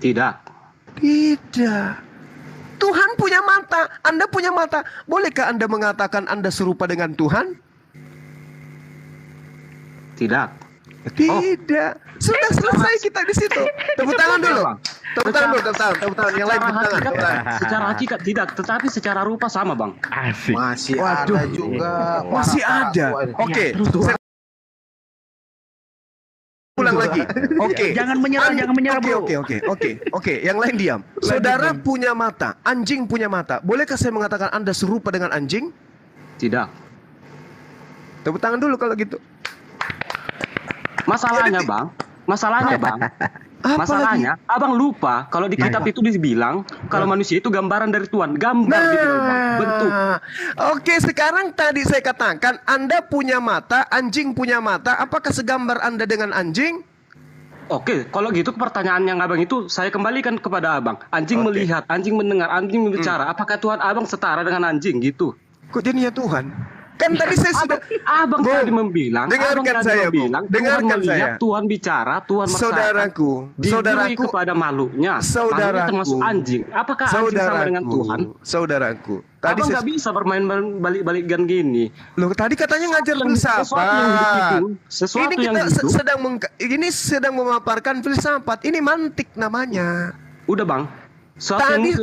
Speaker 9: Tidak.
Speaker 6: Tuhan punya mata, Anda punya mata. Bolehkah Anda mengatakan Anda serupa dengan Tuhan?
Speaker 9: Tidak.
Speaker 6: Tidak. Sudah selesai kita di situ. Tepuk tangan dulu. Tepuk tangan dulu, tepuk tangan. Yang lain tepuk tangan.
Speaker 9: Secara hakikat tidak, tetapi secara rupa sama, Bang.
Speaker 10: Asik.
Speaker 18: Masih ada juga.
Speaker 6: Masih ada. Oke. Ulang lagi. Oke.
Speaker 10: Jangan menyerah, Bro.
Speaker 6: Oke. Yang lain diam. Saudara punya mata, anjing punya mata. Bolehkah saya mengatakan Anda serupa dengan anjing?
Speaker 9: Tidak.
Speaker 6: Tepuk tangan dulu kalau gitu.
Speaker 9: Masalahnya, Bang. Masalahnya, Abang lupa kalau di kitab itu dibilang kalau manusia itu gambaran dari Tuhan, gambar gitu loh, Bang. Bentuk.
Speaker 6: Oke, sekarang tadi saya katakan Anda punya mata, anjing punya mata. Apakah segambar Anda dengan anjing?
Speaker 9: Oke, kalau gitu pertanyaan yang Abang itu saya kembalikan kepada Abang. Anjing melihat, anjing mendengar, anjing berbicara. Apakah Tuhan Abang setara dengan anjing gitu?
Speaker 6: Kok jadinya Tuhan? Kan tadi saya sudah
Speaker 9: Abang tadi membilang,
Speaker 6: dengarkan saya, Bung. Dengarkan saya.
Speaker 9: Tuhan bicara, Tuhan
Speaker 6: saudaraku
Speaker 9: kepada makhluknya. Makhluknya termasuk anjing. Apakah anjing sama dengan Tuhan?
Speaker 6: Saudaraku. Tadi
Speaker 9: Abang nggak bisa bermain balik-balikan gini.
Speaker 6: Loh, tadi katanya ngajar filsafat.
Speaker 9: Sesuatu yang
Speaker 6: ini sedang memaparkan filsafat. Ini mantik namanya.
Speaker 9: Udah, Bang.
Speaker 6: Tadi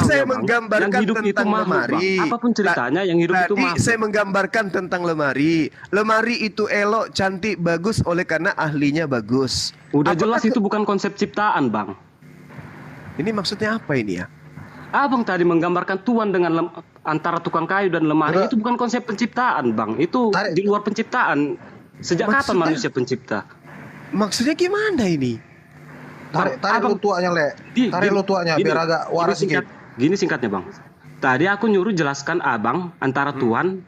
Speaker 6: saya menggambarkan tentang lemari.
Speaker 9: Apapun ceritanya yang hidup itu makhluk.
Speaker 6: Saya menggambarkan tentang lemari. Lemari itu elok, cantik, bagus oleh karena ahlinya bagus.
Speaker 9: Udah jelas itu bukan konsep ciptaan, Bang.
Speaker 6: Ini maksudnya apa ini ya?
Speaker 9: Abang tadi menggambarkan Tuhan dengan antara tukang kayu dan lemari. Itu bukan konsep penciptaan, Bang. Itu di luar penciptaan. Sejak kapan manusia pencipta?
Speaker 6: Maksudnya gimana ini?
Speaker 10: Tarik lu tuanya, Le. Tarik lu tuanya biar agak waras sedikit.
Speaker 9: Gini singkatnya, Bang. Tadi aku nyuruh jelaskan Abang antara Tuhan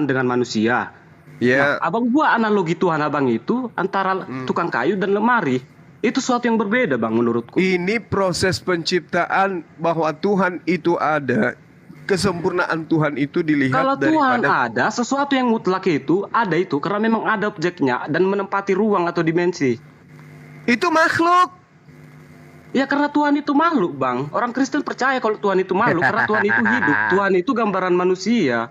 Speaker 9: dengan manusia.
Speaker 6: Ya.
Speaker 9: Nah, Abang buat analogi Tuhan Abang itu antara tukang kayu dan lemari. Itu sesuatu yang berbeda, Bang, menurutku.
Speaker 6: Ini proses penciptaan bahwa Tuhan itu ada. Kesempurnaan Tuhan itu dilihat
Speaker 9: kalau
Speaker 6: daripada...
Speaker 9: Tuhan ada, sesuatu yang mutlak itu ada itu karena memang ada objeknya dan menempati ruang atau dimensi.
Speaker 6: Itu makhluk.
Speaker 9: Ya karena Tuhan itu makhluk, Bang. Orang Kristen percaya kalau Tuhan itu makhluk karena Tuhan itu hidup. Tuhan itu gambaran manusia.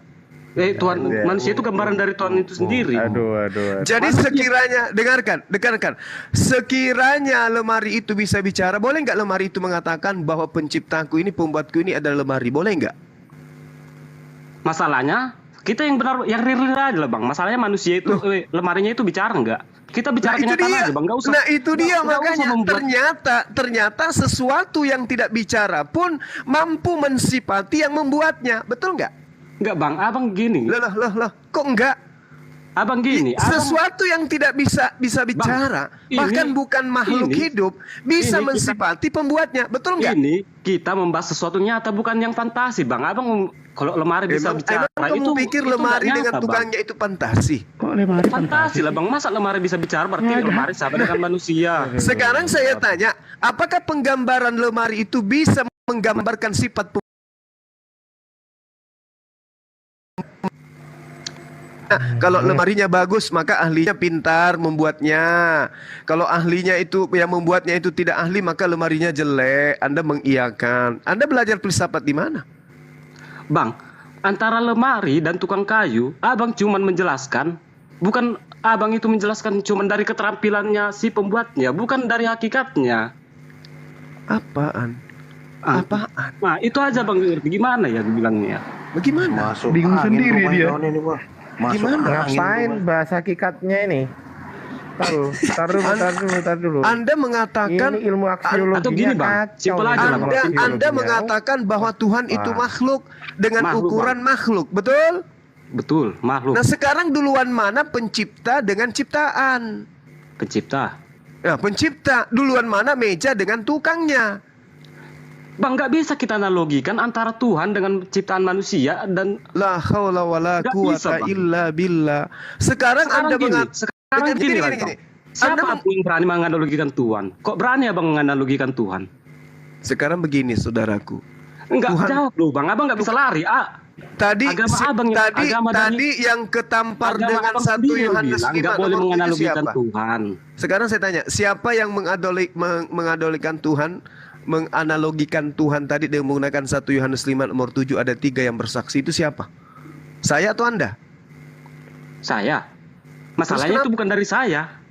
Speaker 9: Manusia itu gambaran dari Tuhan itu sendiri.
Speaker 2: Aduh.
Speaker 6: Jadi sekiranya dengarkan. Sekiranya lemari itu bisa bicara, boleh nggak lemari itu mengatakan bahwa penciptaku ini, pembuatku ini adalah lemari? Boleh nggak?
Speaker 9: Masalahnya kita yang benar, yang real aja lah, Bang. Masalahnya manusia itu, lemarinya itu bicara nggak? Kita bicara kenyataan aja, Bang. Nggak usah.
Speaker 6: Nah itu dia makanya ternyata sesuatu yang tidak bicara pun mampu mensifati yang membuatnya. Betul nggak?
Speaker 9: Nggak, Bang. Abang gini.
Speaker 6: Loh. Kok nggak?
Speaker 9: Abang gini.
Speaker 6: Sesuatu yang tidak bisa bicara, bahkan bukan makhluk hidup, bisa mensifati pembuatnya. Betul nggak?
Speaker 9: Ini kita membahas sesuatu nyata, bukan yang fantasi, Bang. Abang kalau lemari bisa bicara,
Speaker 6: kamu pikir lemari dengan tukangnya itu fantasi?
Speaker 17: Kok lemari
Speaker 9: fantasi lah, Bang. Masa lemari bisa bicara berarti lemari sama dengan manusia.
Speaker 6: Sekarang saya tanya, apakah penggambaran lemari itu bisa menggambarkan sifat kalau lemarinya bagus, maka ahlinya pintar membuatnya. Kalau ahlinya itu yang membuatnya itu tidak ahli, maka lemarinya jelek. Anda mengiyakan. Anda belajar filsafat di mana?
Speaker 9: Bang, antara lemari dan tukang kayu, Abang cuman menjelaskan, bukan Abang itu menjelaskan cuman dari keterampilannya si pembuatnya, bukan dari hakikatnya.
Speaker 6: Apaan?
Speaker 9: Nah, itu aja, Bang. Gimana ya bilangnya?
Speaker 6: Bagaimana?
Speaker 2: Bingung sendiri dia.
Speaker 6: Gimana?
Speaker 2: Ngapain bahasa hakikatnya ini? Tar dulu.
Speaker 6: Anda mengatakan
Speaker 2: ini ilmu aksiologi
Speaker 9: atau gini, Bang. Simpel aja lah, Bang.
Speaker 6: Anda mengatakan bahwa Tuhan itu makhluk dengan ukuran makhluk, betul?
Speaker 9: Betul, makhluk.
Speaker 6: Nah, sekarang duluan mana pencipta dengan ciptaan?
Speaker 9: Pencipta.
Speaker 6: Ya, pencipta. Duluan mana meja dengan tukangnya?
Speaker 9: Bang, nggak bisa kita analogikan antara Tuhan dengan ciptaan manusia dan
Speaker 6: la haula wala quwata illa billah. Sekarang Anda
Speaker 9: mengatakan gini. Siapa yang berani menganalogikan Tuhan? Kok berani Abang menganalogikan Tuhan?
Speaker 6: Sekarang begini, saudaraku.
Speaker 9: Enggak jawab loh, Bang. Abang nggak bisa lari.
Speaker 6: Tadi yang ketampar dengan 1 Yohanes 5
Speaker 9: nggak boleh menganalogikan Tuhan.
Speaker 6: Sekarang saya tanya, siapa yang mengadolikan Tuhan? Menganalogikan Tuhan tadi dengan menggunakan 1 Yohanes 5 nomor 7 ada 3 yang bersaksi, itu siapa? Saya atau Anda?
Speaker 9: Saya. Masalahnya itu bukan dari saya.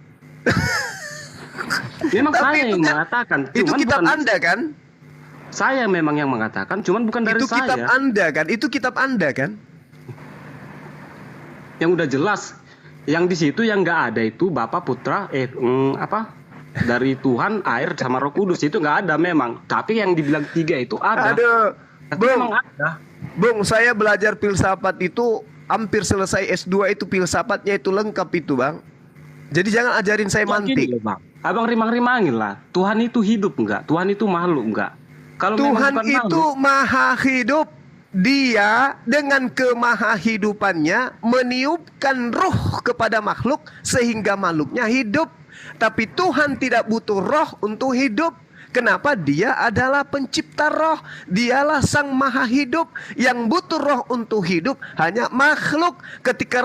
Speaker 9: Memang saya yang mengatakan.
Speaker 6: Itu kitab Anda kan?
Speaker 9: Saya memang yang mengatakan, cuman bukan dari saya.
Speaker 6: Itu kitab Anda kan? Itu kitab Anda kan?
Speaker 9: Yang udah jelas, yang di situ yang nggak ada itu Bapa, Putra, dari Tuhan, air sama Roh Kudus itu nggak ada memang. Tapi yang dibilang 3 itu ada.
Speaker 6: Aduh,
Speaker 9: memang ada.
Speaker 6: Bung, saya belajar filsafat itu hampir selesai S2 itu filsafatnya itu lengkap itu, Bang. Jadi jangan ajarin saya mantik.
Speaker 9: Bang. Abang rimang-rimangin lah. Tuhan itu hidup nggak? Tuhan itu makhluk nggak? Kalau
Speaker 6: Tuhan itu maha hidup. Dia dengan kemahahidupannya meniupkan ruh kepada makhluk sehingga makhluknya hidup. Tapi Tuhan tidak butuh roh untuk hidup. Kenapa? Dia adalah pencipta roh. Dialah sang maha hidup. Yang butuh roh untuk hidup hanya makhluk. Ketika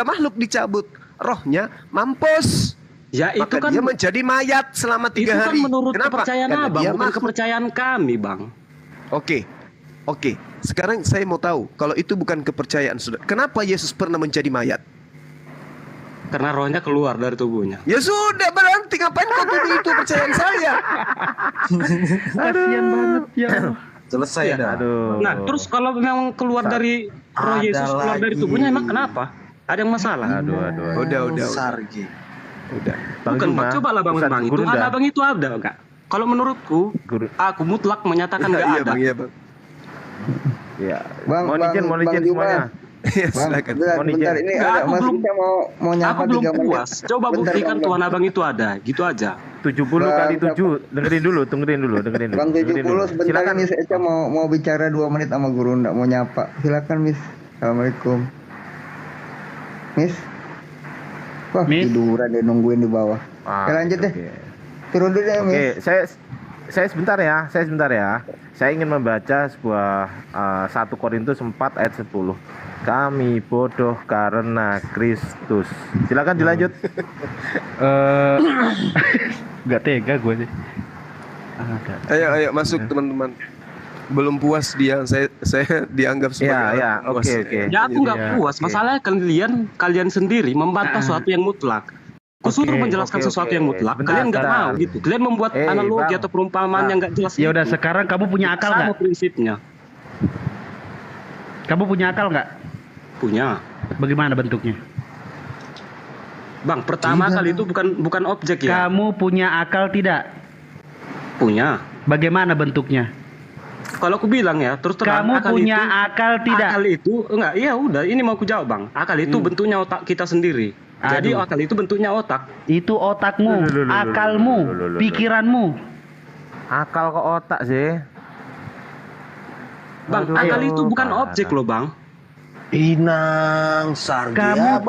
Speaker 6: makhluk dicabut, rohnya mampus.
Speaker 9: Ya itu
Speaker 6: maka
Speaker 9: kan
Speaker 6: dia menjadi mayat selama 3 hari.
Speaker 9: Itu kan menurut
Speaker 6: Kenapa?
Speaker 9: kepercayaan
Speaker 6: Karena
Speaker 9: Abang,
Speaker 6: dia
Speaker 9: bukan
Speaker 6: makhluk.
Speaker 9: kepercayaan kami, Bang.
Speaker 6: Oke. Sekarang saya mau tahu, kalau itu bukan kepercayaan saudara, kenapa Yesus pernah menjadi mayat?
Speaker 9: Karena rohnya keluar dari tubuhnya.
Speaker 6: Ya sudah, berarti ngapain kau tuduh itu kepercayaan saya?
Speaker 17: Kasian banget ya.
Speaker 2: Selesai
Speaker 9: Ya.
Speaker 2: dah. Aduh.
Speaker 9: Nah, terus kalau memang keluar dari roh Yesus keluar dari tubuhnya, emang kenapa? Ada yang masalah?
Speaker 6: Udah.
Speaker 10: Sargi.
Speaker 6: Udah.
Speaker 9: Bukan, Bang. Coba lah Bang Bang itu. Tuhan Abang itu ada enggak? Kalau menurutku, aku mutlak menyatakan enggak ada.
Speaker 6: Iya, Bang.
Speaker 2: Iya.
Speaker 7: Bang,
Speaker 2: Mohon izin semuanya.
Speaker 6: Ya, silakan.
Speaker 7: Bentar, ini ada Mas Ika mau nyapa
Speaker 9: Aku belum
Speaker 7: 3 menit.
Speaker 9: puas. Coba
Speaker 7: Bentar,
Speaker 9: buktikan
Speaker 7: Bang.
Speaker 9: Tuhan Abang itu ada. Gitu aja.
Speaker 2: 70 kali 7. Dengerin dulu.
Speaker 7: Bang 70 sebentar
Speaker 2: Silakan.
Speaker 7: Miss Eca mau bicara 2 menit sama guru, enggak mau nyapa. Silakan Miss. Assalamualaikum. Miss. Wah, tiduran dia nungguin di bawah. Oke, lanjut deh. Turun dulu deh, Miss.
Speaker 2: Oke, saya sebentar ya. Saya ingin membaca sebuah 1 Korintus 4 ayat 10. Kami bodoh karena Kristus. Silakan dilanjut.
Speaker 17: Gak tega gue sih.
Speaker 6: Ayo masuk teman-teman. Belum puas dia, saya dianggap sebagai orang puas.
Speaker 2: Oke.
Speaker 9: Ya aku nggak puas. Masalahnya kalian sendiri membantah sesuatu yang mutlak. Kusuruh menjelaskan sesuatu yang mutlak, kalian nggak mau gitu. Kalian membuat analogi atau perumpamaan yang nggak jelas.
Speaker 17: Ya udah, sekarang kamu punya akal nggak?
Speaker 9: Sama prinsipnya.
Speaker 17: Kamu punya akal nggak?
Speaker 9: Punya.
Speaker 17: Bagaimana bentuknya?
Speaker 9: Bang, pertama kali itu bukan objek ya.
Speaker 17: Kamu punya akal tidak?
Speaker 9: Punya.
Speaker 17: Bagaimana bentuknya?
Speaker 9: Kalau aku bilang ya, terus terang
Speaker 17: kamu punya akal tidak?
Speaker 9: Akal itu enggak, iya udah, ini mau aku jawab Bang. Akal itu bentuknya otak kita sendiri. Jadi akal itu bentuknya otak.
Speaker 17: Itu otakmu, akalmu, pikiranmu.
Speaker 2: Akal ke otak sih.
Speaker 9: Bang, akal itu bukan objek loh Bang.
Speaker 10: Inang Sargi.
Speaker 17: Kamu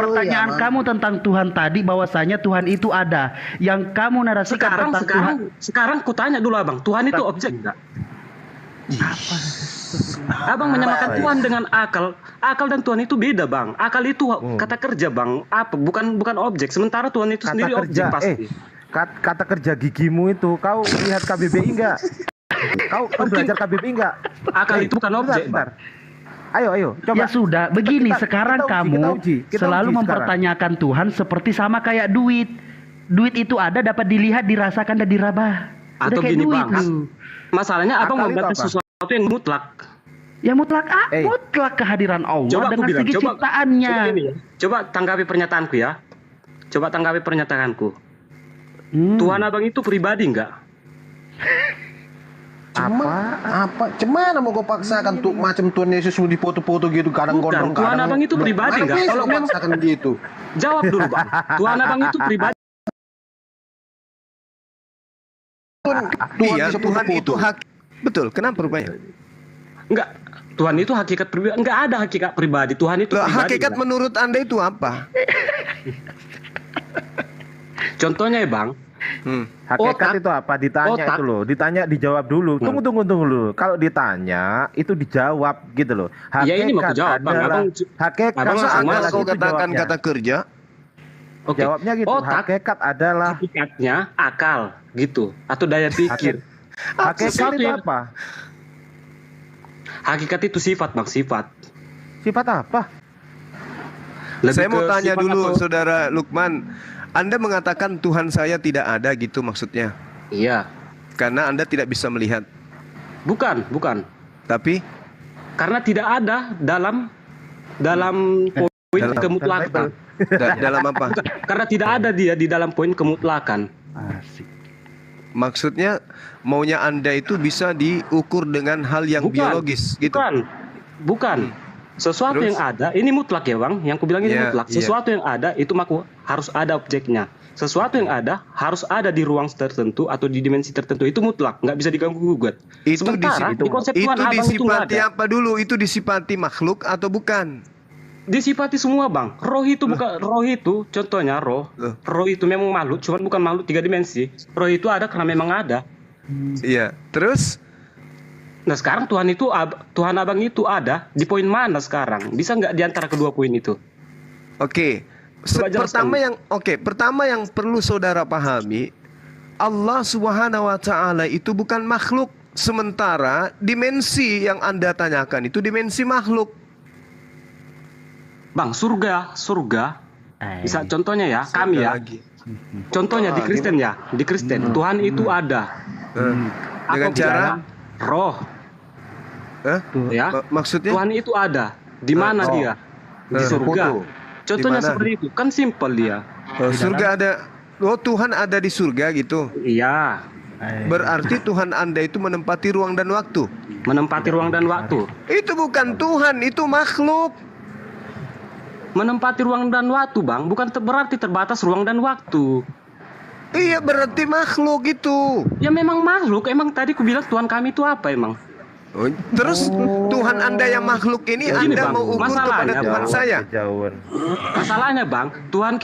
Speaker 17: pertanyaan kamu tentang Tuhan tadi, bahwasanya Tuhan itu ada. Yang kamu narasikan tentang Tuhan.
Speaker 9: Sekarang kutanya dulu Abang, Tuhan itu objek enggak? Abang menyamakan Tuhan dengan akal. Akal dan Tuhan itu beda Bang. Akal itu kata kerja Bang. Apa? Bukan objek. Sementara Tuhan itu sendiri objek pasti.
Speaker 2: Kata kerja gigimu itu, kau lihat KBBI enggak? Kau belajar KBBI enggak?
Speaker 9: Akal itu bukan objek.
Speaker 2: Ayo, coba.
Speaker 17: Ya sudah, begini sekarang kamu selalu mempertanyakan Tuhan seperti sama kayak duit. Duit itu ada, dapat dilihat, dirasakan, dan diraba.
Speaker 9: Atau gini Bang, masalahnya Abang membaca sesuatu yang mutlak.
Speaker 17: Yang mutlak, mutlak kehadiran Allah dengan segi ciptaannya.
Speaker 9: Coba tanggapi pernyataanku ya. Coba tanggapi pernyataanku. Tuhan Abang itu pribadi enggak?
Speaker 10: Cemana mau gue paksakan tuh macam Tuhan Yesus mau dipoto-foto gitu kadang gondrong kadang.
Speaker 9: Tuhan Abang itu pribadi enggak?
Speaker 10: Kalau paksakan gitu.
Speaker 9: Jawab dulu Bang. Tuhan Abang itu pribadi.
Speaker 6: Tuhan itu hak. Betul. Kenapa rupanya?
Speaker 9: Enggak. Tuhan itu hakikat pribadi. Enggak ada hakikat pribadi. Tuhan itu pribadi.
Speaker 6: Hakikat menurut Anda itu apa?
Speaker 9: Contohnya ya Bang.
Speaker 2: Hakikat itu apa? Ditanya itu loh. Ditanya dijawab dulu. Tunggu dulu. Kalau ditanya itu dijawab gitu loh. Hakikat
Speaker 9: ya ini mau aku jawab Bang.
Speaker 2: Hakikat
Speaker 6: adalah kau katakan kata kerja.
Speaker 2: Oke. Jawabnya gitu. Hakikat adalah
Speaker 9: hakikatnya akal gitu atau daya pikir.
Speaker 2: Hakikat itu apa?
Speaker 9: Hakikat itu sifat Bang, sifat.
Speaker 2: Sifat apa?
Speaker 6: Saya mau tanya dulu Saudara Lukman, Anda mengatakan Tuhan saya tidak ada gitu maksudnya?
Speaker 9: Iya.
Speaker 6: Karena Anda tidak bisa melihat.
Speaker 9: Bukan.
Speaker 6: Tapi
Speaker 9: karena tidak ada dalam poin kemutlakan.
Speaker 6: Dalam apa?
Speaker 9: Karena tidak ada dia di dalam poin kemutlakan.
Speaker 6: Asik. Maksudnya maunya Anda itu bisa diukur dengan hal yang biologis gitu.
Speaker 9: Bukan. Sesuatu yang ada, ini mutlak ya Bang. Yang ku bilang ini mutlak. Sesuatu yang ada itu harus ada objeknya. Sesuatu yang ada harus ada di ruang tertentu atau di dimensi tertentu. Itu mutlak, nggak bisa diganggu gugat. Sementara di konsep Tuhan Abang itu nggak ada.
Speaker 6: Apa dulu? Itu disifati makhluk atau bukan?
Speaker 9: Disifati semua, Bang. Roh itu bukan roh itu, contohnya roh. Roh itu memang makhluk, cuman bukan makhluk 3 dimensi. Roh itu ada karena memang ada.
Speaker 6: Iya. Terus?
Speaker 9: Nah sekarang Tuhan Abang itu ada di poin mana sekarang? Bisa nggak di antara kedua poin itu?
Speaker 6: Oke. Pertama yang perlu saudara pahami, Allah Subhanahu wa taala itu bukan makhluk, sementara dimensi yang Anda tanyakan itu dimensi makhluk. Bang, surga. Bisa contohnya ya, surga kami ya. Lagi. Contohnya di Kristen ya, di Kristen Tuhan itu ada. Dengan cara roh. Ya. Maksudnya Tuhan itu ada. Di mana dia? Di surga. Contohnya seperti itu. Kan simpel dia. Surga ada. Oh, Tuhan ada di surga gitu. Iya. Berarti Tuhan Anda itu menempati ruang dan waktu. Menempati ruang dan waktu. Itu bukan Tuhan, itu makhluk. Menempati ruang dan waktu, Bang, bukan berarti terbatas ruang dan waktu. Iya, berarti makhluk itu. Ya memang makhluk. Emang tadi ku bilang Tuhan kami itu apa emang? Oh, terus Tuhan Anda yang makhluk ini ya, Anda mau ukur kepada Tuhan saya? Masalahnya, Bang, Tuhan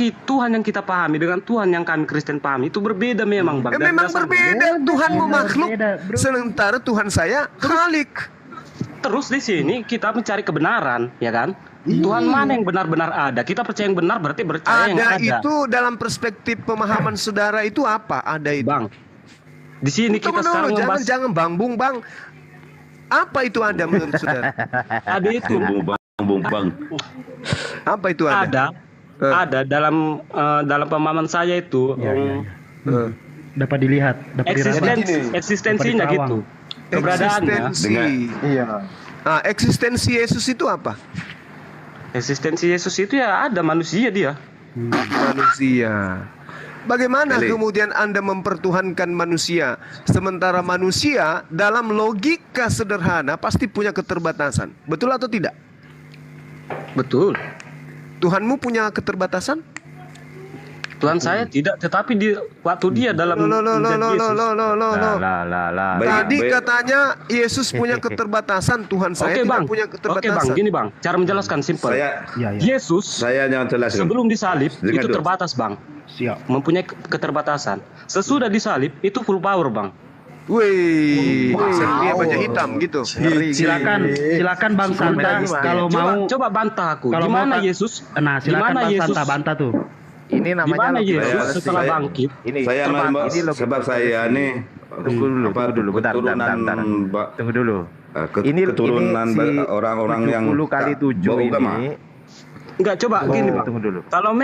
Speaker 6: yang kita pahami dengan Tuhan yang kami Kristen pahami itu berbeda memang, Bang. Memang berbeda. Tuhanmu makhluk, sementara Tuhan saya Khalik. Terus di sini kita mencari kebenaran, ya kan? Tuhan mana yang benar-benar ada? Kita percaya yang benar berarti percaya yang ada. Ada itu dalam perspektif pemahaman saudara itu apa? Ada itu. Bang, di sini kita sekarang jangan Bang. Apa itu ada menurut saudara? Ada itu. Bang. Apa itu ada? Ada dalam pemahaman saya itu.
Speaker 17: Dapat dilihat,
Speaker 9: eksistensinya gitu. Keberadaannya.
Speaker 6: Iya. Nah, eksistensi Yesus itu apa? Eksistensi Yesus itu ya ada manusia dia. Manusia. Bagaimana kemudian Anda mempertuhankan manusia? Sementara manusia dalam logika sederhana pasti punya keterbatasan. Betul atau tidak? Betul. Tuhanmu punya keterbatasan? Tuhan saya tidak, tetapi waktu dia dalam tadi katanya Yesus punya keterbatasan, Tuhan saya tidak punya keterbatasan. Oke Bang, gini Bang, cara menjelaskan simpel. Yesus sebelum disalib itu terbatas Bang. Mempunyai keterbatasan. Sesudah disalib itu full power Bang. Wih, seperti baju hitam gitu.
Speaker 17: Silakan Bang Santa kalau mau.
Speaker 9: Coba bantah aku. Gimana Yesus?
Speaker 17: Nah, silakan Bang Santa bantah tuh.
Speaker 2: Ini namanya
Speaker 9: Yesus setelah bangkit.
Speaker 2: Ini
Speaker 19: saya sebab saya nih
Speaker 2: tunggu dulu, bentar. Tunggu dulu.
Speaker 19: Keturunan orang-orang yang
Speaker 2: 70 kali 7 ini.
Speaker 9: Enggak, coba gini Bang.
Speaker 2: Tunggu dulu.
Speaker 9: Kalau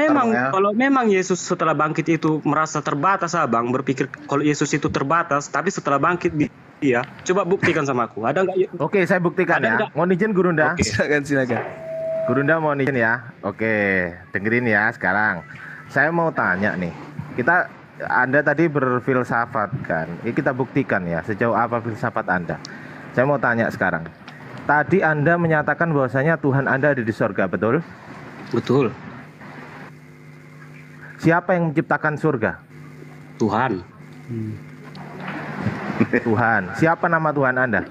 Speaker 9: memang Yesus setelah bangkit itu merasa terbatas, Abang berpikir kalau Yesus itu terbatas, tapi setelah bangkit dia, coba buktikan sama aku. Ada enggak?
Speaker 2: Oke, saya buktikan ya. Mohon izin Gurunda.
Speaker 6: Oke, silakan.
Speaker 2: Gurunda mohon izin ya. Oke, dengerin ya sekarang. Saya mau tanya nih. Anda tadi berfilsafat kan? Ini kita buktikan ya sejauh apa filsafat Anda. Saya mau tanya sekarang. Tadi Anda menyatakan bahwasanya Tuhan Anda ada di surga, betul?
Speaker 9: Betul.
Speaker 2: Siapa yang menciptakan surga?
Speaker 9: Tuhan.
Speaker 2: Tuhan. Siapa nama Tuhan Anda?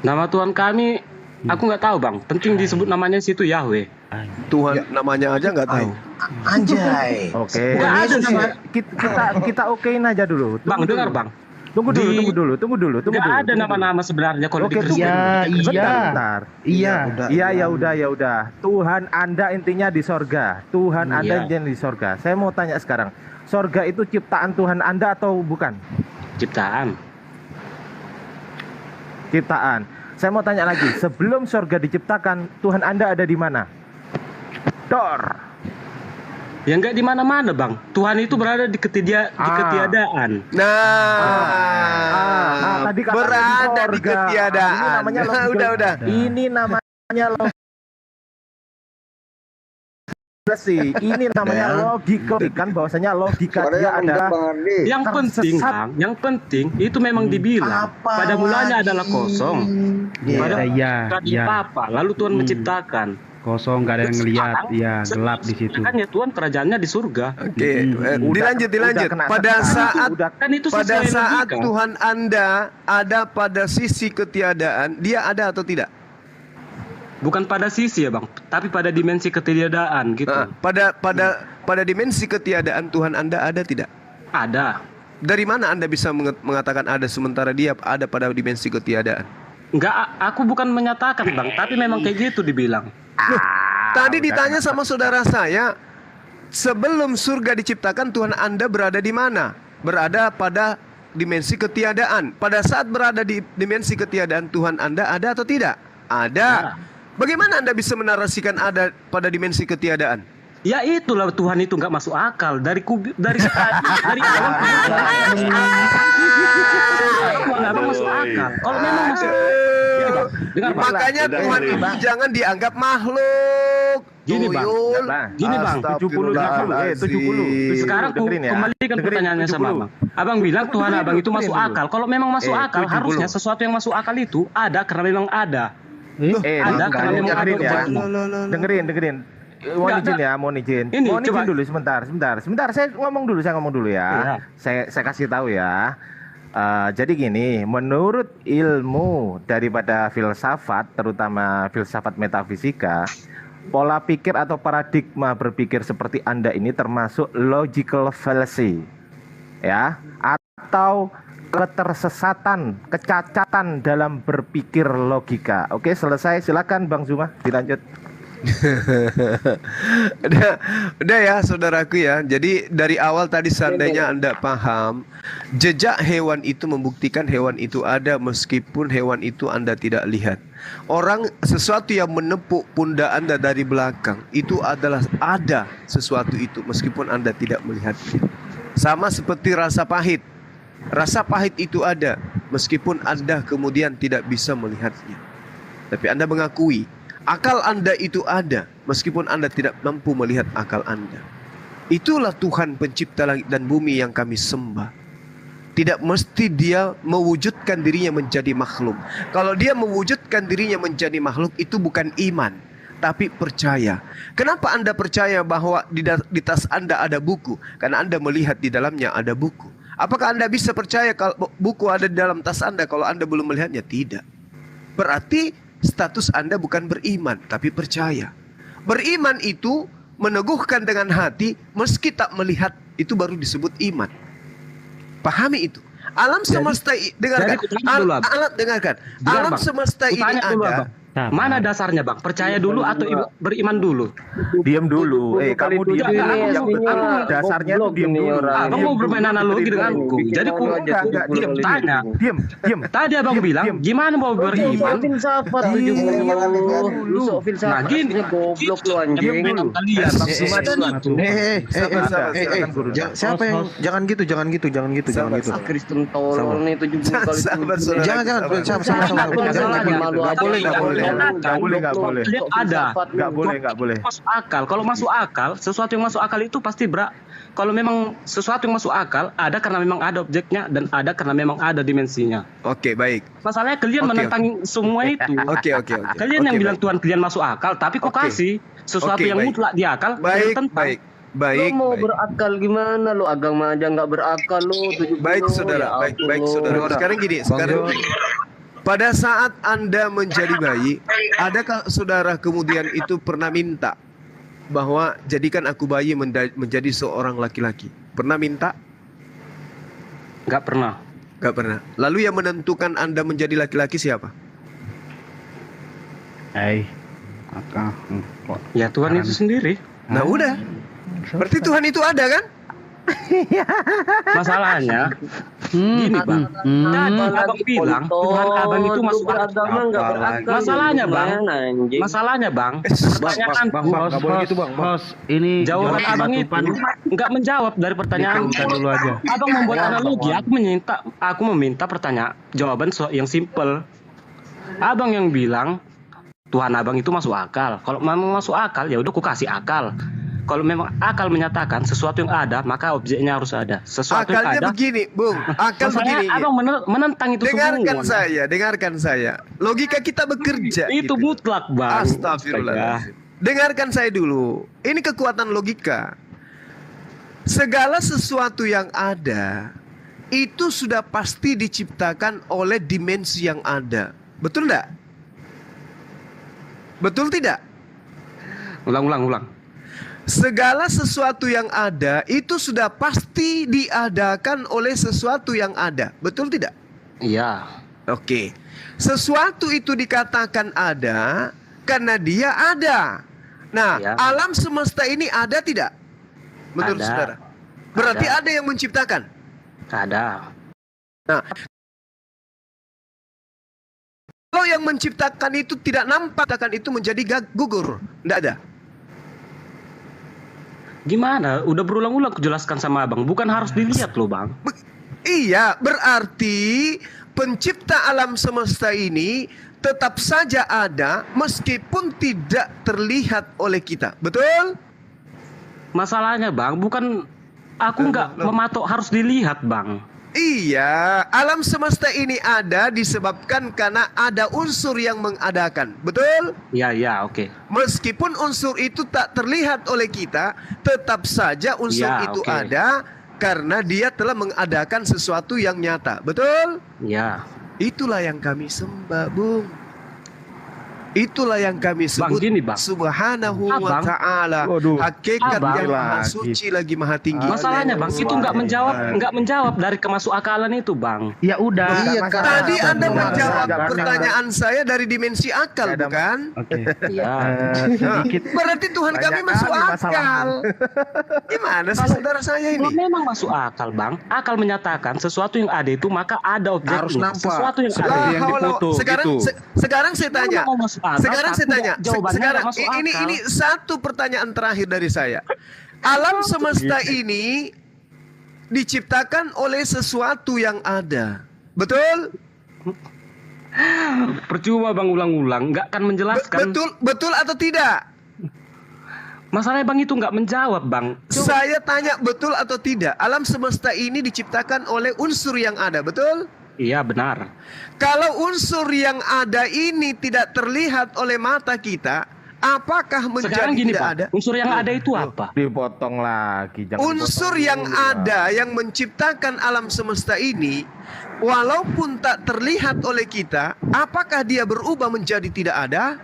Speaker 9: Nama Tuhan kami, aku nggak tahu Bang. Penting disebut namanya situ Yahweh.
Speaker 6: Tuhan namanya aja nggak tahu.
Speaker 2: Anjay. Oke. Kita okein aja dulu.
Speaker 9: Bang, dengar Bang.
Speaker 2: Tunggu dulu.
Speaker 9: Nggak ada nama-nama sebenarnya kalau di Kristen.
Speaker 2: Iya. Ya udah. Tuhan Anda intinya di sorga. Tuhan Anda intinya di sorga. Saya mau tanya sekarang. Sorga itu ciptaan Tuhan Anda atau bukan?
Speaker 9: Ciptaan.
Speaker 2: Saya mau tanya lagi. Sebelum sorga diciptakan, Tuhan Anda ada di mana? Dor.
Speaker 9: Ya enggak di mana-mana Bang. Tuhan itu berada di ketiadaan.
Speaker 2: Tadi
Speaker 6: berada di ketiadaan.
Speaker 2: Ini namanya udah. Ini namanya sih. Ini namanya logika kan bahwasanya logika dia adalah
Speaker 9: yang penting itu memang dibilang pada mulanya adalah kosong. Pada apa? Lalu Tuhan menciptakan.
Speaker 17: Kosong, nggak ada yang ngelihat, ya gelap di situ.
Speaker 9: Kan ya Tuhan kerajaannya di surga.
Speaker 6: Oke, dilanjut. Pada saat Tuhan Anda ada pada sisi ketiadaan, dia ada atau tidak?
Speaker 9: Bukan pada sisi ya Bang, tapi pada dimensi ketiadaan gitu.
Speaker 6: Pada dimensi ketiadaan Tuhan Anda ada tidak?
Speaker 9: Ada.
Speaker 6: Dari mana Anda bisa mengatakan ada sementara dia ada pada dimensi ketiadaan?
Speaker 9: Enggak, aku bukan menyatakan Bang, tapi memang kayak gitu dibilang.
Speaker 6: Tadi ditanya sama saudara saya, sebelum surga diciptakan Tuhan Anda berada di mana? Berada pada dimensi ketiadaan. Pada saat berada di dimensi ketiadaan Tuhan Anda ada atau tidak? Ada. Bagaimana Anda bisa menarasikan ada pada dimensi ketiadaan?
Speaker 9: Ya itulah Tuhan itu nggak masuk akal dari alam nggak masuk akal. Kalau memang masuk,
Speaker 6: makanya Tuhan itu jangan dianggap makhluk.
Speaker 9: Gini Bang, 70. Sekarang kembalikan pertanyaannya sama Abang. Abang bilang Tuhan Abang itu masuk akal. Kalau memang masuk akal, harusnya sesuatu yang masuk akal itu ada karena memang ada. Ada karena memang ada.
Speaker 2: Dengerin. Mohon izin dulu sebentar. Saya ngomong dulu ya. Saya kasih tahu ya. Jadi gini, menurut ilmu daripada filsafat, terutama filsafat metafisika, pola pikir atau paradigma berpikir seperti Anda ini termasuk logical fallacy, ya, atau ketersesatan, kecacatan dalam berpikir logika. Oke, selesai. Silakan Bang Zuma, dilanjut.
Speaker 6: Udah ya saudaraku ya. Jadi dari awal tadi seandainya Anda paham, jejak hewan itu membuktikan hewan itu ada meskipun hewan itu Anda tidak lihat. Sesuatu yang menepuk pundak Anda dari belakang itu adalah ada sesuatu itu meskipun Anda tidak melihatnya. Sama seperti rasa pahit. Rasa pahit itu ada meskipun Anda kemudian tidak bisa melihatnya. Tapi Anda mengakui akal Anda itu ada meskipun Anda tidak mampu melihat akal Anda. Itulah Tuhan pencipta langit dan bumi yang kami sembah. Tidak mesti dia mewujudkan dirinya menjadi makhluk. Kalau dia mewujudkan dirinya menjadi makhluk itu bukan iman, tapi percaya. Kenapa Anda percaya bahwa di tas Anda ada buku? Karena Anda melihat di dalamnya ada buku. Apakah Anda bisa percaya kalau buku ada di dalam tas Anda kalau Anda belum melihatnya? Tidak. Berarti status Anda bukan beriman, tapi percaya. Beriman itu meneguhkan dengan hati, meski tak melihat, itu baru disebut iman. Pahami itu. Alam semesta, dengarkan. Dengarkan. Alam semesta ini ada.
Speaker 9: Mana dasarnya Bang? Percaya dulu atau beriman dulu?
Speaker 2: Diam dulu. Kamu diam dulu. Dasarnya tuh diam dulu.
Speaker 9: Abang mau bermain analogi denganku. Jadi aku tanya. Diam. Tadi Abang bilang gimana mau beriman?
Speaker 11: Filsafat
Speaker 9: Nah gini,
Speaker 11: goblok lu anjing.
Speaker 10: Siapa yang jangan gitu.
Speaker 11: Kristen tolol nih 70 kali.
Speaker 10: Jangan.
Speaker 2: Nggak boleh.
Speaker 9: Ada.
Speaker 2: Nggak boleh.
Speaker 9: Masuk akal. Kalau masuk akal, sesuatu yang masuk akal itu pasti kalau memang sesuatu yang masuk akal ada karena memang ada objeknya dan ada karena memang ada dimensinya.
Speaker 6: Oke, baik.
Speaker 9: Masalahnya kalian menentang semua itu.
Speaker 6: Oke.
Speaker 9: Kalian yang bilang Tuhan kalian masuk akal, tapi kok kasih sesuatu yang mutlak di akal.
Speaker 6: Baik.
Speaker 11: Lo mau berakal gimana lo? Agama aja nggak berakal lo.
Speaker 6: Baik saudara. Sekarang gini. Pada saat Anda menjadi bayi, adakah saudara kemudian itu pernah minta bahwa jadikan aku bayi menjadi seorang laki-laki? Pernah minta?
Speaker 9: Nggak pernah.
Speaker 6: Lalu yang menentukan Anda menjadi laki-laki siapa?
Speaker 9: Ya Tuhan itu sendiri.
Speaker 6: Nah udah. Berarti Tuhan itu ada kan?
Speaker 9: Masalahnya gini Bang, tadi Abang bilang Tuhan Abang itu masuk akal. Masalahnya Bang, pertanyaan
Speaker 2: nggak boleh gitu Bang.
Speaker 9: Ini jawaban Abang itu nggak menjawab dari pertanyaan. Abang membuat analogi, aku meminta jawaban yang simple. Abang yang bilang Tuhan Abang itu masuk akal. Kalau memang masuk akal ya udah aku kasih akal. Kalau memang akal menyatakan sesuatu yang ada, maka objeknya harus ada. Sesuatu
Speaker 6: akalnya
Speaker 9: yang ada.
Speaker 6: Begini, Bung. Akal begini.
Speaker 9: Abang menentang itu semua.
Speaker 6: Dengarkan saya. Logika kita bekerja.
Speaker 9: Itu gitu. Mutlak, Bang.
Speaker 6: Astagfirullah. Dengarkan saya dulu. Ini kekuatan logika. Segala sesuatu yang ada itu sudah pasti diciptakan oleh dimensi yang ada. Betul enggak? Betul tidak?
Speaker 9: Ulang.
Speaker 6: Segala sesuatu yang ada itu sudah pasti diadakan oleh sesuatu yang ada. Betul tidak?
Speaker 9: Iya.
Speaker 6: Oke. Sesuatu itu dikatakan ada karena dia ada. Nah, alam semesta ini ada tidak? Menurut saudara? Berarti ada yang menciptakan?
Speaker 9: Ada.
Speaker 6: Nah, kalau yang menciptakan itu tidak nampak, itu menjadi gugur. Tidak ada.
Speaker 9: Gimana? Udah berulang-ulang kujelaskan sama abang. Bukan harus dilihat loh bang.
Speaker 6: Iya, berarti pencipta alam semesta ini tetap saja ada meskipun tidak terlihat oleh kita. Betul?
Speaker 9: Masalahnya bang, bukan aku nggak mematok harus dilihat bang.
Speaker 6: Iya, alam semesta ini ada disebabkan karena ada unsur yang mengadakan. Betul?
Speaker 9: Iya, oke.
Speaker 6: Meskipun unsur itu tak terlihat oleh kita, tetap saja unsur itu ada karena dia telah mengadakan sesuatu yang nyata. Betul?
Speaker 9: Iya.
Speaker 6: Itulah yang kami sembah, Bung. Itulah yang kami sebut Subhanahu wa ta'ala. Hakikat yang maha suci lagi maha tinggi.
Speaker 9: Masalahnya bang, itu nggak menjawab dari kemasuk akalan itu bang.
Speaker 17: Ya udah.
Speaker 6: Tadi Anda menjawab pertanyaan saya dari dimensi akal, bukan?
Speaker 9: Iya.
Speaker 6: Berarti Tuhan kami masuk akal. Gimana sih saudara saya ini?
Speaker 9: Memang masuk akal bang. Akal menyatakan sesuatu yang ada itu maka ada objeknya.
Speaker 10: Harus nampak.
Speaker 9: Sesuatu yang ada yang dipoto.
Speaker 6: Sekarang saya tanya. Sekarang saya tanya, sekarang
Speaker 9: ini
Speaker 6: ini satu pertanyaan terakhir dari saya. Alam semesta ini diciptakan oleh sesuatu yang ada, betul?
Speaker 9: Percuma bang ulang-ulang, nggak akan menjelaskan.
Speaker 6: Betul atau tidak?
Speaker 9: Masalahnya bang itu nggak menjawab bang.
Speaker 6: Saya tanya betul atau tidak? Alam semesta ini diciptakan oleh unsur yang ada, betul?
Speaker 9: Iya benar.
Speaker 6: Kalau unsur yang ada ini tidak terlihat oleh mata kita, apakah menjadi tidak ada?
Speaker 9: Unsur yang ada itu apa?
Speaker 2: Dipotong lagi.
Speaker 6: Unsur yang ada yang menciptakan alam semesta ini, walaupun tak terlihat oleh kita, apakah dia berubah menjadi tidak ada?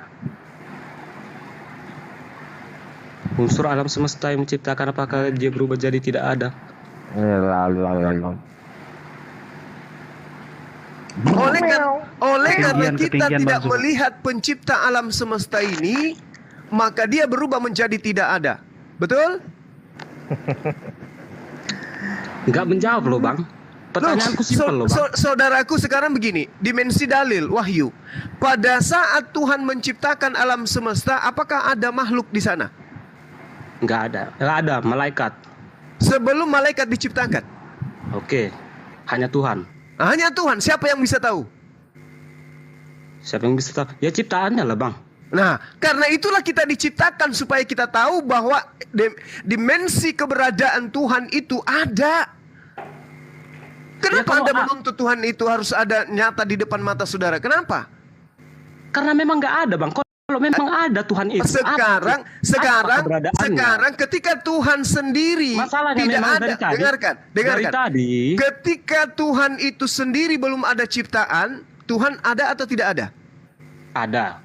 Speaker 9: Unsur alam semesta yang menciptakan apakah dia berubah jadi tidak ada?
Speaker 6: Oleh karena kita tidak melihat pencipta alam semesta ini, maka dia berubah menjadi tidak ada. Betul?
Speaker 9: Nggak menjawab loh bang. Pertanyaanku simpel loh bang.
Speaker 6: Saudaraku sekarang begini, dimensi dalil, wahyu. Pada saat Tuhan menciptakan alam semesta, apakah ada makhluk di sana?
Speaker 9: Nggak ada, malaikat.
Speaker 6: Sebelum malaikat diciptakan?
Speaker 9: Oke, hanya Tuhan.
Speaker 6: Hanya Tuhan, siapa yang bisa tahu?
Speaker 9: Siapa yang bisa tahu? Ya ciptaannya lah bang.
Speaker 6: Nah, karena itulah kita diciptakan supaya kita tahu bahwa dimensi keberadaan Tuhan itu ada. Kenapa Anda menuntut Tuhan itu harus ada nyata di depan mata saudara? Kenapa?
Speaker 9: Karena memang nggak ada bang. Kalau memang ada Tuhan itu.
Speaker 6: Sekarang ketika Tuhan sendiri tidak ada. Dengarkan. Ketika Tuhan itu sendiri belum ada ciptaan, Tuhan ada atau tidak ada?
Speaker 9: Ada.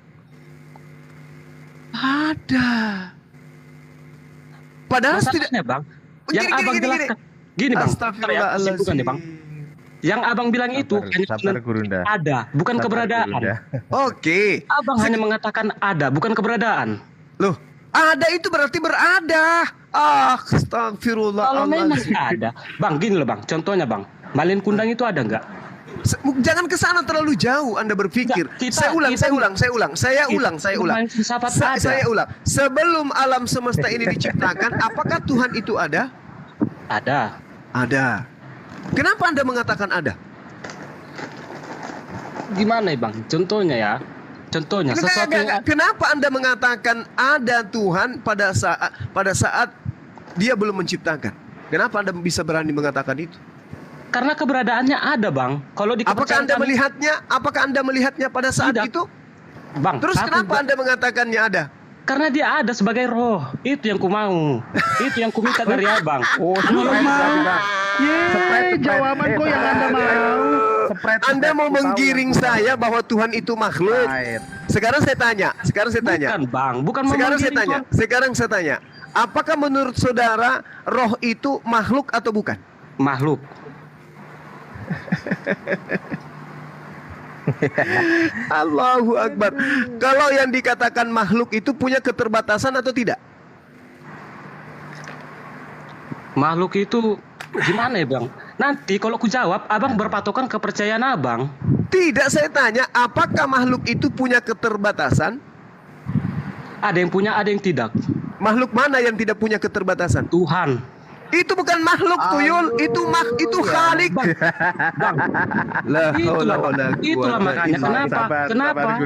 Speaker 6: Padahal
Speaker 9: tidak bang. Yang abang jelaskan. Gini bang. Astagfirullahaladzim. Bang. Yang abang bilang itu hanya ada, bukan keberadaan.
Speaker 6: Oke.
Speaker 9: Abang hanya mengatakan ada, bukan keberadaan.
Speaker 6: Loh, ada itu berarti berada. Astagfirullah.
Speaker 9: Kalau memang ada, bang, gini loh bang. Contohnya bang, Malin Kundang itu ada nggak?
Speaker 6: Jangan ke sana terlalu jauh Anda berpikir. Saya ulang. Sebelum alam semesta ini diciptakan, apakah Tuhan itu ada? Ada. Kenapa Anda mengatakan ada?
Speaker 9: Gimana bang? Contohnya ya.
Speaker 6: Kenapa Anda mengatakan ada Tuhan pada saat Dia belum menciptakan? Kenapa Anda bisa berani mengatakan itu?
Speaker 9: Karena keberadaannya ada bang. Kalau
Speaker 6: apakah Anda melihatnya pada saat itu?
Speaker 9: Bang.
Speaker 6: Terus kenapa Anda mengatakannya ada?
Speaker 9: Karena dia ada sebagai roh. Itu yang ku mau. Itu yang ku minta dari abang.
Speaker 17: Jawaban kok yang Anda mau.
Speaker 6: Anda mau menggiring saya bahwa Tuhan itu makhluk. Sekarang saya tanya.
Speaker 9: Bukan Bang, bukan
Speaker 6: Sekarang saya tanya. Apakah menurut saudara roh itu makhluk atau bukan?
Speaker 9: Makhluk.
Speaker 6: Allahu Akbar. Kalau yang dikatakan makhluk itu punya keterbatasan atau tidak?
Speaker 9: Makhluk itu gimana ya Bang? Nanti kalau ku jawab, Abang berpatokan kepercayaan Abang.
Speaker 6: Tidak, saya tanya, apakah makhluk itu punya keterbatasan?
Speaker 9: Ada yang punya, ada yang tidak.
Speaker 6: Makhluk mana yang tidak punya keterbatasan?
Speaker 9: Tuhan.
Speaker 6: Itu bukan makhluk tuyul, itu Khalik.
Speaker 9: Bang. Itulah makanya kenapa?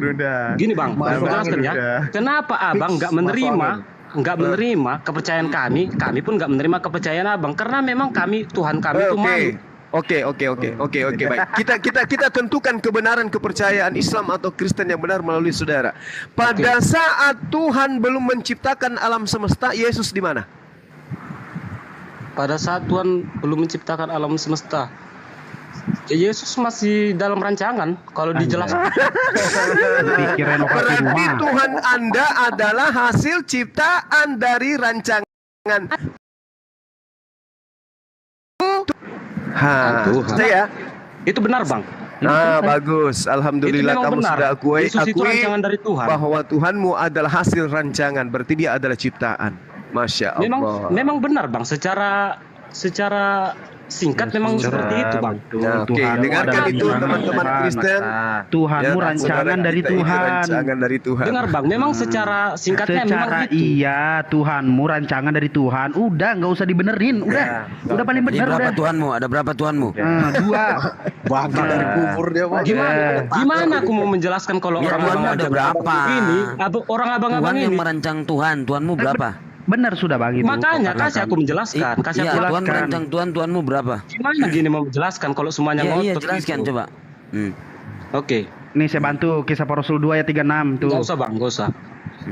Speaker 9: Gini Bang, aku jelaskan ya. Kenapa Abang nggak menerima kepercayaan kami pun nggak menerima kepercayaan Abang, karena memang Tuhan kami itu makhluk.
Speaker 6: Oke, baik. Kita tentukan kebenaran kepercayaan Islam atau Kristen yang benar melalui saudara. Pada saat Tuhan belum menciptakan alam semesta, Yesus di mana?
Speaker 9: Pada saat Tuhan belum menciptakan alam semesta, Yesus masih dalam rancangan. Kalau dijelaskan.
Speaker 6: Berarti Tuhan Anda adalah hasil ciptaan dari rancangan. Saya
Speaker 9: itu benar Bang.
Speaker 6: Bagus. Alhamdulillah kamu sudah akui
Speaker 9: dari Tuhan.
Speaker 6: Bahwa Tuhanmu adalah hasil rancangan. Berarti dia adalah ciptaan. Masya Allah.
Speaker 9: Memang benar Bang. Secara singkat memang seperti itu Bang.
Speaker 6: Oke, dengarkan itu teman-teman Kristen.
Speaker 17: Tuhanmu rancangan dari Tuhan.
Speaker 6: Rancangan dari Tuhan.
Speaker 9: Dengar Bang, memang secara singkatnya memang gitu.
Speaker 17: Iya, Tuhanmu rancangan dari Tuhan. Udah, nggak usah dibenerin. Udah paling bener.
Speaker 8: Ada berapa Tuhanmu?
Speaker 17: 2.
Speaker 10: Bagi dari kubur dia Bang.
Speaker 9: Gimana aku mau menjelaskan kalau orang
Speaker 8: ada berapa?
Speaker 9: Ini orang abang-abang
Speaker 8: ini
Speaker 9: yang
Speaker 8: merancang Tuhan. Tuhanmu berapa?
Speaker 17: Benar sudah Bang itu.
Speaker 9: Makanya kasih aku menjelaskan.
Speaker 8: Tuhan merancang Tuhanmu berapa?
Speaker 9: Gimana gini mau menjelaskan kalau semuanya ngotot?
Speaker 8: Iya, jelaskan
Speaker 9: gitu.
Speaker 8: coba.
Speaker 9: Oke.
Speaker 17: Nih saya bantu Kisah Para Rasul 2 ayat 36 tuh.
Speaker 9: Enggak usah Bang, enggak usah.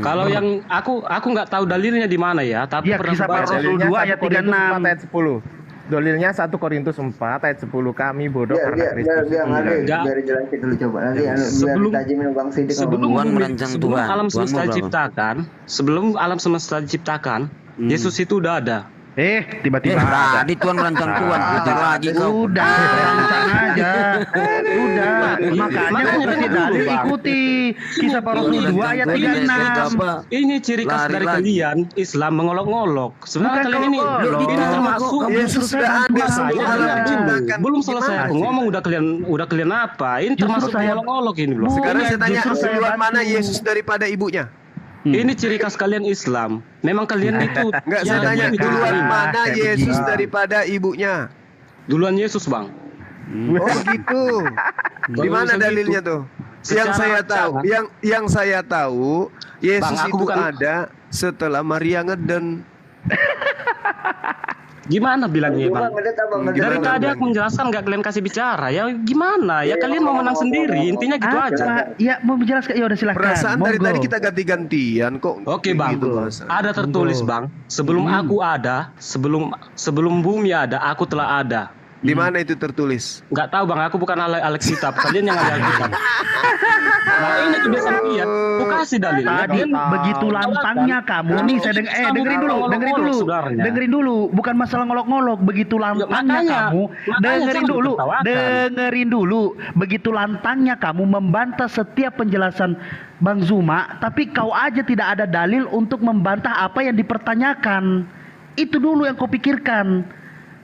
Speaker 9: Kalau yang aku nggak tahu dalilnya di mana ya, tapi pernah
Speaker 17: Kisah Para Rasul 2 ayat 36
Speaker 2: ayat 10. Dalilnya 1 Korintus 4 ayat 10, kami bodoh karena Kristus.
Speaker 7: Biar jelasin dulu coba. Nanti
Speaker 9: sebelum alam semesta diciptakan, Yesus itu udah ada.
Speaker 17: Tiba-tiba
Speaker 8: tadi Tuhan merancang Tuhan lagi kau.
Speaker 17: Udah rancang aja. Udah. Makanya seperti dalil ikuti Kisah Para Rasul 2 ayat 36.
Speaker 9: Ini ciri khas dari kalian Islam mengolok-ngolok. Sebenarnya kalian ini termasuk
Speaker 6: Yesus sudah ada
Speaker 9: belum selesai aku ngomong udah kalian apa? Ini termasuk mengolok-ngolok ini belum.
Speaker 6: Sekarang saya tanya, duluan mana Yesus daripada ibunya?
Speaker 9: Ini ciri khas kalian Islam. Memang kalian itu
Speaker 6: enggak, saya tanya duluan mana Yesus daripada ibunya?
Speaker 9: Duluan Yesus Bang.
Speaker 6: Oh gitu. Di mana dalilnya tuh? Yang saya tahu Yesus itu ada setelah Maria ngeden.
Speaker 9: Gimana bilangnya Bang? Dari tadi aku menjelaskan nggak kalian kasih bicara. Ya gimana? Ya kalian mau menang sendiri. Intinya gitu aja.
Speaker 17: Ya mau menjelaskan. Ya udah silakan.
Speaker 6: Perasaan dari tadi kita ganti-gantian kok.
Speaker 9: Oke Bang. Gitu, ada tertulis Bang. Sebelum aku ada, sebelum bumi ada, aku telah ada.
Speaker 6: Di mana itu tertulis?
Speaker 9: Nggak tahu Bang, aku bukan ahli kitab. Kalian yang ahli kitab. Nah ini kebiasaan kalian. Aku kasih dalil.
Speaker 17: Tadi begitu lantangnya kamu nih, saya dengerin dulu. Bukan masalah ngolok-ngolok. Begitu lantangnya kamu, dengerin dulu. Begitu lantangnya kamu membantah setiap penjelasan Bang Zuma, tapi kau aja tidak ada dalil untuk membantah apa yang dipertanyakan. Itu dulu yang kau pikirkan.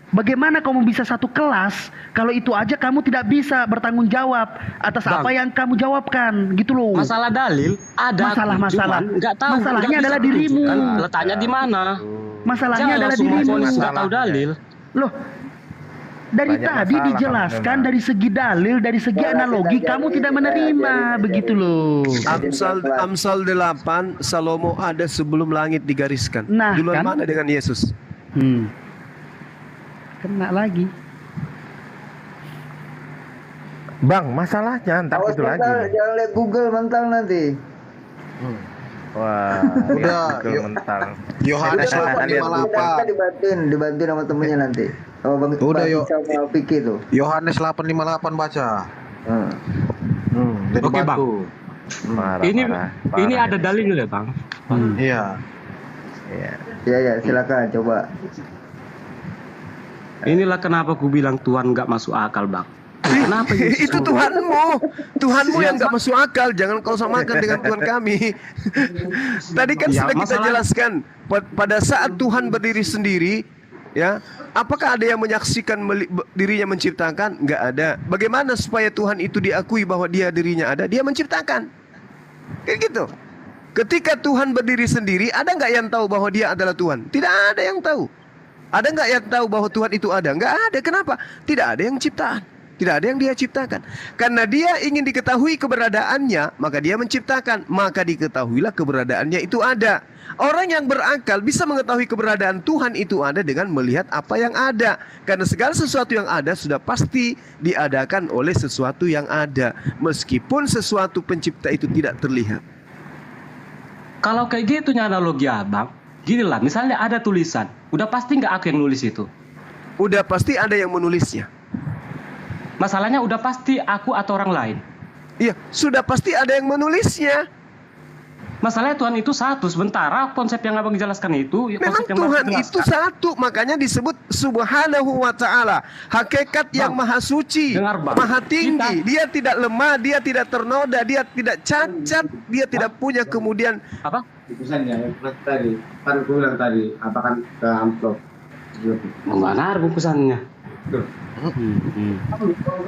Speaker 17: Bagaimana kamu bisa satu kelas kalau itu aja kamu tidak bisa bertanggung jawab atas
Speaker 9: Bang,
Speaker 17: apa yang kamu jawabkan, gitu loh.
Speaker 9: Masalah dalil ada.
Speaker 17: Masalah.
Speaker 9: Nggak tahu.
Speaker 17: Masalahnya adalah dirimu.
Speaker 9: Letaknya di mana?
Speaker 17: Masalahnya adalah dirimu.
Speaker 9: Nggak tahu dalil.
Speaker 17: Loh, dari tadi dijelaskan dari segi dalil, dari segi analogi, kamu tidak menerima, begitu loh.
Speaker 6: Amsal 8, Salomo ada sebelum langit digariskan.
Speaker 17: Nah,
Speaker 6: duluan
Speaker 17: kan?
Speaker 6: mana dengan Yesus?
Speaker 17: Kena lagi.
Speaker 2: Bang, masalahnya entar itu lagi.
Speaker 7: Jangan lihat Google mental nanti.
Speaker 2: Wah,
Speaker 10: udah
Speaker 2: mental.
Speaker 10: Yohanes 8:58.
Speaker 7: Dibantuin sama temennya nanti. Sama Bang
Speaker 10: udah yuk.
Speaker 7: Sama Piki tuh.
Speaker 10: Yohanes 8:58 baca.
Speaker 9: Oke Bang. Ini ada dalil ya Bang?
Speaker 10: Iya.
Speaker 7: Iya, silakan coba.
Speaker 9: Inilah kenapa ku bilang Tuhan nggak masuk akal Bang. Kenapa
Speaker 6: itu Tuhanmu yang nggak masuk akal. Jangan kau samakan dengan Tuhan kami. Tadi kan sudah kita jelaskan, pada saat Tuhan berdiri sendiri, ya, apakah ada yang menyaksikan dirinya menciptakan? Nggak ada. Bagaimana supaya Tuhan itu diakui bahwa dia dirinya ada? Dia menciptakan. Kayak gitu. Ketika Tuhan berdiri sendiri, ada nggak yang tahu bahwa dia adalah Tuhan? Tidak ada yang tahu. Ada nggak yang tahu bahwa Tuhan itu ada? Nggak ada. Kenapa? Tidak ada yang ciptaan. Tidak ada yang dia ciptakan. Karena dia ingin diketahui keberadaannya, maka dia menciptakan. Maka diketahuilah keberadaannya itu ada. Orang yang berakal bisa mengetahui keberadaan Tuhan itu ada dengan melihat apa yang ada. Karena segala sesuatu yang ada sudah pasti diadakan oleh sesuatu yang ada. Meskipun sesuatu pencipta itu tidak terlihat.
Speaker 9: Kalau kayak gitu analogi Abang, gini lah, misalnya ada tulisan, udah pasti nggak aku yang nulis itu?
Speaker 6: Udah pasti ada yang menulisnya.
Speaker 9: Masalahnya udah pasti aku atau orang lain.
Speaker 6: Iya, sudah pasti ada yang menulisnya.
Speaker 9: Masalahnya Tuhan itu satu. Sementara konsep yang Abang jelaskan itu,
Speaker 6: memang Tuhan itu satu, makanya disebut Subhanahu wa Ta'ala, hakikat yang maha suci, maha tinggi. Dia tidak lemah, dia tidak ternoda, dia tidak cacat, dia tidak punya kemudian
Speaker 9: apa?
Speaker 20: Bungkusannya tadi, kan aku bilang tadi, apakah ke amplop?
Speaker 9: Mana bungkusannya?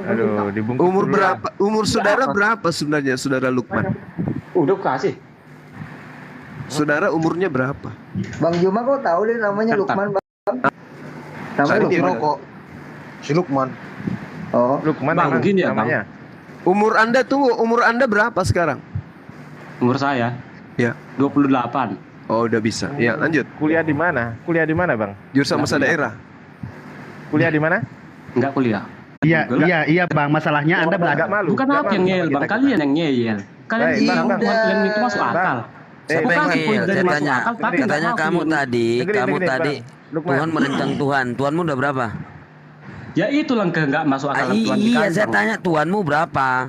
Speaker 2: Aduh, dibungkus.
Speaker 6: Umur saudara berapa sebenarnya, Saudara Lukman?
Speaker 9: Udah kasih.
Speaker 6: Saudara umurnya berapa?
Speaker 7: Bang Juma kok tahu deh namanya Lukman, Bang?
Speaker 10: Namanya Lukman kok. Si Lukman.
Speaker 7: Oh,
Speaker 2: Lukman
Speaker 9: Bang, gini ya,
Speaker 6: namanya. Umur Anda berapa sekarang?
Speaker 9: Umur saya?
Speaker 6: Ya,
Speaker 9: 28.
Speaker 6: Oh, udah bisa. Ya, lanjut.
Speaker 2: Kuliah di mana? Kuliah di mana, Bang?
Speaker 6: Jurusan bahasa daerah.
Speaker 2: Kuliah di mana?
Speaker 9: Enggak kuliah.
Speaker 17: Iya Bang, masalahnya Anda
Speaker 2: agak malu.
Speaker 9: Bukan aku yang ngeyel Bang, kalian yang ngeyel. Kalian bilang itu masuk akal.
Speaker 8: Katanya kamu tadi Tuhan merencang Tuhanmu udah berapa?
Speaker 9: Ya itulah nggak masuk akal Tuhan.
Speaker 8: Iya, saya tanya Tuhanmu berapa?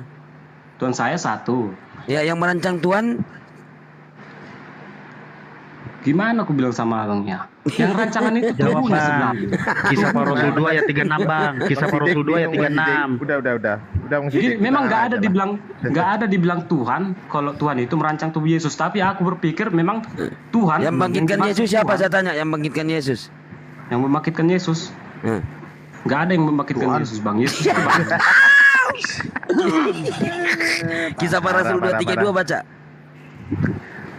Speaker 9: Tuhan saya satu.
Speaker 8: Ya, yang merancang Tuhan
Speaker 9: gimana aku bilang sama abangnya? Yang rancangan itu
Speaker 17: jawab Bang. Kisah para Rasul 2 ayat 36 Bang. Kisah para Rasul 2 ayat 36.
Speaker 2: Udah.
Speaker 9: Jadi memang nggak ada dibilang Tuhan kalau Tuhan itu merancang tubuh Yesus. Tapi aku berpikir memang Tuhan.
Speaker 8: Yang bangkitkan Yesus siapa? Saya tanya, yang bangkitkan Yesus.
Speaker 9: Yang membangkitkan Yesus. Nggak ada yang membangkitkan Yesus Bang. Yesus.
Speaker 8: Kisah para Rasul 2:32 baca.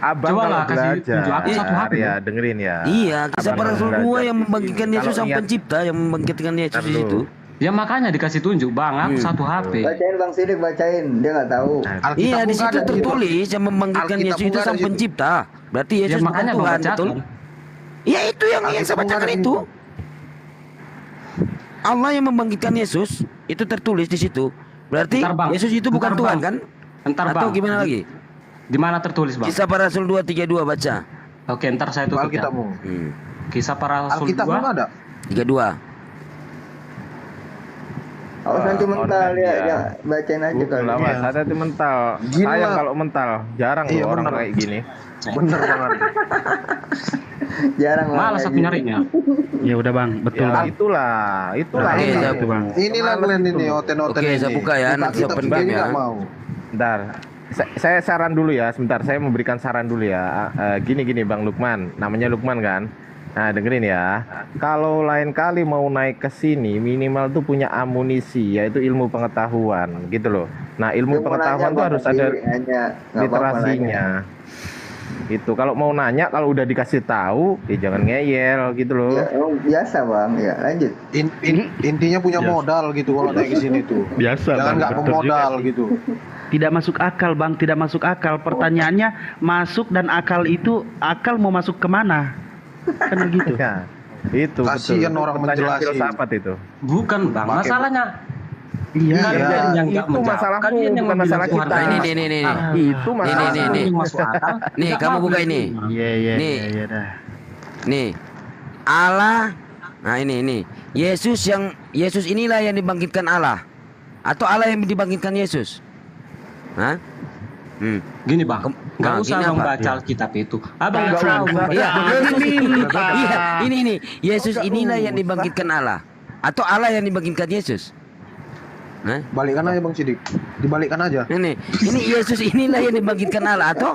Speaker 2: Abang
Speaker 9: coba
Speaker 2: kalau belajar,
Speaker 9: ya
Speaker 2: dengerin ya.
Speaker 8: Iya, Kisah para Rasul 2 yang membangkitkan Yesus sang pencipta, yang membangkitkan Yesus di situ.
Speaker 9: Ya makanya dikasih tunjuk Bang, aku satu HP.
Speaker 7: Bacain Bang Sidik, bacain, dia nggak tahu.
Speaker 8: Iya, di situ tertulis yang membangkitkan Yesus itu sang pencipta. Berarti Yesus bukan Tuhan, betul? Iya, itu yang saya bacakan itu. Allah yang membangkitkan Yesus, itu tertulis di situ. Berarti Yesus itu bukan Tuhan kan? Atau gimana lagi?
Speaker 9: Di mana tertulis Bang?
Speaker 8: Kisah para Rasul 2:32 baca.
Speaker 9: Oke, ntar saya tutup ya. Kisah para Rasul 2
Speaker 10: ada.
Speaker 8: 32.
Speaker 7: Oh, nanti mental ya, bacain aja kalau.
Speaker 2: Ada mental. Sayang kalau mental, jarang loh orang kayak gini.
Speaker 10: Bener banget.
Speaker 7: Jarang.
Speaker 9: Malas aku nyarinya.
Speaker 17: Ya udah Bang, betul Bang.
Speaker 2: Itulah.
Speaker 17: Itu Bang.
Speaker 10: Inilah Glenn ini, oten-oten ini.
Speaker 8: Oke, saya buka ya, nanti saya pendam ya.
Speaker 2: Bentar. Saya saran dulu ya, sebentar. Saya memberikan saran dulu ya. Gini Bang Lukman, namanya Lukman kan? Nah, dengerin ya. Kalau lain kali mau naik ke sini, minimal tuh punya amunisi, yaitu ilmu pengetahuan, gitu loh. Nah, ilmu pengetahuan tuh harus ada literasinya. Itu kalau mau nanya, kalau udah dikasih tahu, ya jangan ngeyel gitu loh.
Speaker 7: Ya, biasa Bang, ya lanjut.
Speaker 10: Intinya punya modal gitu kalau naik ke sini tuh.
Speaker 17: Biasa.
Speaker 10: Jangan nggak pemodal gitu.
Speaker 17: Tidak masuk akal Bang, tidak masuk akal. Pertanyaannya masuk dan akal itu, akal mau masuk kemana? Kan begitu.
Speaker 2: Ya, itu
Speaker 10: kasihan orang menjelasin.
Speaker 2: Filsafat itu.
Speaker 9: Bukan Bang, masalahnya.
Speaker 17: Iya.
Speaker 9: Yang
Speaker 2: itu masalahmu, bukan masalah kita.
Speaker 8: Nih.
Speaker 2: Itu masalah.
Speaker 8: Nih, kamu buka ini.
Speaker 17: Iya.
Speaker 8: Nih. Allah. Nah, ini. Yesus inilah yang dibangkitkan Allah. Atau Allah yang dibangkitkan Yesus. Hah?
Speaker 9: Gini bang, nggak usah
Speaker 8: gini
Speaker 9: abang
Speaker 8: apa?
Speaker 9: baca Alkitab itu. Abang nggak
Speaker 8: Iya,
Speaker 9: tahu.
Speaker 8: ini Yesus inilah yang dibangkitkan Allah atau Allah yang dibangkitkan Yesus?
Speaker 10: Balikkan aja Bang Sidik. Dibalikkan aja.
Speaker 8: Ini Yesus inilah yang dibangkitkan Allah atau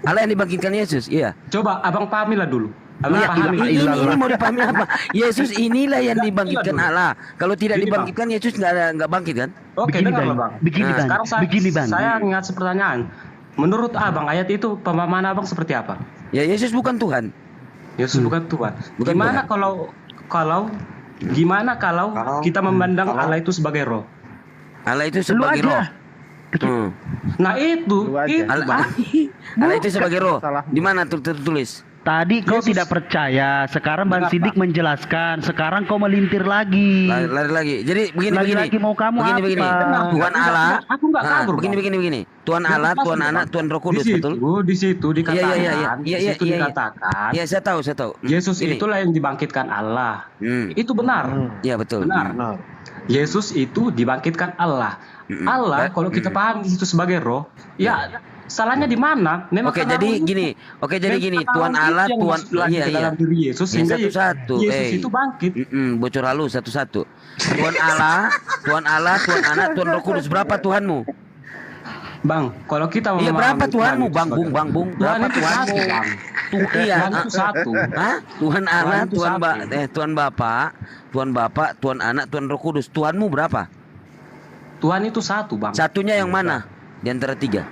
Speaker 8: Allah yang dibangkitkan Yesus? Iya.
Speaker 9: Coba abang pahamilah dulu. Abang
Speaker 8: Iya,
Speaker 9: pahami.
Speaker 8: ini mau dipahami apa? Yesus inilah yang dibangkitkan Allah. Kalau tidak dibangkitkan Yesus nggak bangkit kan?
Speaker 9: Oke, dengarlah bang. Sekarang saya ngasih pertanyaan. Menurut abang ayat itu pemahaman abang seperti apa?
Speaker 8: Ya Yesus bukan Tuhan.
Speaker 9: Yesus bukan Tuhan. Gimana kalau kita memandang Allah itu sebagai roh?
Speaker 8: Allah itu sebagai roh.
Speaker 9: Nah itu
Speaker 8: Allah itu sebagai roh. Di mana tertulis?
Speaker 17: Tadi kau tidak percaya, sekarang Bang Sidik menjelaskan, sekarang kau melintir lagi.
Speaker 8: Lari lagi. Jadi begini.
Speaker 17: Lagi mau kamu
Speaker 8: begini.
Speaker 17: apa?
Speaker 8: Tuhan Allah.
Speaker 9: Aku nggak kabur.
Speaker 8: Begini. Tuhan Allah, Tuhan Anak, Tuhan Roh Kudus, betul?
Speaker 9: Di situ dikatakan.
Speaker 8: Iya.
Speaker 9: Dikatakan.
Speaker 8: Iya, saya tahu.
Speaker 9: Yesus itulah yang dibangkitkan Allah. Itu benar.
Speaker 8: Iya, betul.
Speaker 9: Benar. Yesus itu dibangkitkan Allah. Allah kalau kita paham itu sebagai roh, ya salahnya di mana?
Speaker 8: Oke, jadi gini. Tuhan Allah, Tuhan
Speaker 9: dalam diri Yesus sehingga
Speaker 8: satu-satu.
Speaker 9: Yesus itu bangkit.
Speaker 8: Bocor halus satu-satu. Tuhan Allah, Tuhan Anak, Tuhan Roh Kudus. Berapa Tuhanmu?
Speaker 9: Bang, kalau kita
Speaker 8: iya berapa Tuhanmu, Bang Bung? Berapa Tuhanmu?
Speaker 9: Tuhan itu satu.
Speaker 8: Hah? Tuhan Allah, Tuhan Bapa, Tuhan Anak, Tuhan Roh Kudus. Tuhanmu berapa?
Speaker 9: Tuhan itu satu, Bang.
Speaker 8: Satunya yang mana? Di antara tiga?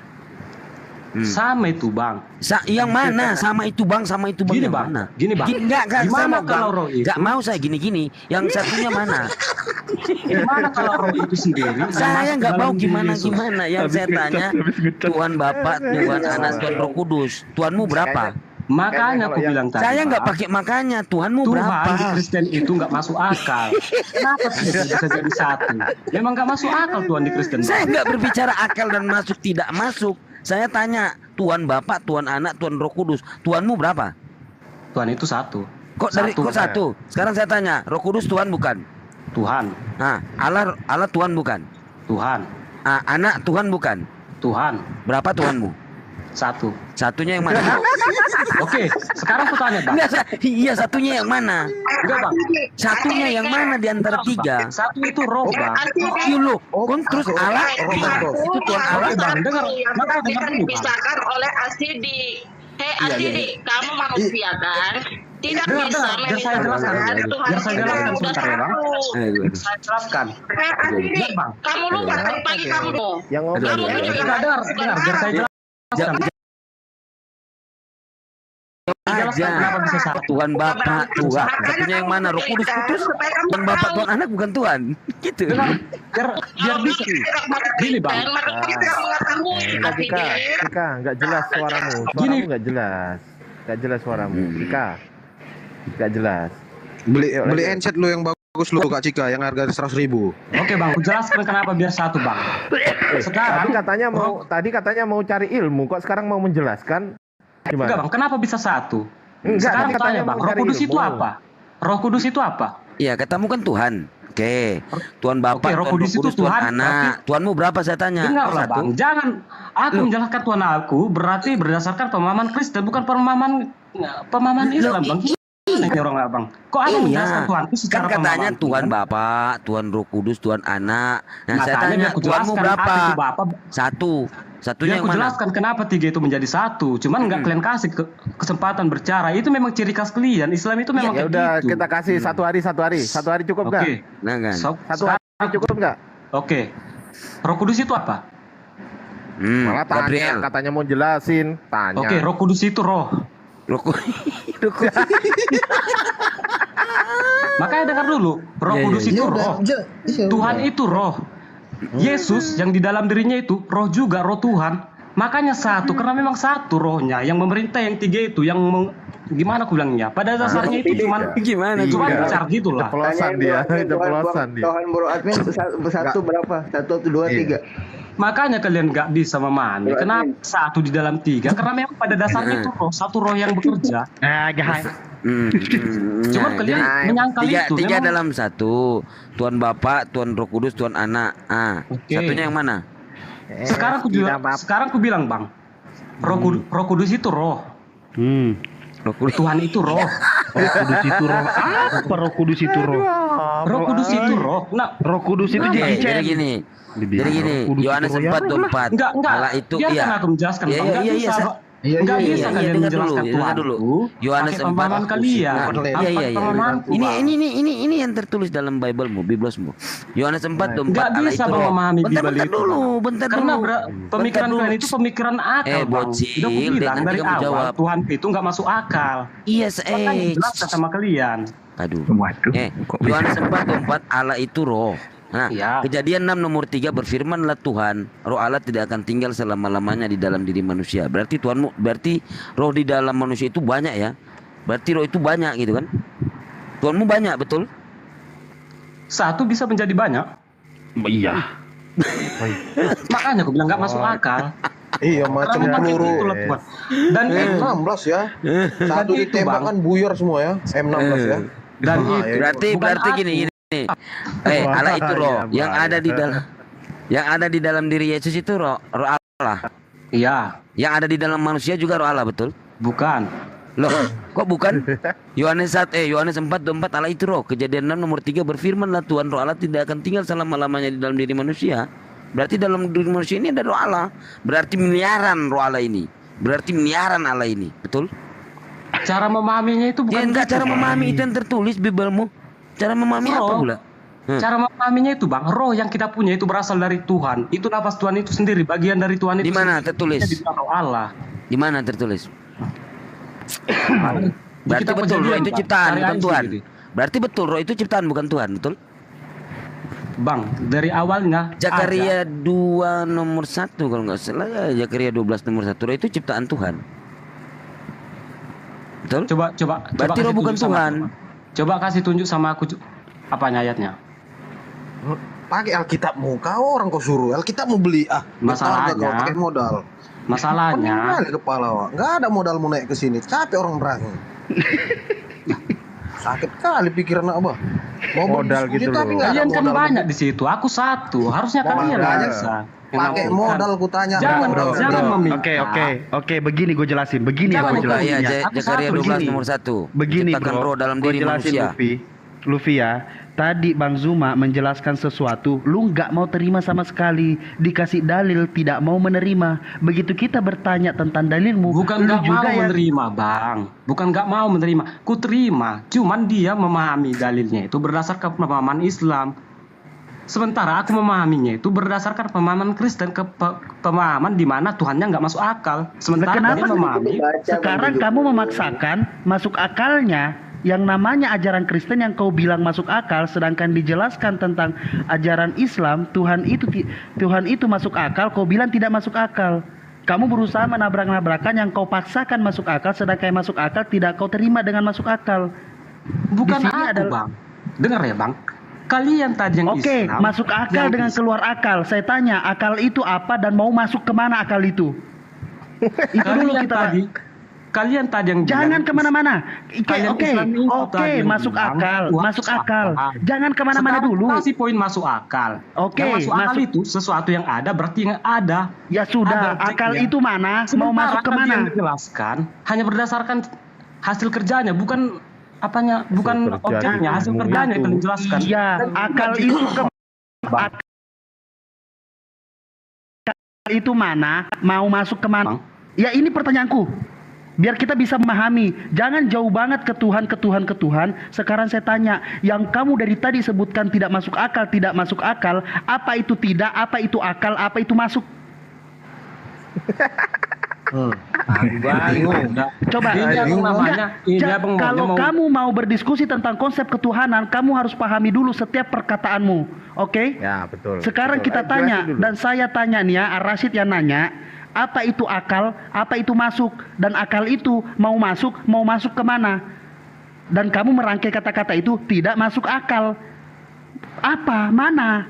Speaker 9: Sama itu bang.
Speaker 8: Yang mana? Sama itu bang
Speaker 9: gini,
Speaker 8: yang
Speaker 9: bang.
Speaker 8: mana?
Speaker 9: Gini bang.
Speaker 8: Enggak
Speaker 9: gimana
Speaker 8: sama,
Speaker 9: kalau
Speaker 8: bang.
Speaker 9: roh itu?
Speaker 8: Enggak mau saya gini. Yang satunya mana?
Speaker 9: Gimana kalau roh itu sendiri?
Speaker 8: Saya nggak mau gimana. Yang saya tanya Tuhan Bapa, Tuhan Anak, Tuhan Roh Kudus. Tuhanmu berapa?
Speaker 9: Makanya aku bilang tadi.
Speaker 8: Saya nggak pakai makanya. Tuhanmu berapa?
Speaker 9: Tuhan di Kristen itu nggak masuk akal. Kenapa tidak bisa jadi satu? Memang nggak masuk akal Tuhan di Kristen.
Speaker 8: Saya nggak berbicara akal dan masuk tidak masuk. Saya tanya Tuhan Bapa, Tuhan Anak, Tuhan Roh Kudus. Tuhanmu berapa?
Speaker 9: Tuhan itu satu.
Speaker 8: Kok satu? Sekarang saya tanya, Roh Kudus Tuhan bukan?
Speaker 9: Tuhan.
Speaker 8: Nah, Allah Tuhan bukan?
Speaker 9: Tuhan.
Speaker 8: Anak Tuhan bukan?
Speaker 9: Tuhan.
Speaker 8: Berapa Tuhanmu?
Speaker 9: Satu.
Speaker 8: Satunya yang mana?
Speaker 9: Oke, sekarang aku tanya bang.
Speaker 8: Iya, satunya yang mana?
Speaker 9: Enggak bang.
Speaker 8: Satunya yang mana di antara tiga?
Speaker 9: Satu itu roh bang.
Speaker 8: Iya terus Allah itu Tuhan Allah.
Speaker 9: Bang, dengar.
Speaker 21: Dipisahkan oleh Asidi. Hei Asidi, kamu manusia kan? Tidak bisa memisahkan Tuhan itu sudah satu.
Speaker 9: Saya jelaskan.
Speaker 21: Hei Asidi, kamu lupa tadi pagi kamu.
Speaker 2: Yang
Speaker 21: kamu juga
Speaker 9: dengar, biar saya jelaskan.
Speaker 8: Kenapa bisa satu? Tuhan Bapa, Tuhan. Satunya yang mana? Roh Kudus putus. Tuhan Bapa, Tuhan Anak bukan Tuhan. Gitu.
Speaker 9: Biar bisa. Gini bang.
Speaker 2: Ika, nggak jelas suaramu. Suaramu nggak jelas. Nggak jelas suaramu. Ika, nggak jelas.
Speaker 10: Beli handset lu yang bagus lu Kak Cika yang harga 100.000.
Speaker 9: Oke bang, aku jelaskan kenapa biar satu bang.
Speaker 2: Sekarang tadi katanya mau cari ilmu, kok sekarang mau menjelaskan? Gimana?
Speaker 9: Enggak bang, kenapa bisa satu?
Speaker 2: Enggak,
Speaker 9: sekarang tanya bang, Roh Kudus itu apa? Roh Kudus itu apa?
Speaker 8: Iya, katamu kan Tuhan. Oke. Tuhan Bapa,
Speaker 9: Roh Kudus itu
Speaker 8: Tuhan
Speaker 9: Tuhan.
Speaker 8: Anak. Tuhanmu berapa saya tanya?
Speaker 9: Dengarlah bang, jangan aku menjelaskan Tuhan aku berarti berdasarkan pemahaman Kristen bukan pemahaman Islam bang. Ini orang bang. Kok aku menjelaskan Tuhan itu secara
Speaker 8: kan katanya Tuhan Bapa, Tuhan Roh Kudus, Tuhan Anak. Nah, saya tanya Tuhanmu berapa? Satu. Satunya yang mana?
Speaker 9: Jelaskan kenapa tiga itu menjadi satu. Cuman nggak kalian kasih kesempatan berbicara. Itu memang ciri khas kalian. Islam itu memang
Speaker 2: ya udah gitu. Kita kasih satu hari cukup nggak?
Speaker 8: Nah kan.
Speaker 2: Satu hari cukup nggak?
Speaker 9: Oke. Roh Kudus itu apa?
Speaker 2: Malah tanya, katanya mau jelasin. Tanya.
Speaker 9: Oke, Roh Kudus itu roh. Makanya dengar dulu. Roh Kudus itu roh. Tuhan itu roh. Yesus yang di dalam dirinya itu roh juga, roh Tuhan. Makanya satu, karena memang satu rohnya. Yang memerintah yang tiga itu, gimana aku bilangnya? Pada dasarnya itu cuman bicara gitu lah.
Speaker 2: Ceplosan dia.
Speaker 7: Tuhan Bro Admin satu berapa? 1, 2, 3.
Speaker 9: Makanya kalian nggak bisa memahami kenapa satu di dalam tiga, karena memang pada dasarnya itu roh, satu roh yang bekerja. Cuma kalian menyangkal itu.
Speaker 8: Tiga dalam satu. Tuhan Bapa, Tuhan Roh Kudus, Tuhan Anak. Satunya yang mana?
Speaker 9: Sekarang ku bilang Bang, Roh Kudus itu roh. Tuhan itu roh.
Speaker 17: Roh Kudus itu roh. Apa Roh Kudus itu roh?
Speaker 9: Roh Kudus itu roh. Nah,
Speaker 17: Roh Kudus itu
Speaker 8: jadi gini. Yohanes 4:24.
Speaker 9: Enggak.
Speaker 8: Allah itu
Speaker 9: biarkan aku menjelaskan. Enggak bisa kalian menjelaskan Tuhan
Speaker 8: dulu. Yohanes 4
Speaker 9: pemahaman kalian.
Speaker 8: Ini yang tertulis dalam Biblemu, Biblosmu. Yohanes 4:24.
Speaker 9: Enggak bisa memahami Bible itu.
Speaker 8: Bentar
Speaker 9: Karena
Speaker 8: dulu.
Speaker 9: pemikiran kalian itu pemikiran akal.
Speaker 8: Bocil,
Speaker 9: udah aku bilang dari awal
Speaker 8: jawab.
Speaker 9: Tuhan itu enggak masuk akal.
Speaker 8: Iya,
Speaker 9: jelaskan sama kalian.
Speaker 8: Aduh. Yohanes 4:24 Allah itu roh. Nah, Kejadian 6 nomor 3 berfirmanlah Tuhan, roh Allah tidak akan tinggal selama-lamanya di dalam diri manusia. Berarti roh di dalam manusia itu banyak ya. Berarti roh itu banyak gitu kan? Tuhanmu banyak, betul?
Speaker 9: Satu bisa menjadi banyak.
Speaker 2: Iya.
Speaker 9: Makanya aku bilang nggak masuk akal.
Speaker 10: Iya, macam peluru.
Speaker 9: Dan
Speaker 10: M16 ya. Satu ditembakkan buyar semua ya. M16 ya.
Speaker 9: Dan
Speaker 8: berarti gini. Allah itu roh yang ada di dalam diri Yesus itu roh Allah.
Speaker 9: Iya.
Speaker 8: Yang ada di dalam manusia juga roh Allah, betul?
Speaker 9: Bukan.
Speaker 8: Loh, kok bukan? Yohanes 4:24 Allah itu roh. Kejadian 6 nomor 3 berfirmanlah Tuhan, roh Allah tidak akan tinggal selama-lamanya di dalam diri manusia. Berarti dalam diri manusia ini ada roh Allah. Berarti miliaran roh Allah ini. Berarti miliaran Allah ini, betul?
Speaker 9: Cara memahaminya itu bukan.
Speaker 8: Ya enggak, cara memahami itu yang tertulis Biblemu. Cara memahami apa pula?
Speaker 9: Cara memahaminya itu Bang, roh yang kita punya itu berasal dari Tuhan. Itu nafas Tuhan itu sendiri, bagian dari Tuhan itu.
Speaker 8: Di mana tertulis?
Speaker 9: Di roh Allah.
Speaker 8: Di mana tertulis? Berarti betul roh itu ciptaan bukan Tuhan. Berarti betul roh itu ciptaan bukan Tuhan, betul?
Speaker 9: Bang, dari awalnya
Speaker 8: Zakaria 2 nomor 1 kalau nggak salah ya, Zakaria 12 nomor 1, roh itu ciptaan Tuhan. Betul?
Speaker 9: Coba.
Speaker 8: Berarti roh bukan Tuhan.
Speaker 9: Coba kasih tunjuk sama aku apanya ayatnya.
Speaker 10: Pakai Alkitabmu, kau orang kau suruh. Alkitab mau beli
Speaker 9: masalahnya
Speaker 10: kau pakai modal.
Speaker 9: Masalahnya
Speaker 10: kepala nggak ada modal mau naik ke sini. Capek orang berani. Sakit kali pikiran apa? Mau
Speaker 2: modal gitu loh.
Speaker 9: Kalian kan banyak di situ. Aku satu. Harusnya kalian bisa.
Speaker 10: Pakai modal ku tanya.
Speaker 9: Jangan meminta.
Speaker 17: Oke, begini gue jelasin. Begini ya gue jelasin.
Speaker 8: Zakaria 12 nomor 1.
Speaker 17: Begini
Speaker 8: roh dalam diri manusia.
Speaker 17: Luffy ya. Tadi Bang Zuma menjelaskan sesuatu, lu nggak mau terima sama sekali. Dikasih dalil tidak mau menerima. Begitu kita bertanya tentang dalilmu,
Speaker 9: bukan nggak mau menerima Bang. Bukan nggak mau menerima. Ku terima. Cuman dia memahami dalilnya itu berdasarkan pemahaman Islam. Sementara aku memahaminya itu berdasarkan pemahaman Kristen, pemahaman di mana Tuhannya nggak masuk akal. Sementara dia memahami.
Speaker 17: Sekarang kamu memaksakan masuk akalnya yang namanya ajaran Kristen yang kau bilang masuk akal, sedangkan dijelaskan tentang ajaran Islam Tuhan itu masuk akal, kau bilang tidak masuk akal. Kamu berusaha menabrak-nabrakan yang kau paksakan masuk akal, sedangkan yang masuk akal tidak kau terima dengan masuk akal.
Speaker 9: Bukan aku Bang. Dengar ya Bang. Kalian tadi yang Islam.
Speaker 17: Masuk akal dengan keluar akal. Saya tanya, akal itu apa dan mau masuk kemana akal itu? Itu dulu kita
Speaker 9: Kalian tadi yang
Speaker 17: jangan kemana-mana. Oke, masuk akal. Jangan kemana-mana dulu.
Speaker 9: Kasih poin masuk akal. Masuk akal itu sesuatu yang ada berarti yang ada.
Speaker 17: Ya sudah, akal itu mana? Mau masuk kemana?
Speaker 9: Yang dijelaskan hanya berdasarkan hasil kerjanya, bukan apanya, bukan objeknya, hasil kerjanya itu dijelaskan.
Speaker 17: Iya, akal itu itu mana? Mau masuk kemana? Ya ini pertanyaanku. Biar kita bisa memahami. Jangan jauh banget ke Tuhan. Sekarang saya tanya, yang kamu dari tadi sebutkan tidak masuk akal, apa itu tidak, apa itu akal, apa itu masuk? Coba, kalau kamu mau berdiskusi tentang konsep ketuhanan, kamu harus pahami dulu setiap perkataanmu. Oke?
Speaker 2: Ya, betul.
Speaker 17: Sekarang kita tanya, dan saya tanya nih ya, Ar-Rasyid yang nanya, apa itu akal, apa itu masuk, dan akal itu mau masuk kemana? Dan kamu merangkai kata-kata itu tidak masuk akal. Apa? Mana?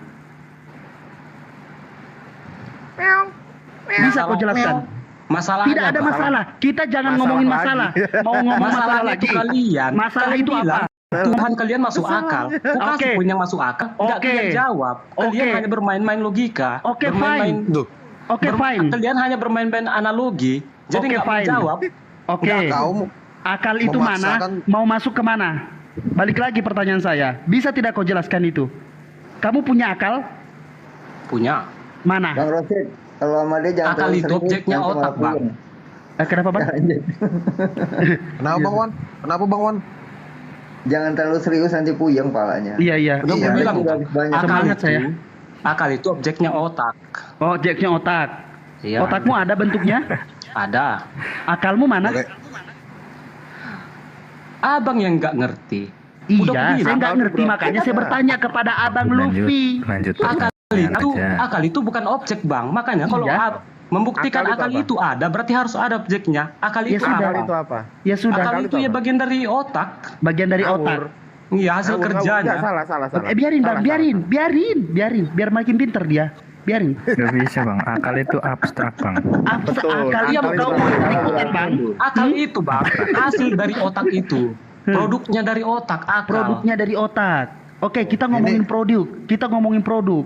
Speaker 17: Bisa kau jelaskan?
Speaker 9: Masalahnya
Speaker 17: tidak ada masalah. Kita jangan ngomongin masalah. Mau ngomong masalah lagi.
Speaker 9: Masalah itu apa? Tuhan kalian masuk akal. Kasih poin yang masuk akal. Enggak kalian jawab. Kalian hanya bermain-main logika.
Speaker 17: Fine. Fine.
Speaker 9: Kalian hanya bermain-main analogi. Jadi nggak menjawab.
Speaker 17: Akal itu mana? Mau masuk ke mana? Balik lagi pertanyaan saya. Bisa tidak kau jelaskan itu? Kamu punya akal?
Speaker 9: Punya.
Speaker 17: Mana?
Speaker 7: Bang Rosid, kalau sama dia jangan
Speaker 9: akal itu objeknya otak, Bang.
Speaker 17: Kenapa, Bang?
Speaker 10: Kenapa, Bang Wan? Kenapa, Bang Wan?
Speaker 7: Jangan terlalu serius nanti puyeng palanya.
Speaker 17: Iya.
Speaker 9: Udah mau bilang,
Speaker 17: akal
Speaker 9: itu objeknya otak.
Speaker 17: Oh, objeknya otak.
Speaker 9: Iya.
Speaker 17: Otakmu ada bentuknya?
Speaker 9: Ada.
Speaker 17: Akalmu mana?
Speaker 9: Abang yang nggak ngerti.
Speaker 17: Iya, saya nggak ngerti, makanya saya bertanya kepada Abang Luffy.
Speaker 9: Akal itu bukan objek, Bang. Makanya kalau membuktikan akal itu ada, berarti harus ada objeknya. Akal itu
Speaker 2: apa?
Speaker 17: Ya sudah.
Speaker 9: Akal itu ya bagian dari otak.
Speaker 17: Bagian dari otak.
Speaker 9: Iya, hasil kerjanya.
Speaker 2: Salah.
Speaker 17: Biarin. Biar makin pinter dia. Biarin.
Speaker 3: Gak bisa, Bang. Akal itu abstrak, Bang.
Speaker 17: Akal iya, kau mau ikutin, Bang.
Speaker 9: Akal itu, Bang, hasil dari otak itu. Produknya dari otak, akal.
Speaker 17: Produknya dari otak. Oke, kita ngomongin produk.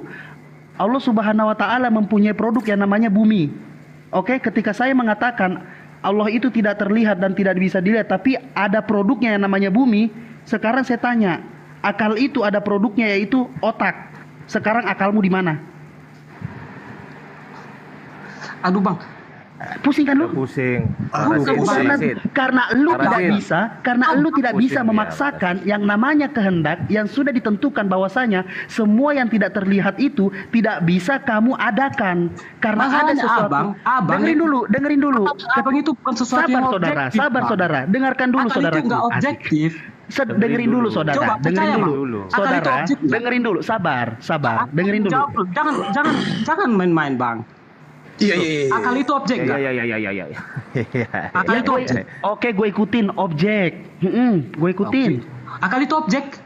Speaker 17: Allah Subhanahu wa taala mempunyai produk yang namanya bumi. Oke, ketika saya mengatakan Allah itu tidak terlihat dan tidak bisa dilihat, tapi ada produknya yang namanya bumi, sekarang saya tanya, akal itu ada produknya yaitu otak. Sekarang akalmu di mana?
Speaker 9: Aduh, Bang.
Speaker 17: Pusing kan lu?
Speaker 2: Pusing.
Speaker 17: Karena lu tidak bisa memaksakan yang namanya kehendak yang sudah ditentukan bahwasanya semua yang tidak terlihat itu tidak bisa kamu adakan. Karena ada sesuatu.
Speaker 9: Abang
Speaker 17: dengerin dulu.
Speaker 9: Abang itu bukan sesuatu yang objektif.
Speaker 17: Sabar saudara. Dengarkan dulu saudara.
Speaker 9: Itu enggak objektif.
Speaker 17: Dengerin dulu saudara. Dengerin dulu. Saudara, dengerin dulu. Sabar. Dengerin dulu.
Speaker 9: Jangan main-main, Bang.
Speaker 10: Iya.
Speaker 9: Akal itu objek nggak?
Speaker 2: Iya.
Speaker 9: Akal itu objek.
Speaker 17: Oke, gue ikutin objek. Gue ikutin.
Speaker 9: Akal itu objek.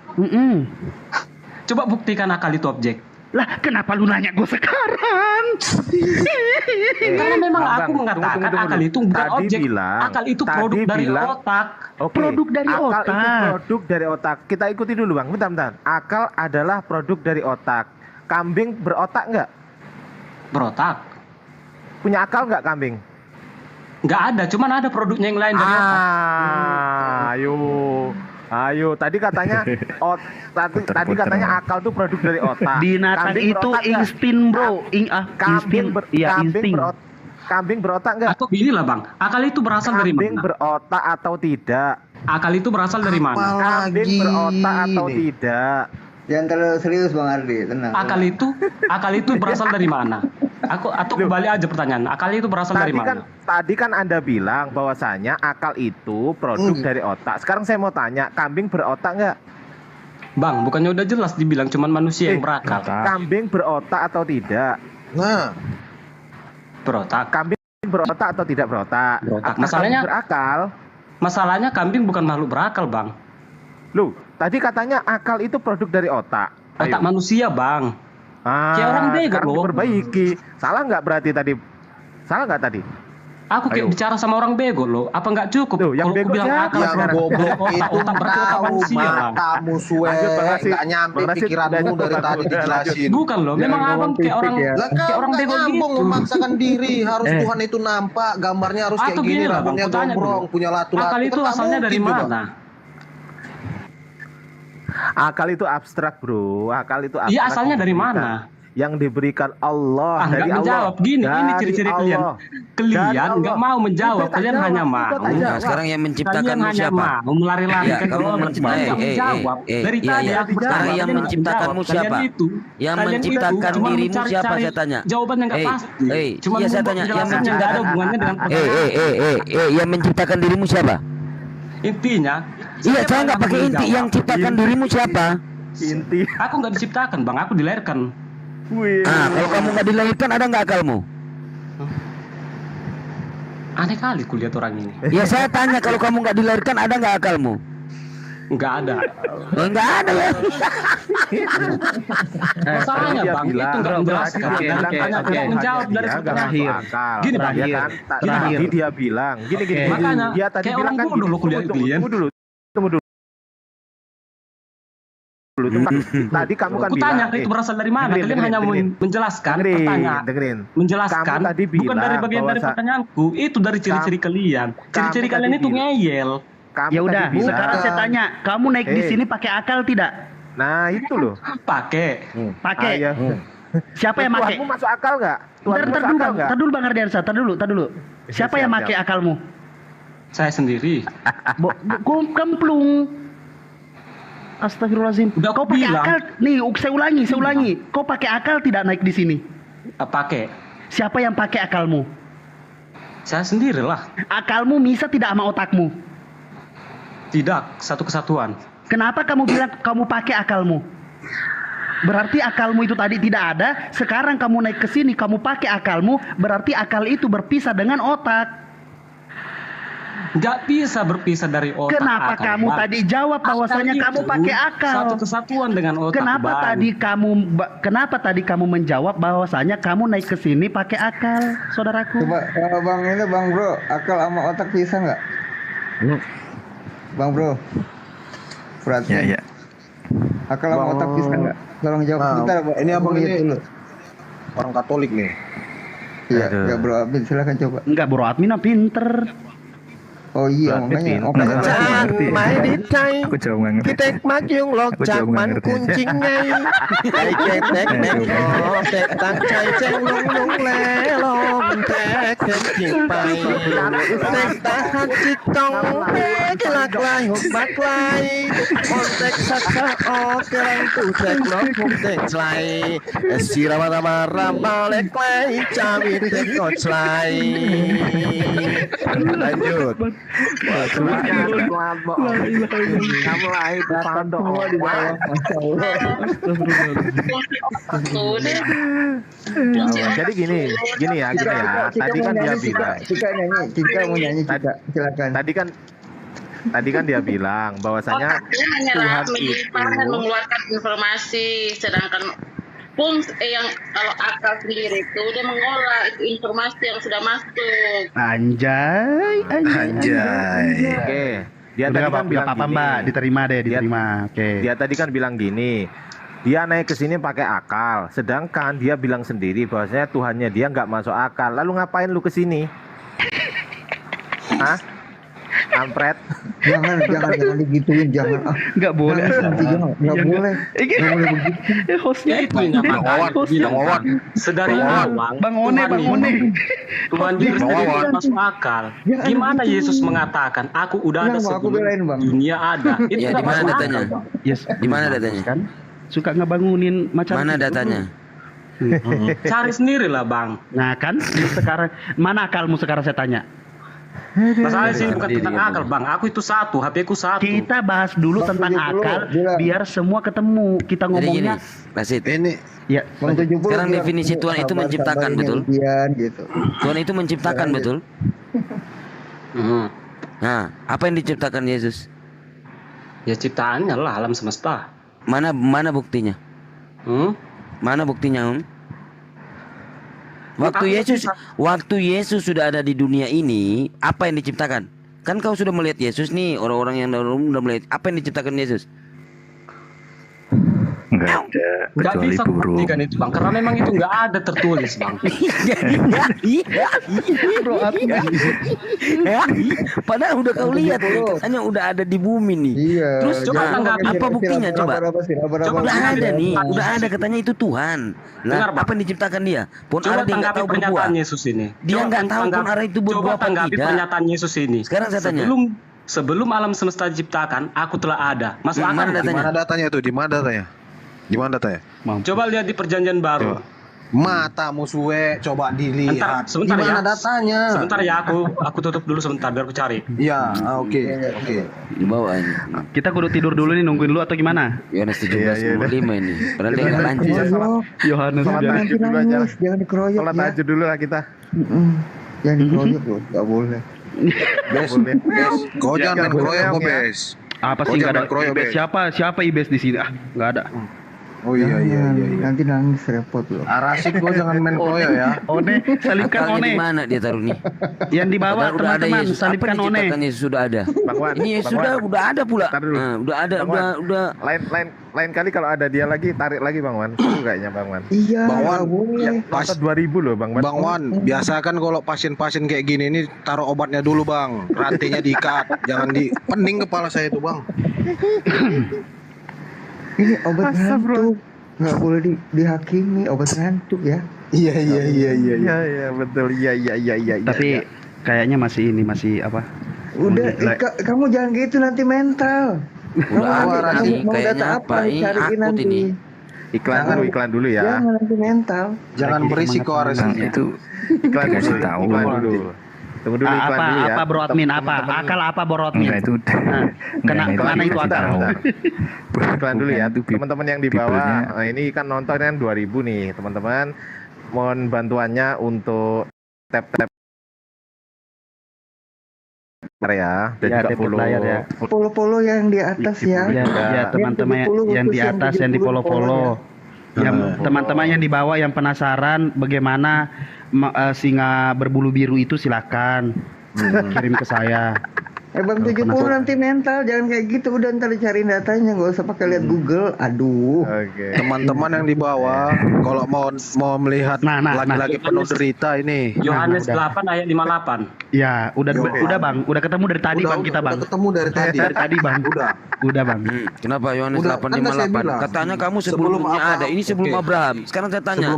Speaker 9: Coba buktikan akal itu objek.
Speaker 17: Lah, kenapa lu nanya gue sekarang?
Speaker 9: Karena memang aku mengatakan akal itu bukan objek. Akal itu produk dari otak.
Speaker 17: Produk dari otak.
Speaker 2: Akal itu produk dari otak. Kita ikuti dulu, Bang. Bentar. Akal adalah produk dari otak. Kambing berotak nggak?
Speaker 9: Berotak.
Speaker 2: Punya akal nggak kambing?
Speaker 9: Nggak ada, cuman ada produknya yang lain dari otak.
Speaker 2: Ayo. Tadi katanya tadi katanya akal tuh produk dari otak.
Speaker 17: Binatang itu insting, bro.
Speaker 2: Kambing berotak nggak?
Speaker 9: Atau gini lah, Bang. Akal itu berasal dari mana?
Speaker 2: Kambing berotak atau tidak?
Speaker 9: Akal itu berasal dari mana?
Speaker 2: Kambing berotak atau tidak?
Speaker 7: Jangan terlalu serius, Bang Ardi, tenang.
Speaker 9: Akal itu berasal dari mana? Atau kembali aja pertanyaan. Akal itu berasal dari mana?
Speaker 2: Tadi kan Anda bilang bahwasanya akal itu produk dari otak. Sekarang saya mau tanya, kambing berotak nggak?
Speaker 9: Bang, bukannya udah jelas dibilang cuman manusia yang berakal.
Speaker 2: Kambing berotak atau tidak?
Speaker 10: Nah,
Speaker 9: berotak.
Speaker 2: Kambing berotak atau tidak berotak?
Speaker 9: Masalahnya
Speaker 2: berakal.
Speaker 9: Masalahnya kambing bukan makhluk berakal, Bang.
Speaker 2: Loh, tadi katanya akal itu produk dari otak.
Speaker 9: Otak manusia, Bang. Kayak orang bego loh.
Speaker 2: Diperbaiki. Salah nggak berarti tadi? Salah nggak tadi?
Speaker 9: Aku kayak bicara sama orang bego loh. Apa nggak cukup?
Speaker 2: Loh, yang bego
Speaker 9: bilang akal
Speaker 10: yang goblok itu
Speaker 9: otak manusia, Bang.
Speaker 10: Kamu nggak nyampe pikiranmu dari tadi dijelasin.
Speaker 9: Bukan loh, memang abang kayak orang bego gitu.
Speaker 10: Memaksakan diri, harus Tuhan itu nampak, gambarnya harus kayak gini, rambutnya gombrong, punya latu-latu.
Speaker 9: Akal itu asalnya dari mana?
Speaker 2: Akal itu abstrak, bro. Akal itu abstrak.
Speaker 9: Iya, asalnya dari mana?
Speaker 2: Yang diberikan Allah dari
Speaker 9: Allah. Menjawab gini, ini ciri-ciri kalian. Kalian nggak mau menjawab, kalian hanya mau.
Speaker 8: Nah, sekarang yang menciptakanmu siapa?
Speaker 9: Mau melari-lari ke
Speaker 8: kamu
Speaker 9: menjawab. Dari tadi aku
Speaker 8: sekarang yang menciptakanmu siapa? Yang menciptakan dirimu siapa, saya tanya?
Speaker 9: Jawabannya nggak pasti.
Speaker 8: Cuma saya tanya, yang menciptakan
Speaker 9: ada hubungannya dengan
Speaker 8: yang menciptakan dirimu siapa?
Speaker 9: Intinya,
Speaker 8: iya, saya nggak pakai inti. Yang ciptakan dirimu siapa?
Speaker 2: Inti.
Speaker 9: Aku nggak diciptakan, Bang. Aku dilahirkan.
Speaker 8: Kalau kamu nggak dilahirkan, ada nggak akalmu?
Speaker 9: Aneh kali kulihat orang ini.
Speaker 8: Ya saya tanya, kalau kamu nggak dilahirkan, ada nggak akalmu?
Speaker 9: Nggak ada.
Speaker 8: Nggak ada ya.
Speaker 9: Masalahnya, Bang, itu nggak menjelaskan. Nggak menjawab dari
Speaker 2: terakhir.
Speaker 9: Gini, Bang.
Speaker 2: Tadi dia bilang. Gini.
Speaker 9: Makanya,
Speaker 2: Dia tadi
Speaker 9: kayak
Speaker 2: bilang
Speaker 9: orang bodoh lo kulihat kalian.
Speaker 2: Tunggu dulu. Tadi kamu kan
Speaker 9: Aku
Speaker 2: bilang,
Speaker 9: tanya itu berasal dari mana? Kalian hanya menjelaskan pertanyaan. Menjelaskan
Speaker 2: Kamu tadi
Speaker 9: bukan dari
Speaker 2: bilang
Speaker 9: bagian dari
Speaker 2: bahwa
Speaker 9: pertanyaanku. Itu dari ciri-ciri kalian. Ciri-ciri kalian itu ngeyel.
Speaker 17: Ya udah, sekarang saya tanya, kamu naik di sini pakai akal tidak?
Speaker 2: Nah itu loh.
Speaker 9: Pakai.
Speaker 17: Pakai. Siapa yang pakai?
Speaker 2: Tuhanmu masuk akal nggak?
Speaker 17: Tar dulu Bang Ardiansa, tar dulu. Siapa yang pakai akalmu?
Speaker 9: Saya sendiri.
Speaker 17: Kemplung. Astagfirullahaladzim. Kau pakai akal? Nih, saya ulangi. Kau pakai akal tidak naik di sini?
Speaker 9: Pakai.
Speaker 17: Siapa yang pakai akalmu?
Speaker 9: Saya sendirilah.
Speaker 17: Akalmu bisa tidak sama otakmu?
Speaker 9: Tidak, satu kesatuan.
Speaker 17: Kenapa kamu bilang kamu pakai akalmu? Berarti akalmu itu tadi tidak ada. Sekarang kamu naik ke sini, kamu pakai akalmu. Berarti akal itu berpisah dengan otak.
Speaker 9: Gak bisa berpisah dari otak.
Speaker 17: Kenapa kamu tadi jawab bahwasanya kamu pakai akal?
Speaker 9: Satu kesatuan dengan otak.
Speaker 17: Kenapa tadi kamu menjawab bahwasanya kamu naik ke sini pakai akal, saudaraku?
Speaker 7: Coba Bang Bro, akal sama otak bisa nggak? Bang Bro, perhatian.
Speaker 3: Ya.
Speaker 7: Akal sama otak bisa nggak? Tolong jawab sebentar.
Speaker 10: Ini abang ini
Speaker 7: dulu.
Speaker 10: Orang Katolik nih.
Speaker 7: Iya, Bro Admin silakan coba.
Speaker 17: Enggak, Bro Admin pinter.
Speaker 7: Oh iya, makanya
Speaker 2: main di tay.
Speaker 3: Aku jauh nggak ngerti.
Speaker 2: Kita makyung lok cakman kuncing ngai. Cai tek tek tang cai ceng lung lelong tek kencing pai. Tek tahan citong kelak lai hubak lai. Ontek saksa kerang tu tek lok tek lai. Sirama balek lai cawi tek koc lai. Lanjut. Kamu lahir pondok di bawah. Jadi gini ya. Tadi kan dia bilang.
Speaker 7: Cika mau nyanyi, Cika. Silakan.
Speaker 2: Tadi kan dia bilang bahwasanya
Speaker 21: Tuhan itu mengeluarkan informasi, sedangkan yang kalau akal sendiri itu dia mengolah itu informasi yang sudah masuk.
Speaker 17: Anjay.
Speaker 2: Oke. Dia tadi kan bilang
Speaker 17: apa Mbak, diterima. Oke.
Speaker 2: Dia tadi kan bilang gini. Dia naik ke sini pakai akal, sedangkan dia bilang sendiri bahwasanya Tuhannya dia nggak masuk akal. Lalu ngapain lu ke sini? Hah? Kampret.
Speaker 7: Jangan digituin, jangan.
Speaker 17: Enggak boleh.
Speaker 7: Enggak boleh begitu.
Speaker 17: Hostnya itu
Speaker 9: Sedari awal
Speaker 17: Bang One.
Speaker 9: Tuhan Yesus tidak masuk akal. Gimana Yesus mengatakan, aku udah ada sebelum dunia ada. Itu
Speaker 8: ya, di mana datanya?
Speaker 17: Yes.
Speaker 8: Di mana datanya?
Speaker 17: Kan suka ngebangunin macam
Speaker 8: mana datanya?
Speaker 9: Cari sendirilah Bang.
Speaker 17: Nah kan sekarang mana akalmu sekarang saya tanya?
Speaker 9: Masalahnya sih bukan tentang akal Bang, aku itu satu, HP ku satu.
Speaker 17: Kita bahas dulu tentang akal biar semua ketemu. Kita ngomongnya
Speaker 8: ini
Speaker 17: ya.
Speaker 8: Sekarang definisi Tuhan itu menciptakan, betul?
Speaker 7: Gitu.
Speaker 8: Tuhan itu menciptakan, betul? Nah, apa yang diciptakan Yesus?
Speaker 9: Ya ciptaannya lah, alam semesta.
Speaker 8: Mana buktinya? Mana buktinya, Waktu Yesus sudah ada di dunia ini, apa yang diciptakan? Kan kau sudah melihat Yesus nih, orang-orang yang udah melihat. Apa yang diciptakan Yesus?
Speaker 3: Enggak ada, kecuali
Speaker 9: bisa
Speaker 3: burung.
Speaker 9: Kan itu Bang, karena memang itu nggak ada tertulis Bang.
Speaker 8: Padahal udah kau lihat, katanya udah ada di bumi nih.
Speaker 7: Iya.
Speaker 8: Terus coba tanggapi apa buktinya coba? Udah ada nih, udah ada katanya itu Tuhan. Nah, apa yang diciptakan dia? Pun
Speaker 9: coba
Speaker 8: dia nggak tahu berbuah.
Speaker 9: Yesus ini.
Speaker 8: Dia nggak tahu pun arah itu berbuah apa tidak.
Speaker 9: Coba pernyataan Yesus ini.
Speaker 8: Sekarang saya tanya.
Speaker 9: Sebelum alam semesta diciptakan, aku telah ada. Masuk akal?
Speaker 10: Di mana datanya itu? Di mana datanya?
Speaker 9: Coba lihat di perjanjian baru.
Speaker 10: Matamu suwe, coba dilihat.
Speaker 9: Sebentar
Speaker 10: ya.
Speaker 9: Gimana datanya? Sebentar ya, aku tutup dulu sebentar biar aku cari.
Speaker 10: Iya, oke.
Speaker 8: Di bawah ini.
Speaker 17: Kita kudu tidur dulu nih, nungguin lu atau gimana?
Speaker 8: Yohanes 17:5 ini. Padahal dia enggak lanjut.
Speaker 17: Yohanes
Speaker 7: jangan dikeroyok.
Speaker 2: Sholat aja dulu lah kita.
Speaker 7: Jangan dikeroyok loh, enggak boleh.
Speaker 10: Bes. Kau jangan keroyok, Bes.
Speaker 17: Apa sih enggak ada? Ibes siapa Ibes di sini? Enggak ada.
Speaker 10: Oh iya.
Speaker 7: Nanti nangis repot loh.
Speaker 10: Arasik gua jangan main koyo ya.
Speaker 17: One, salibkan
Speaker 8: Akalnya
Speaker 17: One.
Speaker 8: di mana dia taruh nih?
Speaker 17: Yang di bawah
Speaker 8: Padahal udah ada
Speaker 17: teman-teman,
Speaker 8: Yesus. Apa
Speaker 17: salibkan One.
Speaker 8: diciptakan Yesus sudah ada.
Speaker 2: Bang Wan,
Speaker 8: Ini Yesus udah ada pula. Nah, udah ada, udah.
Speaker 2: Lain kali kalau ada dia lagi tarik lagi Bang Wan. Seru kayaknya Bang Wan.
Speaker 7: Iya,
Speaker 10: Bang Wan,
Speaker 7: boleh.
Speaker 10: pas
Speaker 2: 2000 loh Bang Wan.
Speaker 10: Bang Wan, biasa kan kalau pasien-pasien kayak gini ini taruh obatnya dulu Bang, rantainya diikat, jangan di pening kepala saya itu Bang.
Speaker 7: Ini obat ngantuk. Nggak boleh dihakimi obat ngantuk ya.
Speaker 2: Iya betul. Iya.
Speaker 17: Tapi kayaknya masih apa?
Speaker 7: Udah, kamu jangan gitu nanti mental.
Speaker 8: Udah
Speaker 7: Kamu mau
Speaker 8: kayaknya
Speaker 7: data apa?
Speaker 8: Ini
Speaker 7: Cariin
Speaker 8: akut
Speaker 7: nanti.
Speaker 8: ini.
Speaker 2: Iklan dulu ya.
Speaker 7: Jangan nanti mental.
Speaker 10: Jangan berisiko Aresnya.
Speaker 19: Itu
Speaker 2: Iklan
Speaker 19: dikasih tahu.
Speaker 2: dulu. Tunggu dulu iklan dulu ya.
Speaker 17: Apa bro admin apa? Akal apa bro admin?
Speaker 19: Enggak itu.
Speaker 17: Kemana itu akal?
Speaker 2: Iklan dulu ya.
Speaker 19: Bukan itu
Speaker 2: Teman-teman yang di bawah, nah ini kan nonton kan 2000 nih, teman-teman. Mohon bantuannya untuk tap ya, dan juga follow
Speaker 17: ya.
Speaker 7: Follow yang di atas ya.
Speaker 17: Ya teman-teman yang di atas yang di follow. Yang teman-teman yang di bawah yang penasaran bagaimana singa berbulu biru itu silakan kirim ke saya.
Speaker 7: Bang 70 nanti mental, jangan kayak gitu. Udah ntar dicariin datanya, nggak usah pakai lihat Google. Aduh.
Speaker 10: Teman-teman yang di bawah, kalau mau melihat laki-laki penuh derita ini.
Speaker 9: Yohanes 8 ayat 58.
Speaker 17: Ya, udah Bang, udah ketemu dari tadi Bang kita Bang.
Speaker 10: Udah ketemu dari tadi.
Speaker 17: Dari tadi Bang. Udah Bang.
Speaker 8: Kenapa Yohanes 8:58? Katanya kamu sebelumnya ada. Ini sebelum Abraham. Sekarang saya tanya.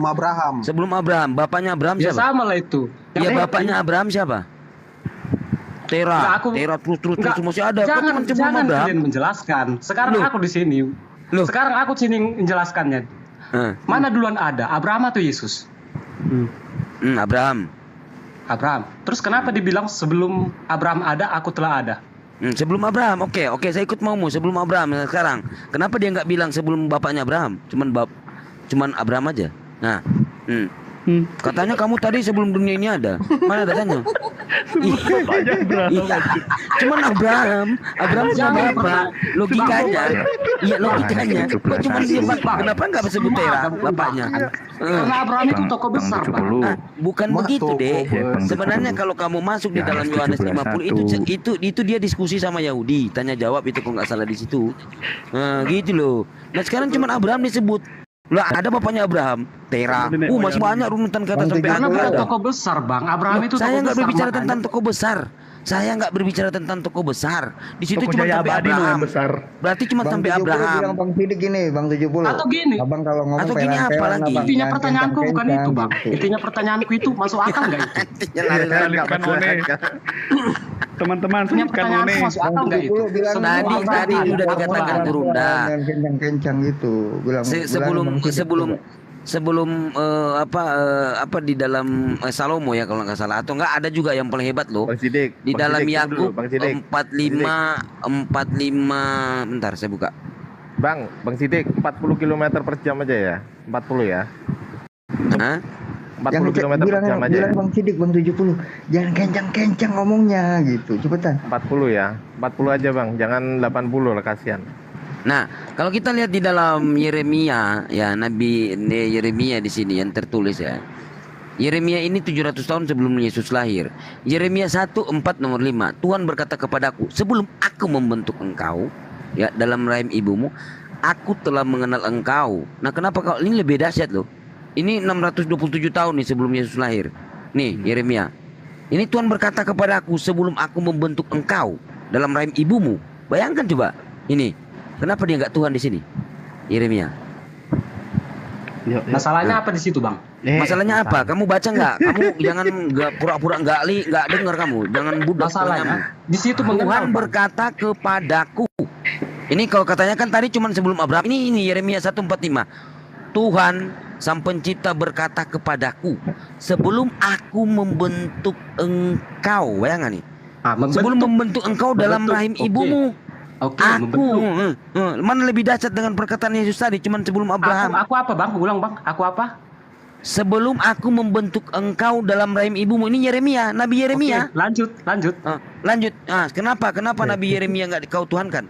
Speaker 8: Sebelum Abraham. Bapaknya Abraham siapa?
Speaker 9: Ya sama lah itu.
Speaker 8: Ya bapaknya Abraham siapa? Tera terus masih ada.
Speaker 9: Jangan kalian menjelaskan. Sekarang aku di sini. Sekarang aku sini menjelaskannya. Mana duluan ada? Abraham atau Yesus?
Speaker 8: Abraham.
Speaker 9: Terus kenapa dibilang sebelum Abraham ada, aku telah ada?
Speaker 8: Sebelum Abraham. Oke, saya ikut maumu sebelum Abraham. Sekarang kenapa dia nggak bilang sebelum bapaknya Abraham? Cuman Abraham aja. Nah, katanya kamu tadi sebelum dunia ini ada. Mana datanya? Cuman Abraham sama bapak. Logikanya. Iya logikanya. Kok cuma dia bapak? Kenapa nggak disebut Tera bapaknya?
Speaker 9: Karena Abraham itu tokoh besar, Pak.
Speaker 8: Bukan begitu deh. Sebenarnya kalau kamu masuk di dalam Yohanes 50 itu dia diskusi sama Yahudi, tanya jawab itu kok nggak salah di situ. Nah, gitu loh. Nah sekarang cuma Abraham disebut. Lah ada bapaknya Abraham, Tera. Masih banyak runutan kata sampai
Speaker 9: karena bukan tokoh besar, Bang. Abraham itu
Speaker 8: saya nggak berbicara
Speaker 9: makanya.
Speaker 8: tentang tokoh besar. Saya nggak berbicara tentang tokoh besar. Di situ cuma sampai Abraham. Berarti cuma sampai Abraham.
Speaker 7: Bilang Bang Sidik gini, Bang 70.
Speaker 9: Atau gini.
Speaker 7: Abang kalau ngomong
Speaker 8: atau gini apa lagi?
Speaker 9: Intinya pertanyaanku bukan itu, Bang. Intinya pertanyaanku itu masuk akal nggak itu?
Speaker 17: Salibkan One. Teman-teman salibkan One.
Speaker 9: Masuk akal nggak itu?
Speaker 8: Tadi udah dikatakan turun dah.
Speaker 7: Kencang-kencang itu.
Speaker 8: Sebelum apa di dalam Salomo ya kalau nggak salah, atau nggak ada juga yang paling hebat loh di dalam Yakub 45 bentar saya buka
Speaker 2: Bang Sidik 40 km per jam aja ya 40 ya 40 km per jam aja
Speaker 7: bilang Bang Sidik Bang 70 jangan kencang-kencang ngomongnya gitu cepetan
Speaker 2: 40 ya 40 aja Bang jangan 80 lah kasihan.
Speaker 8: Nah, kalau kita lihat di dalam Yeremia, ya Nabi Yeremia di sini yang tertulis ya. Yeremia ini 700 tahun sebelum Yesus lahir. Yeremia 1:4 nomor 5. Tuhan berkata kepadaku, sebelum aku membentuk engkau ya dalam rahim ibumu, aku telah mengenal engkau. Nah, kenapa kau ini lebih dahsyat loh. Ini 627 tahun nih sebelum Yesus lahir. Nih, Yeremia. Ini Tuhan berkata kepadaku, sebelum aku membentuk engkau dalam rahim ibumu. Bayangkan coba. Ini kenapa dia nggak Tuhan di sini? Yeremia.
Speaker 9: Masalahnya apa di situ, Bang?
Speaker 8: Masalahnya apa? Kamu baca nggak? Kamu jangan nggak pura-pura nggak dengar kamu. Jangan budak.
Speaker 9: Masalahnya di situ
Speaker 8: Tuhan berkata kepadaku. Ini kalau katanya kan tadi cuma sebelum Abraham. Ini Yeremia 1:45. Tuhan Sang Pencipta berkata kepadaku, sebelum aku membentuk engkau. Bayangkan nih. Sebelum membentuk engkau dalam rahim ibumu. Aku mana lebih dahsyat dengan perkataan Yesus tadi cuman sebelum Abraham.
Speaker 9: Aku apa Bang? Ulang Bang. Aku apa?
Speaker 8: Sebelum aku membentuk engkau dalam rahim ibumu. Ini Yeremia, Nabi Yeremia.
Speaker 9: Lanjut.
Speaker 8: Lanjut. Kenapa Nabi Yeremia nggak kau tuhankan?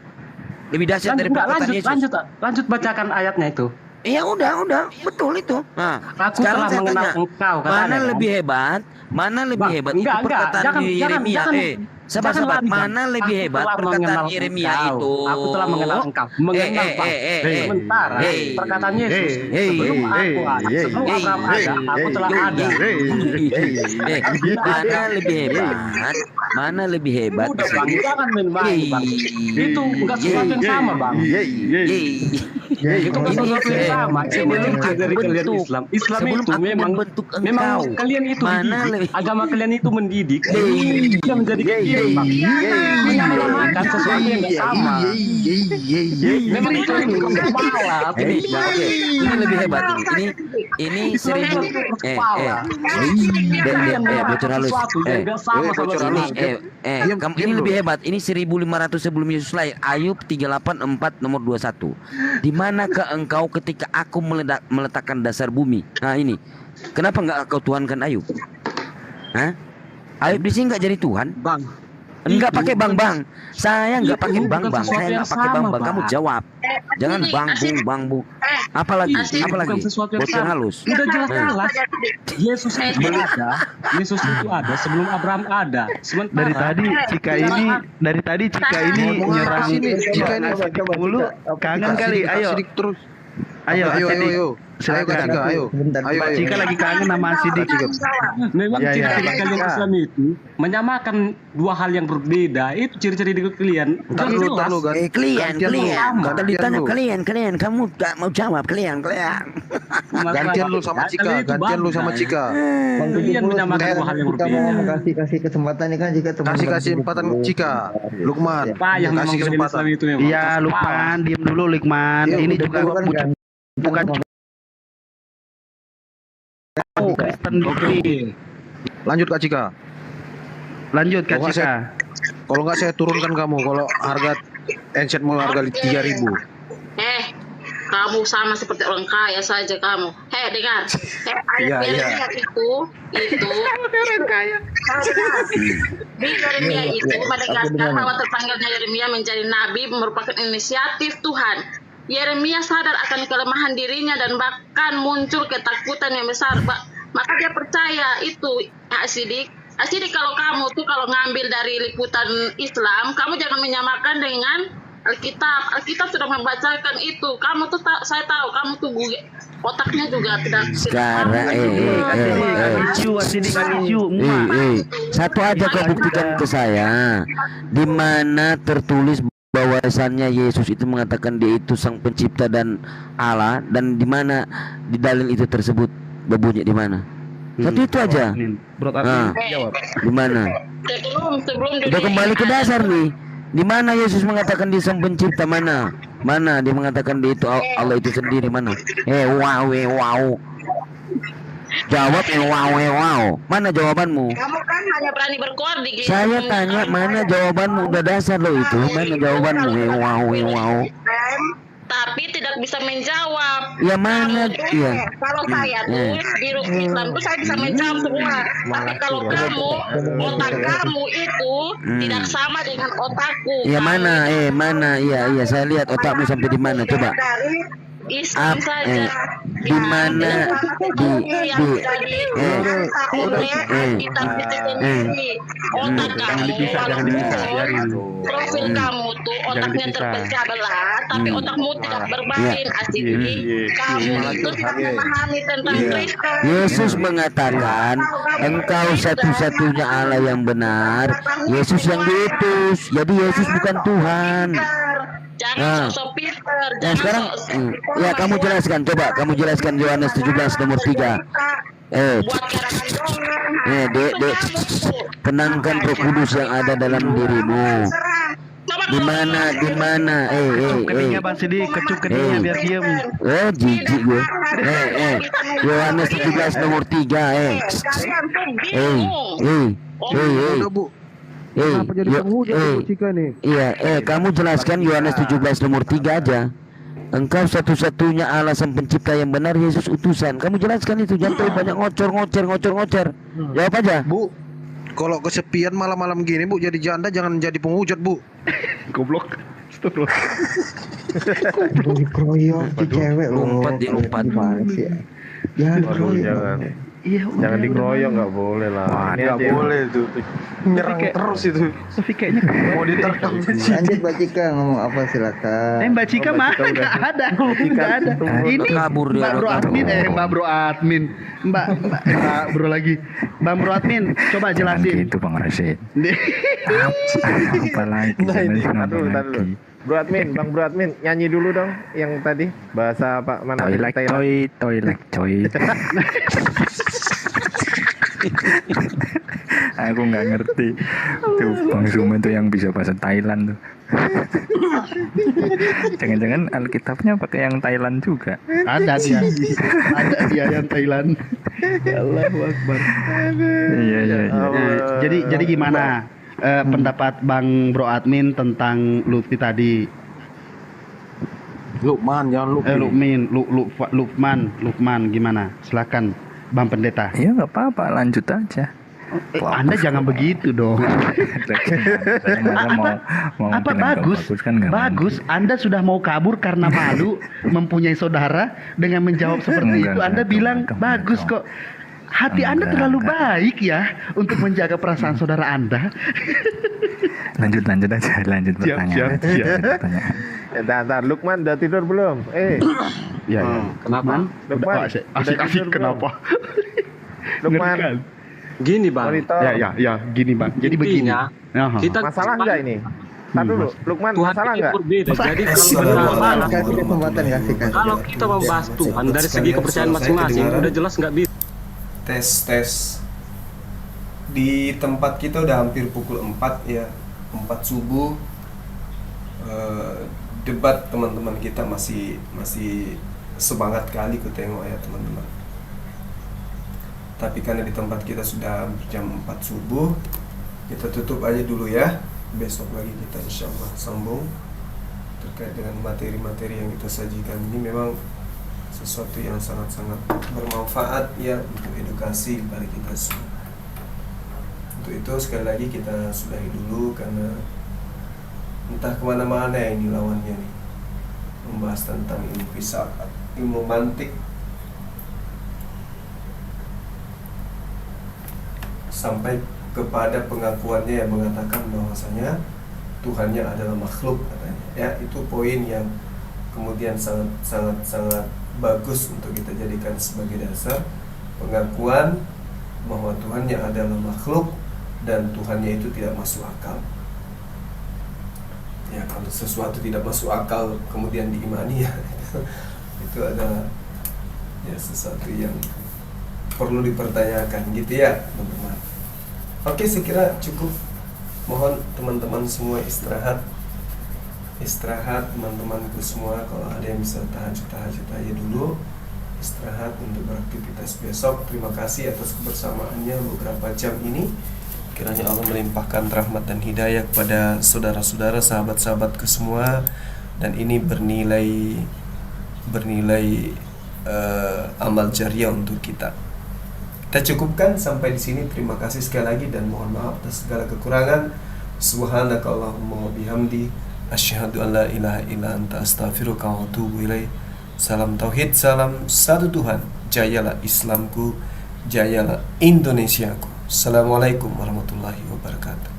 Speaker 8: Lebih dahsyat dari perkataan Yesus.
Speaker 9: Lanjut bacakan ayatnya itu.
Speaker 8: Ya udah, betul itu. Nah,
Speaker 9: Aku
Speaker 8: sekarang
Speaker 9: telah
Speaker 8: saya
Speaker 9: mengenal
Speaker 8: tanya,
Speaker 9: engkau,
Speaker 8: mana
Speaker 9: katanya, kan?
Speaker 8: lebih hebat? Mana lebih
Speaker 9: Bang,
Speaker 8: hebat?
Speaker 9: enggak,
Speaker 8: Itu perkataan
Speaker 9: jangan,
Speaker 8: Yeremia.
Speaker 9: jangan
Speaker 8: Sabar,
Speaker 9: lari, Bang.
Speaker 8: mana lebih
Speaker 9: Aku
Speaker 8: hebat
Speaker 9: telah
Speaker 8: perkataan
Speaker 9: mengenal
Speaker 8: Yeremia
Speaker 9: engkau.
Speaker 8: itu?
Speaker 9: Aku telah mengenal engkau. Mengenal, Bang. Sementara perkataan Yesus, sebelum aku ada, sebelum Abraham ada, aku telah ada.
Speaker 8: Mana lebih hebat? Mana lebih hebat?
Speaker 9: Udah, Bang, jangan main-main, Bang. Itu enggak sesuatu yang sama, Bang. Itu enggak sesuatu yang sama. Sebelum dari kalian Islam itu memang kalian itu mendidik. Agama kalian itu mendidik. Tidak menjadi kalian, Bang. Menyamakan sesuatu yang enggak sama. Memang itu kepala.
Speaker 8: Ini lebih hebat ini 1000 bocor halus. Kamu ini lebih hebat. Ini 1500 sebelum Yesus lahir. Ayub 38:4 nomor 21. Di manakah engkau ketika aku meletakkan dasar bumi? Nah ini. Kenapa enggak kau tuhankan Ayub? Hah? Ayub di sini enggak jadi Tuhan?
Speaker 9: Bang.
Speaker 8: Enggak pakai bang. Saya enggak pakai bang. Saya enggak pakai bang. Kamu jawab. Jangan bang bung. Apalagi? Bocor halus.
Speaker 9: Udah jelas. Yesus itu ada. Yesus itu ada sebelum Abraham ada. Sementara
Speaker 17: dari tadi Cika ini nyerang
Speaker 10: Cika ini
Speaker 17: mulu kangen kali. Ayo. Silakan.
Speaker 10: Ayo.
Speaker 17: Cika lagi kangen sama Sidik.
Speaker 9: Memang ciri-ciri kalian Islam itu menyamakan dua hal yang berbeda. Itu ciri-ciri di kalian.
Speaker 8: Kalian. Kalau ditanya kalian, kamu gak mau jawab kalian.
Speaker 10: Gantian lu sama Cika.
Speaker 9: Kalian menyamakan dua hal yang berbeda.
Speaker 7: Kasih kesempatan nih kan Cika.
Speaker 10: Kasih kesempatan Cika. Lukman.
Speaker 9: Yang kasih kesempatan itu memang.
Speaker 17: Iya, Lukman, diam dulu Lukman. Ini juga bukan Kristen dikit.
Speaker 10: Lanjut Kak Cika. Kalau nggak saya turunkan kamu. Kalau harga handset mau harga 3.000.
Speaker 21: Kamu sama seperti orang kaya saja kamu. Dengar. Ayat itu orang kaya. Di Yeremia itu menegaskan bahwa terpanggilnya Yeremia menjadi nabi merupakan inisiatif Tuhan. Yeremia sadar akan kelemahan dirinya dan bahkan muncul ketakutan yang besar. Maka dia percaya itu, Asidik, kalau kamu tuh kalau ngambil dari liputan Islam, kamu jangan menyamakan dengan Alkitab. Alkitab sudah membacakan itu. Kamu tuh saya tahu kamu tuh otaknya juga tidak.
Speaker 8: Sekarang satu aja kau buktikan ke saya. Di mana tertulis bahwasannya Yesus itu mengatakan dia itu sang pencipta dan Allah, dan di mana di dalil itu tersebut berbunyi di mana? Satu itu aja. Jawab. Di mana? Udah kembali ke dasar nih. Di mana Yesus mengatakan dia sang pencipta? Mana dia mengatakan dia itu Allah itu sendiri? Mana? Wow. Jawab wow. Mana jawabanmu?
Speaker 21: Kamu kan hanya berani berkoar di
Speaker 8: Saya tanya mana jawabanmu? Udah dasar lo itu. Mana jawabanmu? Wow.
Speaker 21: Tapi tidak bisa menjawab.
Speaker 8: Ya mana?
Speaker 21: Kalau saya tuh di Islam tuh saya bisa menjawab semua. Tapi kalau kamu, otak kamu itu tidak sama dengan otakku.
Speaker 8: Ya mana? Mana? Iya. Saya lihat otakmu sampai di mana? Coba.
Speaker 21: Islam saja.
Speaker 8: Di mana
Speaker 21: otak kamu profil kamu tuh otaknya terpecah belah, tapi otakmu tidak bermain. Kamu itu tidak memahami tentang Kristen.
Speaker 8: Yesus mengatakan engkau satu-satunya Allah yang benar, Yesus yang diutus. Jadi Yesus bukan Tuhan.
Speaker 21: Jangan sosok Peter.
Speaker 8: Sekarang ya kamu jelaskan, coba kamu jelaskan Yohanes 17 nomor 3. Tenangkan Roh Kudus yang ada dalam dirimu. Di mana?
Speaker 17: Keningnya Bang Sidi, kecup keningnya biar diem.
Speaker 8: Jijik gue. Yohanes 17 nomor 3.
Speaker 10: Kenapa jadi penghujat Cika nih?
Speaker 8: Iya, kamu jelaskan Yohanes 17 nomor 3 aja. Engkau satu-satunya Allah sang pencipta yang benar, Yesus utusan. Kamu jelaskan itu, jangan banyak ngocor. Jawab aja.
Speaker 10: Bu, kalau kesepian malam-malam gini Bu, jadi janda jangan jadi penghujat Bu.
Speaker 17: Goblok. Astagfirullah.
Speaker 7: Udah dikeroyok si cewek loh.
Speaker 8: Lompat dia lompat.
Speaker 7: Jangan
Speaker 2: Waduh,
Speaker 7: dikeroyok.
Speaker 17: Iya,
Speaker 2: jangan dikeroyok, nggak boleh lah. Ini
Speaker 6: Nggak
Speaker 2: aja
Speaker 6: boleh tuh. Nyerang
Speaker 17: Kayak-
Speaker 6: terus itu.
Speaker 17: Tapi kayaknya
Speaker 6: Mau diterkam.
Speaker 7: Lanjut Mbak Cika ngomong apa silakan.
Speaker 17: Mbak Cika mah nggak ada, nggak ada. Ini
Speaker 8: kabur dia,
Speaker 17: Mbak Bro
Speaker 8: kabur.
Speaker 17: Admin, Mbak Bro Admin, Mbak Bro lagi, Bang Bro Admin, coba jelasin.
Speaker 3: Itu Bang Rashid. Apa lagi?
Speaker 2: Nah ini,
Speaker 3: Jangan
Speaker 2: aduh,
Speaker 3: apa
Speaker 2: ntar dulu.
Speaker 3: lagi.
Speaker 2: Bro Admin, Bang Bro Admin, nyanyi dulu dong yang tadi bahasa apa mana?
Speaker 3: Toilet, toilet. Aku nggak ngerti. Tuh Bang Zuma tuh yang bisa bahasa Thailand tuh. Jangan-jangan Alkitabnya pakai yang Thailand juga.
Speaker 17: Ada dia yang Thailand. Allahu Akbar.
Speaker 3: Iya.
Speaker 17: Jadi gimana pendapat Bang Bro Admin tentang Lutfi tadi?
Speaker 10: Lukman, jangan lupa.
Speaker 17: Lukman gimana? Silakan Bang Pendeta.
Speaker 3: Ya nggak apa-apa, lanjut aja.
Speaker 17: Anda jangan begitu dong. Apa bagus? Bagus. Anda sudah mau kabur karena malu mempunyai saudara dengan menjawab seperti itu. Anda bilang bagus kok. Hati Anda terlalu baik ya untuk menjaga perasaan saudara Anda.
Speaker 3: Lanjut aja, lanjut pertanyaan.
Speaker 2: Entar, Lukman udah tidur belum?
Speaker 17: Ya.
Speaker 10: Kenapa?
Speaker 2: Lukman,
Speaker 17: Asik kenapa?
Speaker 2: Lukman.
Speaker 9: Gini bang.
Speaker 17: Ya, gini bang. Jadi begini.
Speaker 9: Kita
Speaker 2: Masalah nggak ini? Tar dulu, Lukman,
Speaker 9: Tuhan
Speaker 2: masalah
Speaker 9: itu
Speaker 2: nggak?
Speaker 9: berbeda. Jadi kalau
Speaker 7: Kasih kesempatan kasih.
Speaker 9: kalau kita membahas Tuhan dari segi kepercayaan masing-masing, udah jelas nggak bisa.
Speaker 6: Tes. Di tempat kita udah hampir pukul 4 ya. 4 subuh. Debat teman-teman kita masih semangat kali ku tengok ya teman-teman. Tapi karena di tempat kita sudah jam 4 subuh, kita tutup aja dulu ya. Besok lagi kita insya Allah sambung terkait dengan materi-materi yang kita sajikan. Ini memang sesuatu yang sangat-sangat bermanfaat ya untuk edukasi bagi kita semua. Untuk itu sekali lagi kita sudahi dulu karena entah kemana-mana ini lawannya nih, membahas tentang ilmu filsafat, ilmu mantik, sampai kepada pengakuannya yang mengatakan bahwasanya Tuhannya adalah makhluk katanya. Ya, itu poin yang kemudian sangat bagus untuk kita jadikan sebagai dasar pengakuan bahwa Tuhannya adalah makhluk dan Tuhannya itu tidak masuk akal. Ya, kalau sesuatu tidak masuk akal kemudian diimani ya itu adalah ya sesuatu yang perlu dipertanyakan gitu ya teman-teman. Oke, saya kira cukup. Mohon teman-teman semua istirahat teman-temanku semua. Kalau ada yang bisa tahajud aja dulu, istirahat untuk beraktivitas besok. Terima kasih atas kebersamaannya beberapa jam ini. Kiranya Allah melimpahkan rahmat dan hidayah kepada saudara-saudara, sahabat-sahabatku semua, dan ini bernilai amal jariah untuk kita. Kita cukupkan sampai di sini. Terima kasih sekali lagi dan mohon maaf atas segala kekurangan. Subhanakallahumma wa bihamdi asyhadu an la ilaha illa anta astaghfiruka wa atubu ilaik. Salam tauhid, salam satu Tuhan. Jayalah Islamku, jayalah Indonesiaku. Assalamualaikum warahmatullahi wabarakatuh.